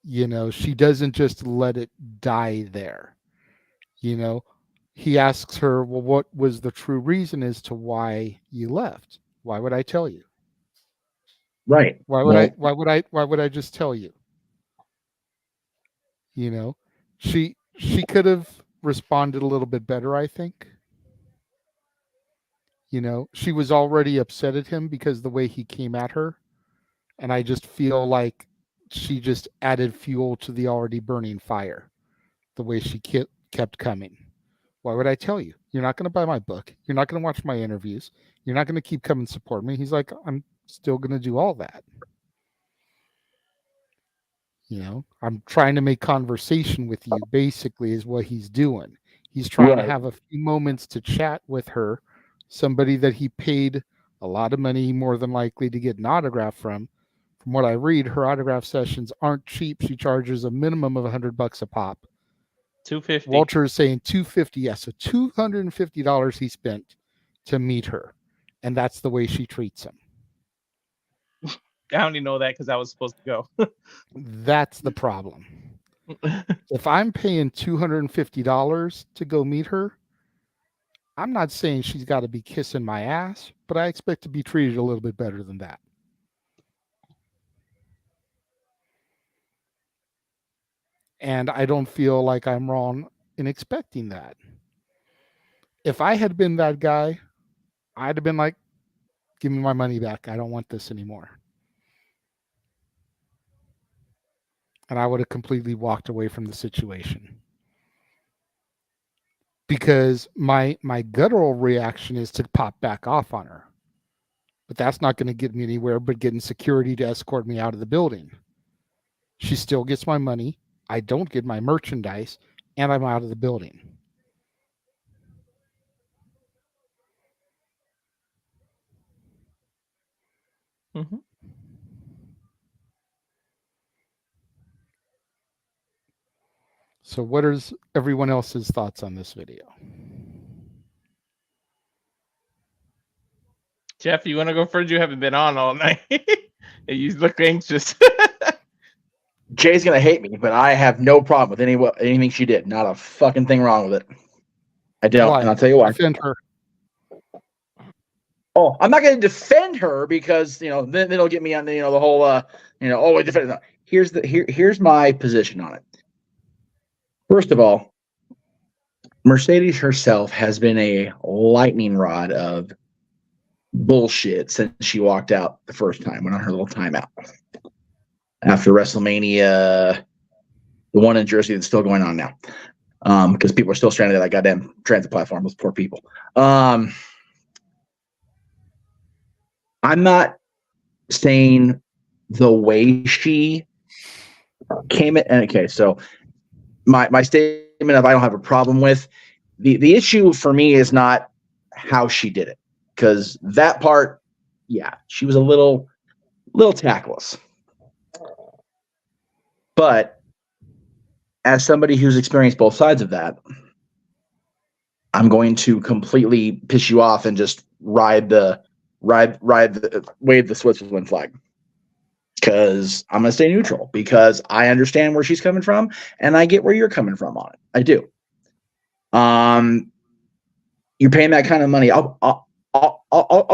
You know, she doesn't just let it die there. You know, he asks her, well, what was the true reason as to why you left? Why would I tell you? Right. Why would I just tell you? You know, she could have responded a little bit better, I think. You know, she was already upset at him because the way he came at her. And I just feel like she just added fuel to the already burning fire. The way she kept coming. Why would I tell you? You're not going to buy my book. You're not going to watch my interviews. You're not going to keep coming support me. He's like, I'm still going to do all that. You know, I'm trying to make conversation with you, basically, is what he's doing. He's trying to have a few moments to chat with her, somebody that he paid a lot of money, more than likely, to get an autograph from. From what I read, her autograph sessions aren't cheap. She charges a minimum of $100 a pop. $250. Walter is saying $250. Yes, so $250 he spent to meet her, and that's the way she treats him. I only know that because I was supposed to go. That's the problem. If I'm paying $250 to go meet her, I'm not saying she's got to be kissing my ass, but I expect to be treated a little bit better than that. And I don't feel like I'm wrong in expecting that. If I had been that guy, I'd have been like, give me my money back. I don't want this anymore. And I would have completely walked away from the situation. Because my guttural reaction is to pop back off on her. But that's not going to get me anywhere but getting security to escort me out of the building. She still gets my money. I don't get my merchandise, and I'm out of the building. Mm-hmm. So what is everyone else's thoughts on this video? Jeff, you want to go first? You haven't been on all night. You look anxious. Jay's gonna hate me, but I have no problem with anything she did. Not a fucking thing wrong with it. I don't, Why? and I'll tell you why. Defend her. Oh, I'm not going to defend her because then it'll get me on the whole we defend. No. Here's my position on it. First of all, Mercedes herself has been a lightning rod of bullshit since she walked out the first time, went on her little timeout after WrestleMania, the one in Jersey that's still going on now, because people are still stranded at that goddamn transit platform. Those poor people. I'm not saying the way she came in. Okay, so my statement of I don't have a problem with the issue for me is not how she did it, because that part, yeah, she was a little tactless. But as somebody who's experienced both sides of that, I'm going to completely piss you off and just wave the Switzerland flag, because I'm going to stay neutral, because I understand where she's coming from and I get where you're coming from on it. I do. You're paying that kind of money. I'll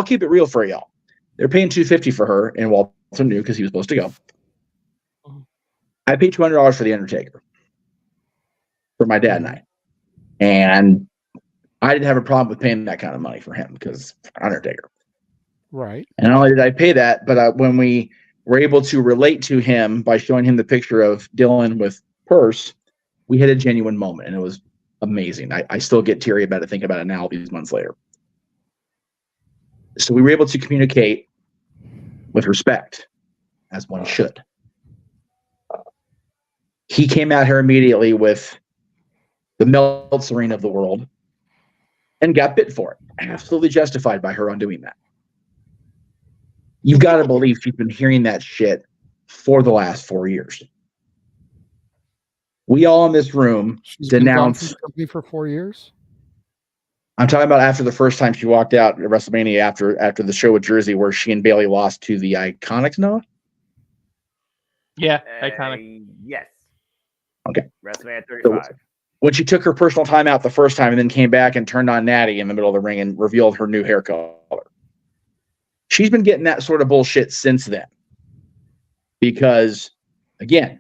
keep it real for y'all. They're paying $250 for her, and Walter knew because he was supposed to go. I paid $200 for the Undertaker for my dad and I, and I didn't have a problem with paying that kind of money for him because Undertaker. Right. And not only did I pay that, but when we were able to relate to him by showing him the picture of Dylan with Purse, we had a genuine moment, and it was amazing. I still get teary about it, thinking about it now, all these months later. So we were able to communicate with respect, as one should. He came out here immediately with the Meltzering of the world and got bit for it. Absolutely justified by her on doing that. You've got to believe she's been hearing that shit for the last 4 years. We all in this room denounced the company for 4 years. I'm talking about after the first time she walked out at WrestleMania after the show with Jersey, where she and Bayley lost to the Iconics, Noah? Yeah, Iconic. Yes. Okay. WrestleMania 35. So when she took her personal time out the first time and then came back and turned on Natty in the middle of the ring and revealed her new hair color. She's been getting that sort of bullshit since then. Because, again,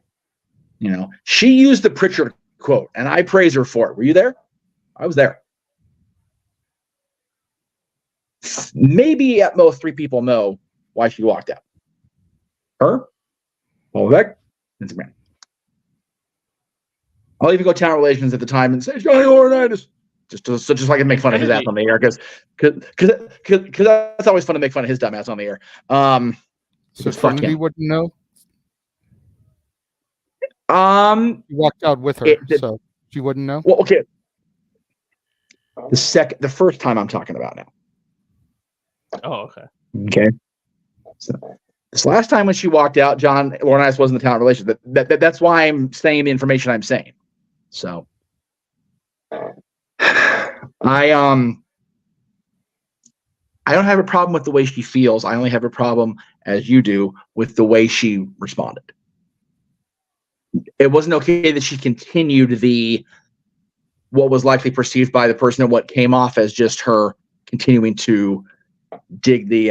she used the Pritchard quote, and I praise her for it. Were you there? I was there. Maybe at most 3 people know why she walked out. Her, Paul Beck, and Sabrina. I'll even go talent relations at the time and say Johnny Laurinaitis, just so I can make fun of his ass on the air, because that's always fun to make fun of his dumb ass on the air. So Trinity wouldn't know. You walked out with her, so she wouldn't know. Well, okay. The first time I'm talking about now. Oh, okay. Okay. So this last time when she walked out, John Laurinaitis wasn't the talent relations. That's why I'm saying the information I'm saying. So I don't have a problem with the way she feels. I only have a problem, as you do, with the way she responded. It wasn't okay that she continued what was likely perceived by the person and what came off as just her continuing to dig the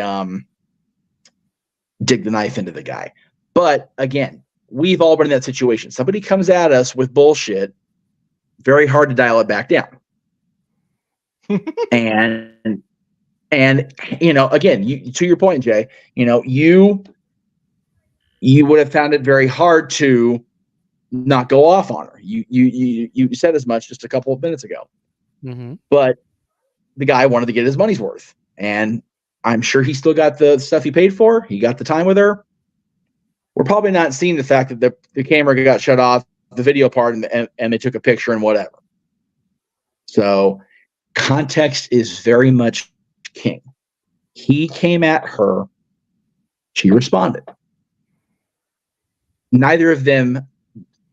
knife into the guy. But again, we've all been in that situation. Somebody comes at us with bullshit, very hard to dial it back down. and again, to your point, Jay, you would have found it very hard to not go off on her. You said as much just a couple of minutes ago. Mm-hmm. But the guy wanted to get his money's worth, and I'm sure he still got the stuff he paid for. He got the time with her. We're probably not seeing the fact that the camera got shut off, the video part, and they took a picture and whatever. So context is very much king. He came at her. She responded. Neither of them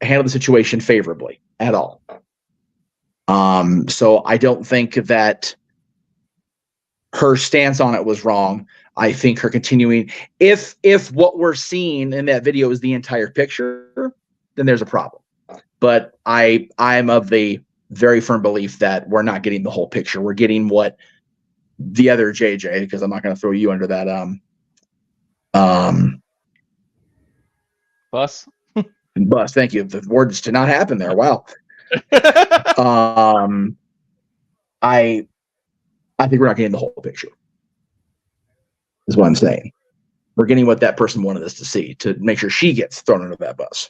handled the situation favorably at all. So I don't think that her stance on it was wrong. I think her continuing, if what we're seeing in that video is the entire picture, then there's a problem. But I'm of the very firm belief that we're not getting the whole picture. We're getting what the other JJ, because I'm not going to throw you under that bus. Bus. Thank you. The words did not happen there. Wow. I think we're not getting the whole picture. Is what I'm saying. We're getting what that person wanted us to see to make sure she gets thrown under that bus.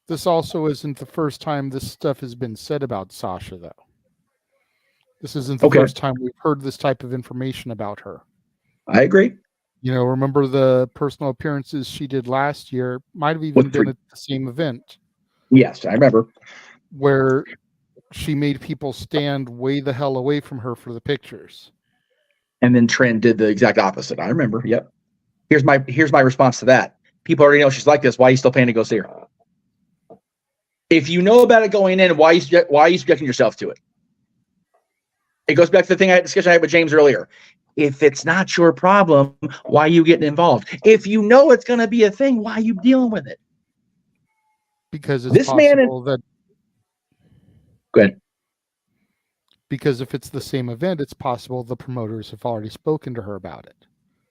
This also isn't the first time this stuff has been said about Sasha, though. This isn't the first time we've heard this type of information about her. I agree. Remember the personal appearances she did last year? Might have even been at the same event. Yes, I remember. Where she made people stand way the hell away from her for the pictures. And then Trent did the exact opposite. I remember. Yep. Here's my response to that. People already know she's like this. Why are you still paying to go see her? If you know about it going in, why are you subjecting yourself to it? It goes back to the discussion I had with James earlier. If it's not your problem, why are you getting involved? If you know it's going to be a thing, why are you dealing with it? Because it's possible that. Go ahead. Because if it's the same event, it's possible the promoters have already spoken to her about it.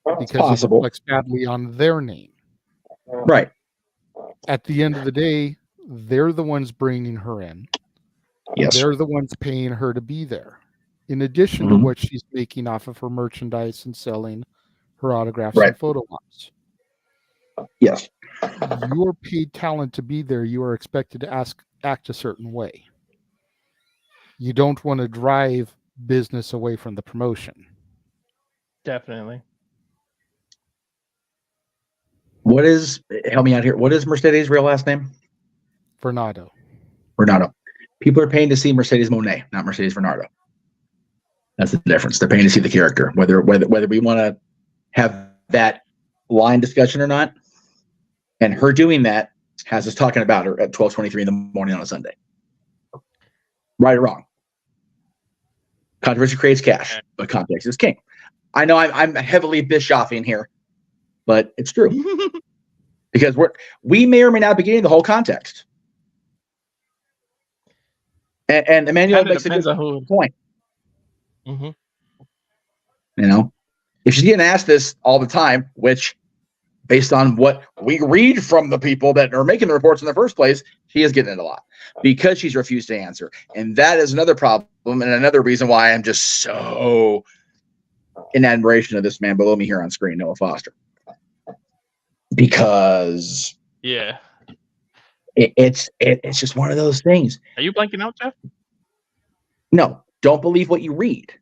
It's because possible. it reflects badly on their name. Right. At the end of the day, they're the ones bringing her in. Yes. They're the ones paying her to be there. In addition to what she's making off of her merchandise and selling her autographs and photo ops. Yes. You're paid talent to be there. You are expected to act a certain way. You don't want to drive business away from the promotion. Definitely. Help me out here. What is Mercedes' real last name? Vernado. People are paying to see Mercedes Monet, not Mercedes Vernado. That's the difference. They're paying to see the character, whether we want to have that line discussion or not. And her doing that has us talking about her at 12:23 in the morning on a Sunday. Right or wrong. Controversy creates cash, but context is king. I know I'm heavily Bischoffing here, but it's true. Because we may or may not be getting the whole context. And Emmanuel makes a good point. Mm-hmm. If she's getting asked this all the time, which based on what we read from the people that are making the reports in the first place, she is getting it a lot because she's refused to answer. And that is another problem and another reason why I'm just so in admiration of this man below me here on screen, Noah Foster. Because it's just one of those things. Are you blanking out, Jeff? No, don't believe what you read.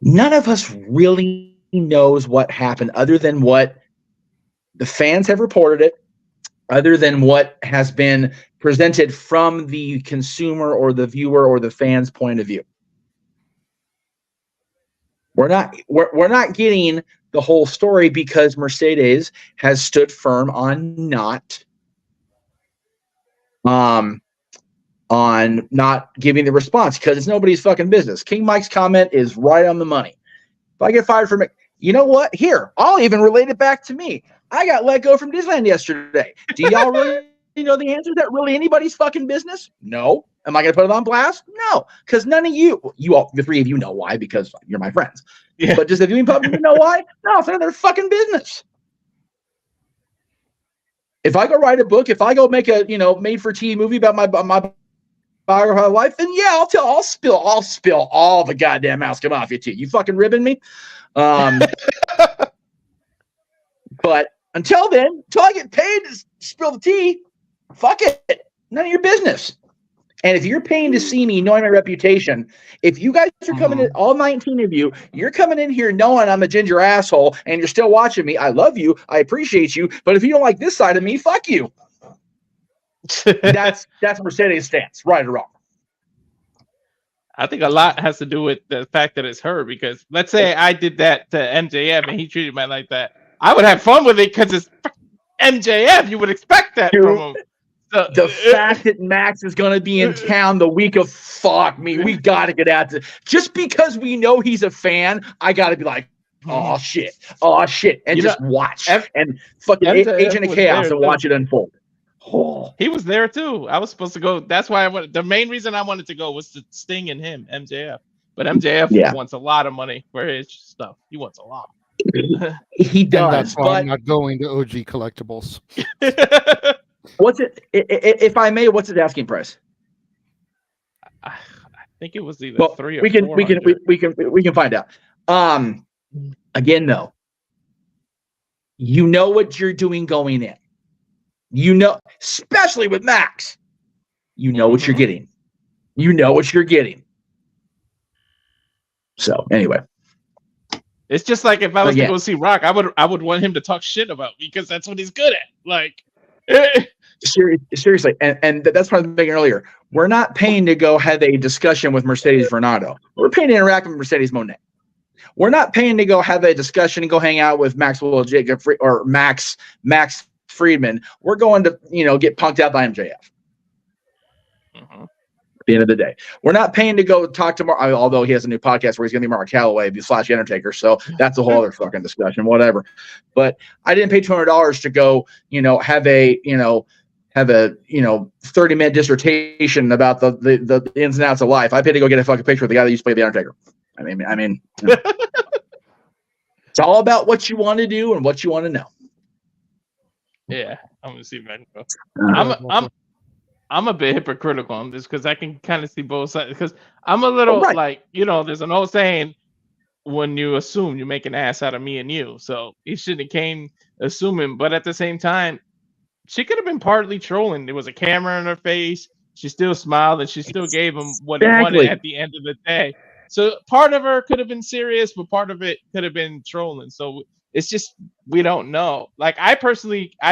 None of us really knows what happened other than what the fans have reported it, other than what has been presented from the consumer or the viewer or the fan's point of view. We're not getting the whole story because Mercedes has stood firm on not on not giving the response because it's nobody's fucking business. King Mike's comment is right on the money. If I get fired from it, you know what? Here, I'll even relate it back to me. I got let go from Disneyland yesterday. Do y'all really know the answer? Is that really anybody's fucking business? No. Am I going to put it on blast? No, because none of you all, the three of you know why, because you're my friends. Yeah. But just the viewing public, you know why? No, it's none of their fucking business. If I go write a book, if I go make a made-for-TV movie about my biography of life, then yeah, I'll spill all the goddamn mouse come off your teeth. You fucking ribbing me? But until then, until I get paid to spill the tea, fuck it. None of your business. And if you're paying to see me, knowing my reputation, if you guys are coming in, all 19 of you, you're coming in here knowing I'm a ginger asshole and you're still watching me, I love you, I appreciate you, but if you don't like this side of me, fuck you. That's Mercedes' stance, right or wrong. I think a lot has to do with the fact that it's her, because let's say I did that to MJF and he treated me like that. I would have fun with it because it's MJF. You would expect that from him. The fact that Max is going to be in town the week of fuck me, we got to get out to just because we know he's a fan. I got to be like, oh shit, and just watch and fucking Agent of Chaos and watch it unfold. Oh. He was there too. I was supposed to go. That's why I wanted. The main reason I wanted to go was to Sting and him, MJF. But MJF wants a lot of money for his stuff. He wants a lot. He does. And that's why I'm not going to OG Collectibles. What's it? If I may, what's his asking price? I think it was either 3 or 4. We can find out. Again, though, you know what you're doing going in. You know, especially with Max, you know what you're getting. You know what you're getting. So anyway, it's just like if I was to go see Rock, I would want him to talk shit about me because that's what he's good at. Like. Seriously, and that's what I was making earlier. We're not paying to go have a discussion with Mercedes Vernado. We're paying to interact with Mercedes Monet. We're not paying to go have a discussion and go hang out with Maxwell Jacob or Max Friedman. We're going to get punked out by MJF. At the end of the day, we're not paying to go talk to Mark. Although he has a new podcast where he's going to be Mark Calloway, be Flash Undertaker. So that's a whole other fucking discussion, whatever. But I didn't pay $200 to go, have a 30-minute dissertation about the ins and outs of life. I paid to go get a fucking picture with the guy that used to play the Undertaker. I mean, it's all about what you want to do and what you want to know. Yeah, I'm gonna see if I can go. I'm a bit hypocritical on this because I can kind of see both sides. Because I'm a little there's an old saying: when you assume, you make an ass out of me and you. So he shouldn't have came assuming, but at the same time, she could have been partly trolling. There was a camera in her face. She still smiled and she still gave him what he wanted at the end of the day. So part of her could have been serious, but part of it could have been trolling. So it's just, we don't know. Like, I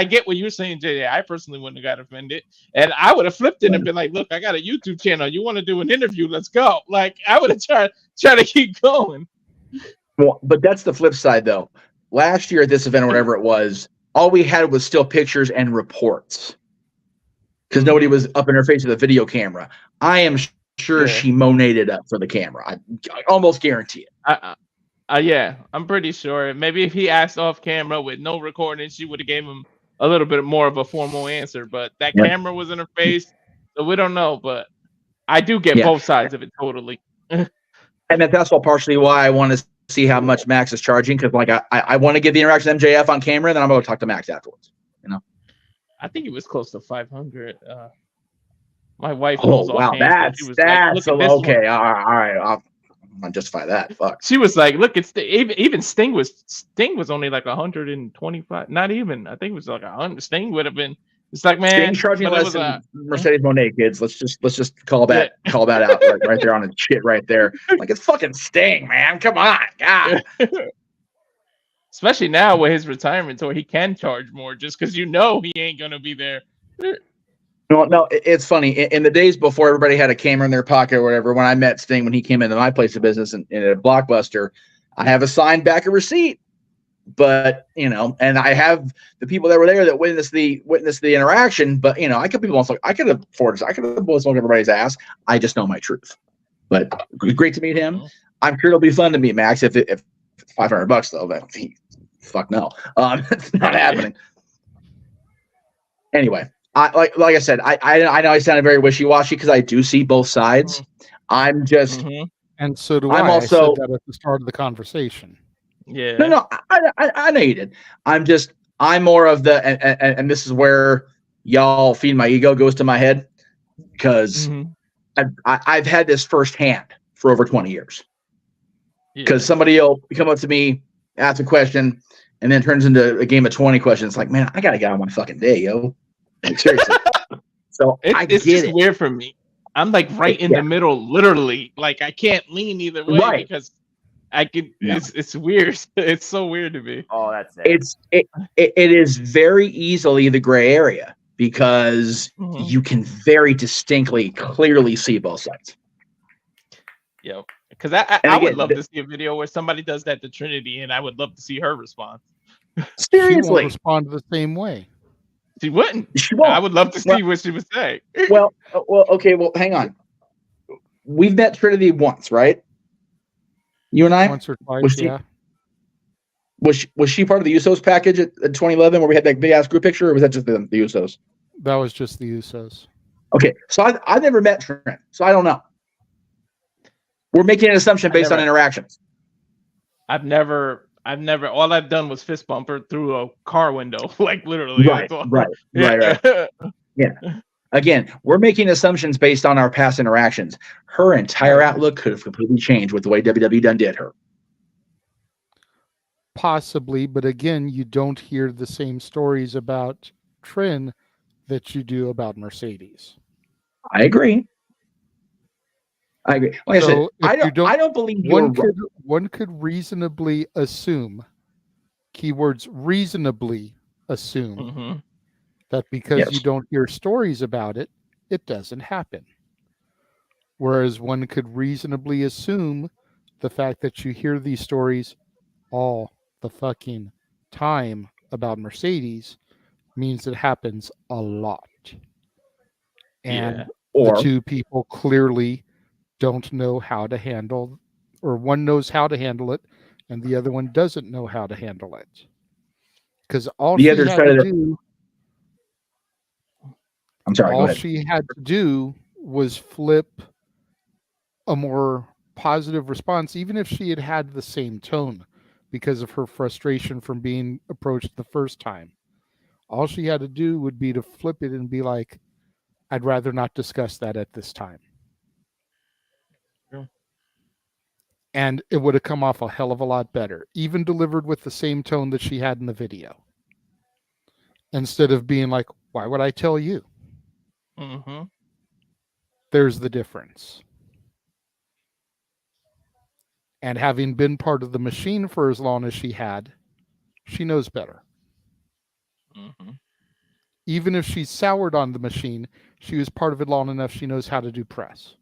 get what you're saying, JJ. I personally wouldn't have got offended. And I would have flipped it and been like, look, I got a YouTube channel. You want to do an interview? Let's go. Like, I would have tried to keep going. Well, but that's the flip side, though. Last year at this event or whatever it was, all we had was still pictures and reports because nobody was up in her face with a video camera. I am sure she Monet'd it up for the camera. I almost guarantee it. Yeah, I'm pretty sure. Maybe if he asked off camera with no recording, she would have gave him a little bit more of a formal answer. But that camera was in her face, so we don't know. But I do get both sides of it totally. And that's all partially why I want to see how much Max is charging, because like I want to get the interaction with MJF on camera, and then I'm going to talk to Max afterwards. I think it was close to 500. My wife. Oh wow, that's okay. All right. I'll justify that. Fuck. She was like, "Look, it's even Sting was only like 125. Not even. I think it was like 100. Sting would have been. It's like, man, Sting charging less than Mercedes Monet, kids. Let's just call that out right there on the shit right there. Like, it's fucking Sting, man. Come on, God. Especially now with his retirement tour, he can charge more just because he ain't gonna be there. No, it's funny. In the days before everybody had a camera in their pocket or whatever, when I met Sting, when he came into my place of business in a Blockbuster, I have a signed back a receipt. but and I have the people that were there that witnessed the interaction. But I could afford blow smoke everybody's ass. I just know my truth. But great to meet him. I'm sure it'll be fun to meet Max if it's $500 though. That fuck no, it's not happening. Anyway, like I said, I know I sounded very wishy-washy because I do see both sides. I'm just, and so do I'm I. also, I said that at the start of the conversation. Yeah. No, I know you did. I'm more of the, and this is where y'all feed my ego goes to my head because I've had this firsthand for over 20 years. Because somebody will come up to me, ask a question, and then turns into a game of 20 questions. It's like, man, I gotta get on my fucking day, yo. Like, seriously. So it's just weird for me. I'm like right in the middle, literally. Like I can't lean either way because I can. No. It's weird. It's so weird to me. Oh, that's it. It is very easily the gray area because you can very distinctly, clearly see both sides. Yep. Because I would love to see a video where somebody does that to Trinity, and I would love to see her respond. Seriously, she won't respond the same way. She wouldn't. She won't. I would love to see what she would say. Okay. Well, hang on. We've met Trinity once, right? You and I. Once or twice, yeah. Was she part of the Usos package at 2011 where we had that big ass group picture, or was that just the Usos? That was just the Usos. Okay, so I've never met Trent, so I don't know. We're making an assumption based on interactions. I've never. All I've done was fist bump her through a car window, like literally. Right. Yeah. Again, we're making assumptions based on our past interactions. Her entire outlook could have completely changed with the way WWE done did her. Possibly, but again, you don't hear the same stories about Trin that you do about Mercedes. I agree. Like I said, I don't believe one could reasonably assume, keywords reasonably assume, that because you don't hear stories about it, it doesn't happen. Whereas one could reasonably assume the fact that you hear these stories all the fucking time about Mercedes means it happens a lot. And the two people clearly don't know how to handle, or one knows how to handle it and the other one doesn't know how to handle it. Because all she had to do was flip a more positive response, even if she had the same tone because of her frustration from being approached the first time. All she had to do would be to flip it and be like, I'd rather not discuss that at this time. And it would have come off a hell of a lot better, even delivered with the same tone that she had in the video. Instead of being like, why would I tell you? There's the difference. And having been part of the machine for as long as she had, she knows better. Even if she's soured on the machine, she was part of it long enough, she knows how to do press.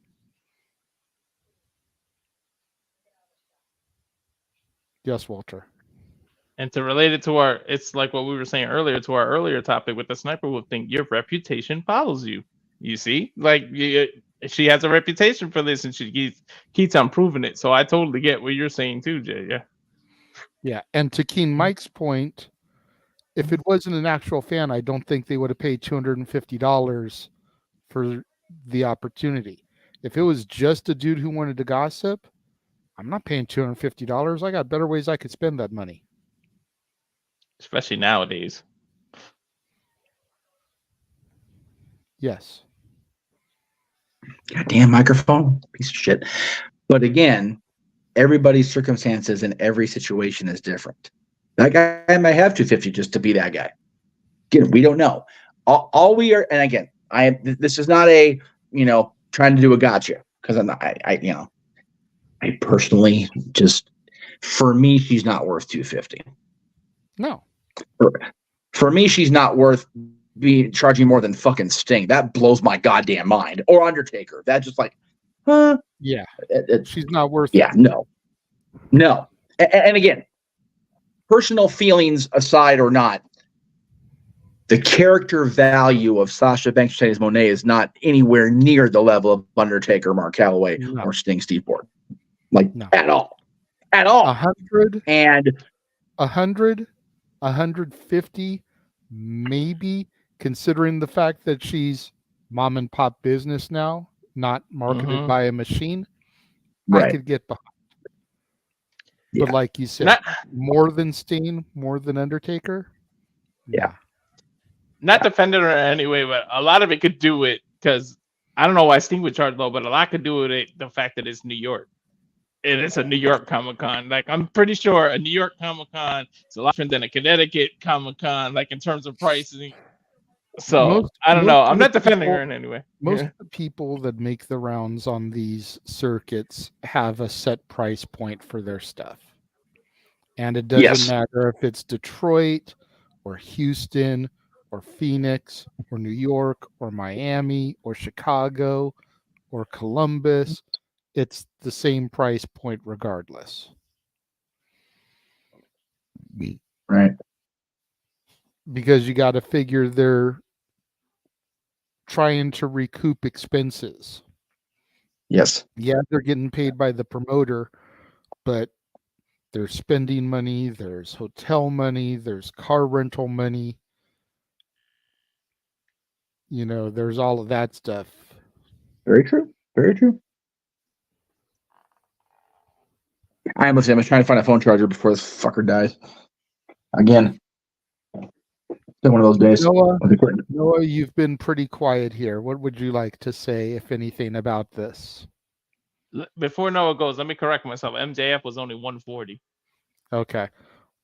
Yes, Walter. And to relate it to it's like what we were saying earlier, to our earlier topic with the sniper wolf thing, your reputation follows you. You see? Like, she has a reputation for this, and she keeps on proving it. So I totally get what you're saying too, Jay. Yeah. Yeah, and to Keen Mike's point, if it wasn't an actual fan, I don't think they would have paid $250 for the opportunity. If it was just a dude who wanted to gossip, I'm not paying $250. I got better ways I could spend that money. Especially nowadays. Yes. Goddamn microphone, piece of shit. But again, everybody's circumstances in every situation is different. That guy might have $250 just to be that guy. Again, we don't know. All we are, and again, this is not a trying to do a gotcha, because I personally just, for me, she's not worth $250. No. For me, she's not worth charging more than fucking Sting. That blows my goddamn mind. Or Undertaker. That's just like, yeah. She's not worth it. No. And again, personal feelings aside or not, the character value of Sasha Banks Mercedes Moné is not anywhere near the level of Undertaker, Mark Calloway, or Sting Steve Ford. At all. At all. 100 and 100, 150, maybe, considering the fact that she's mom and pop business now, not marketed by a machine. I Right. could get behind. Yeah. But like you said, more than Sting, more than Undertaker. Yeah. Not defending her anyway, but a lot of it could do it because I don't know why Sting would charge low, but a lot could do with it the fact that it's New York. And it's a New York Comic-Con. Like, I'm pretty sure a New York Comic-Con is a lot different than a Connecticut Comic-Con, like in terms of pricing. So I don't know. I'm not defending her in any way. Most of the people that make the rounds on these circuits have a set price point for their stuff. And it doesn't matter if it's Detroit or Houston or Phoenix or New York or Miami or Chicago or Columbus. It's the same price point regardless. Right. Because you got to figure they're trying to recoup expenses. Yes. Yeah, they're getting paid by the promoter, but they're spending money, there's hotel money, there's car rental money. You know, there's all of that stuff. Very true. Very true. I'm listening. I'm trying to find a phone charger before this fucker dies. Again. It's been one of those days. Noah, you've been pretty quiet here. What would you like to say, if anything, about this? Before Noah goes, let me correct myself. MJF was only 140. Okay.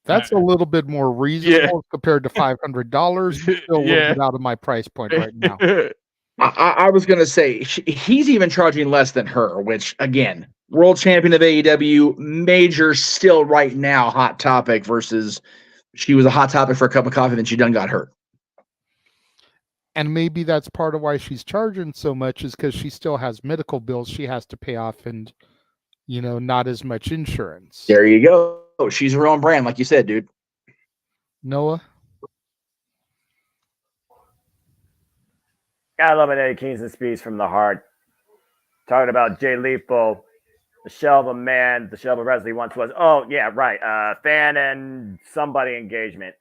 That's a little bit more reasonable compared to $500. Still a little bit out of my price point right now. I was going to say, he's even charging less than her, which, again, world champion of AEW, major still right now hot topic versus she was a hot topic for a cup of coffee, then she done got hurt. And maybe that's part of why she's charging so much is because she still has medical bills she has to pay off and, you know, not as much insurance. There you go. She's her own brand, like you said, dude. Noah? I love it, Eddie Kingston speech from the heart. Talking about Jay Lethal, the shell of a man, the shell of a wrestler he once was. Oh, yeah, right. Fan and somebody engagement.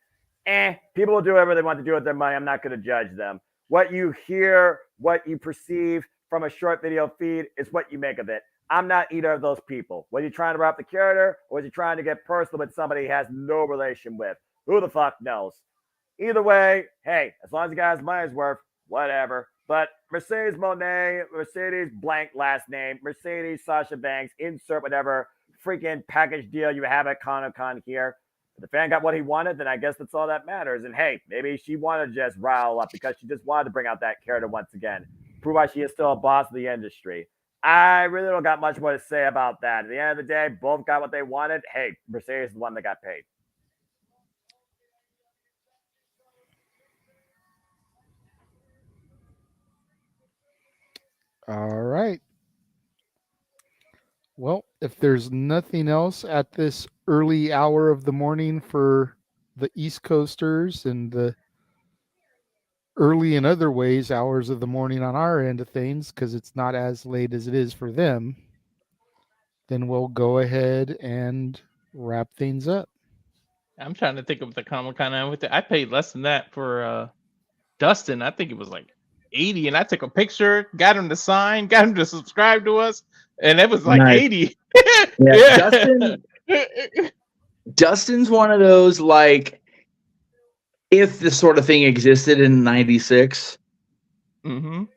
People will do whatever they want to do with their money. I'm not going to judge them. What you hear, what you perceive from a short video feed is what you make of it. I'm not either of those people. Was he trying to wrap the character, or was he trying to get personal with somebody he has no relation with? Who the fuck knows? Either way, hey, as long as the guy's money's worth, whatever. But Mercedes Moné, Mercedes blank last name, Mercedes Sasha Banks, insert whatever freaking package deal you have at Comic-Con here. If the fan got what he wanted, then I guess that's all that matters. And hey, maybe she wanted to just rile up because she just wanted to bring out that character once again. Prove why she is still a boss of the industry. I really don't got much more to say about that. At the end of the day, both got what they wanted. Hey, Mercedes is the one that got paid. All right. Well, if there's nothing else at this early hour of the morning for the East Coasters and the early in other ways hours of the morning on our end of things, because it's not as late as it is for them, then we'll go ahead and wrap things up. I'm trying to think of the Comic-Con I went to. I paid less than that for Dustin. I think it was like 80, and I took a picture, got him to sign, got him to subscribe to us, and it was like 80. Yeah. Dustin's one of those, like, if this sort of thing existed in '96, there'd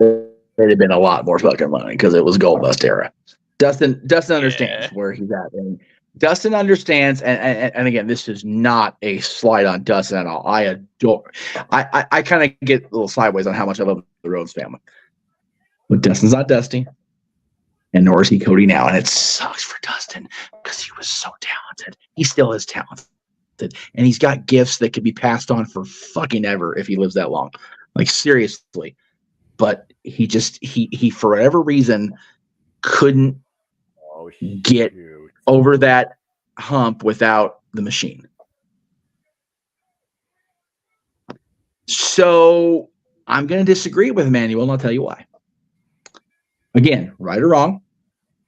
have been a lot more fucking money because it was Gold Bust era. Dustin understands where he's at. And Dustin understands, and again, this is not a slight on Dustin at all. I kind of get a little sideways on how much I love the Rhodes family. But Dustin's not Dusty, and nor is he Cody now. And it sucks for Dustin because he was so talented. He still is talented. And he's got gifts that could be passed on for fucking ever if he lives that long. Like, seriously. But he for whatever reason couldn't get over that hump without the machine. So I'm going to disagree with Emmanuel, and I'll tell you why. Again, right or wrong,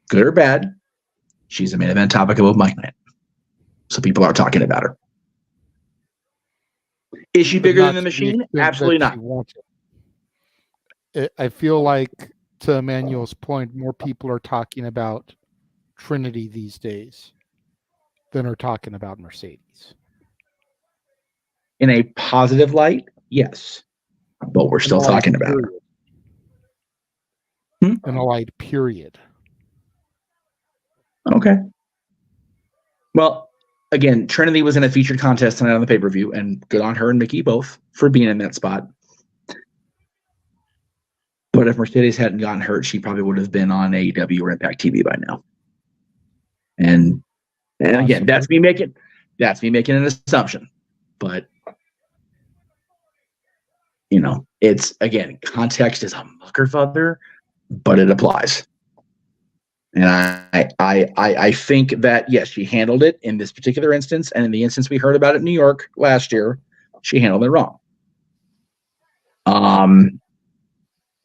good or bad, she's a main event topic of Mike Night. So people are talking about her. Is she bigger than the Machine? Absolutely not. I feel like, to Emmanuel's point, more people are talking about Trinity these days than are talking about Mercedes. In a positive light, yes. But we're still talking about her. In a light period. Okay. Well, again, Trinity was in a featured contest tonight on the pay-per-view, and good on her and Mickey both for being in that spot. But if Mercedes hadn't gotten hurt, she probably would have been on AEW or Impact TV by now. And again, that's me making an assumption. But it's, again, context is a motherfucker, but it applies. And I think that, yes, she handled it in this particular instance, and in the instance we heard about it in New York last year, she handled it wrong.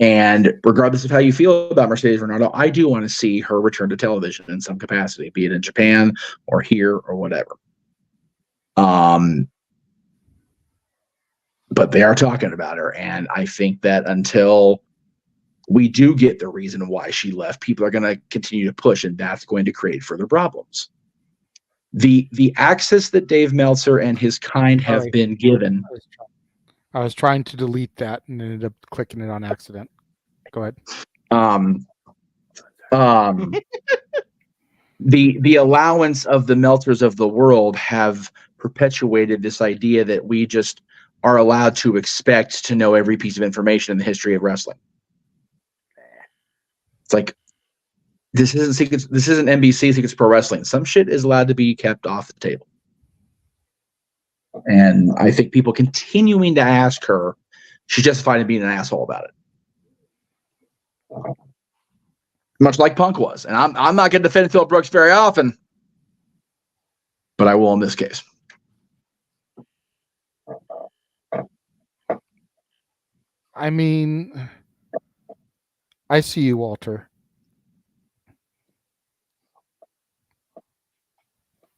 And regardless of how you feel about Mercedes Varnado, I do want to see her return to television in some capacity, be it in Japan or here or whatever. But they are talking about her, and I think that until we do get the reason why she left, people are going to continue to push, and that's going to create further problems. The access that Dave Meltzer and his kind have been given. I was trying to delete that and ended up clicking it on accident. Go ahead. The allowance of the Meltzers of the world have perpetuated this idea that we just are allowed to expect to know every piece of information in the history of wrestling. It's like, this isn't NBC Secrets Pro Wrestling. Some shit is allowed to be kept off the table. And I think people continuing to ask her, she's justified in being an asshole about it. Much like Punk was. And I'm not going to defend Phil Brooks very often, but I will in this case. I mean, I see you, Walter.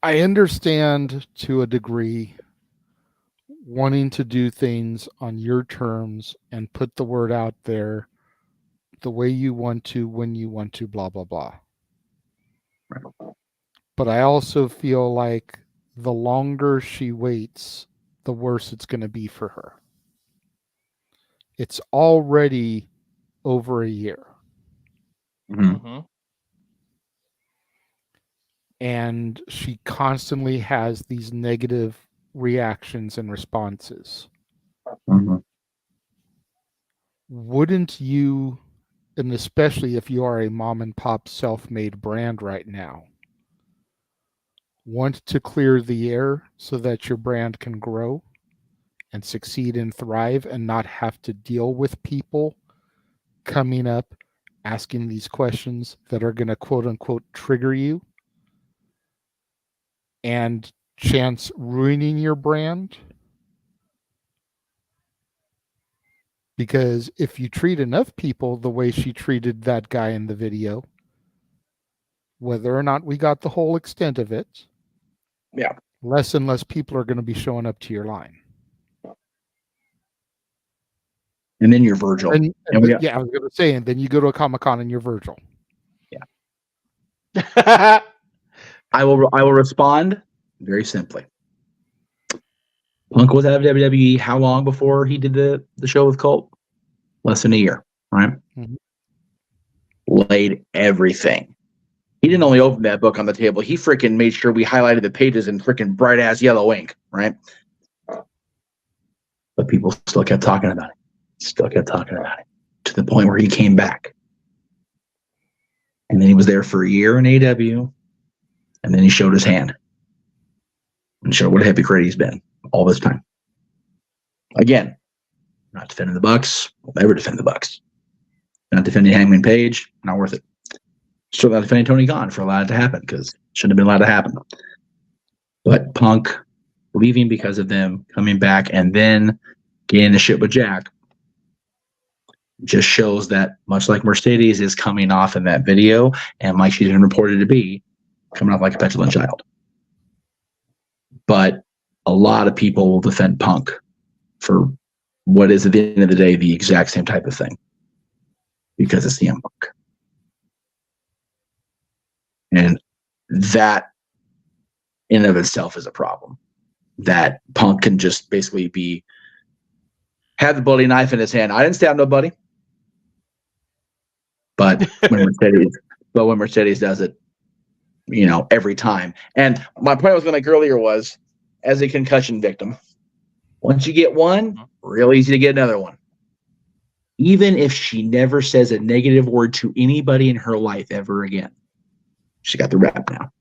I understand to a degree wanting to do things on your terms and put the word out there the way you want to, when you want to, blah, blah, blah. But I also feel like the longer she waits, the worse it's going to be for her. It's already over a year. Mm-hmm. And she constantly has these negative reactions and responses. Mm-hmm. Wouldn't you, and especially if you are a mom and pop self-made brand right now, want to clear the air so that your brand can grow and succeed and thrive and not have to deal with people coming up asking these questions that are going to quote unquote trigger you and chance ruining your brand? Because if you treat enough people the way she treated that guy in the video, whether or not we got the whole extent of it, yeah, less and less people are going to be showing up to your line. And then you're Virgil. Yeah, I was going to say, and then you go to a Comic-Con and you're Virgil. Yeah. I will respond very simply. Punk was out of WWE how long before he did the show with Colt? Less than a year, right? Mm-hmm. Laid everything. He didn't only open that book on the table, he freaking made sure we highlighted the pages in freaking bright ass yellow ink, right? But people still kept talking about it. To the point where he came back. And then he was there for a year in AEW. And then he showed his hand. And showed what a hypocrite he's been all this time. Again, not defending the Bucks. We'll never defend the Bucks. Not defending Hangman Page. Not worth it. Still not defending Tony Khan for allowed it to happen, because it shouldn't have been allowed to happen. But Punk leaving because of them, coming back, and then getting the shit with Jack just shows that much like Mercedes is coming off in that video, and like she's been reported to be, coming off like a petulant child. But a lot of people will defend Punk for what is at the end of the day the exact same type of thing, because it's CM Punk. And that in and of itself is a problem. That Punk can just basically have the bloody knife in his hand. I didn't stab nobody. But when Mercedes does it, every time. And my point I was going to make earlier was, as a concussion victim, once you get one, real easy to get another one. Even if she never says a negative word to anybody in her life ever again, she got the rep now.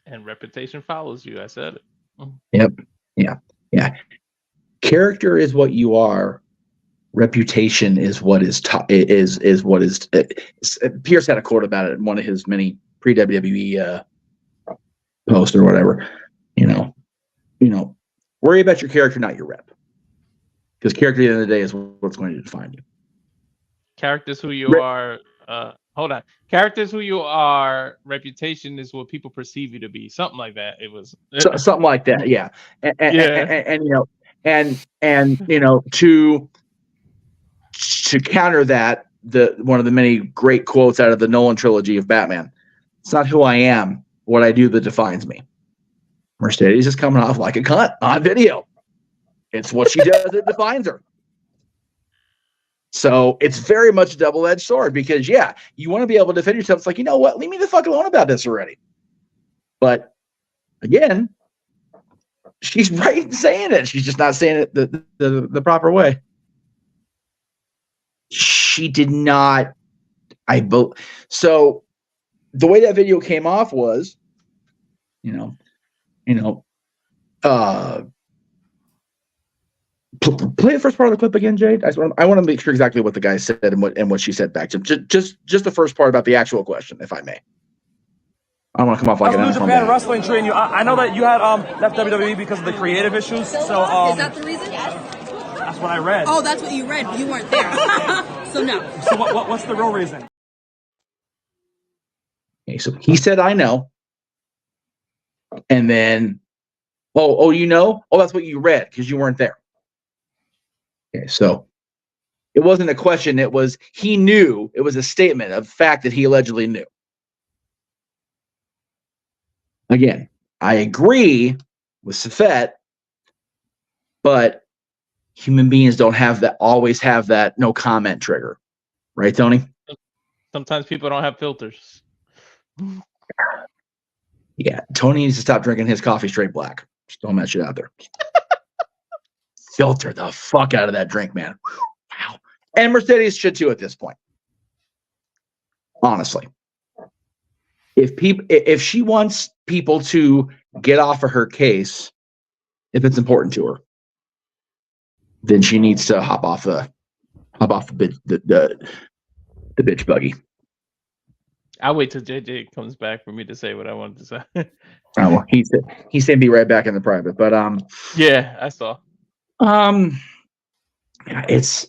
And reputation follows you. I said it. Yep. Yeah. Character is what you are. Reputation is what is what is. Pierce had a quote about it in one of his many pre-WWE posts or whatever. Worry about your character, not your rep, because character at the end of the day is what's going to define you. Character's who you are. Hold on. Character's who you are. Reputation is what people perceive you to be. Something like that. It was something like that. Yeah. To counter that, one of the many great quotes out of the Nolan trilogy of Batman: "It's not who I am, what I do that defines me." Mercedes is coming off like a cunt on video. It's what she does that defines her. So it's very much a double-edged sword, because you want to be able to defend yourself. It's like, you know what? Leave me the fuck alone about this already. But again, she's right in saying it. She's just not saying it the proper way. She did not. So the way that video came off was, play the first part of the clip again, Jade. I want to make sure exactly what the guy said and what she said back to him. Just the first part about the actual question, if I may. I don't want to come off like an New Japan Wrestling trained you. I know that you had left WWE because of the creative issues. So is that the reason? That's what I read. Oh, that's what you read. You weren't there. So no. So what's the real reason? Okay, so he said, "I know," and then, oh, that's what you read because you weren't there. Okay, so it wasn't a question. It was he knew. It was a statement of fact that he allegedly knew. Again, I agree with Safet, but human beings don't always have that no comment trigger. Right, Tony? Sometimes people don't have filters. Yeah, Tony needs to stop drinking his coffee straight black. Just throwing that shit out there. Filter the fuck out of that drink, man. Wow. And Mercedes should too at this point. Honestly. If she wants people to get off of her case, if it's important to her, then she needs to hop off the bitch buggy. I'll wait till JJ comes back for me to say what I wanted to say. Well, he said be right back in the private, but yeah, I saw. It's,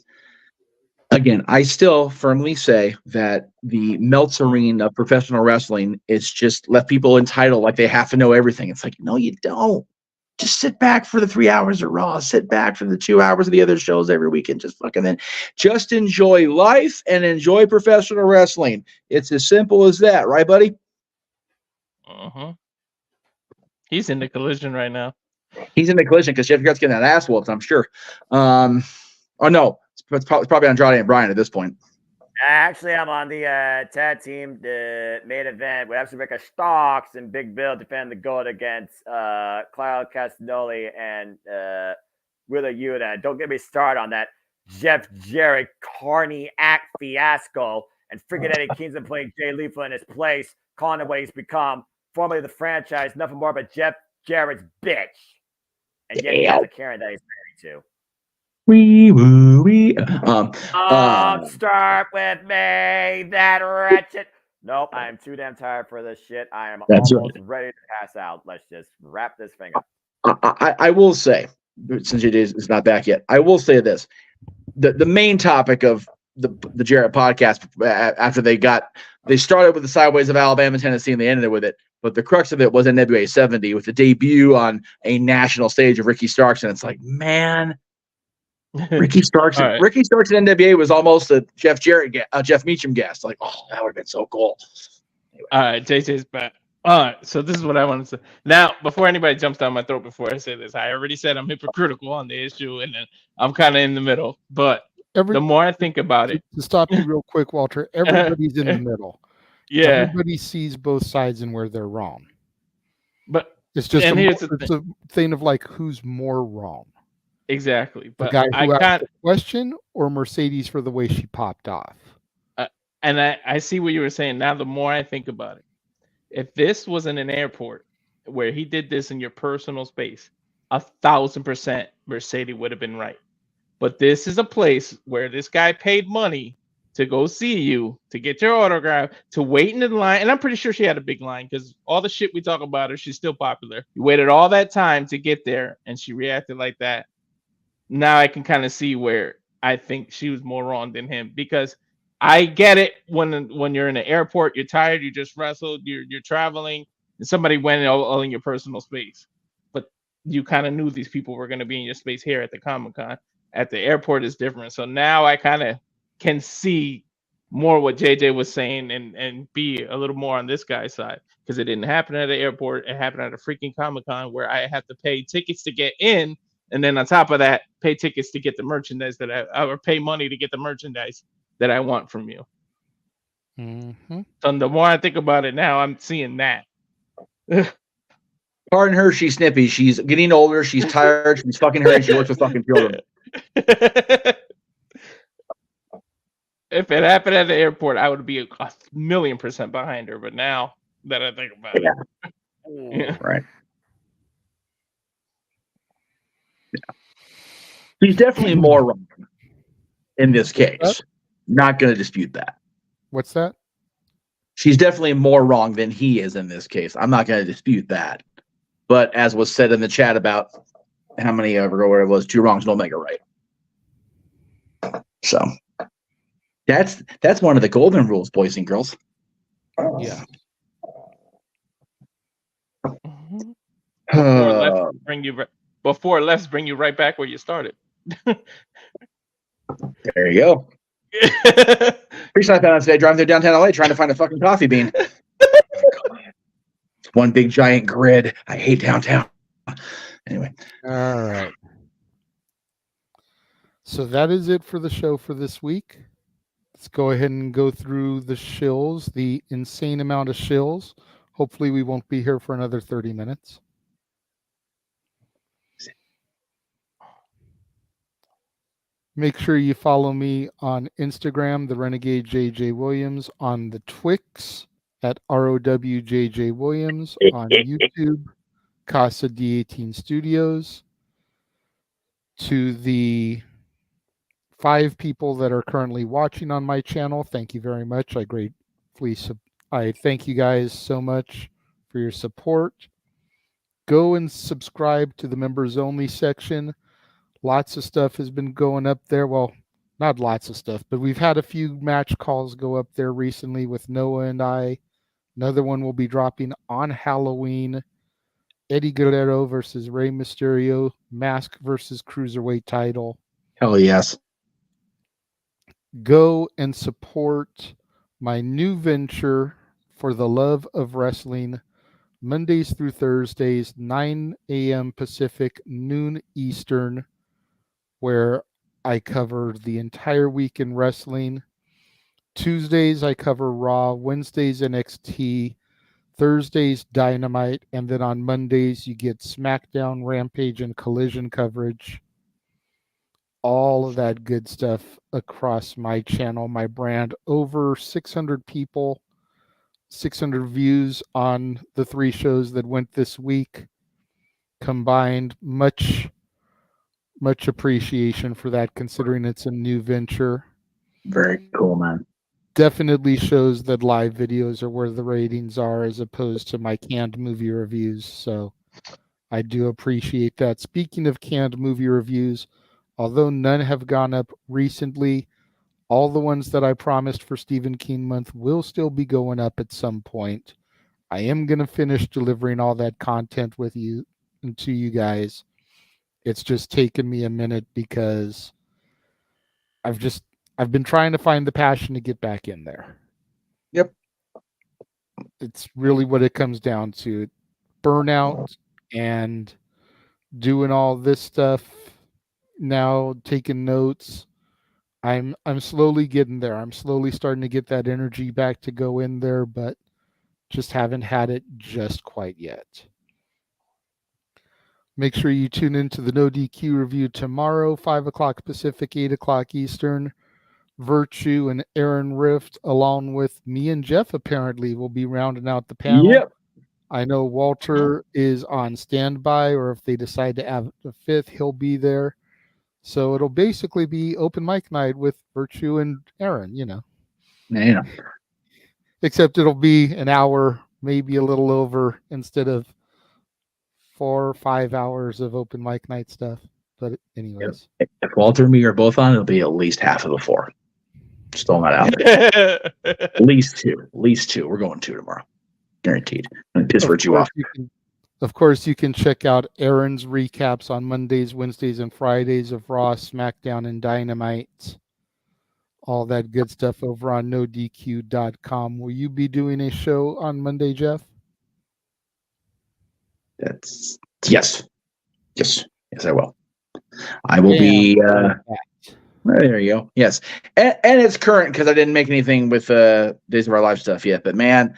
again, I still firmly say that the Meltzerine of professional wrestling is just left people entitled like they have to know everything. It's like, no, you don't. Just sit back for the 3 hours of Raw. Sit back for the 2 hours of the other shows every weekend. Just enjoy life and enjoy professional wrestling. It's as simple as that, right, buddy? Uh-huh. He's in the collision right now. He's in the collision because Jeff Jarrett's getting that ass whooped, I'm sure. Oh no, it's probably Andrade and Bryan at this point. Actually, I'm on the tag team, the main event with Absolute Starks and Big Bill defending the gold against Claudio Castagnoli and Wheeler Yuta. Don't get me started on that Jeff Jarrett Carney act fiasco and freaking Eddie Kingston playing Jay Lethal in his place, calling it what he's become, formerly the franchise, nothing more but Jeff Jarrett's bitch. And yet he has a Karen that he's married to. Start with me, that wretched. Nope, I am too damn tired for this shit. I am almost ready to pass out. Let's just wrap this thing up. I will say, since JJ is not back yet. I will say this: the main topic of the Jarrett podcast after they started with the sideways of Alabama, Tennessee, and they ended with it. But the crux of it was NWA 70 with the debut on a national stage of Ricky Starks, and it's like, man, Ricky Starks and NWA was almost a Jeff Meacham guest. Like, oh, that would have been so cool. Anyway. All right, JJ's back. All right, so this is what I want to say. Now, before anybody jumps down my throat before I say this, I already said I'm hypocritical on the issue, and then I'm kind of in the middle. But the more I think about it, to stop you real quick, Walter, everybody's in the middle. Yeah, everybody sees both sides and where they're wrong. But it's just a thing of like who's more wrong. Exactly, The but guy who asked the question or Mercedes for the way she popped off. And I see what you were saying. Now, the more I think about it, if this was in an airport where he did this in your personal space, 1,000% Mercedes would have been right. But this is a place where this guy paid money to go see you, to get your autograph, to wait in the line. And I'm pretty sure she had a big line because all the shit we talk about her, she's still popular. You waited all that time to get there and she reacted like that. Now I can kind of see where I think she was more wrong than him, because I get it when you're in an airport, you're tired, you just wrestled, you're traveling, and somebody went all in your personal space. But you kind of knew these people were going to be in your space here at the Comic-Con. At the airport is different. So now I kind of can see more what JJ was saying and be a little more on this guy's side, because it didn't happen at the airport. It happened at a freaking Comic-Con where I have to pay tickets to get in. And then on top of that, pay tickets to get the merchandise or pay money to get the merchandise that I want from you. Mm-hmm. So the more I think about it now, I'm seeing that. Pardon her, she's snippy. She's getting older. She's tired. She's fucking her, and she works with fucking children. If it happened at the airport, I would be 1,000,000% behind her. But now that I think about it, yeah. Right. Yeah. She's definitely more wrong in this case. Not going to dispute that. What's that? She's definitely more wrong than he is in this case. I'm not going to dispute that. But as was said in the chat about how many ever where it was, 2 wrongs don't make it right. So that's one of the golden rules, boys and girls. Yeah. Before lefts bring you right back where you started. There you go. Recently I found out today driving through downtown LA trying to find a fucking coffee bean. One big giant grid. I hate downtown. Anyway. All right. So that is it for the show for this week. Let's go ahead and go through the shills, the insane amount of shills. Hopefully we won't be here for another 30 minutes. Make sure you follow me on Instagram, the Renegade JJ Williams, on the Twix at ROWJJ Williams, on YouTube, Casa D18 Studios. To the 5 people that are currently watching on my channel, thank you very much. I thank you guys so much for your support. Go and subscribe to the members only section. Lots of stuff has been going up there. Well, not lots of stuff, but we've had a few match calls go up there recently with Noah and I. Another one will be dropping on Halloween. Eddie Guerrero versus Rey Mysterio, Mask versus Cruiserweight title. Hell yes. Go and support my new venture for the love of wrestling, Mondays through Thursdays, 9 a.m. Pacific, noon Eastern, where I cover the entire week in wrestling. Tuesdays, I cover Raw. Wednesdays, NXT. Thursdays, Dynamite. And then on Mondays, you get SmackDown, Rampage, and Collision coverage. All of that good stuff across my channel, my brand. Over 600 people, 600 views on the 3 shows that went this week. Combined, much appreciation for that, considering it's a new venture. Very cool, man. Definitely shows that live videos are where the ratings are as opposed to my canned movie reviews. So I do appreciate that. Speaking of canned movie reviews, although none have gone up recently, all the ones that I promised for Stephen King month will still be going up at some point. I am going to finish delivering all that content with you and to you guys. It's just taken me a minute because I've been trying to find the passion to get back in there. Yep. It's really what it comes down to. Burnout and doing all this stuff now, taking notes. I'm slowly getting there. I'm slowly starting to get that energy back to go in there, but just haven't had it just quite yet. Make sure you tune into the No DQ review tomorrow, 5 o'clock Pacific, 8 o'clock Eastern. Virtue and Aaron Rift, along with me and Jeff, apparently, will be rounding out the panel. Yep. I know Walter is on standby, or if they decide to have the 5th, he'll be there. So it'll basically be open mic night with Virtue and Aaron, Yeah. Except it'll be an hour, maybe a little over, instead of 4 or 5 hours of open mic night stuff. But anyways. If Walter and me are both on, it'll be at least half of the 4. Just throwing that out there. At least 2. We're going 2 tomorrow. Guaranteed. I'm going to piss Virtue off. Of course, you can check out Aaron's recaps on Mondays, Wednesdays, and Fridays of Raw, SmackDown, and Dynamite. All that good stuff over on NoDQ.com. Will you be doing a show on Monday, Jeff? Yes, I will. I will be. There you go. Yes, and it's current because I didn't make anything with Days of Our Life stuff yet. But man,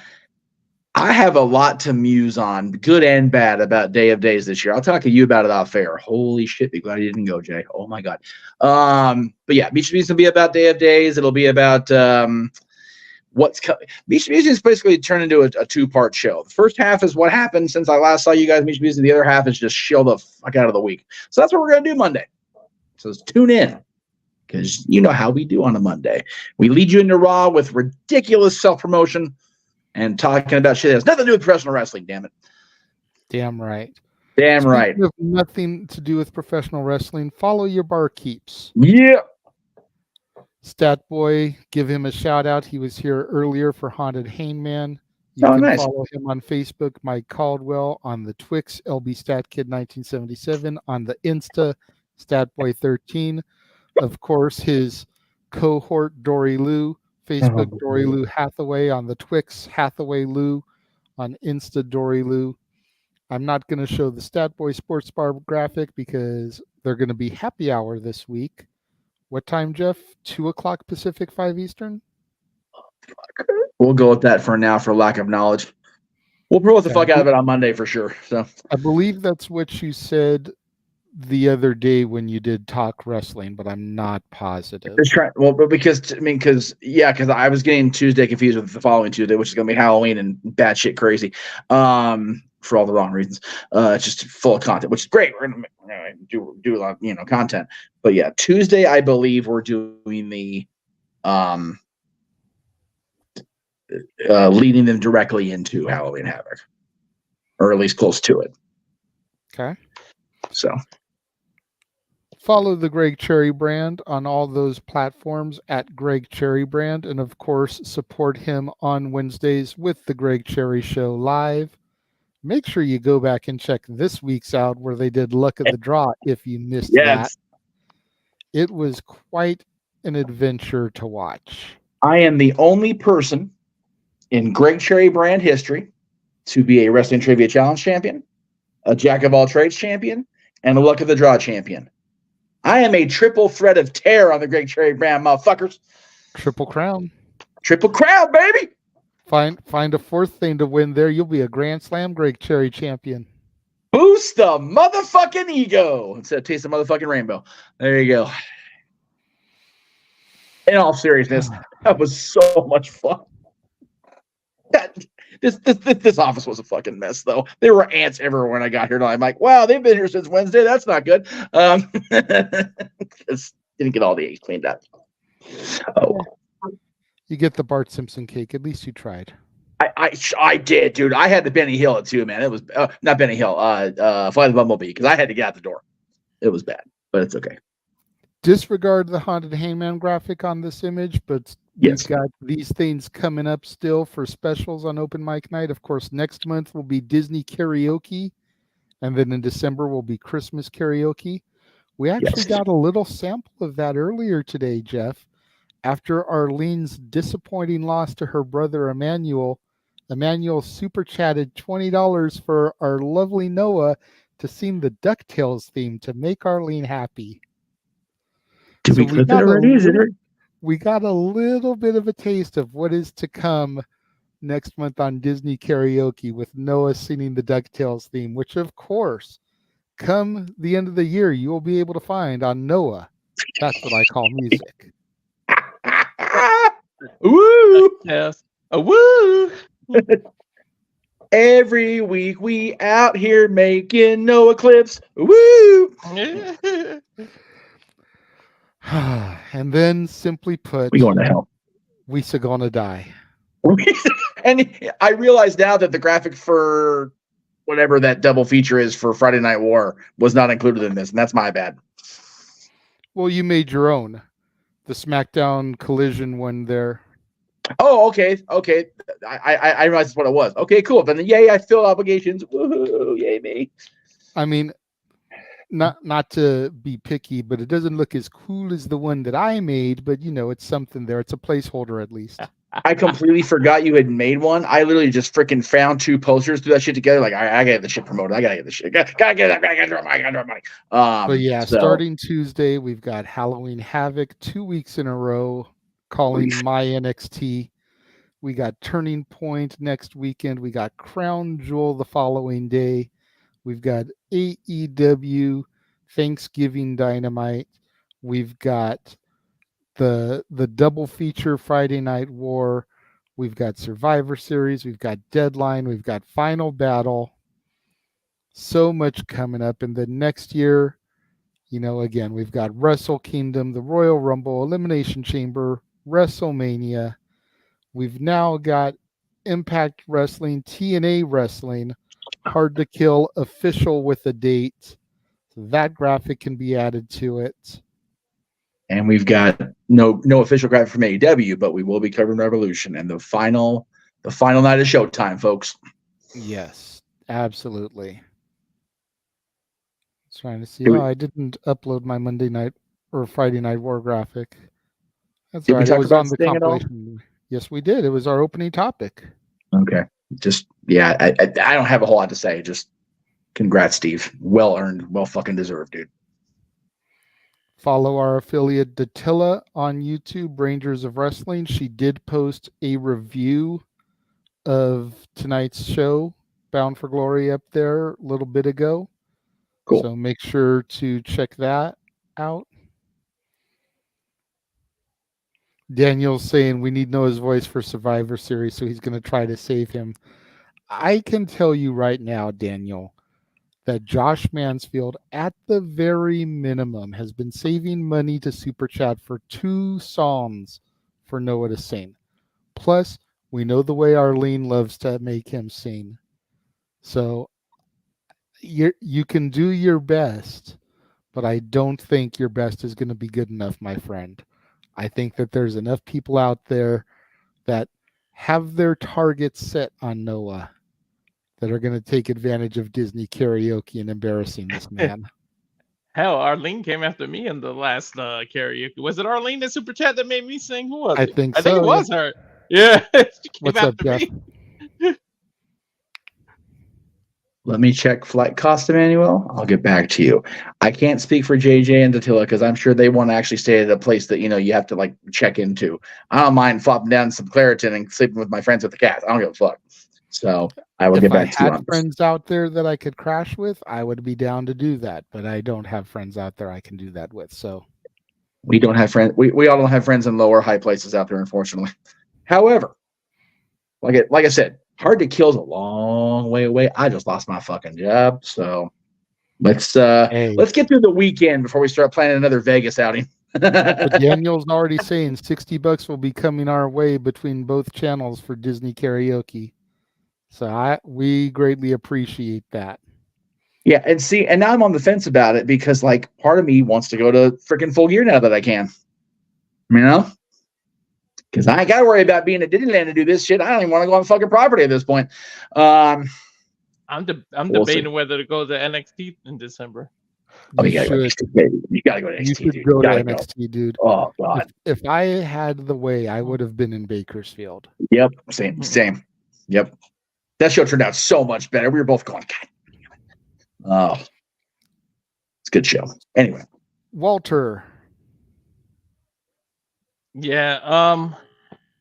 I have a lot to muse on, good and bad, about Day of Days this year. I'll talk to you about it off air. Holy shit! Be glad you didn't go, Jay. Oh my god. But yeah, Meacham will be about Day of Days. It'll be about what's coming. Meacham is basically turned into a 2-part show. The first half is what happened since I last saw you guys. Meacham, and the other half is just chill the fuck out of the week. So that's what we're gonna do Monday. So tune in, because you know how we do on a Monday. We lead you into Raw with ridiculous self-promotion and talking about shit that has nothing to do with professional wrestling, damn it. Damn right. Damn right. Of nothing to do with professional wrestling, follow your barkeeps. Yeah. Stat Boy, give him a shout out. He was here earlier for Haunted Hangman. You can nice. follow him on Facebook, Mike Caldwell, on the Twix, LB Stat Kid 1977, on the Insta, Statboy13. Of course, his cohort, Dory Lou, Facebook, Dory Lou Hathaway, on the Twix, Hathaway Lou, on Insta, Dory Lou. I'm not going to show the Stat Boy Sports Bar graphic because they're going to be happy hour this week. What time, Jeff? 2 o'clock Pacific, 5 Eastern? We'll go with that for now for lack of knowledge. We'll promote the fuck out of it on Monday for sure. So I believe that's what you said the other day when you did Talk Wrestling, but I'm not positive. Because I was getting Tuesday confused with the following Tuesday, which is going to be Halloween and batshit crazy, for all the wrong reasons. It's just full of content, which is great. We're going to do a lot of content, but yeah, Tuesday I believe we're doing the leading them directly into Halloween Havoc, or at least close to it. Okay. So follow the Greg Cherry brand on all those platforms at Greg Cherry brand. And of course, support him on Wednesdays with the Greg Cherry Show live. Make sure you go back and check this week's out where they did Luck of the Draw if you missed that. It was quite an adventure to watch. I am the only person in Greg Cherry brand history to be a Wrestling Trivia Challenge champion, a Jack of all trades champion, and a Luck of the Draw champion. I am a triple threat of terror on the Greg Cherry brand, motherfuckers. Triple crown. Triple crown, baby. Find a fourth thing to win there. You'll be a Grand Slam Greg Cherry champion. Boost the motherfucking ego instead of taste the motherfucking rainbow. There you go. In all seriousness, that was so much fun. This office was a fucking mess, though. There were ants everywhere when I got here. And I'm like, wow, they've been here since Wednesday. That's not good. Just didn't get all the eggs cleaned up. Oh, you get the Bart Simpson cake. At least you tried. I did, dude. I had to Benny Hill it too, man. It was not Benny Hill, Fly the Bumblebee, because I had to get out the door. It was bad, but it's okay. Disregard the Haunted Hangman graphic on this image, but we've got these things coming up still for specials on Open Mic Night. Of course, next month will be Disney karaoke, and then in December will be Christmas karaoke. We actually got a little sample of that earlier today, Jeff. After Arlene's disappointing loss to her brother Emmanuel, Emmanuel super chatted $20 for our lovely Noah to sing the DuckTales theme to make Arlene happy. Did we clip it already? We got a little bit of a taste of what is to come next month on Disney karaoke with Noah singing the DuckTales theme, which of course, come the end of the year, you will be able to find on Noah. That's what I call music. Woo! Yes. Woo! Every week we out here making Noah clips. Woo! And then, simply put, we going to hell. We're gonna die. And I realize now that the graphic for whatever that double feature is for Friday Night War was not included in this, and that's my bad. Well, you made your own. The SmackDown Collision one there. Oh, okay. I realized that's what it was. Okay, cool. Then yay, I filled obligations. Woohoo, yay me. I mean, not to be picky, but it doesn't look as cool as the one that I made, but it's something there. It's a placeholder at least. I completely forgot you had made one. I literally just freaking found 2 posters, threw that shit together. Like, I gotta get the shit promoted. I gotta get the shit. Gotta get that. I gotta draw money. But yeah, starting Tuesday, we've got Halloween Havoc 2 weeks in a row, calling My NXT. We got Turning Point next weekend. We got Crown Jewel the following day. We've got AEW Thanksgiving Dynamite. We've got the double feature Friday Night War. We've got Survivor Series. We've got Deadline. We've got Final Battle. So much coming up. And then next year, again, we've got Wrestle Kingdom, the Royal Rumble, Elimination Chamber, WrestleMania. We've now got Impact Wrestling, TNA Wrestling, Hard to Kill official with a date. So that graphic can be added to it. And we've got no official graphic from AEW, but we will be covering Revolution and the final night of Showtime, folks. Yes, absolutely. Trying to see. I didn't upload my Monday night or Friday Night War graphic. That's right. It was on the compilation. Yes, we did. It was our opening topic. Okay. Just I don't have a whole lot to say. Just congrats, Steve. Well earned, well fucking deserved, dude. Follow our affiliate Datilla on YouTube, Rangers of Wrestling. She did post a review of tonight's show, Bound for Glory, up there a little bit ago. Cool. So make sure to check that out. Daniel's saying we need Noah's voice for Survivor Series, so he's going to try to save him. I can tell you right now, Daniel, that Josh Mansfield, at the very minimum, has been saving money to Super Chat for 2 songs for Noah to sing. Plus, we know the way Arlene loves to make him sing. So you can do your best, but I don't think your best is going to be good enough, my friend. I think that there's enough people out there that have their targets set on Noah that are going to take advantage of Disney karaoke and embarrassing this man. Hell, Arlene came after me in the last karaoke. Was it Arlene in Super Chat that made me sing? Who was it? I think I think so. it was her. Yeah. She came What's up, Jeff? Let me check flight cost, Emmanuel. I'll get back to you. I can't speak for JJ and Datilla because I'm sure they want to actually stay at a place that you have to like check into. I don't mind flopping down some Claritin and sleeping with my friends with the cats. I don't give a fuck. So I will get back to you on this. If I had friends out there that I could crash with, I would be down to do that. But I don't have friends out there I can do that with. So we don't have friends. We all don't have friends in lower high places out there, unfortunately. However, like I said, Hard to Kill's a long way away. I just lost my fucking job, so let's get through the weekend before we start planning another Vegas outing. But Daniel's already saying $60 will be coming our way between both channels for Disney karaoke. So we greatly appreciate that. Yeah, and now I'm on the fence about it because like part of me wants to go to freaking Full Gear now that I can. You know? Because I ain't got to worry about being at Disneyland to do this shit. I don't even want to go on fucking property at this point. I'm We'll debating see. whether to go to NXT in December. Oh, you gotta go to NXT, baby. You gotta go to NXT, You should dude. go You to gotta NXT, dude. Oh God. If I had the way, I would have been in Bakersfield. Yep. Same. Yep. That show turned out so much better. We were both going, God. Oh, it's a good show. Anyway, Walter. Yeah.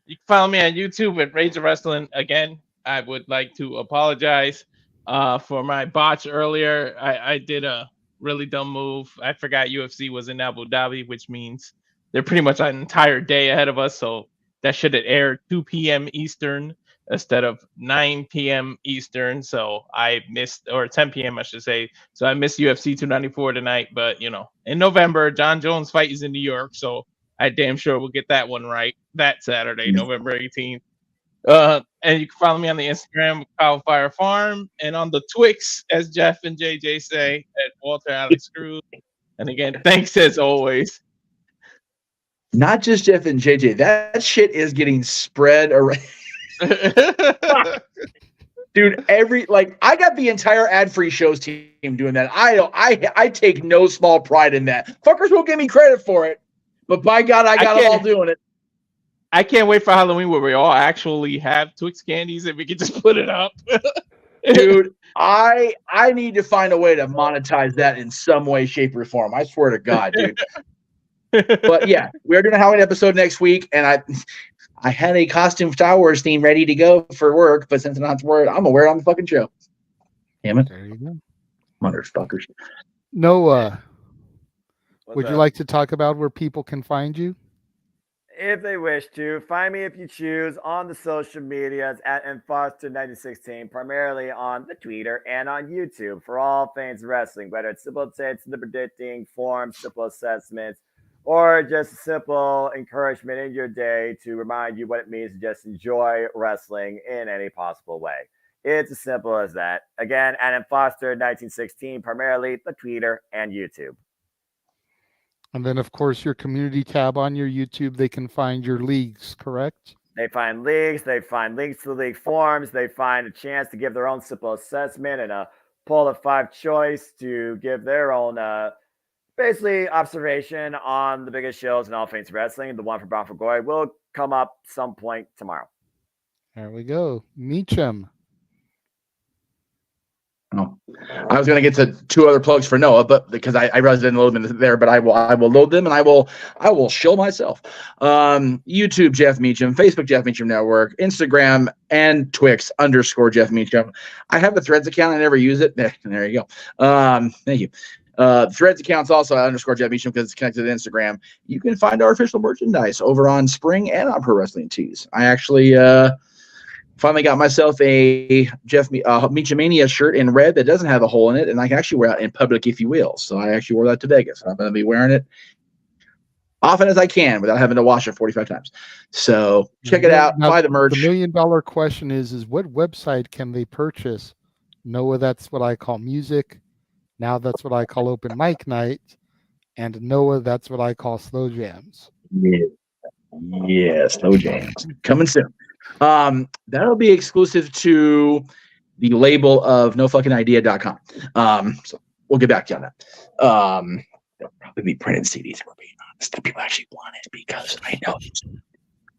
You can follow me on YouTube at Rage of Wrestling. Again, I would like to apologize for my botch earlier. I did a really dumb move. I forgot UFC was in Abu Dhabi, which means they're pretty much an entire day ahead of us. So that should have aired 2 p.m. Eastern instead of 9 p.m. Eastern. So I missed, or 10 p.m. I should say. So I missed UFC 294 tonight. But, you know, in November, John Jones' fight is in New York. So I damn sure will get that one right that Saturday, November 18th. And you can follow me on the Instagram, Cowfire Farm, and on the Twix, as Jeff and JJ say, at Walter Alex Cruz. And again, thanks as always. not just Jeff and JJ. That shit is getting spread around. Dude, I got the entire ad-free shows team doing that. I take no small pride in that. Fuckers won't give me credit for it, but by God, I got them all doing it. I can't wait for Halloween where we all actually have Twix candies and we can just put it up. Dude, I need to find a way to monetize that in some way, shape, or form. I swear to God, dude. But yeah, we're doing a Halloween episode next week, and I had a costume Star Wars theme ready to go for work, but since I'm not to wear it, I'm gonna wear it on the fucking show. Damn it. There you go. Motherfuckers. Noah, would up? you like to talk about where people can find you? If they wish to, find me if you choose on the social medias at Foster1916, primarily on the Twitter and on YouTube for all things wrestling, whether it's simple tips, the predicting, forms, simple assessments, or just simple encouragement in your day to remind you what it means to just enjoy wrestling in any possible way. It's as simple as that. Again, at Foster1916, primarily the Twitter and YouTube. And then, of course, your community tab on your YouTube, they can find your leagues, correct? They find leagues, they find links to the league forums, they find a chance to give their own simple assessment and a poll of 5 choice to give their own basically observation on the biggest shows in all things wrestling. The one for Bound for Glory will come up some point tomorrow. There we go. Meacham. Oh. I was going to get to 2 other plugs for Noah, but because I realized I didn't load them there, but I will load them and I will show myself. YouTube Jeff Meacham, Facebook Jeff Meacham Network, Instagram and Twix _Jeff Meacham. I have a Threads account. I never use it. There you go. Thank you. Threads account's also _Jeff Meacham because it's connected to Instagram. You can find our official merchandise over on Spring and on Pro Wrestling Tees. I actually finally got myself a Jeff Meachamania shirt in red that doesn't have a hole in it, and I can actually wear it in public, if you will. So I actually wore that to Vegas. I'm going to be wearing it often as I can without having to wash it 45 times. So check it out. Now, buy the merch. The $1 million question is what website can they purchase? Noah, that's what I call music. Now that's what I call open mic night. And Noah, that's what I call slow jams. Yeah, slow jams. Coming soon. That'll be exclusive to the label of nofuckingidea.com. So we'll get back to you on that. They'll probably be printed CDs, if we're being honest. The people actually want it because I know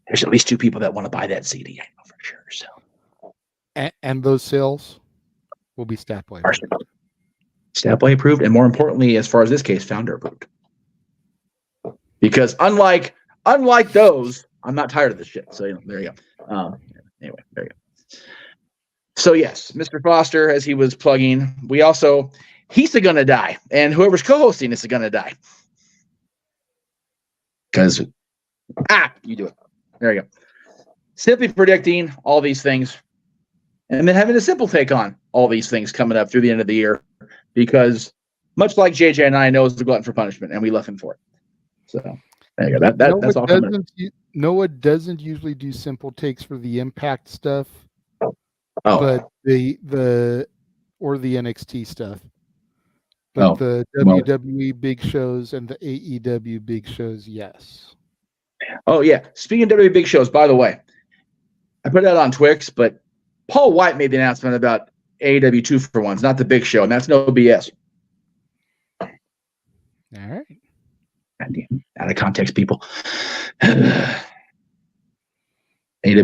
there's at least 2 people that want to buy that CD. I know for sure. So, and those sales will be Statboy. Statboy approved, and more importantly, as far as this case, founder approved. Because unlike those, I'm not tired of this shit. So there you go. Anyway, there you go. So yes, Mr. Foster, as he was plugging, he's gonna die, and whoever's co-hosting is gonna die. Because you do it. There you go. Simply predicting all these things, and then having a simple take on all these things coming up through the end of the year, because much like JJ and I knows the glutton for punishment, and we love him for it. So there you go. That's all coming. Noah doesn't usually do simple takes for the Impact stuff. Oh. But the NXT stuff. But the WWE big shows and the AEW big shows, yes. Oh yeah. Speaking of WWE big shows, by the way, I put that on Twix, but Paul White made the announcement about AEW 2-for-1s, not the big show, and that's no BS. All right. Out of context, people. AEW's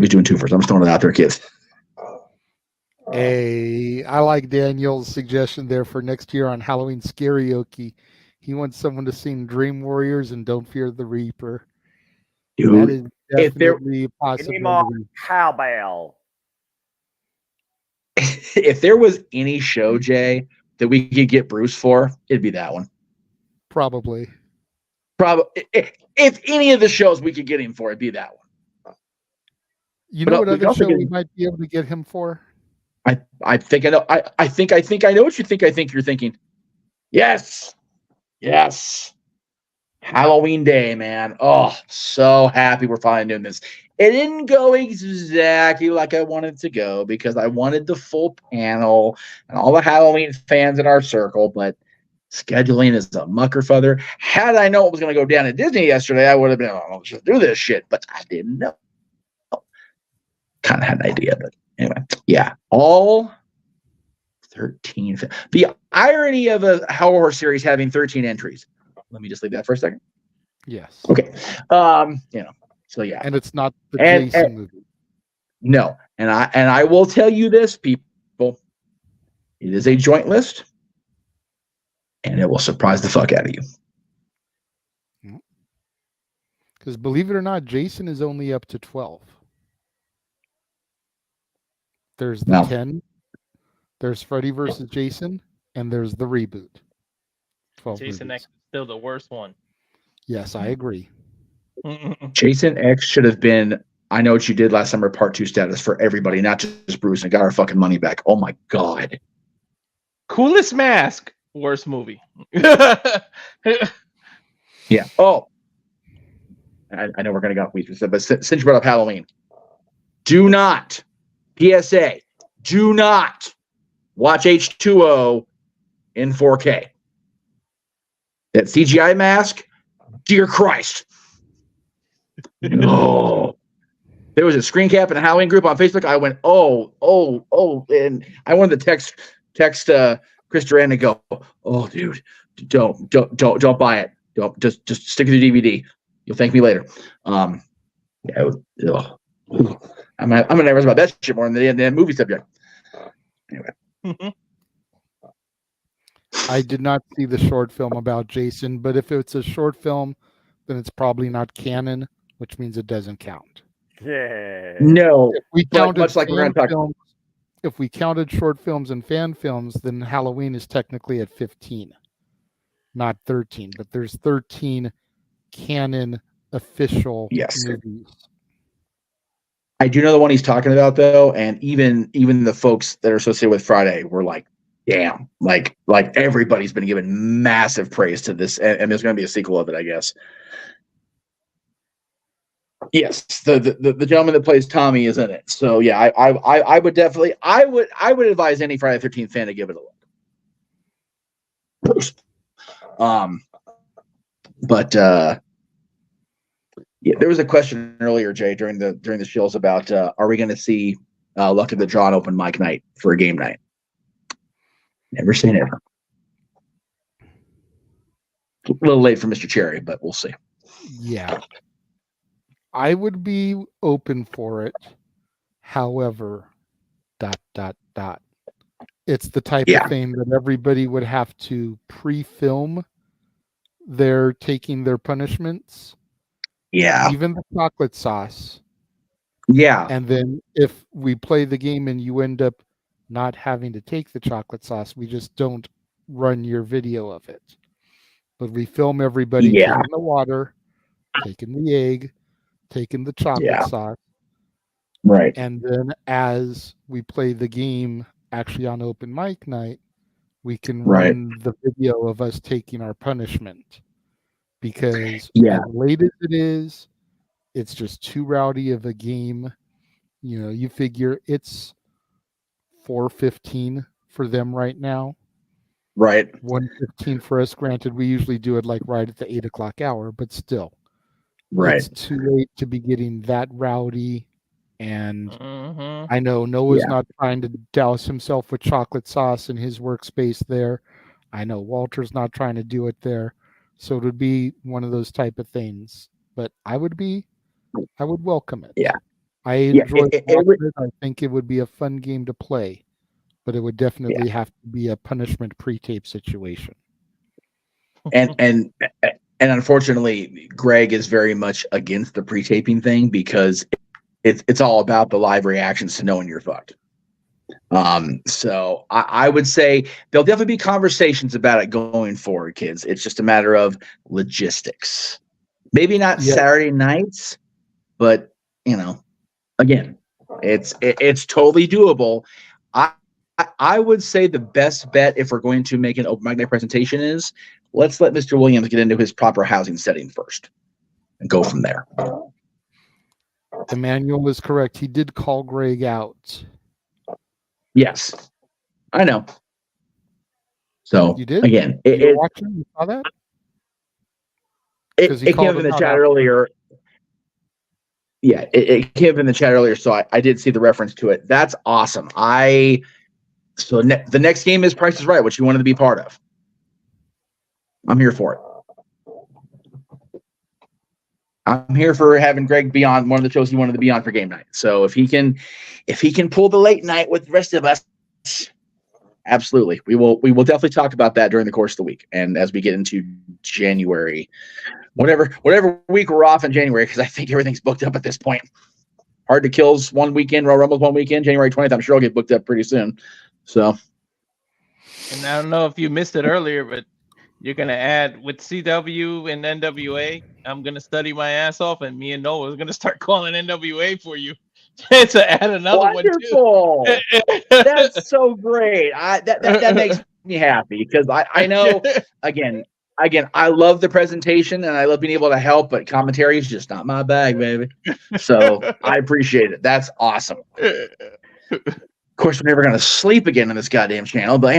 doing 2-for-1s. I'm just throwing it out there, kids. Hey, I like Daniel's suggestion there for next year on Halloween Karaoke. He wants someone to sing Dream Warriors and Don't Fear the Reaper. Dude, that is definitely a possibility. Cowbell. If there was any show, Jay, that we could get Bruce for, it'd be that one. Probably. If any of the shows we could get him for, it'd be that one. You know what other show we might be able to get him for? I think I know. I think I know what you think. I think you're thinking. Yes. Halloween Day, man. Oh, so happy we're finally doing this. It didn't go exactly like I wanted to go because I wanted the full panel and all the Halloween fans in our circle, but scheduling is a muckerfuther. Had I known what was going to go down at Disney yesterday, I would have been, let's just do this shit, but I didn't know. Kind of had an idea, but anyway, yeah, all 13. The irony of a horror series having 13 entries. Let me just leave that for a second. Yes. Okay. So yeah. And it's not the Jason movie. No. And I will tell you this, people. It is a joint list. And it will surprise the fuck out of you. Because believe it or not, Jason is only up to 12. There's the 10. There's Freddy versus Jason, and there's the reboot. 12 Jason movies. X is still the worst one. Yes, I agree. Jason X should have been I Know What You Did Last Summer Part 2 status for everybody, not just Bruce, and got our fucking money back. Oh my God. Coolest Mask, worst movie. Yeah. Oh. I know we're going to go off weeks, but since you brought up Halloween, do not, PSA, do not watch H2O in 4K. That CGI mask, dear Christ. No. There was a screen cap in a Halloween group on Facebook. I went, oh, and I wanted to text Chris Duran and go, oh, dude, don't buy it. Don't just stick with your DVD. You'll thank me later. I'm nervous about that shit more than the movie subject. Anyway. I did not see the short film about Jason, but if it's a short film, then it's probably not canon, which means it doesn't count. Yeah. No. If we much like we're going to talk. If we counted short films and fan films, then Halloween is technically at 15, not 13. But there's 13 canon official movies. I do know the one he's talking about though, and even the folks that are associated with Friday were like, damn, like everybody's been giving massive praise to this, and there's going to be a sequel of it, I guess. Yes, the gentleman that plays Tommy is in it. So yeah, I would definitely I would advise any Friday the 13th fan to give it a look. But yeah, there was a question earlier, Jay, during the shows about are we going to see Luck of the Draw open mic night for a game night? Never say never. A little late for Mr. Cherry, but we'll see. Yeah. I would be open for it. However, ... It's the type of thing that everybody would have to pre-film their taking their punishments. Yeah. Even the chocolate sauce. Yeah. And then if we play the game and you end up not having to take the chocolate sauce, we just don't run your video of it. But we film everybody taking the water, taking the egg, taking the chocolate sauce. Right. And then as we play the game actually on open mic night, we can run the video of us taking our punishment. because Yeah. as late as it is, it's just too rowdy of a game. You know, you figure it's 4:15 for them right now. Right. 1:15 for us. Granted, we usually do it like right at the 8 o'clock hour, but still, Right. it's too late to be getting that rowdy. And Mhm. I know Noah's Yeah. not trying to douse himself with chocolate sauce in his workspace there. I know Walter's not trying to do it there. So it would be one of those type of things. But I would welcome it. Yeah. I Yeah, enjoy it watching would- it. I think it would be a fun game to play, but it would definitely have to be a punishment pre-tape situation. and unfortunately, Greg is very much against the pre-taping thing because it's all about the live reactions to knowing you're fucked. So I would say there'll definitely be conversations about it going forward, kids. It's just a matter of logistics. Maybe not Saturday nights, but again, it's totally doable. I would say the best bet if we're going to make an open mic night presentation is let's let Mr. Williams get into his proper housing setting first and go from there. Emmanuel is correct. He did call Greg out. Yes, I know. So You did? Again, you were watching? You saw that? it came up in the chat earlier. Yeah, it came up in the chat earlier, so I did see the reference to it. That's awesome. So the next game is Price is Right, which you wanted to be part of. I'm here for it. I'm here for having Greg be on one of the shows he wanted to be on for game night. So if he can pull the late night with the rest of us, absolutely. We will definitely talk about that during the course of the week and as we get into January. Whatever week we're off in January, because I think everything's booked up at this point. Hard to Kills one weekend, Royal Rumble's one weekend, January 20th. I'm sure I'll get booked up pretty soon. So, And I don't know if you missed it earlier, but you're gonna add with CW and NWA. I'm gonna study my ass off, and me and Noah is gonna start calling NWA for you to add another wonderful. one too. That's so great. That makes me happy because I know again I love the presentation and I love being able to help, but commentary is just not my bag, baby. So I appreciate it. That's awesome. Of course, we're never gonna sleep again on this goddamn channel, but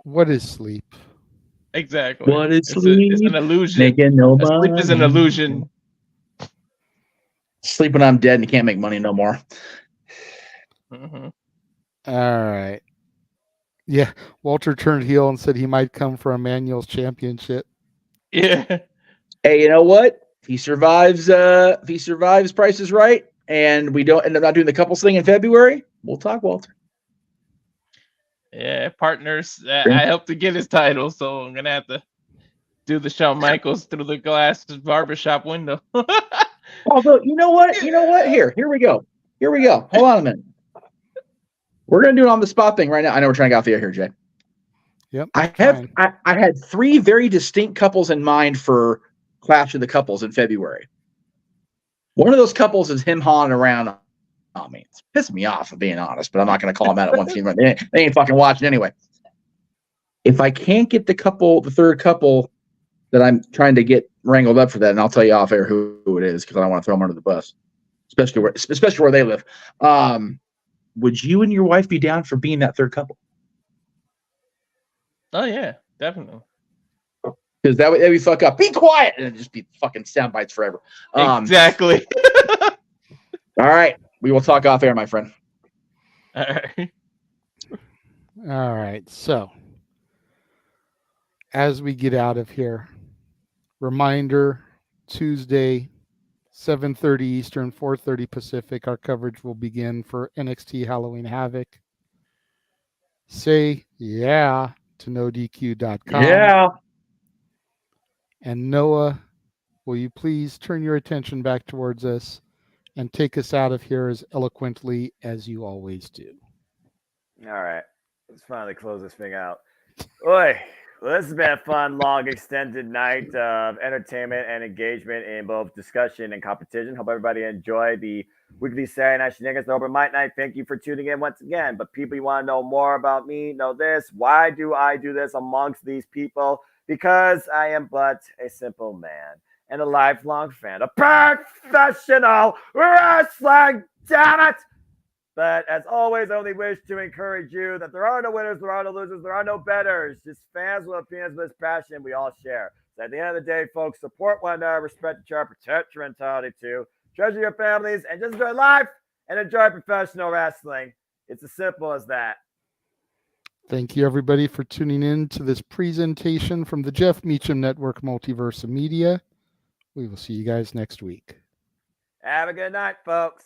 What is sleep? Exactly. What is It's sleep? an illusion. Making no money. Sleep is an illusion. Sleep when I'm dead and you can't make money no more. Mm-hmm. All right. Yeah, Walter turned heel and said he might come for Emmanuel's championship. Yeah. Hey, you know what? If he survives Price is Right, and we don't end up not doing the couples thing in February, we'll talk, Walter. Yeah, partners. I helped to get his title, so I'm gonna have to do the Shawn Michaels through the glass barbershop window. Although, you know what? Here we go. Hold on a minute. We're gonna do it on the spot thing right now. I know we're trying to get off the air here, Jay. Yep. I had 3 very distinct couples in mind for Clash of the Couples in February. One of those couples is him hawing around on me. It's pissing me off, if I'm being honest, but I'm not going to call them out at one team. They ain't fucking watching anyway. If I can't get the third couple that I'm trying to get wrangled up for that, and I'll tell you off air who it is because I don't want to throw them under the bus, especially where they live. Would you and your wife be down for being that third couple? Oh yeah, definitely. Because that would fuck up. Be quiet, and it'd just be fucking sound bites forever. Exactly. All right, we will talk off air, my friend. All right. All right. So, as we get out of here, reminder: Tuesday, 7:30 Eastern, 4:30 Pacific. Our coverage will begin for NXT Halloween Havoc. Say yeah to NoDQ.com. Yeah. And Noah, will you please turn your attention back towards us and take us out of here as eloquently as you always do? All right. Let's finally close this thing out. Oi. Well, this has been a fun, long, extended night of entertainment and engagement in both discussion and competition. Hope everybody enjoyed the weekly Saturday Night Shenanigans and Open Mic Night. Thank you for tuning in once again. But people, you want to know more about me, know this. Why do I do this amongst these people? because I am but a simple man and a lifelong fan of professional wrestling. Damn it! But as always, I only wish to encourage you that there are no winners, there are no losers, there are no betters. Just fans with opinions, with passion we all share. So at the end of the day, folks, support one another, respect each other, protect your mentality too, treasure your families, and just enjoy life and enjoy professional wrestling. It's as simple as that. Thank you, everybody, for tuning in to this presentation from the Jeff Meacham Network Multiverse of Media. We will see you guys next week. Have a good night, folks.